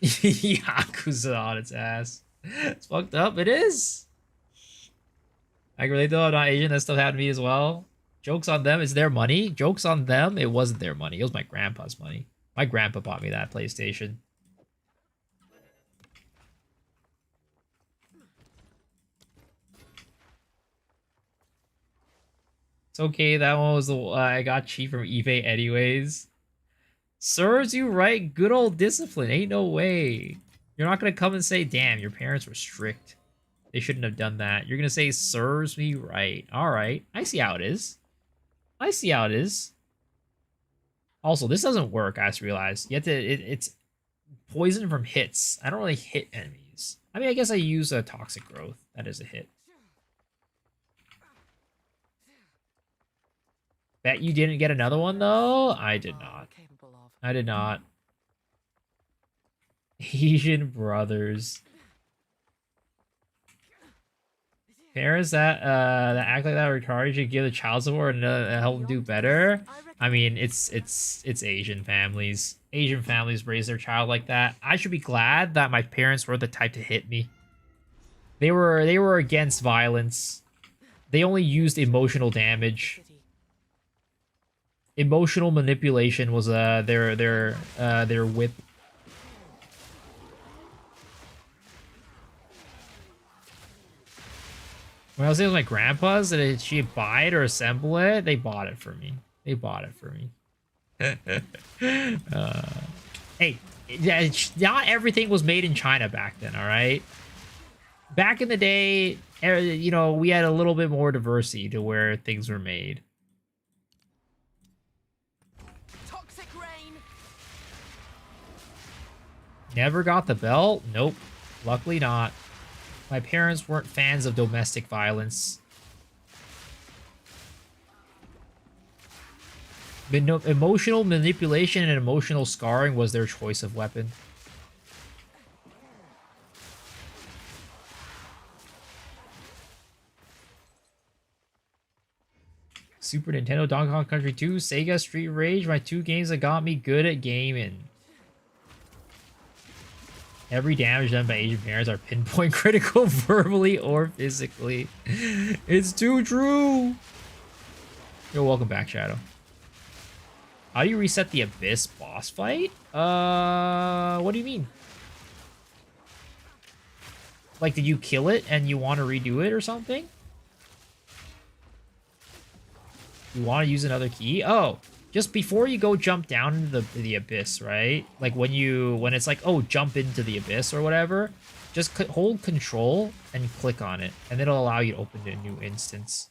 Speaker 1: Yakuza on its ass. It's fucked up, it is. I can relate though, I'm not Asian, that stuff happened to me as well. Joke's on them, it's their money. Joke's on them, it wasn't their money. It was my grandpa's money. My grandpa bought me that PlayStation. It's okay, that one was the I got cheap from eBay anyways. Serves you right, good old discipline. Ain't no way. You're not gonna come and say, damn, your parents were strict. They shouldn't have done that. You're gonna say, serves me right. Alright, I see how it is. I see how it is. Also, this doesn't work, I just realized. You have to, it's poison from hits. I don't really hit enemies. I mean, I guess I use a toxic growth. That is a hit. Bet you didn't get another one, though? I did not. I did not. Asian brothers. Parents that act like that are retarded should give the child support and help them do better. I mean, it's Asian families. Asian families raise their child like that. I should be glad that my parents were the type to hit me. They were against violence. They only used emotional damage. Emotional manipulation was their whip. When I was with my grandpa's, did she buy it or assemble it? They bought it for me. They bought it for me. Hey, not everything was made in China back then, all right? Back in the day, you know, we had a little bit more diversity to where things were made. Never got the belt? Nope. Luckily not. My parents weren't fans of domestic violence. But no, emotional manipulation and emotional scarring was their choice of weapon. Super Nintendo, Donkey Kong Country 2, Sega, Street Rage, my 2 games that got me good at gaming. Every damage done by Asian parents are pinpoint critical verbally or physically. It's too true. You're welcome back, Shadow. How do you reset the Abyss boss fight? What do you mean? Like, did you kill it and you want to redo it or something? You want to use another key? Oh, just before you go jump down into the abyss, right? Like when it's like, oh, jump into the abyss or whatever, just hold control and click on it, and it'll allow you to open a new instance.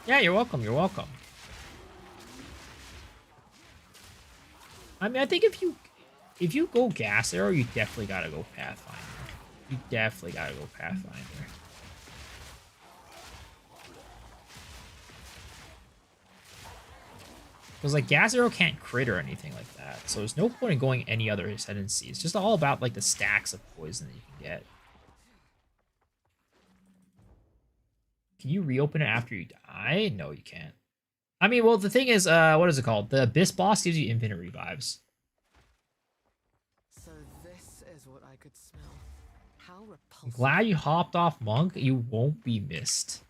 Speaker 1: Yeah, you're welcome. You're welcome. I mean, I think if you go Gas Arrow, you definitely gotta go Pathfinder. You definitely gotta go Pathfinder. Because like Gas Arrow can't crit or anything like that, so there's no point in going any other ascendancy. It's just all about like the stacks of poison that you can get. Can you reopen it after you die? No, you can't. I mean, well, the thing is, what is it called? The Abyss boss gives you infinite revives.
Speaker 2: So this is what I could smell. How
Speaker 1: I'm
Speaker 2: repulsive.
Speaker 1: glad you hopped off, Monk. You won't be missed.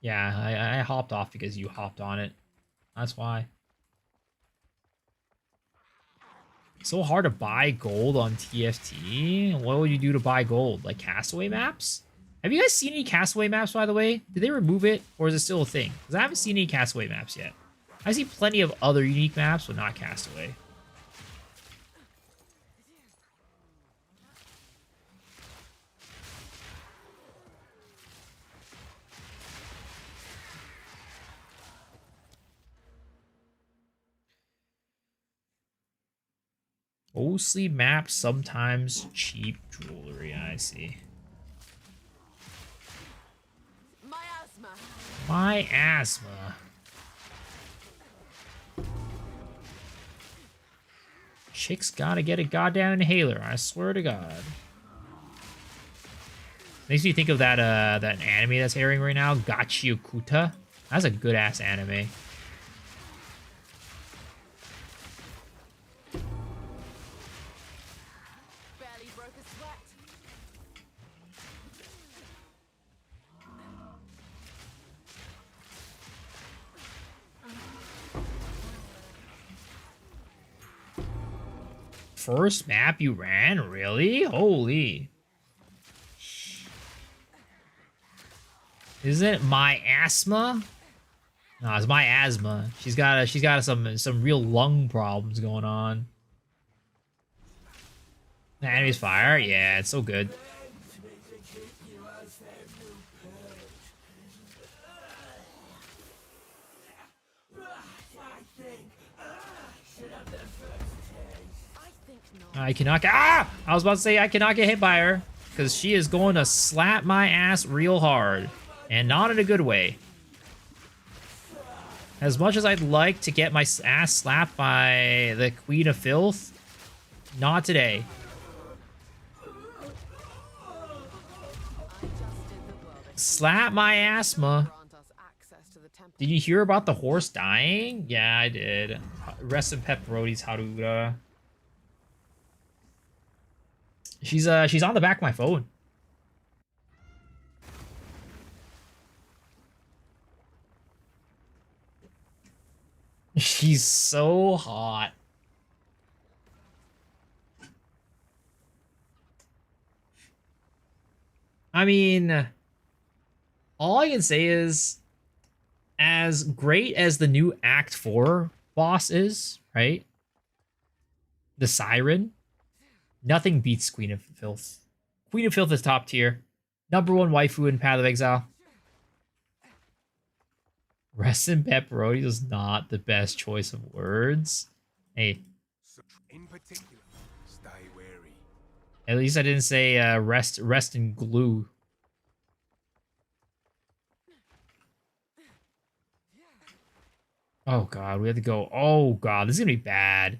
Speaker 1: Yeah, I hopped off because you hopped on it. That's why. So hard to buy gold on TFT. What would you do to buy gold? Like Castaway maps? Have you guys seen any Castaway maps, by the way? Did they remove it, or is it still a thing? Because I haven't seen any Castaway maps yet. I see plenty of other unique maps, but not Castaway. Mostly maps, sometimes cheap jewelry. I see. My asthma. Chick's gotta get a goddamn inhaler, I swear to God. Makes me think of that that anime that's airing right now, Gachiyukuta. That's a good ass anime.
Speaker 2: Barely broke a sweat.
Speaker 1: First map you ran? Really? Holy. Isn't it my asthma? No, it's my asthma. She's got some real lung problems going on. The anime's fire? Yeah, it's so good. I cannot get— ah! I was about to say I cannot get hit by her, because she is going to slap my ass real hard. And not in a good way. As much as I'd like to get my ass slapped by the Queen of Filth, not today. Slap my asthma. Did you hear about the horse dying? Yeah, I did. Rest in pepperonis, Haruda. She's on the back of my phone. She's so hot. I mean, all I can say is, as great as the new Act 4 boss is, right? The Siren. Nothing beats Queen of Filth. Queen of Filth is top tier. #1 waifu in Path of Exile. Rest in pepperoni is not the best choice of words. Hey.
Speaker 6: In particular, stay wary.
Speaker 1: At least I didn't say rest in glue. Oh god, we have to go. Oh god, this is gonna be bad.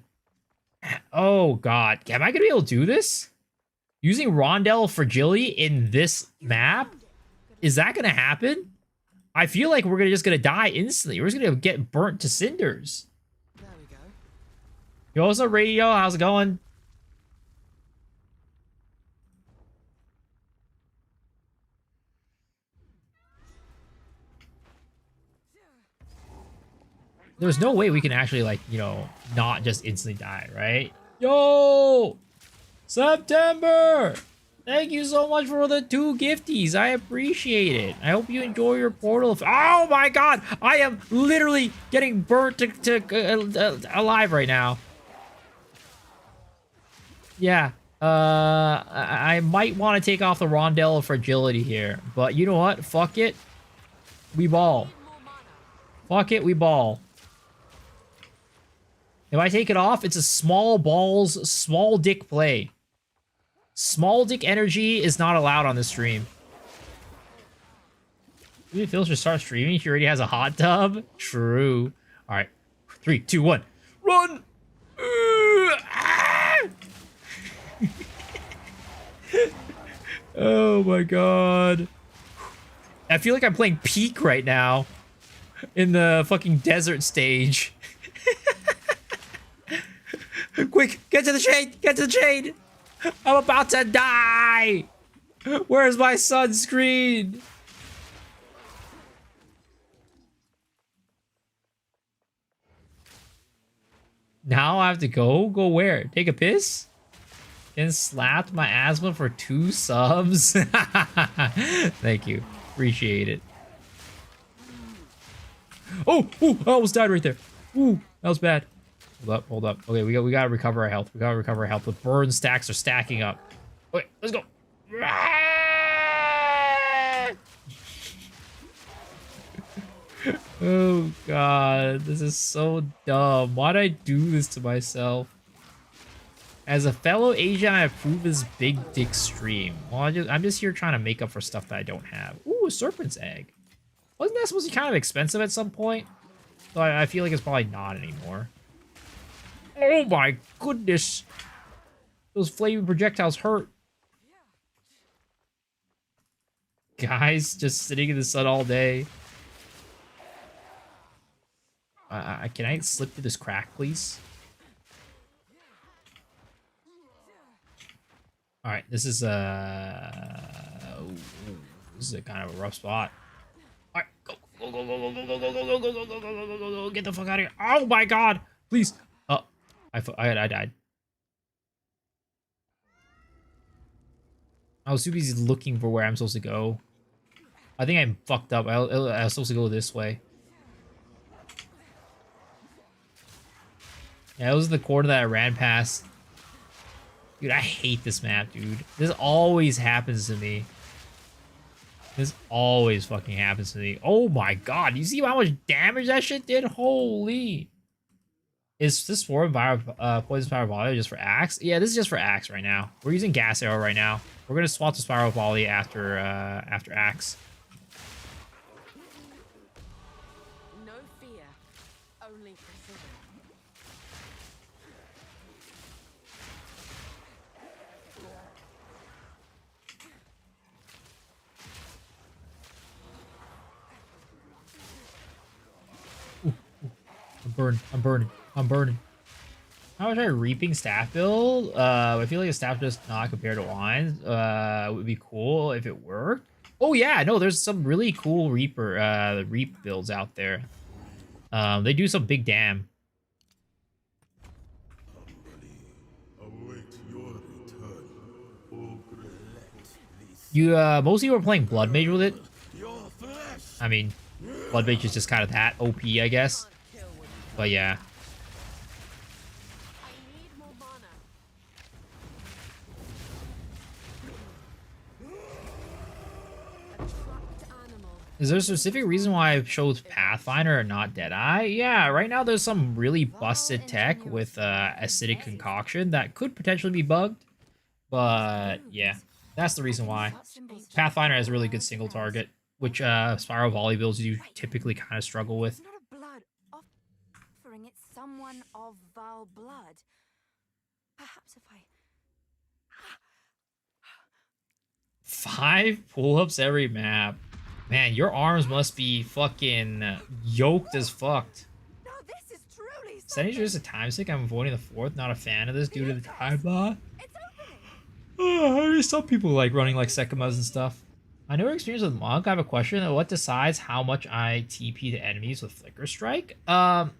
Speaker 1: Oh god, am I gonna be able to do this? Using Rondel Fragility in this map? Is that gonna happen? I feel like we're just gonna die instantly. We're just gonna get burnt to cinders.
Speaker 2: There we go.
Speaker 1: Yo, what's up, Radio? How's it going? There's no way we can actually, like, you know, not just instantly die, right? Yo! September! Thank you so much for the 2 gifties. I appreciate it. I hope you enjoy your portal. Oh my god! I am literally getting burnt alive right now. Yeah. I might want to take off the Rondel of Fragility here. But you know what? Fuck it. We ball. Fuck it, we ball. If I take it off, it's a small balls, small dick play. Small dick energy is not allowed on this stream. Maybe Phil should start streaming. He already has a hot tub. True. All right. 3, 2, 1. Run! Oh my god. I feel like I'm playing Peak right now. In the fucking desert stage. Quick, get to the shade! Get to the shade! I'm about to die! Where's my sunscreen? Now I have to go? Go where? Take a piss? And slapped my asthma for 2 subs? Thank you. Appreciate it. Oh! Ooh! I almost died right there. Ooh! That was bad. Hold up, hold up. Okay, we gotta recover our health. We gotta recover our health. The burn stacks are stacking up. Okay, let's go. Oh god, this is so dumb. Why'd I do this to myself? As a fellow Asian, I approve this big dick stream. Well, I'm just here trying to make up for stuff that I don't have. Ooh, a serpent's egg. Wasn't that supposed to be kind of expensive at some point? So I feel like it's probably not anymore. Oh my goodness. Those flaming projectiles hurt. Guys, just sitting in the sun all day. Can I slip through this crack, please? All right, this is a kind of a rough spot. All right, go, go, go, go, go, go, go, go, go, go, go, go, go, go, go, get the fuck out of here! Oh my god, please! Oh, I died. I was too busy looking for where I'm supposed to go. I think I'm fucked up. I was supposed to go this way. Yeah, it was the corner that I ran past. Dude, I hate this map, dude. This always happens to me. This always fucking happens to me. Oh my god, you see how much damage that shit did? Holy. Is this for poison spiral volley just for axe? Yeah, this is just for axe right now. We're using gas arrow right now. We're gonna swap to spiral volley after axe.
Speaker 2: No fear, only precision.
Speaker 1: I'm burning. How much are reaping staff build? I feel like a staff does not compare to wines. It would be cool if it worked. Oh yeah, no, there's some really cool reap builds out there. They do some big dam. You mostly were playing Blood Mage with it. I mean, Blood Mage is just kind of that OP, I guess. But yeah. Is there a specific reason why I chose Pathfinder and not Deadeye? Yeah, right now there's some really busted tech with acidic concoction that could potentially be bugged. But yeah, that's the reason why. Pathfinder has a really good single target, which Spiral Volley builds you typically kind of struggle with.
Speaker 10: It's not a blood offering, it's someone of Val blood. Perhaps if I...
Speaker 1: 5 pull-ups every map. Man, your arms must be fucking yoked as fucked.
Speaker 10: No, this is truly
Speaker 1: Setting just a time stick. I'm avoiding the 4th. Not a fan of this due to the time bot.
Speaker 10: It's opening.
Speaker 1: I mean, some people like running like Sekimas and stuff. I know your experience with Monk. I have a question. What decides how much I TP to enemies with Flicker Strike?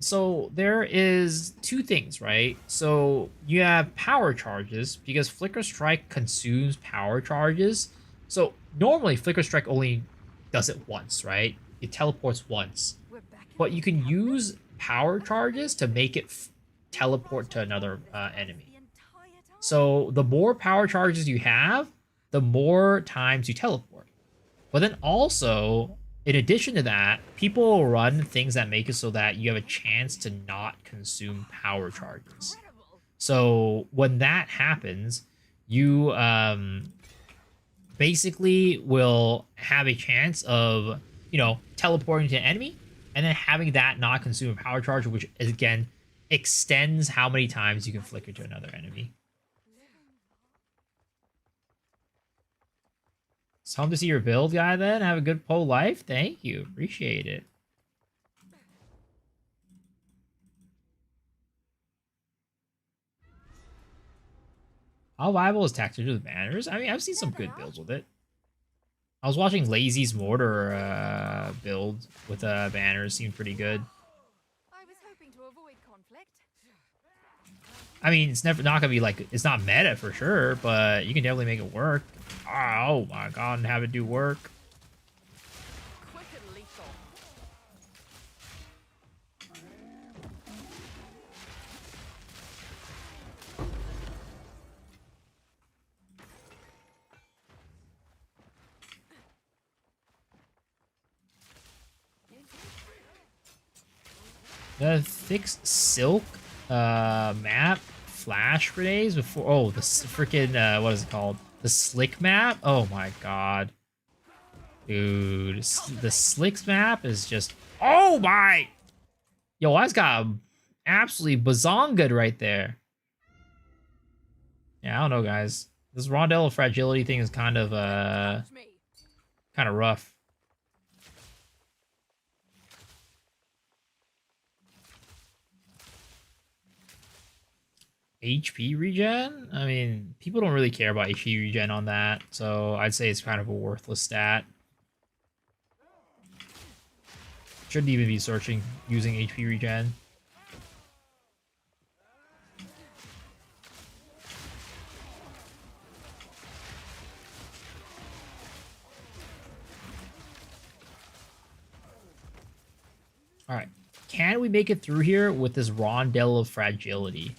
Speaker 1: So there is 2 things, right? So you have power charges because Flicker Strike consumes power charges. So normally Flicker Strike only does it once, right? It teleports once. But you can use power charges to make it teleport to another enemy. So the more power charges you have, the more times you teleport. But then also, in addition to that, people will run things that make it so that you have a chance to not consume power charges. So when that happens, you basically will have a chance of, you know, teleporting to an enemy and then having that not consume a power charge, which again extends how many times you can flicker to another enemy. So home to see your build, guy, then. Have a good pro life. Thank you. Appreciate it. How viable is Tactical with banners? I mean, I've seen some good builds with it. I was watching Lazy's Mortar build with banners. Seemed pretty good.
Speaker 10: I was hoping to avoid conflict.
Speaker 1: I mean, it's never not gonna be like, it's not meta for sure, but you can definitely make it work. Oh my god, and have it do work.
Speaker 10: Quick and lethal.
Speaker 1: The fixed silk map flash for days before. Oh, the freaking what is it called? The slick map. Oh my god, dude, the slicks map is just. Oh my. Yo, I just got absolutely bazongaed right there. Yeah, I don't know, guys. This Rondell fragility thing is kind of rough. HP regen? I mean, people don't really care about HP regen on that, so I'd say it's kind of a worthless stat. Shouldn't even be searching using HP regen. Alright, can we make it through here with this Rondell of Fragility?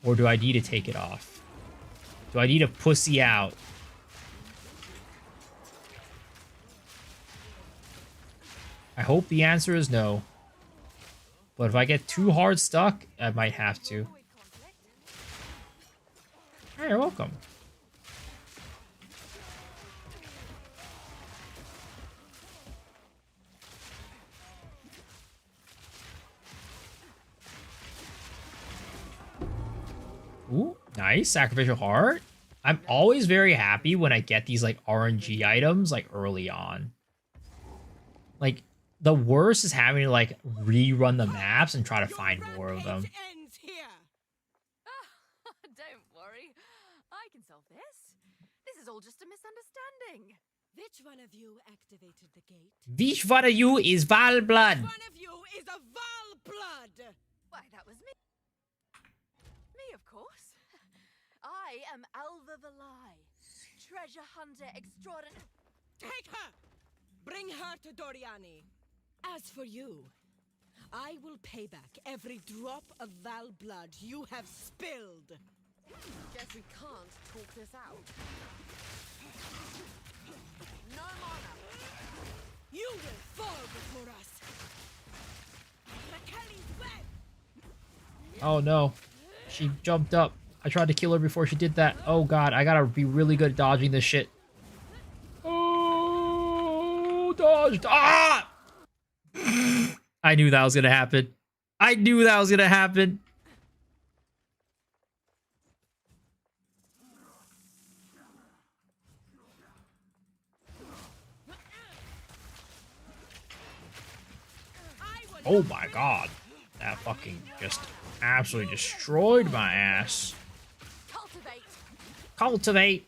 Speaker 1: Or do I need to take it off? Do I need to pussy out? I hope the answer is no. But if I get too hard stuck, I might have to. Hey, you're welcome. Ooh, nice. Sacrificial Heart. I'm always very happy when I get these, like, RNG items, like, early on. Like, the worst is having to, like, rerun the maps and try to find more of them.
Speaker 10: Don't worry. I can solve this. This is all just a misunderstanding.
Speaker 9: Which one of you activated the gate?
Speaker 1: Which one of you is Val Blood?
Speaker 9: Which one of you is a Val blood?
Speaker 10: Why, that was me. Me, of course. I am Alva Valai, treasure hunter extraordinary.
Speaker 9: Take her! Bring her to Doriani. As for you, I will pay back every drop of Val blood you have spilled.
Speaker 10: Guess we can't talk this out. No mana.
Speaker 9: You will fall before us. Rakali's web.
Speaker 1: Oh no. She jumped up. I tried to kill her before she did that. Oh god, I gotta be really good at dodging this shit. Oh, dodged. Ah! I knew that was gonna happen. I knew that was gonna happen. Oh my god. That fucking just absolutely destroyed my ass.
Speaker 10: Cultivate.
Speaker 1: Cultivate.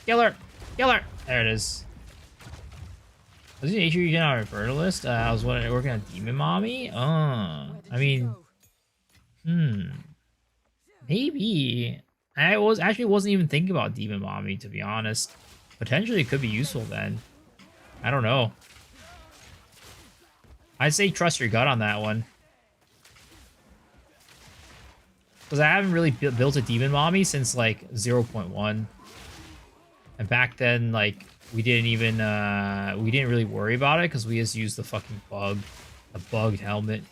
Speaker 1: Kill her. Kill her. There it is. Was it nature you get on a Infernalist? I was working on Demon Mommy. I mean, maybe. I wasn't even thinking about Demon Mommy, to be honest. Potentially it could be useful then. I don't know. I'd say trust your gut on that one. Because I haven't really built a Demon Mommy since like 0.1. And back then, like, we didn't really worry about it because we just used the fucking the bugged helmet.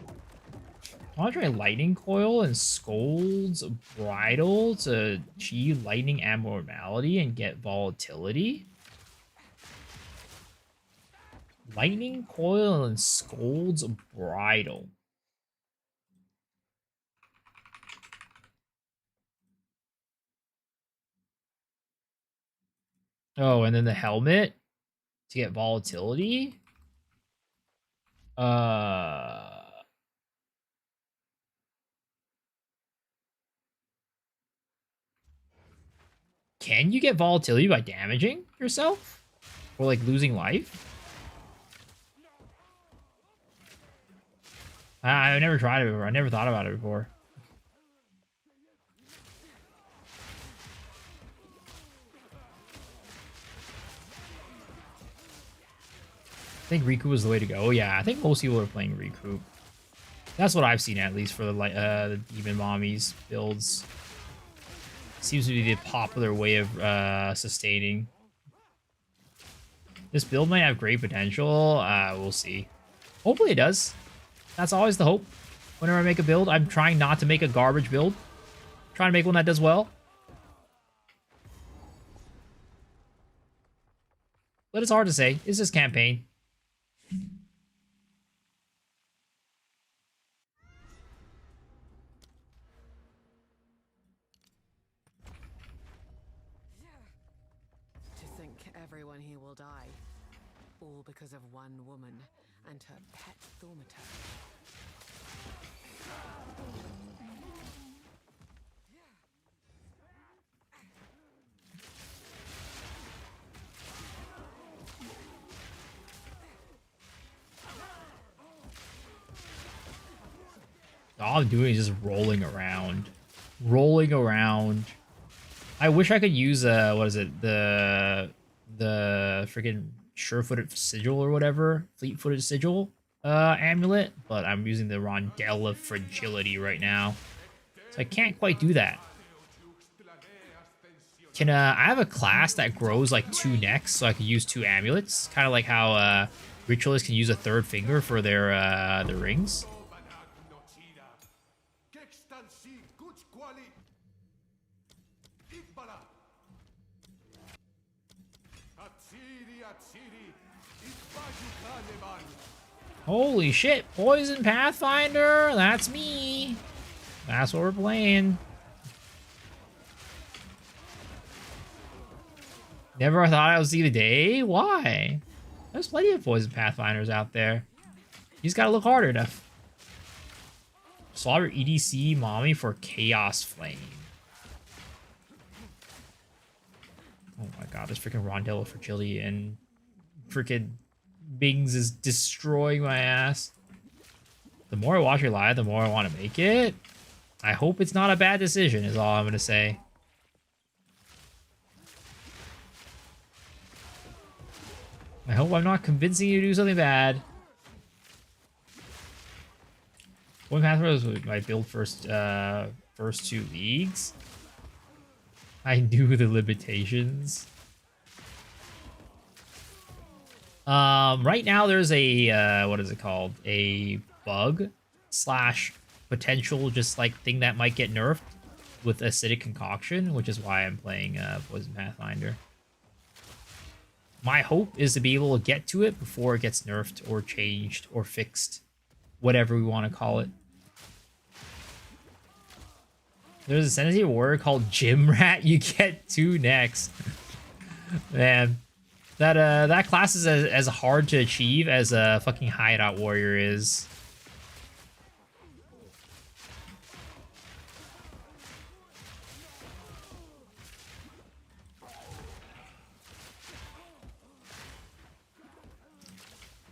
Speaker 1: I want to try Lightning Coil and Scold's Bridle to achieve lightning abnormality and get volatility. Lightning Coil and Scold's Bridle. Oh, and then the helmet to get volatility. Can you get volatility by damaging yourself? Or like losing life? I've never tried it before. I never thought about it before. I think Riku was the way to go. Yeah, I think most people are playing Riku. That's what I've seen, at least, for the Demon Mommies builds. Seems to be the popular way of sustaining. This build might have great potential. We'll see. Hopefully it does. That's always the hope. Whenever I make a build, I'm trying not to make a garbage build. I'm trying to make one that does well. But it's hard to say. It's just campaign.
Speaker 2: To think everyone here will die, all because of one woman and her pet thaumaturge.
Speaker 1: All I'm doing is just rolling around. Rolling around. I wish I could use what is it? The freaking sure-footed sigil or whatever. Fleet-footed sigil amulet. But I'm using the Rondelle of Fragility right now. So I can't quite do that. Can I have a class that grows like 2 necks so I can use 2 amulets? Kind of like how ritualists can use a 3rd finger for their rings. Holy shit, Poison Pathfinder, that's me. That's what we're playing. Never thought I would see the day? Why? There's plenty of Poison Pathfinders out there. You just gotta look hard enough. Slaughter EDC Mommy for Chaos Flame. Oh my god, this freaking Rondelle of Fragility and freaking Bings is destroying my ass. The more I watch her live, the more I want to make it. I hope it's not a bad decision, is all I'm going to say. I hope I'm not convincing you to do something bad. One Pathfinder was my build first 2 leagues. I knew the limitations. Right now there's a what is it called? A bug slash potential just like thing that might get nerfed with acidic concoction, which is why I'm playing Poison Pathfinder. My hope is to be able to get to it before it gets nerfed or changed or fixed, whatever we want to call it. There's a Senate warrior called Gym Rat. You get 2 next. Man, that class is as hard to achieve as a fucking hideout warrior is.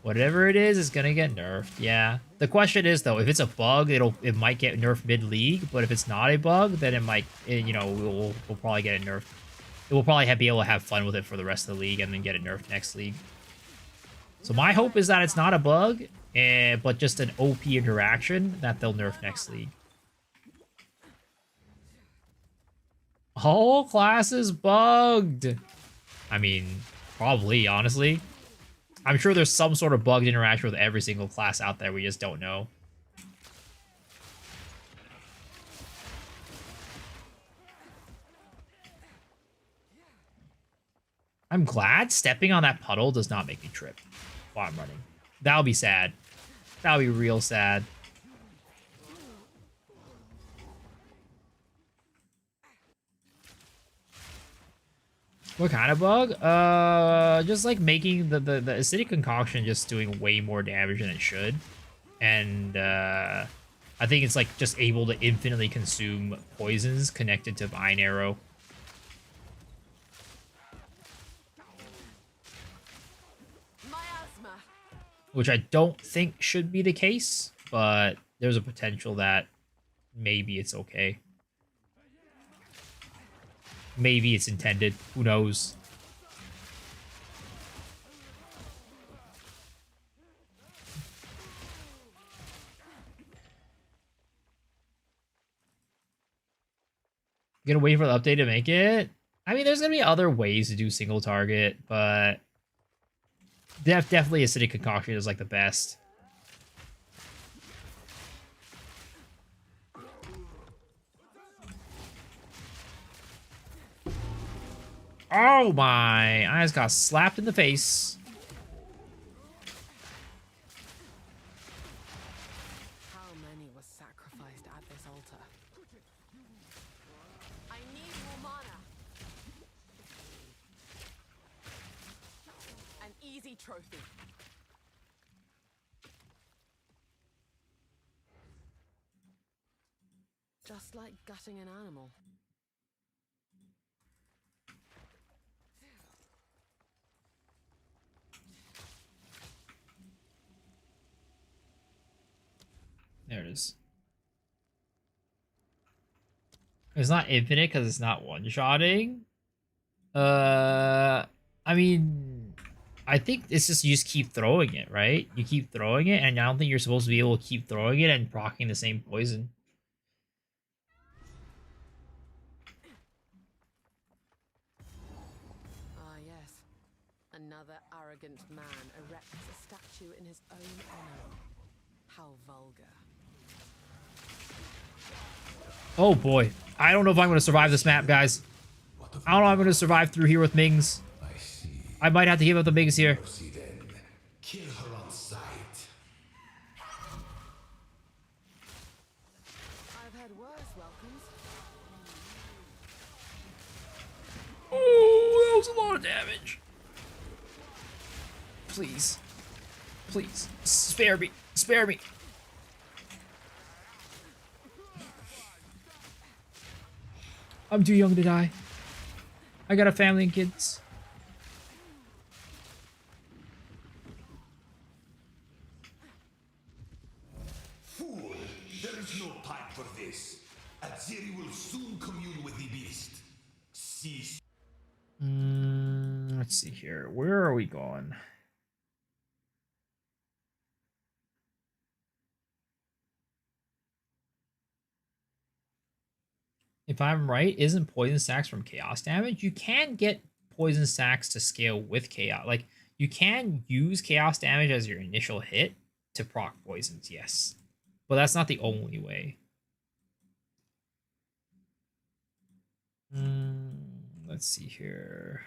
Speaker 1: Whatever it is, it's gonna get nerfed. Yeah. The question is though, if it's a bug, it might get nerfed mid-league. But if it's not a bug, then it might, you know, we'll probably get it nerfed. We'll probably be able to have fun with it for the rest of the league and then get it nerfed next league. So my hope is that it's not a bug, but just an OP interaction that they'll nerf next league. Whole class is bugged. I mean, probably, honestly. I'm sure there's some sort of bugged interaction with every single class out there we just don't know. I'm glad stepping on that puddle does not make me trip while I'm running. That'll be sad. That'll be real sad. What kind of bug? Just like making the acidic concoction just doing way more damage than it should. And I think it's like just able to infinitely consume poisons connected to Vine Arrow. Which I don't think should be the case, but there's a potential that maybe it's okay. Maybe it's intended. Who knows? Gonna wait for the update to make it? I mean, there's gonna be other ways to do single target, but definitely acidic concoction is like the best. Oh my! I just got slapped in the face.
Speaker 2: How many was sacrificed at this altar? I need more mana. An easy trophy. Just like gutting an animal.
Speaker 1: There it is. It's not infinite because it's not one-shotting. I mean, I think it's just you just keep throwing it, right? You keep throwing it, and I don't think you're supposed to be able to keep throwing it and proccing the same poison.
Speaker 2: Ah, yes. Another arrogant man erects a statue in his own honor. How vulgar.
Speaker 1: Oh boy. I don't know if I'm going to survive this map, guys. I don't know if I'm going to survive through here with Mings. I might have to give up the Mings here.
Speaker 3: Kill her on sight.
Speaker 2: I've had worse welcomes.
Speaker 1: Oh, that was a lot of damage. Please. Please. Spare me. Spare me. I'm too young to die. I got a family and kids.
Speaker 3: Fool! There is no time for this. Azeri will soon commune with the beast. Cease.
Speaker 1: Let's see here. Where are we going? If I'm right, isn't poison sacks from chaos damage? You can get poison sacks to scale with chaos. Like, you can use chaos damage as your initial hit to proc poisons, yes. But that's not the only way. Let's see here.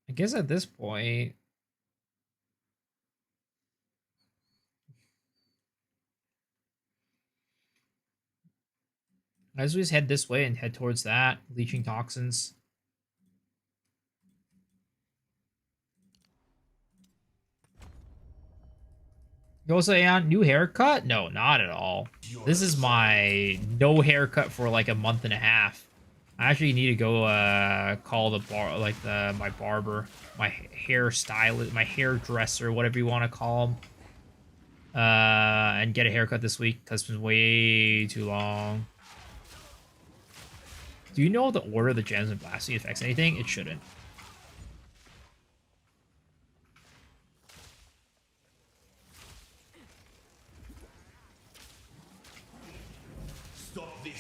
Speaker 1: I guess at this point, I just head this way and head towards that. Leeching toxins. You also on new haircut? No, not at all. This is my no haircut for like a month and a half. I actually need to go call the bar, like my barber, my hairstylist, my hairdresser, whatever you want to call him, and get a haircut this week because it's been way too long. Do you know the order of the gems and blasting affects anything? It shouldn't.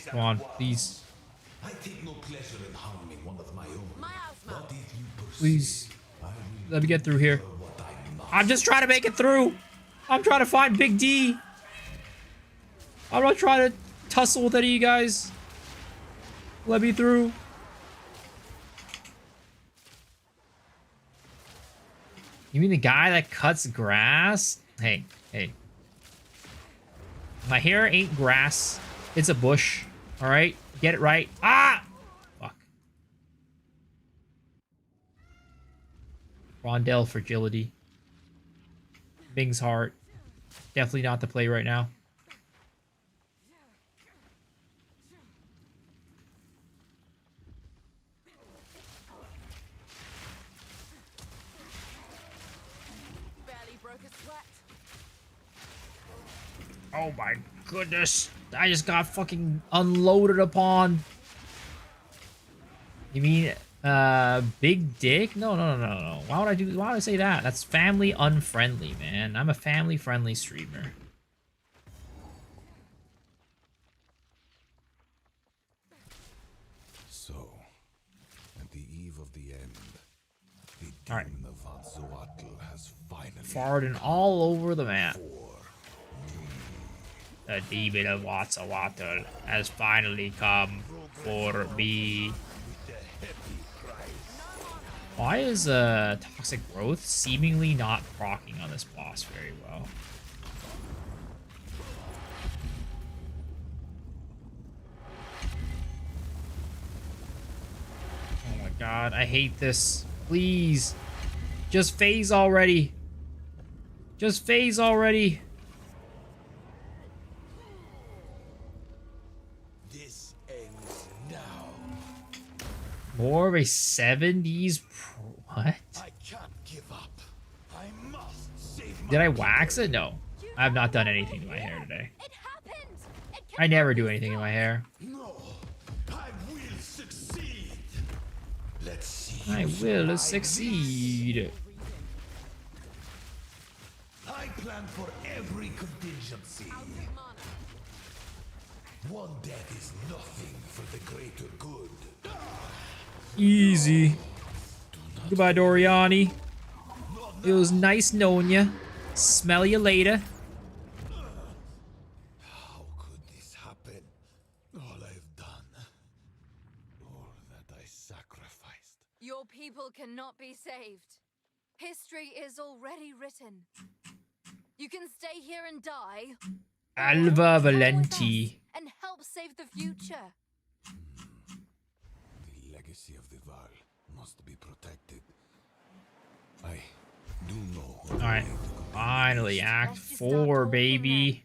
Speaker 1: Come on, please.
Speaker 3: I take no pleasure in harming one of my own.
Speaker 1: Please. Let me get through here. I'm just trying to make it through. I'm trying to find Big D. I'm not trying to tussle with any of you guys. Let me through. You mean the guy that cuts grass? Hey, hey. My hair ain't grass. It's a bush. All right? Get it right. Ah! Fuck. Rondell fragility. Bing's heart. Definitely not the play right now.
Speaker 10: Barely broke a sweat.
Speaker 1: Oh my goodness. I just got fucking unloaded upon. You mean big dick? No. Why would I say that? That's family unfriendly, man. I'm a family friendly streamer.
Speaker 3: So, at the eve of the end, the
Speaker 1: All right.
Speaker 3: demon of Vanzoatl has finally
Speaker 1: Farting all over the map. The demon of Watsawatl has finally come for me. Why is Toxic Growth seemingly not proccing on this boss very well? Oh my god, I hate this. Please. Just phase already. Just phase already.
Speaker 3: This ends now.
Speaker 1: More of a 70s what?
Speaker 3: I can't give up. I must save my
Speaker 1: Did I wax it? No. I have not done anything to my hair today. I never do anything in my hair.
Speaker 3: No, I will succeed. Let's see.
Speaker 1: I will succeed.
Speaker 3: I plan for every contingency. One death is nothing for the greater good.
Speaker 1: Easy. Goodbye, Doriani. It was nice knowing you. Smell you later.
Speaker 3: How could this happen? All I've done. All that I sacrificed.
Speaker 10: Your people cannot be saved. History is already written. You can stay here and die.
Speaker 1: Alva Valenti.
Speaker 10: And help save the future.
Speaker 3: The legacy of the Val must be protected. I do know.
Speaker 1: Alright. Finally, Act 4, baby.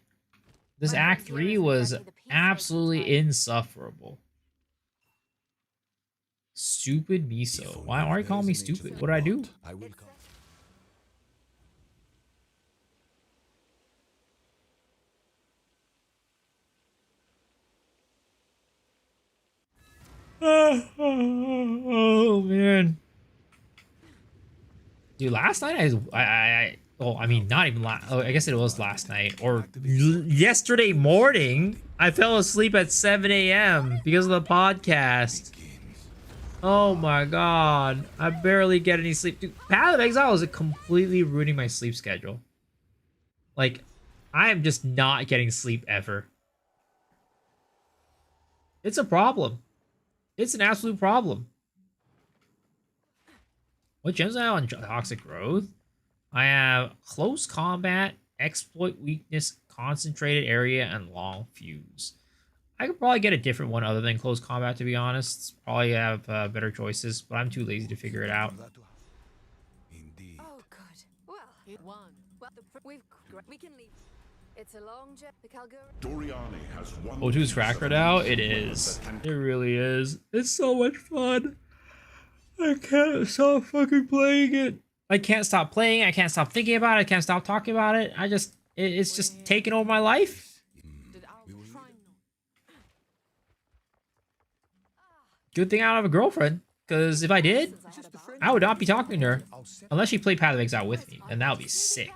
Speaker 1: This Act 3 was absolutely insufferable. Stupid miso. Why are you calling me stupid? What did I do?
Speaker 3: I will come.
Speaker 1: Oh man. Dude, last night oh, I mean, not even last. Oh, I guess it was last night or yesterday morning. I fell asleep at 7 a.m. because of the podcast. Oh my god, I barely get any sleep. Dude, Path of Exile is completely ruining my sleep schedule. Like, I am just not getting sleep ever. It's a problem. It's an absolute problem. What gems do I have on Toxic Growth? I have Close Combat, Exploit Weakness, Concentrated Area, and Long Fuse. I could probably get a different one other than Close Combat, to be honest. Probably have better choices, but I'm too lazy to figure it out.
Speaker 6: Indeed.
Speaker 10: Oh, good. Well, we can leave. It's a long jet. The Calgura.
Speaker 7: Doriani has one.
Speaker 1: O2's cracked right now? It is. It really is. It's so much fun. I can't stop fucking playing it. I can't stop playing. I can't stop thinking about it. I can't stop talking about it. It's just taking over my life. Good thing I don't have a girlfriend, because if I did, I would not be talking to her. Unless she played Path of Exile with me, and that would be sick.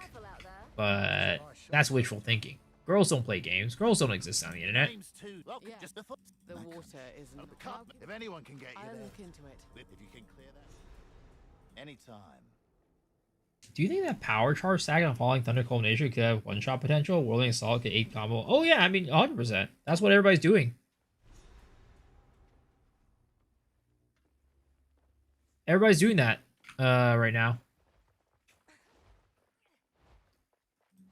Speaker 1: But that's wishful thinking. Girls don't play games. Girls don't exist on the internet.
Speaker 2: Yeah. The water isn't.
Speaker 12: If anyone can get you
Speaker 2: I'll
Speaker 12: there,
Speaker 2: look into it.
Speaker 12: if you can clear that, anytime.
Speaker 1: Do you think that Power Charge stack on Falling Thunder Culmination could have one-shot potential? Whirling Assault could 8 combo? Oh yeah, I mean 100%. That's what everybody's doing. Everybody's doing that right now.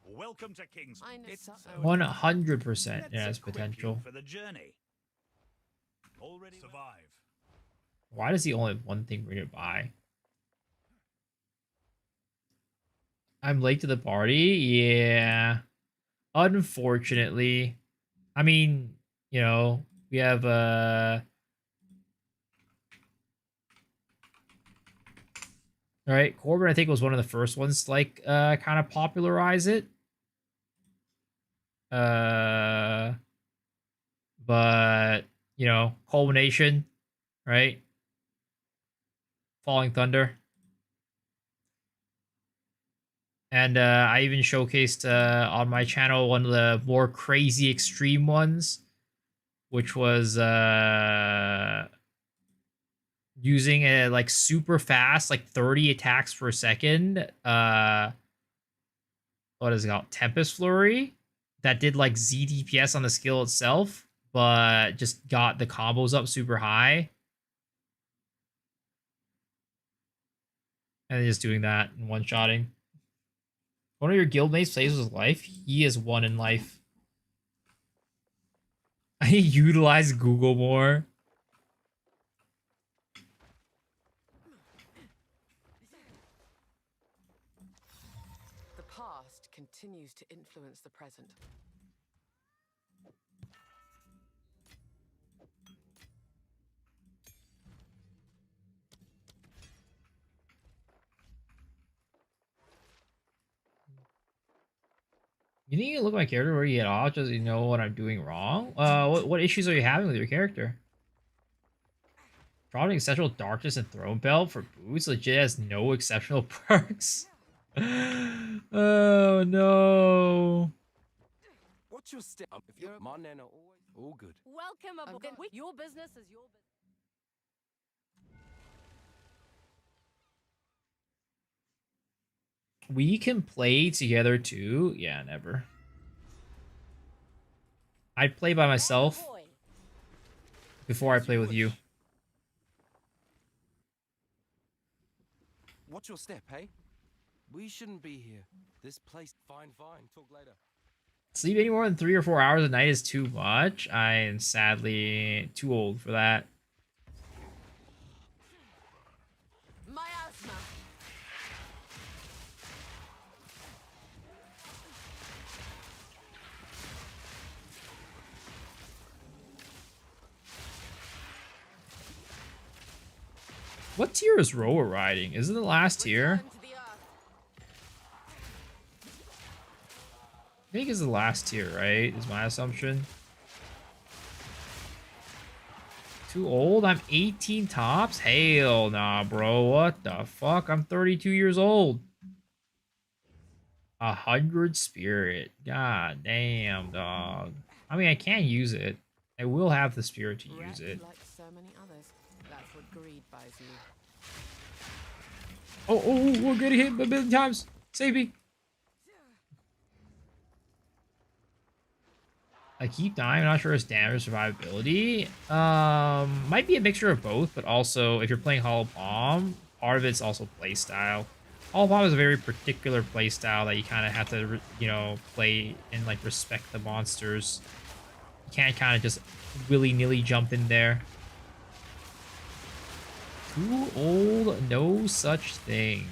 Speaker 13: Welcome to King's.
Speaker 2: It's
Speaker 1: 100% it has potential.
Speaker 13: For the journey. Already survive.
Speaker 1: Why does he only have one thing for you to buy? I'm late to the party? Yeah. Unfortunately. I mean, you know, we have all right, Corbin, I think, was one of the first ones to, like, kind of popularize it. But, you know, Culmination, right? Falling Thunder. And I even showcased on my channel one of the more crazy extreme ones, which was using a like super fast, like 30 attacks per second. What is it called? Tempest Flurry that did like Z DPS on the skill itself, but just got the combos up super high. And then just doing that and one-shotting. One of your guildmates plays with life. He is one in life. I utilize Google more.
Speaker 2: The past continues to influence the present.
Speaker 1: You think you look at my character where you get off just you know what I'm doing wrong? What issues are you having with your character? Probably exceptional darkness and throne belt for boots legit has no exceptional perks. Oh no.
Speaker 11: What's your step? If you're my nana, always all good.
Speaker 10: Welcome aboard. Your business is your business.
Speaker 1: We can play together too? Yeah, never. I'd play by myself before I play with you.
Speaker 11: What's your step, hey? We shouldn't be here. This place, fine. Talk later.
Speaker 1: Sleep any more than 3 or 4 hours a night is too much. I am sadly too old for that.
Speaker 2: My asthma.
Speaker 1: What tier is Roa riding? Is it the last tier? I think it's the last tier, right? Is my assumption. Too old? I'm 18 tops? Hell nah, bro. What the fuck? I'm 32 years old. 100 spirit. God damn, dog. I mean, I can use it. I will have the spirit to use it.
Speaker 2: Like so many others, that's what greed buys you.
Speaker 1: Oh, we're getting hit a billion times. Save me. I keep dying. I'm not sure it's damage survivability. Might be a mixture of both, but also if you're playing Hollow Palm, part of it's also playstyle. Hollow Palm is a very particular playstyle that you kind of have to, you know, play and like respect the monsters. You can't kind of just willy-nilly jump in there. Too old, no such thing.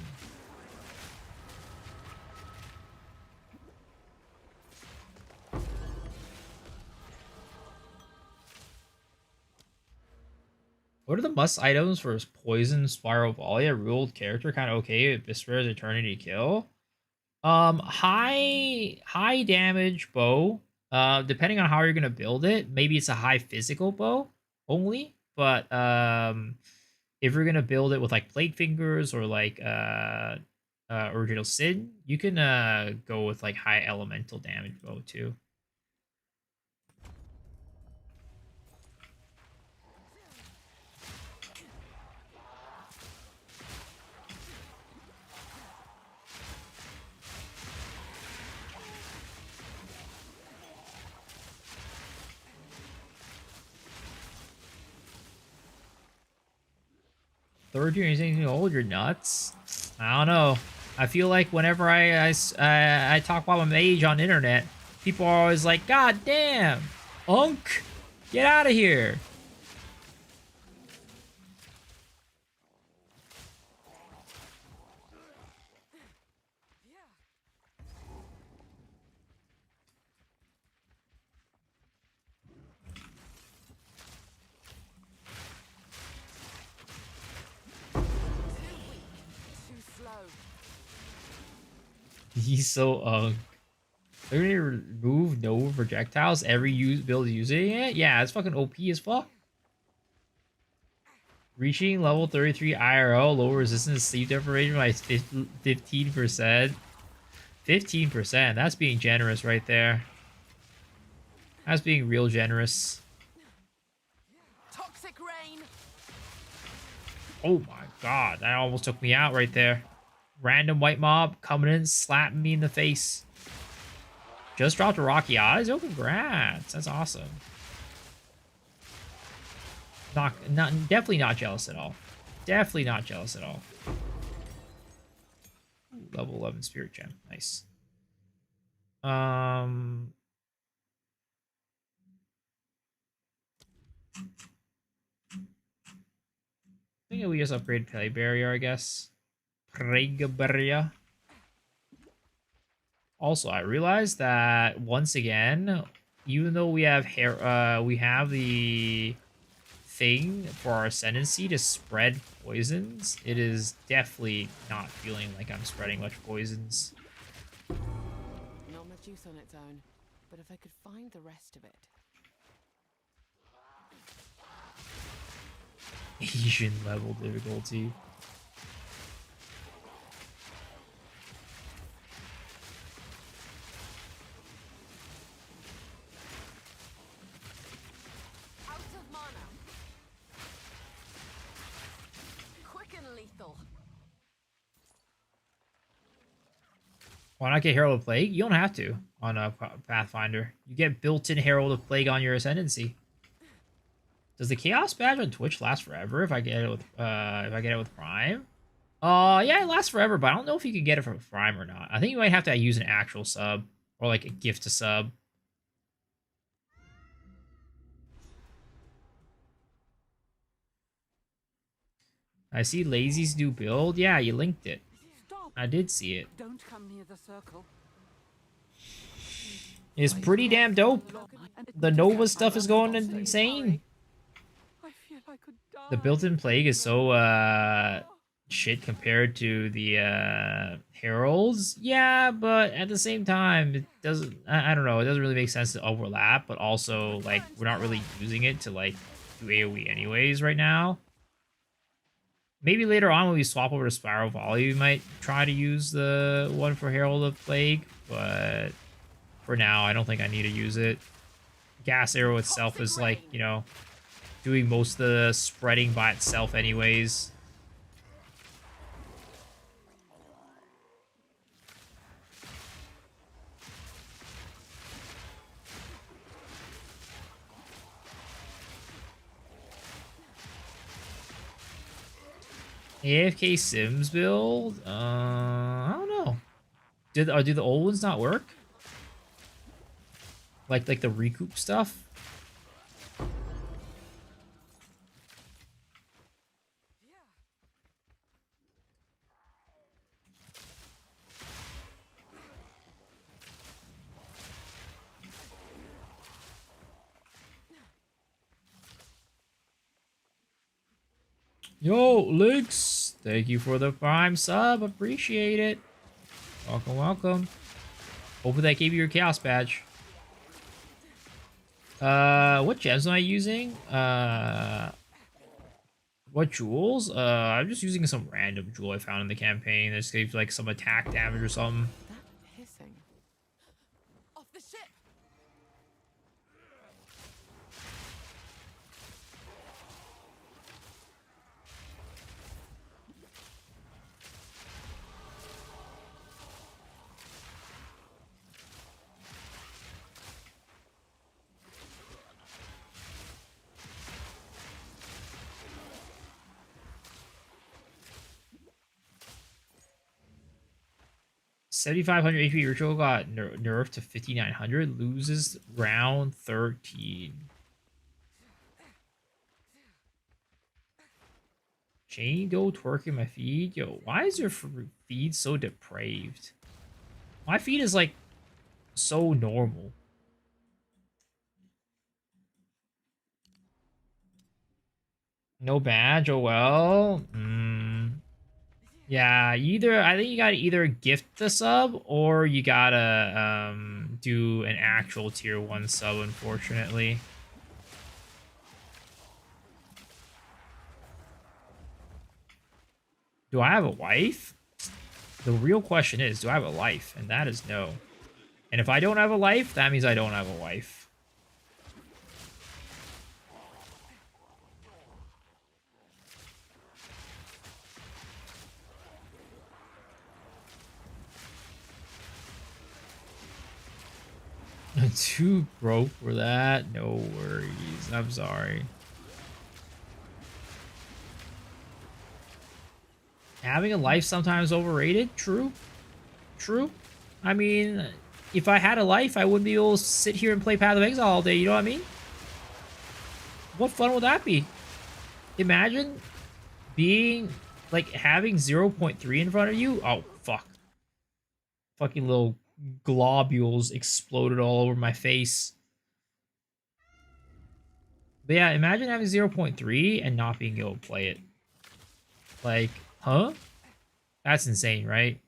Speaker 1: What are the must items for Poison Spiral Volley? A ruled character, kind of okay with Bisper's Eternity Kill. High damage bow. Depending on how you're gonna build it, maybe it's a high physical bow only. But if you're gonna build it with like Plate Fingers or like Original Sin, you can go with like high elemental damage bow too. Third year, anything old? You're nuts. I don't know. I feel like whenever I talk about my age on the internet, people are always like, "God damn, Unk, get out of here." He's so they're gonna remove no projectiles every build using it? Yeah, it's fucking OP as fuck. Reaching level 33 IRL, low resistance sleep deprivation by 15%. 15%, that's being generous right there. That's being real generous.
Speaker 2: Toxic rain.
Speaker 1: Oh my god, that almost took me out right there. Random white mob coming in, slapping me in the face. Just dropped a Rocky Eyes? Oh, congrats. That's awesome. Definitely not jealous at all. Definitely not jealous at all. Ooh, level 11 Spirit Gem. Nice. I think we just upgrade Play Barrier, I guess. Barrier. Also, I realized that once again, even though we have we have the thing for our ascendancy to spread poisons, it is definitely not feeling like I'm spreading much poisons.
Speaker 2: Not much use on its own, but if I could find the rest of it.
Speaker 1: Asian level difficulty.
Speaker 2: Out of mana. Quick and lethal.
Speaker 1: Why not get Herald of Plague? You don't have to on a Pathfinder. You get built-in Herald of Plague on your ascendancy. Does the Chaos Badge on Twitch last forever if I get it with Prime? Yeah, it lasts forever, but I don't know if you can get it from Prime or not. I think you might have to use an actual sub or like a gift to sub. I see Lazy's new build. Yeah, you linked it.
Speaker 8: Stop.
Speaker 1: I did see it.
Speaker 8: Don't come near the circle.
Speaker 1: It's pretty damn dope. The Nova stuff is going insane.
Speaker 8: I feel I could die.
Speaker 1: The built-in plague is so shit compared to the heralds. Yeah, but at the same time, it doesn't. I don't know. It doesn't really make sense to overlap. But also, like, we're not really using it to like do AoE anyways right now. Maybe later on when we swap over to Spiral Volley, we might try to use the one for Herald of Plague, but for now, I don't think I need to use it. Gas Arrow itself is like, you know, doing most of the spreading by itself anyways. AFK Sims build? I don't know. Do the old ones not work? Like the recoup stuff? Yo, Lynx! Thank you for the Prime sub. Appreciate it. Welcome, welcome. Hopefully that gave you your Chaos Badge. What gems am I using? What jewels? I'm just using some random jewel I found in the campaign. That just gives like some attack damage or something.
Speaker 2: Hissing. Off the ship.
Speaker 1: $7,500 HP Ritual got nerfed to 5,900. Loses round 13. Jane Doe twerking my feed. Yo, why is your feed so depraved? My feed is like so normal. No badge. Oh well. Yeah, I think you gotta either gift the sub or you gotta do an actual tier 1 sub, unfortunately. Do I have a wife? The real question is, do I have a life? And that is no. And if I don't have a life, that means I don't have a wife. Too broke for that? No worries. I'm sorry. Having a life sometimes overrated? True. True. I mean, if I had a life, I wouldn't be able to sit here and play Path of Exile all day, you know what I mean? What fun would that be? Imagine being, like, having 0.3 in front of you. Oh, fuck. Fucking little globules exploded all over my face. But yeah, imagine having 0.3 and not being able to play it. Like, huh? That's insane, right?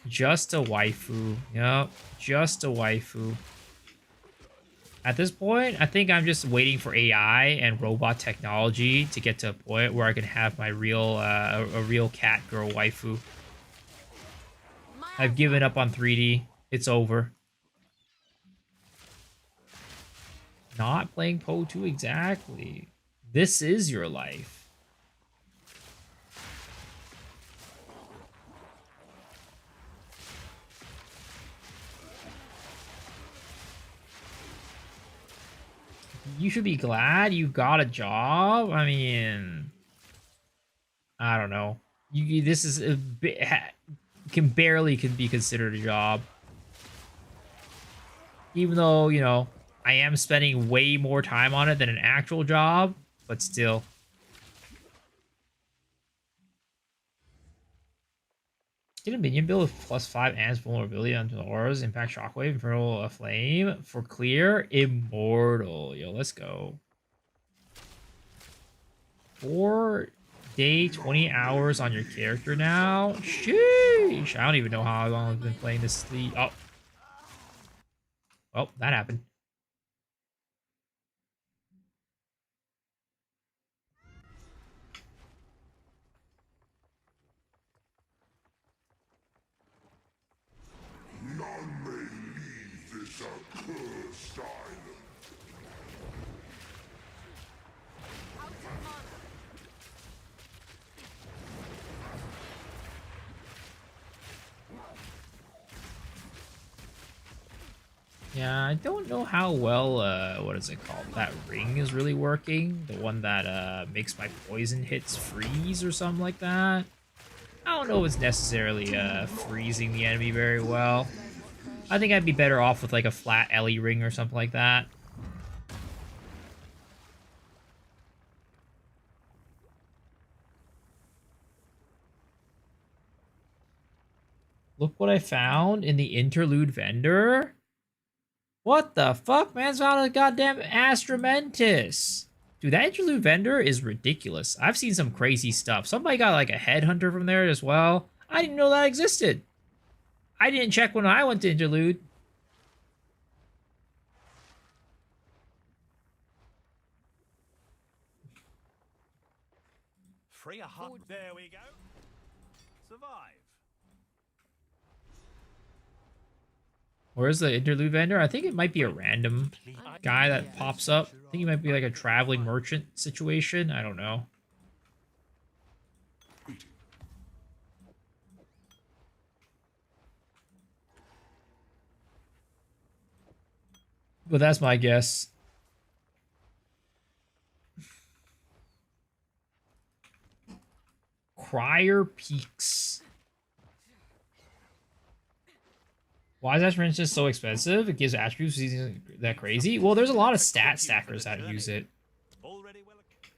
Speaker 1: Just a waifu. Yep, just a waifu. At this point, I think I'm just waiting for AI and robot technology to get to a point where I can have my real, a real cat girl waifu. I've given up on 3D. It's over. Not playing Poe 2 exactly. This is your life. You should be glad you got a job. I mean, I don't know. This is a bit, can be considered a job. Even though, you know, I am spending way more time on it than an actual job, but still. Get a minion build with +5 and vulnerability onto the auras, impact shockwave, infernal flame for clear, immortal. Yo, let's go. 4 day, 20 hours on your character now. Sheesh. I don't even know how long I've been playing this. Oh, that happened. Yeah, I don't know how well, what is it called? That ring is really working. The one that, makes my poison hits freeze or something like that. I don't know if it's necessarily, freezing the enemy very well. I think I'd be better off with, like, a flat Ellie ring or something like that. Look what I found in the interlude vendor. What the fuck? Man's found a goddamn Astramentus. Dude, that interlude vendor is ridiculous. I've seen some crazy stuff. Somebody got like a headhunter from there as well. I didn't know that existed. I didn't check when I went to interlude.
Speaker 13: Free a hut. There we go. Survive.
Speaker 1: Where's the interlude vendor? I think it might be a random guy that pops up. I think he might be like a traveling merchant situation. I don't know. But that's my guess. Crier Peaks. Why is Astramentus just so expensive? It gives attributes that crazy. Well, there's a lot of stat stackers that use it.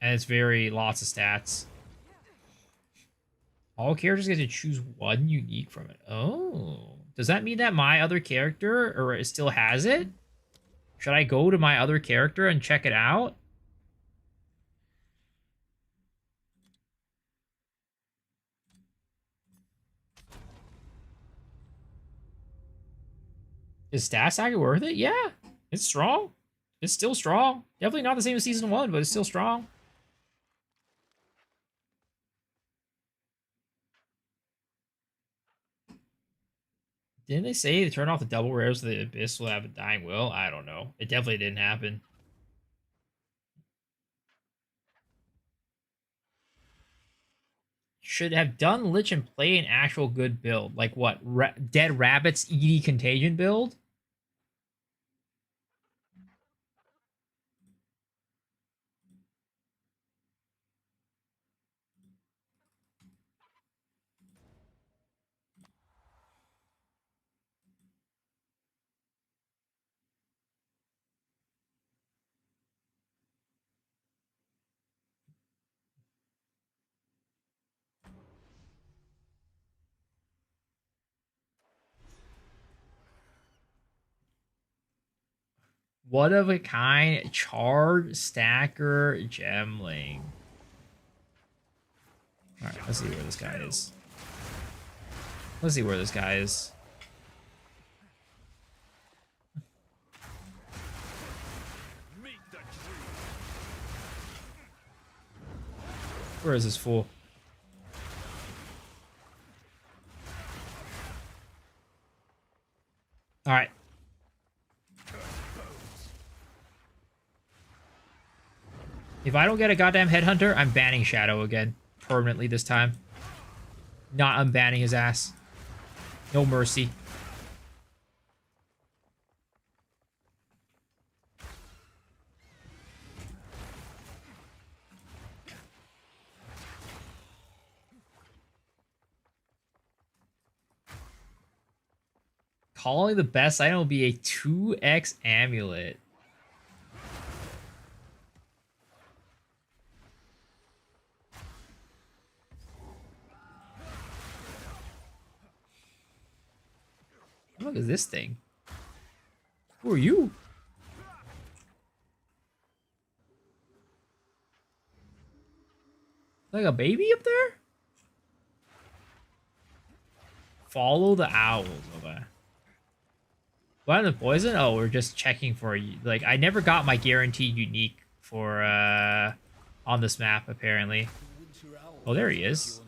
Speaker 1: And it's very lots of stats. All characters get to choose one unique from it. Oh. Does that mean that my other character or it still has it? Should I go to my other character and check it out? Is Stat Stacker worth it? Yeah. It's strong. It's still strong. Definitely not the same as Season 1, but it's still strong. Didn't they say to turn off the double rares of the Abyss will have a dying will? I don't know. It definitely didn't happen. Should have done Lich and play an actual good build. Like what? Dead Rabbit's ED Contagion build? One of a kind charred stacker gemling. Alright, let's see where this guy is. Let's see where this guy is. Where is this fool? Alright. If I don't get a goddamn headhunter, I'm banning Shadow again. Permanently this time. Not unbanning his ass. No mercy. Calling the best item will be a 2x amulet. What is this thing? Who are you? Like a baby up there? Follow the owls. Okay. What the poison? Oh, we're just checking for, like, I never got my guaranteed unique for on this map apparently. Oh, there he is.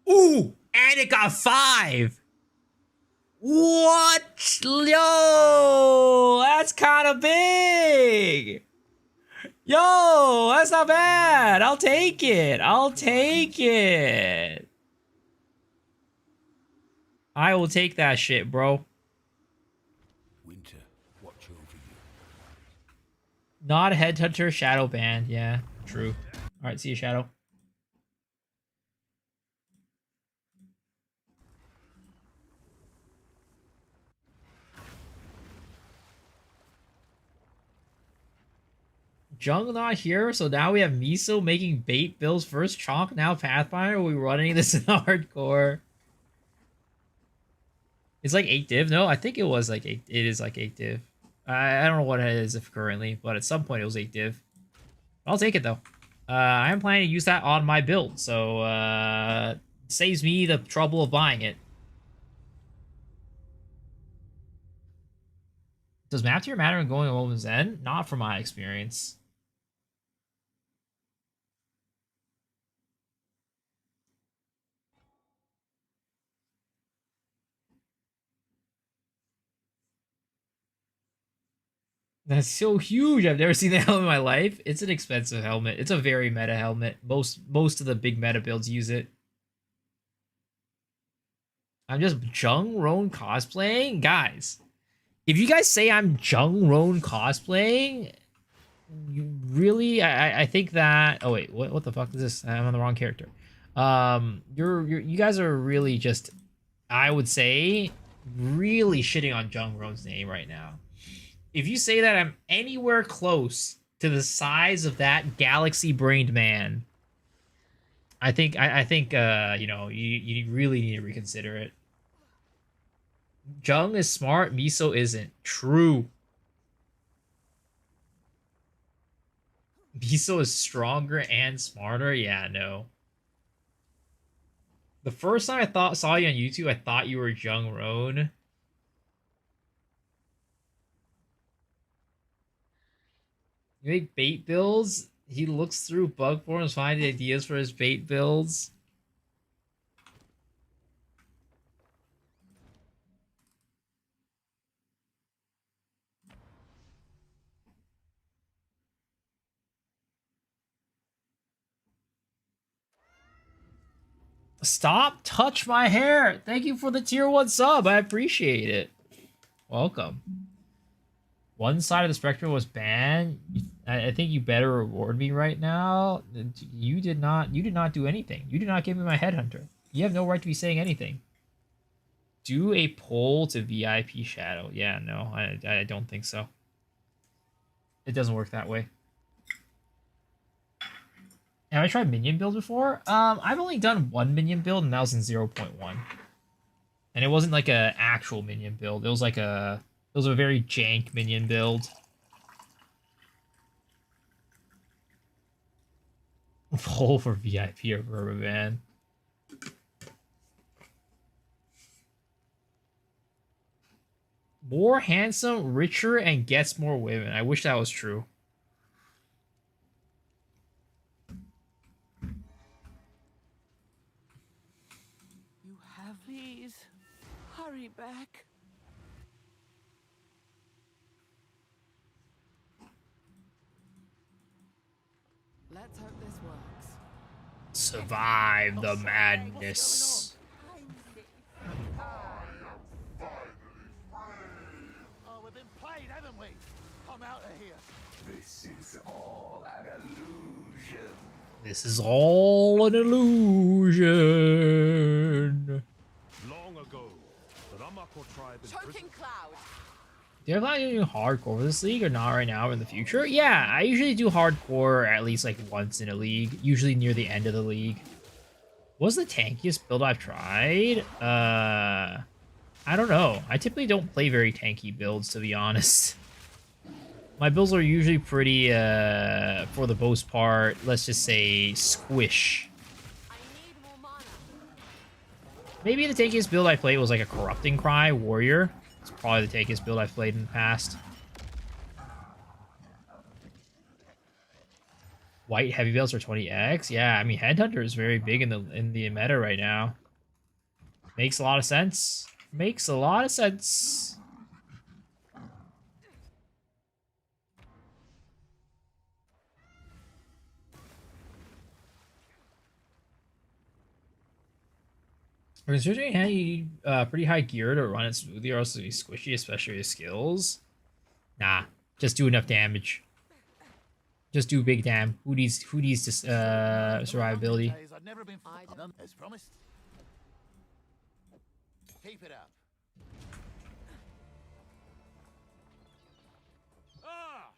Speaker 1: Ooh, and it got 5. What? Yo, that's kind of big. Yo, that's not bad. I'll take it. I'll take it. I will take that shit, bro.
Speaker 13: Winter, watch over you.
Speaker 1: Not a headhunter, shadow band. Yeah, true. All right, see you, Shadow. Jung not here, so now we have Miso making bait Bill's first chonk. Now Pathfinder, are we running this in hardcore? It's like 8 div. No, I think it was like 8. It is like 8 div. I don't know what it is if currently, but at some point it was 8 div. I'll take it though. I am planning to use that on my build, so saves me the trouble of buying it. Does map tier matter in going a Woman's End? Not from my experience. That's so huge. I've never seen that helmet in my life. It's an expensive helmet. It's a very meta helmet. Most of the big meta builds use it. I'm just Jung Roan cosplaying? Guys, if you guys say I'm Jung Roan cosplaying, you really I think that oh wait, what the fuck is this? I'm on the wrong character. You guys are really just, I would say, really shitting on Jung Roan's name right now. If you say that I'm anywhere close to the size of that galaxy-brained man, I think you know, you really need to reconsider it. Jung is smart, Miso isn't. True. Miso is stronger and smarter? Yeah, no. The first time I saw you on YouTube, I thought you were Jung Roan. You make bait builds? He looks through bug forums, finding ideas for his bait builds. Stop, touch my hair. Thank you for the tier 1 sub. I appreciate it. Welcome. One side of the spectrum was banned. I think you better reward me right now. You did not do anything. You did not give me my headhunter. You have no right to be saying anything. Do a poll to VIP Shadow. Yeah, no, I don't think so. It doesn't work that way. Have I tried minion build before? I've only done one minion build, and that was in 0.1. And it wasn't like a actual minion build. It was like a very jank minion build. Poll for VIP or Verbaban. More handsome, richer, and gets more women. I wish that was true.
Speaker 9: You have these. Hurry back.
Speaker 2: Let's hope this works.
Speaker 1: Survive the madness.
Speaker 12: Oh, we've been played, haven't we? Come out of here.
Speaker 3: This is all an illusion.
Speaker 1: This is all an illusion.
Speaker 13: Long ago, the Ramako tribe in
Speaker 10: Choking cloud.
Speaker 1: Do you ever do hardcore for this league or not right now or in the future? Yeah, I usually do hardcore at least like once in a league, usually near the end of the league. What's the tankiest build I've tried? I don't know. I typically don't play very tanky builds, to be honest. My builds are usually pretty, for the most part, let's just say, squish. Maybe the tankiest build I played was like a Corrupting Cry Warrior. It's probably the tankiest build I've played in the past. White heavy belts are 20x? Yeah, I mean, Headhunter is very big in the meta right now. Makes a lot of sense. Makes a lot of sense. Considering how you pretty high gear to run it smoothly, or else it'd be squishy, especially with skills. Nah, just do enough damage. Just do big damn. Who needs this survivability?
Speaker 12: I've never been as promised. Keep it up.
Speaker 3: Ah!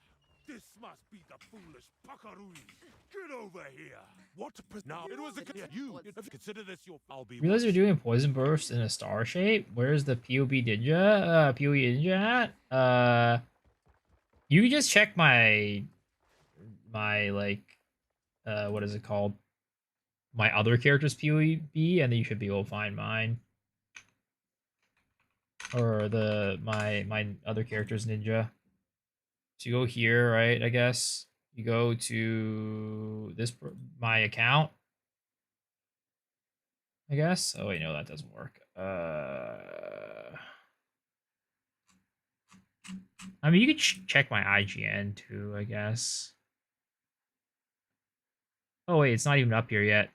Speaker 3: This must be the foolish buckaroos. Get over here. What? Now it was you. Consider this your. I'll be.
Speaker 1: Realize you're doing a poison burst in a star shape. Where's the POB ninja? POE ninja at? You can just check my like what is it called? My other character's POB, and then you should be able to find mine. Or my other character's ninja. So you go here, right? I guess you go to this my account. I guess. Oh wait, no, that doesn't work. I mean, you could check my IGN too, I guess. Oh wait, it's not even up here yet.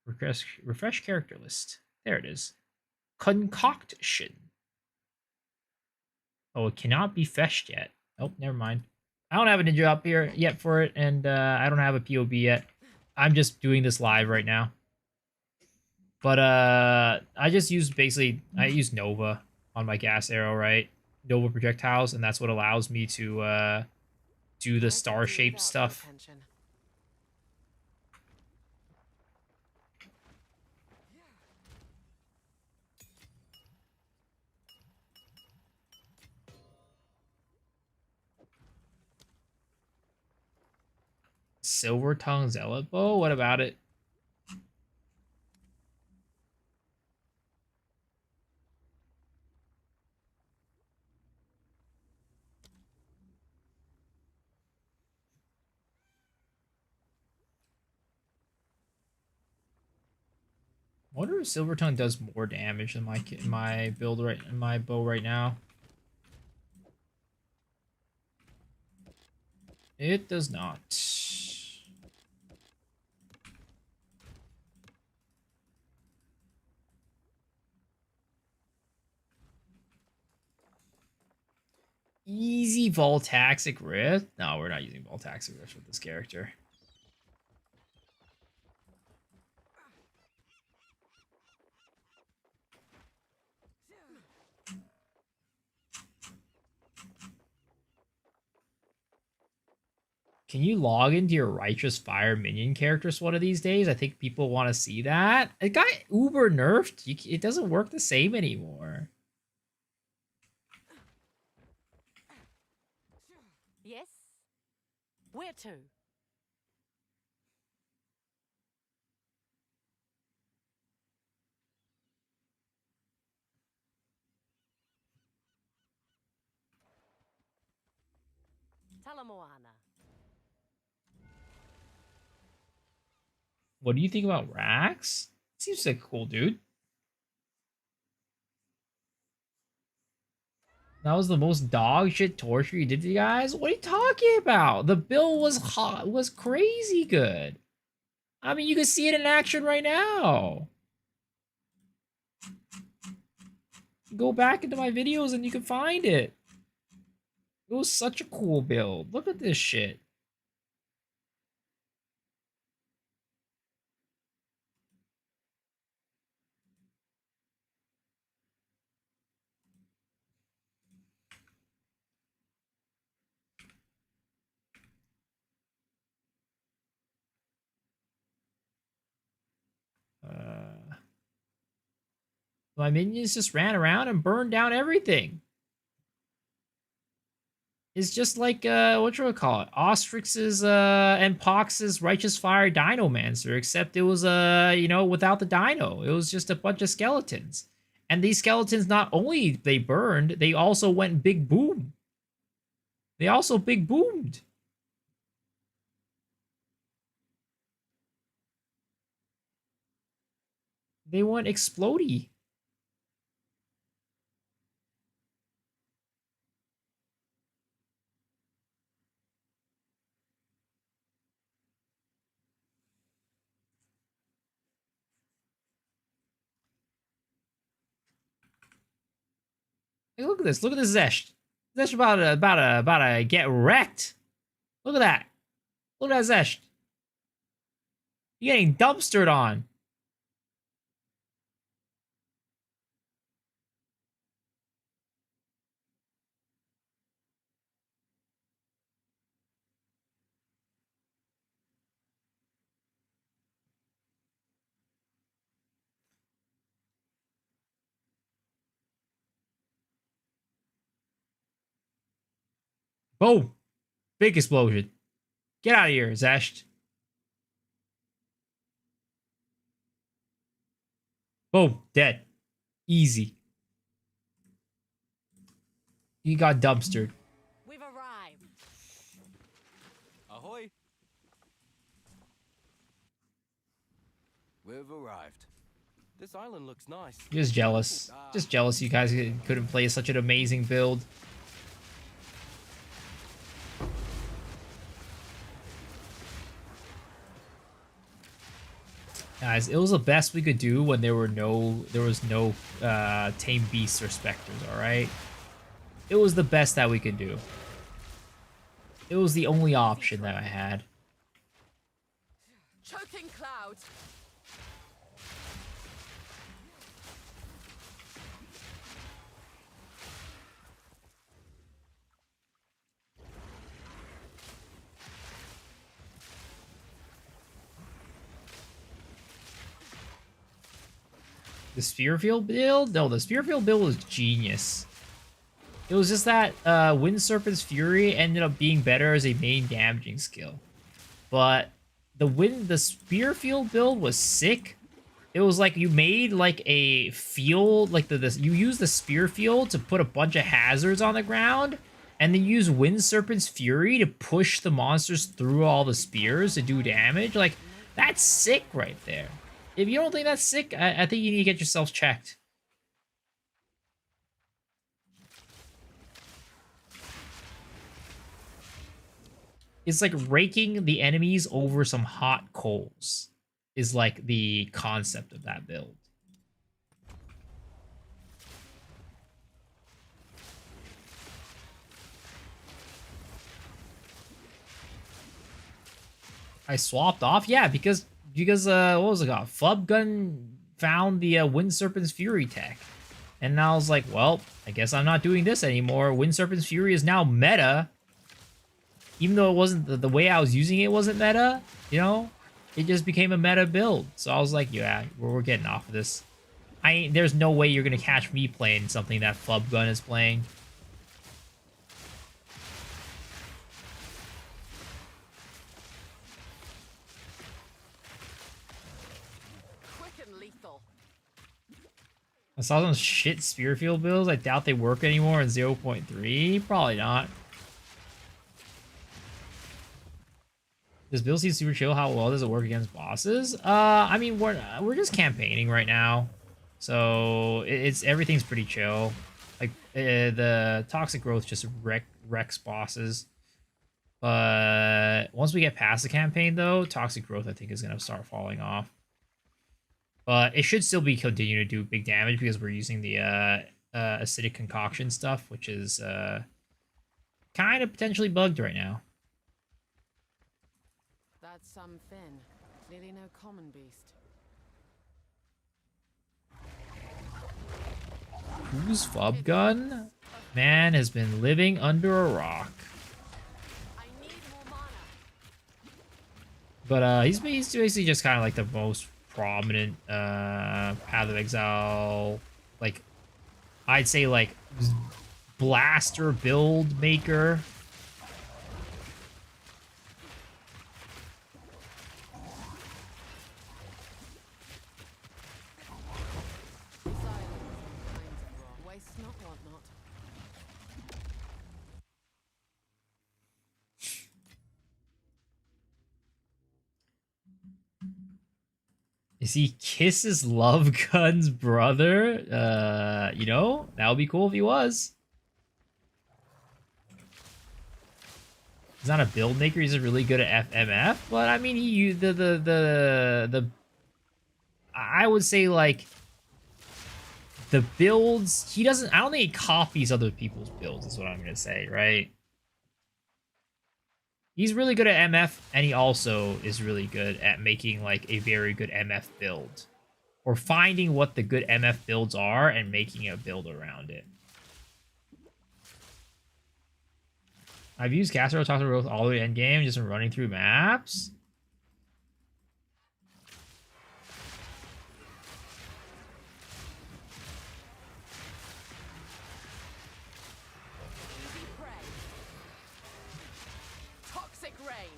Speaker 1: Refresh character list. There it is. Concoction. Oh, it cannot be fetched yet. Oh, never mind. I don't have a ninja up here yet for it, and I don't have a POB yet. I'm just doing this live right now. But I just use I use Nova on my gas arrow, right? Nova projectiles, and that's what allows me to do the star-shaped stuff. Silver Tongue Zealot Bow? What about it? I wonder if Silver Tongue does more damage than my build my bow right now. It does not. Easy Voltaxic Rift? No, we're not using Voltaxic Rift with this character. Can you log into your Righteous Fire minion characters one of these days? I think people want to see that. It got uber nerfed. It doesn't work the same anymore.
Speaker 14: Yes? Where to? Talamoana.
Speaker 1: What do you think about Rax? Seems like a cool dude. That was the most dog shit torture you did to you guys? What are you talking about? The bill was hot, was crazy good. I mean, you can see it in action right now. Go back into my videos and you can find it. It was such a cool build. Look at this shit. My minions just ran around and burned down everything. It's just like what do we call it? Ostrix's and Pox's Righteous Fire Dinomancer, except it was you know, without the dino. It was just a bunch of skeletons. And these skeletons not only they burned, they also went big boom. They also big boomed. They went explodey. Hey, look at this. Look at this Zesh. Zesh about to get wrecked. Look at that. Look at that Zesh. You're getting dumpstered on. Boom. Big explosion. Get out of here, Zesh. Boom. Dead. Easy. You got dumpstered.
Speaker 14: We've arrived.
Speaker 11: Ahoy! We've arrived. This island looks nice.
Speaker 1: Just jealous. Just jealous you guys couldn't play such an amazing build. Guys, it was the best we could do when there was no tame beasts or specters, alright? It was the best that we could do. It was the only option that I had.
Speaker 10: Choking clouds.
Speaker 1: The Spear Field build? No, the Spear Field build was genius. It was just that Wind Serpent's Fury ended up being better as a main damaging skill. But the Spear Field build was sick. It was like you made like a field, like you use the Spear Field to put a bunch of hazards on the ground, and then use Wind Serpent's Fury to push the monsters through all the spears to do damage. Like, that's sick right there. If you don't think that's sick, I think you need to get yourselves checked. It's like raking the enemies over some hot coals is like the concept of that build. I swapped off? Yeah, because what was it called? Flub Gun found the Wind Serpent's Fury tech. And now I was like, well, I guess I'm not doing this anymore. Wind Serpent's Fury is now meta. Even though it wasn't the way I was using it wasn't meta, you know? It just became a meta build. So I was like, yeah, we're getting off of this. There's no way you're gonna catch me playing something that Flub Gun is playing. I saw some shit Spearfield builds. I doubt they work anymore in 0.3. Probably not. This build seems super chill. How well does it work against bosses? I mean, we're just campaigning right now, so everything's pretty chill. Like the toxic growth just wrecks bosses. But once we get past the campaign, though, toxic growth I think is gonna start falling off. But it should still be continue to do big damage because we're using the acidic concoction stuff, which is kind of potentially bugged right now.
Speaker 2: That's some Finn. Clearly no common beast.
Speaker 1: Who's Flub Gun? Man has been living under a rock. But he's basically just kind of like the most prominent Path of Exile, like I'd say like blaster build maker. Is he Kisses Love Gun's brother? You know, that would be cool if he was. He's not a build maker. He's really good at FMF, but I mean, I would say like the builds, he doesn't, I don't think he copies other people's builds, is what I'm gonna say, right? He's really good at MF, and he also is really good at making like a very good MF build. Or finding what the good MF builds are and making a build around it. I've used Caster Talk to Growth all the way endgame, just been running through maps.
Speaker 14: Toxic rain.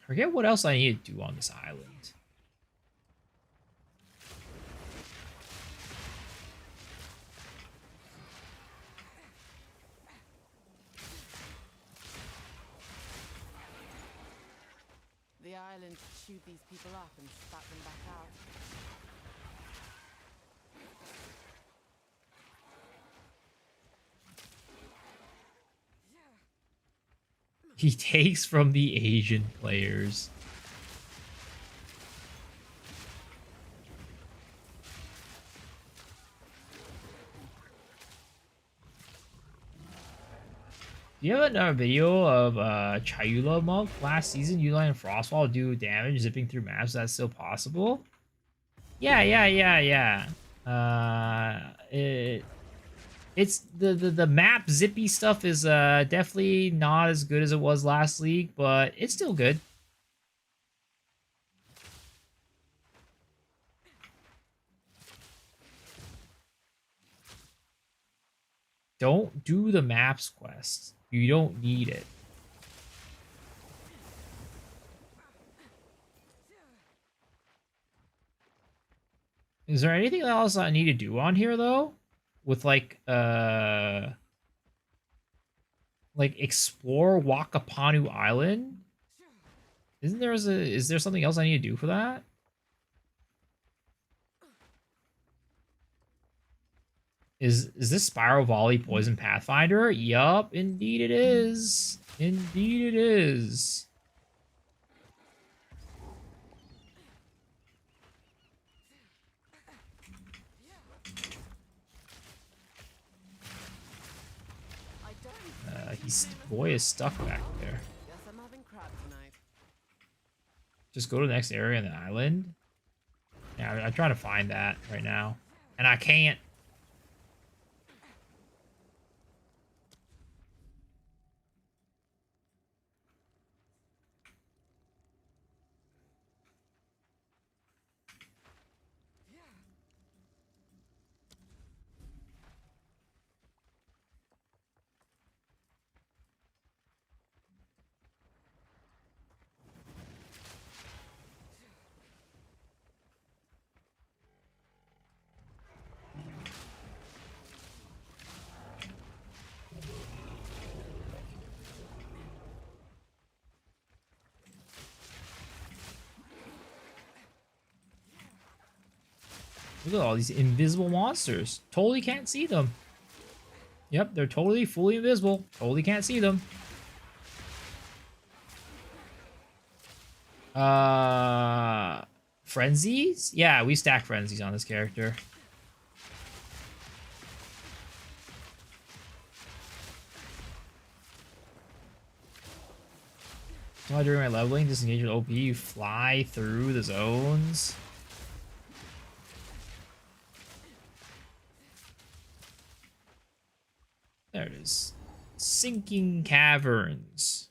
Speaker 1: Forget what else I need to do on this island.
Speaker 2: The island chewed these people up and spat them back out.
Speaker 1: He takes from the Asian players. Do you have another video of Chayula monk last season? You and Frostwall do damage zipping through maps. Is that still possible? Yeah. It's the map zippy stuff is definitely not as good as it was last league, but it's still good. Don't do the maps quest. You don't need it. Is there anything else I need to do on here though? With like explore Wakapanu Island? Is there something else I need to do for that? Is this Spiral Volley Poison Pathfinder? Yup, indeed it is. Indeed it is. Boy is stuck back there.
Speaker 2: Guess I'm having crab tonight.
Speaker 1: Just go to the next area on the island. Yeah, I'm trying to find that right now. And I can't. Look at all these invisible monsters. Totally can't see them. Yep, they're totally fully invisible. Totally can't see them. Frenzies? Yeah, we stack frenzies on this character. While during my leveling, disengage with OP, you fly through the zones. There it is. Sinking Caverns.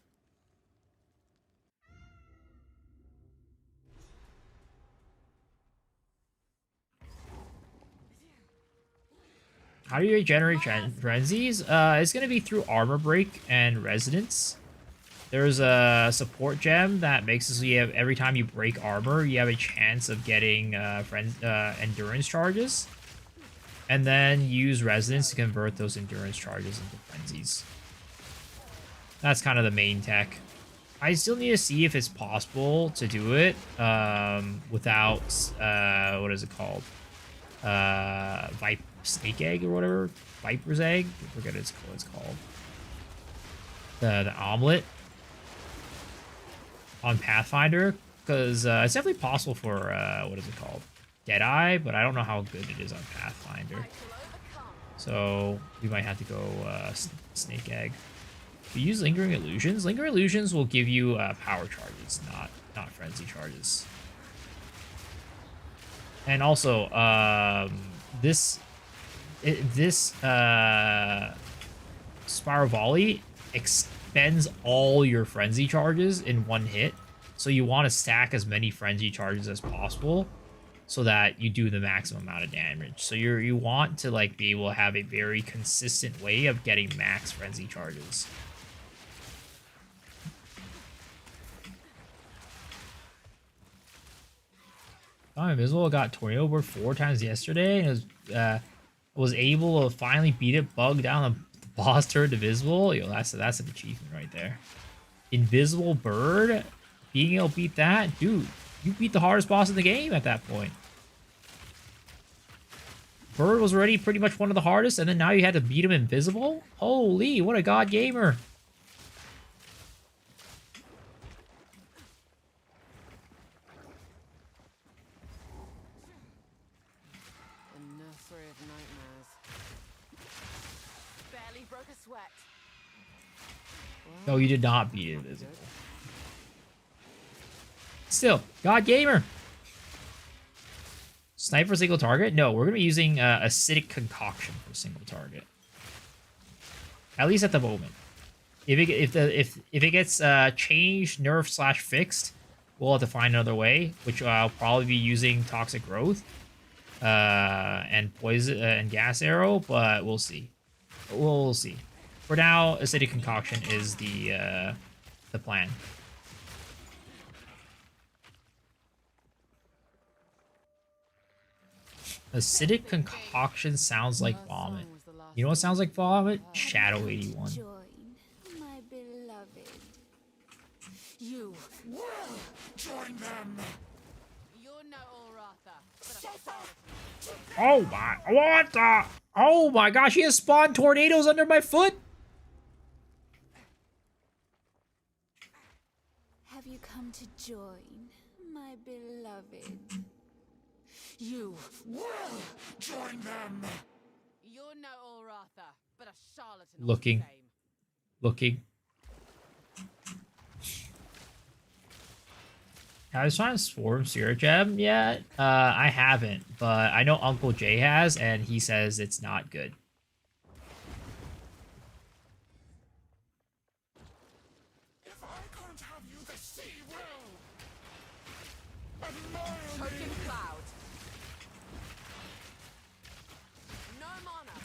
Speaker 1: How do you generate frenzies? It's going to be through armor break and resonance. There's a support gem that makes it so you have, every time you break armor, you have a chance of getting endurance charges. And then use resonance to convert those endurance charges into frenzies. That's kind of the main tech. I still need to see if it's possible to do it without, what is it called? snake egg or whatever, viper's egg. I forget what it's called. The omelet on Pathfinder, because it's definitely possible for what is it called, Deadeye, but I don't know how good it is on Pathfinder. So we might have to go snake egg. If you use lingering illusions will give you power charges, not frenzy charges. And also, this Spiral Volley expends all your frenzy charges in one hit, so you want to stack as many frenzy charges as possible so that you do the maximum amount of damage. So you want to like be able to have a very consistent way of getting max frenzy charges. I'm invisible. Got tornado board 4 times yesterday, and was able to finally beat it. Bug down the boss turret invisible. Yo, that's an achievement right there. Invisible bird, being able to beat that, dude. You beat the hardest boss in the game at that point. Bird was already pretty much one of the hardest, and then now you had to beat him invisible. Holy, what a god gamer! No, you did not beat invisible. Still, God Gamer. Sniper single target? No, we're gonna be using acidic concoction for single target. At least at the moment. If it gets changed, nerfed / fixed, we'll have to find another way, which I'll probably be using toxic growth and poison and gas arrow, but we'll see. We'll see. For now, acidic concoction is the plan. Acidic concoction sounds like vomit. You know what sounds like vomit? Shadow 81.
Speaker 5: Join, my beloved.
Speaker 3: You will join them.
Speaker 10: You're no Ulratha.
Speaker 1: Oh my! What the? Oh my gosh! He has spawned tornadoes under my foot.
Speaker 5: Have you come to join, my beloved?
Speaker 3: You will join them.
Speaker 10: You're no Ulratha, but a charlatan.
Speaker 1: Looking. Have I trying to swarm Spirit Gem yet? I haven't, but I know Uncle Jay has, and he says it's not good.
Speaker 3: If I can't have you, the sea will.
Speaker 10: Token cloud. No mana.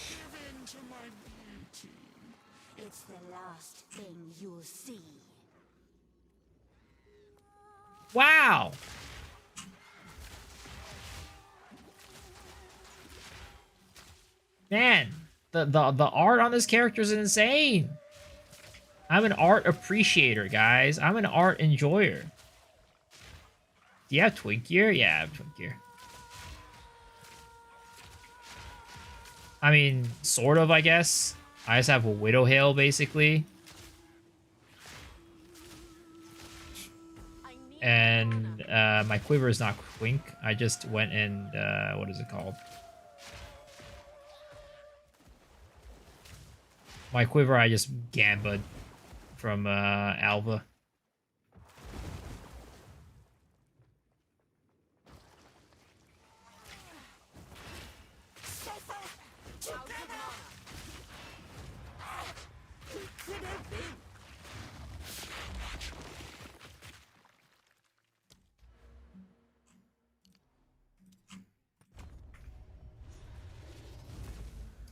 Speaker 3: Give in to my beauty.
Speaker 8: It's the last thing you'll see.
Speaker 1: Wow! Man, the art on this character is insane. I'm an art appreciator, guys. I'm an art enjoyer. Do you have Twink Gear? Yeah, I have Twink Gear. I mean, sort of, I guess. I just have a Widow Hail, basically. And my quiver is not Twink. I just went and, what is it called? My quiver, I just Gamba'd from Alva.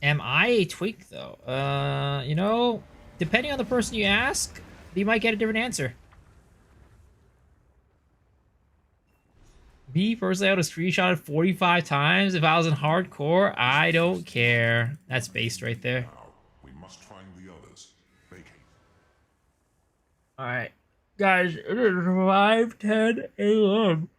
Speaker 1: Am I a Twink, though? You know, depending on the person you ask, you might get a different answer. Me, personally, I would have screenshotted 45 times if I was in hardcore. I don't care. That's based right there.
Speaker 7: Now, we must find the others.
Speaker 1: Alright. Guys, it is 5:10 a.m.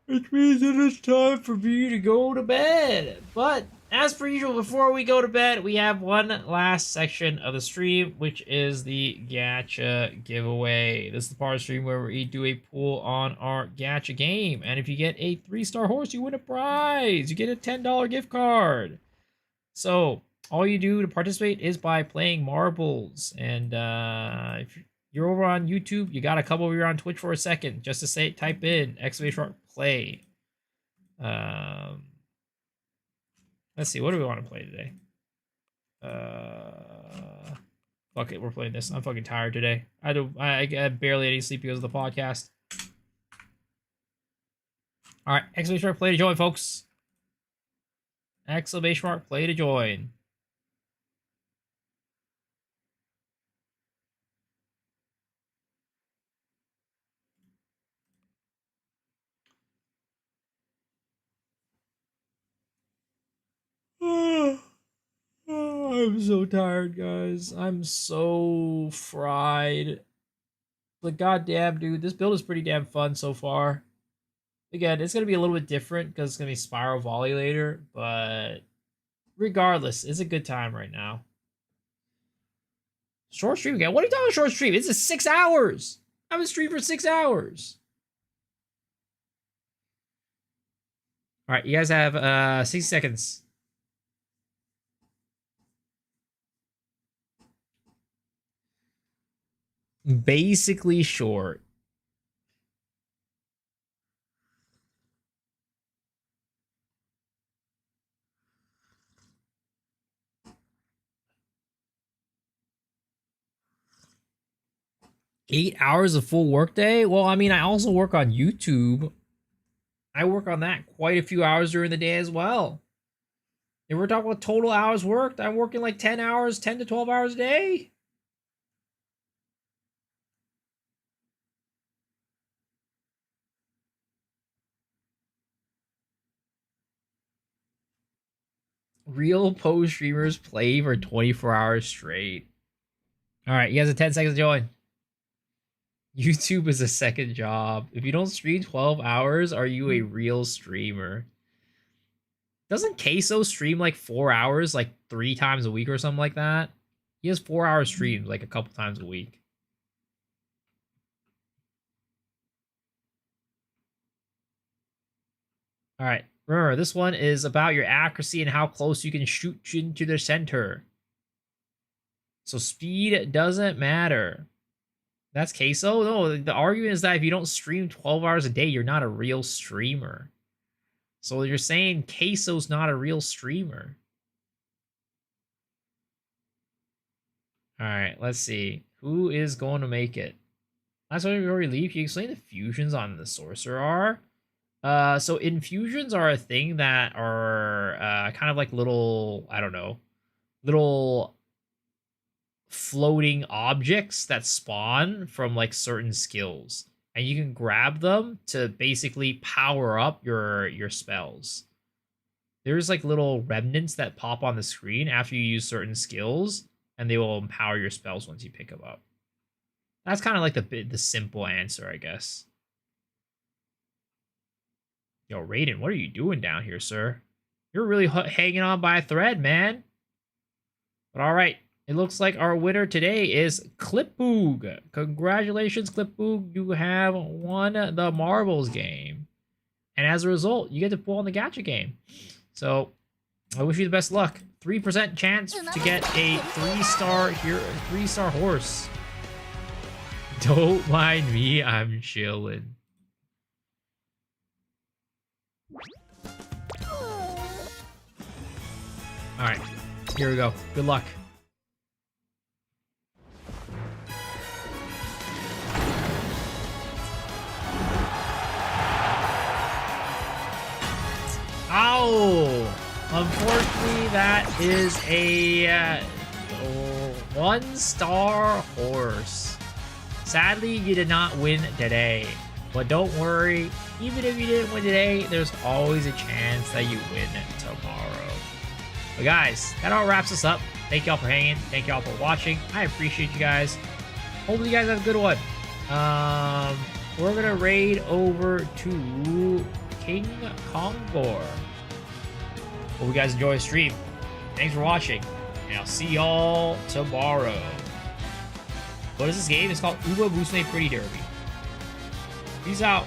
Speaker 1: Which means it is time for me to go to bed. But as per usual, before we go to bed, we have one last section of the stream, which is the gacha giveaway. This is the part of the stream where we do a pool on our gacha game. And if you get a 3-star horse, you win a prize. You get a $10 gift card. So all you do to participate is by playing marbles. And if you're over on YouTube, you got a couple of you on Twitch for a second, just to say, type in !play. Let's see, what do we want to play today? Fuck it, we're playing this. I'm fucking tired today. I get barely any sleep because of the podcast. All right, ! play to join, folks. ! play to join. I'm so tired, guys. I'm so fried. But goddamn, dude, this build is pretty damn fun so far. Again, it's gonna be a little bit different because it's gonna be Spiral Volley later, but regardless, it's a good time right now. Short stream again? What are you talking about short stream? This is 6 hours! I've been streaming for 6 hours! Alright, you guys have 60 seconds. Basically short. Eight hours of full workday? Well, I mean, I also work on YouTube. I work on that quite a few hours during the day as well. If we're talking about total hours worked, I'm working like 10 hours, 10 to 12 hours a day. Real post streamers play for 24 hours straight. All right, you guys have 10 seconds to join. YouTube is a second job. If you don't stream 12 hours, are you a real streamer? Doesn't Queso stream like 4 hours, like 3 times a week or something like that? He has 4-hour streams like a couple times a week. All right. Remember, this one is about your accuracy and how close you can shoot into the center. So speed doesn't matter. That's Queso? No, the argument is that if you don't stream 12 hours a day, you're not a real streamer. So you're saying Queso's not a real streamer. Alright, let's see. Who is going to make it? Last time before we leave, can you explain the fusions on the Sorcerer are? So infusions are a thing that are kind of like little, I don't know, little floating objects that spawn from like certain skills. And you can grab them to basically power up your spells. There's like little remnants that pop on the screen after you use certain skills, and they will empower your spells once you pick them up. That's kind of like the simple answer, I guess. Yo, Raiden, what are you doing down here, sir? You're really hanging on by a thread, man. But all right, it looks like our winner today is Clipboog. Congratulations, Clipboog. You have won the Marbles game. And as a result, you get to pull on the gacha game. So, I wish you the best luck. 3% chance to get a 3-star horse. Don't mind me, I'm chilling. Alright, here we go. Good luck. Ow! Unfortunately, that is a 1-star horse. Sadly, you did not win today. But don't worry, even if you didn't win today, there's always a chance that you win tomorrow. But guys, that all wraps us up. Thank y'all for hanging. Thank y'all for watching. I appreciate you guys. Hopefully you guys have a good one. We're gonna raid over to King Kongor. Hope you guys enjoy the stream. Thanks for watching, and I'll see y'all tomorrow. What is this game? It's called Uba Musume Pretty Derby. Peace out.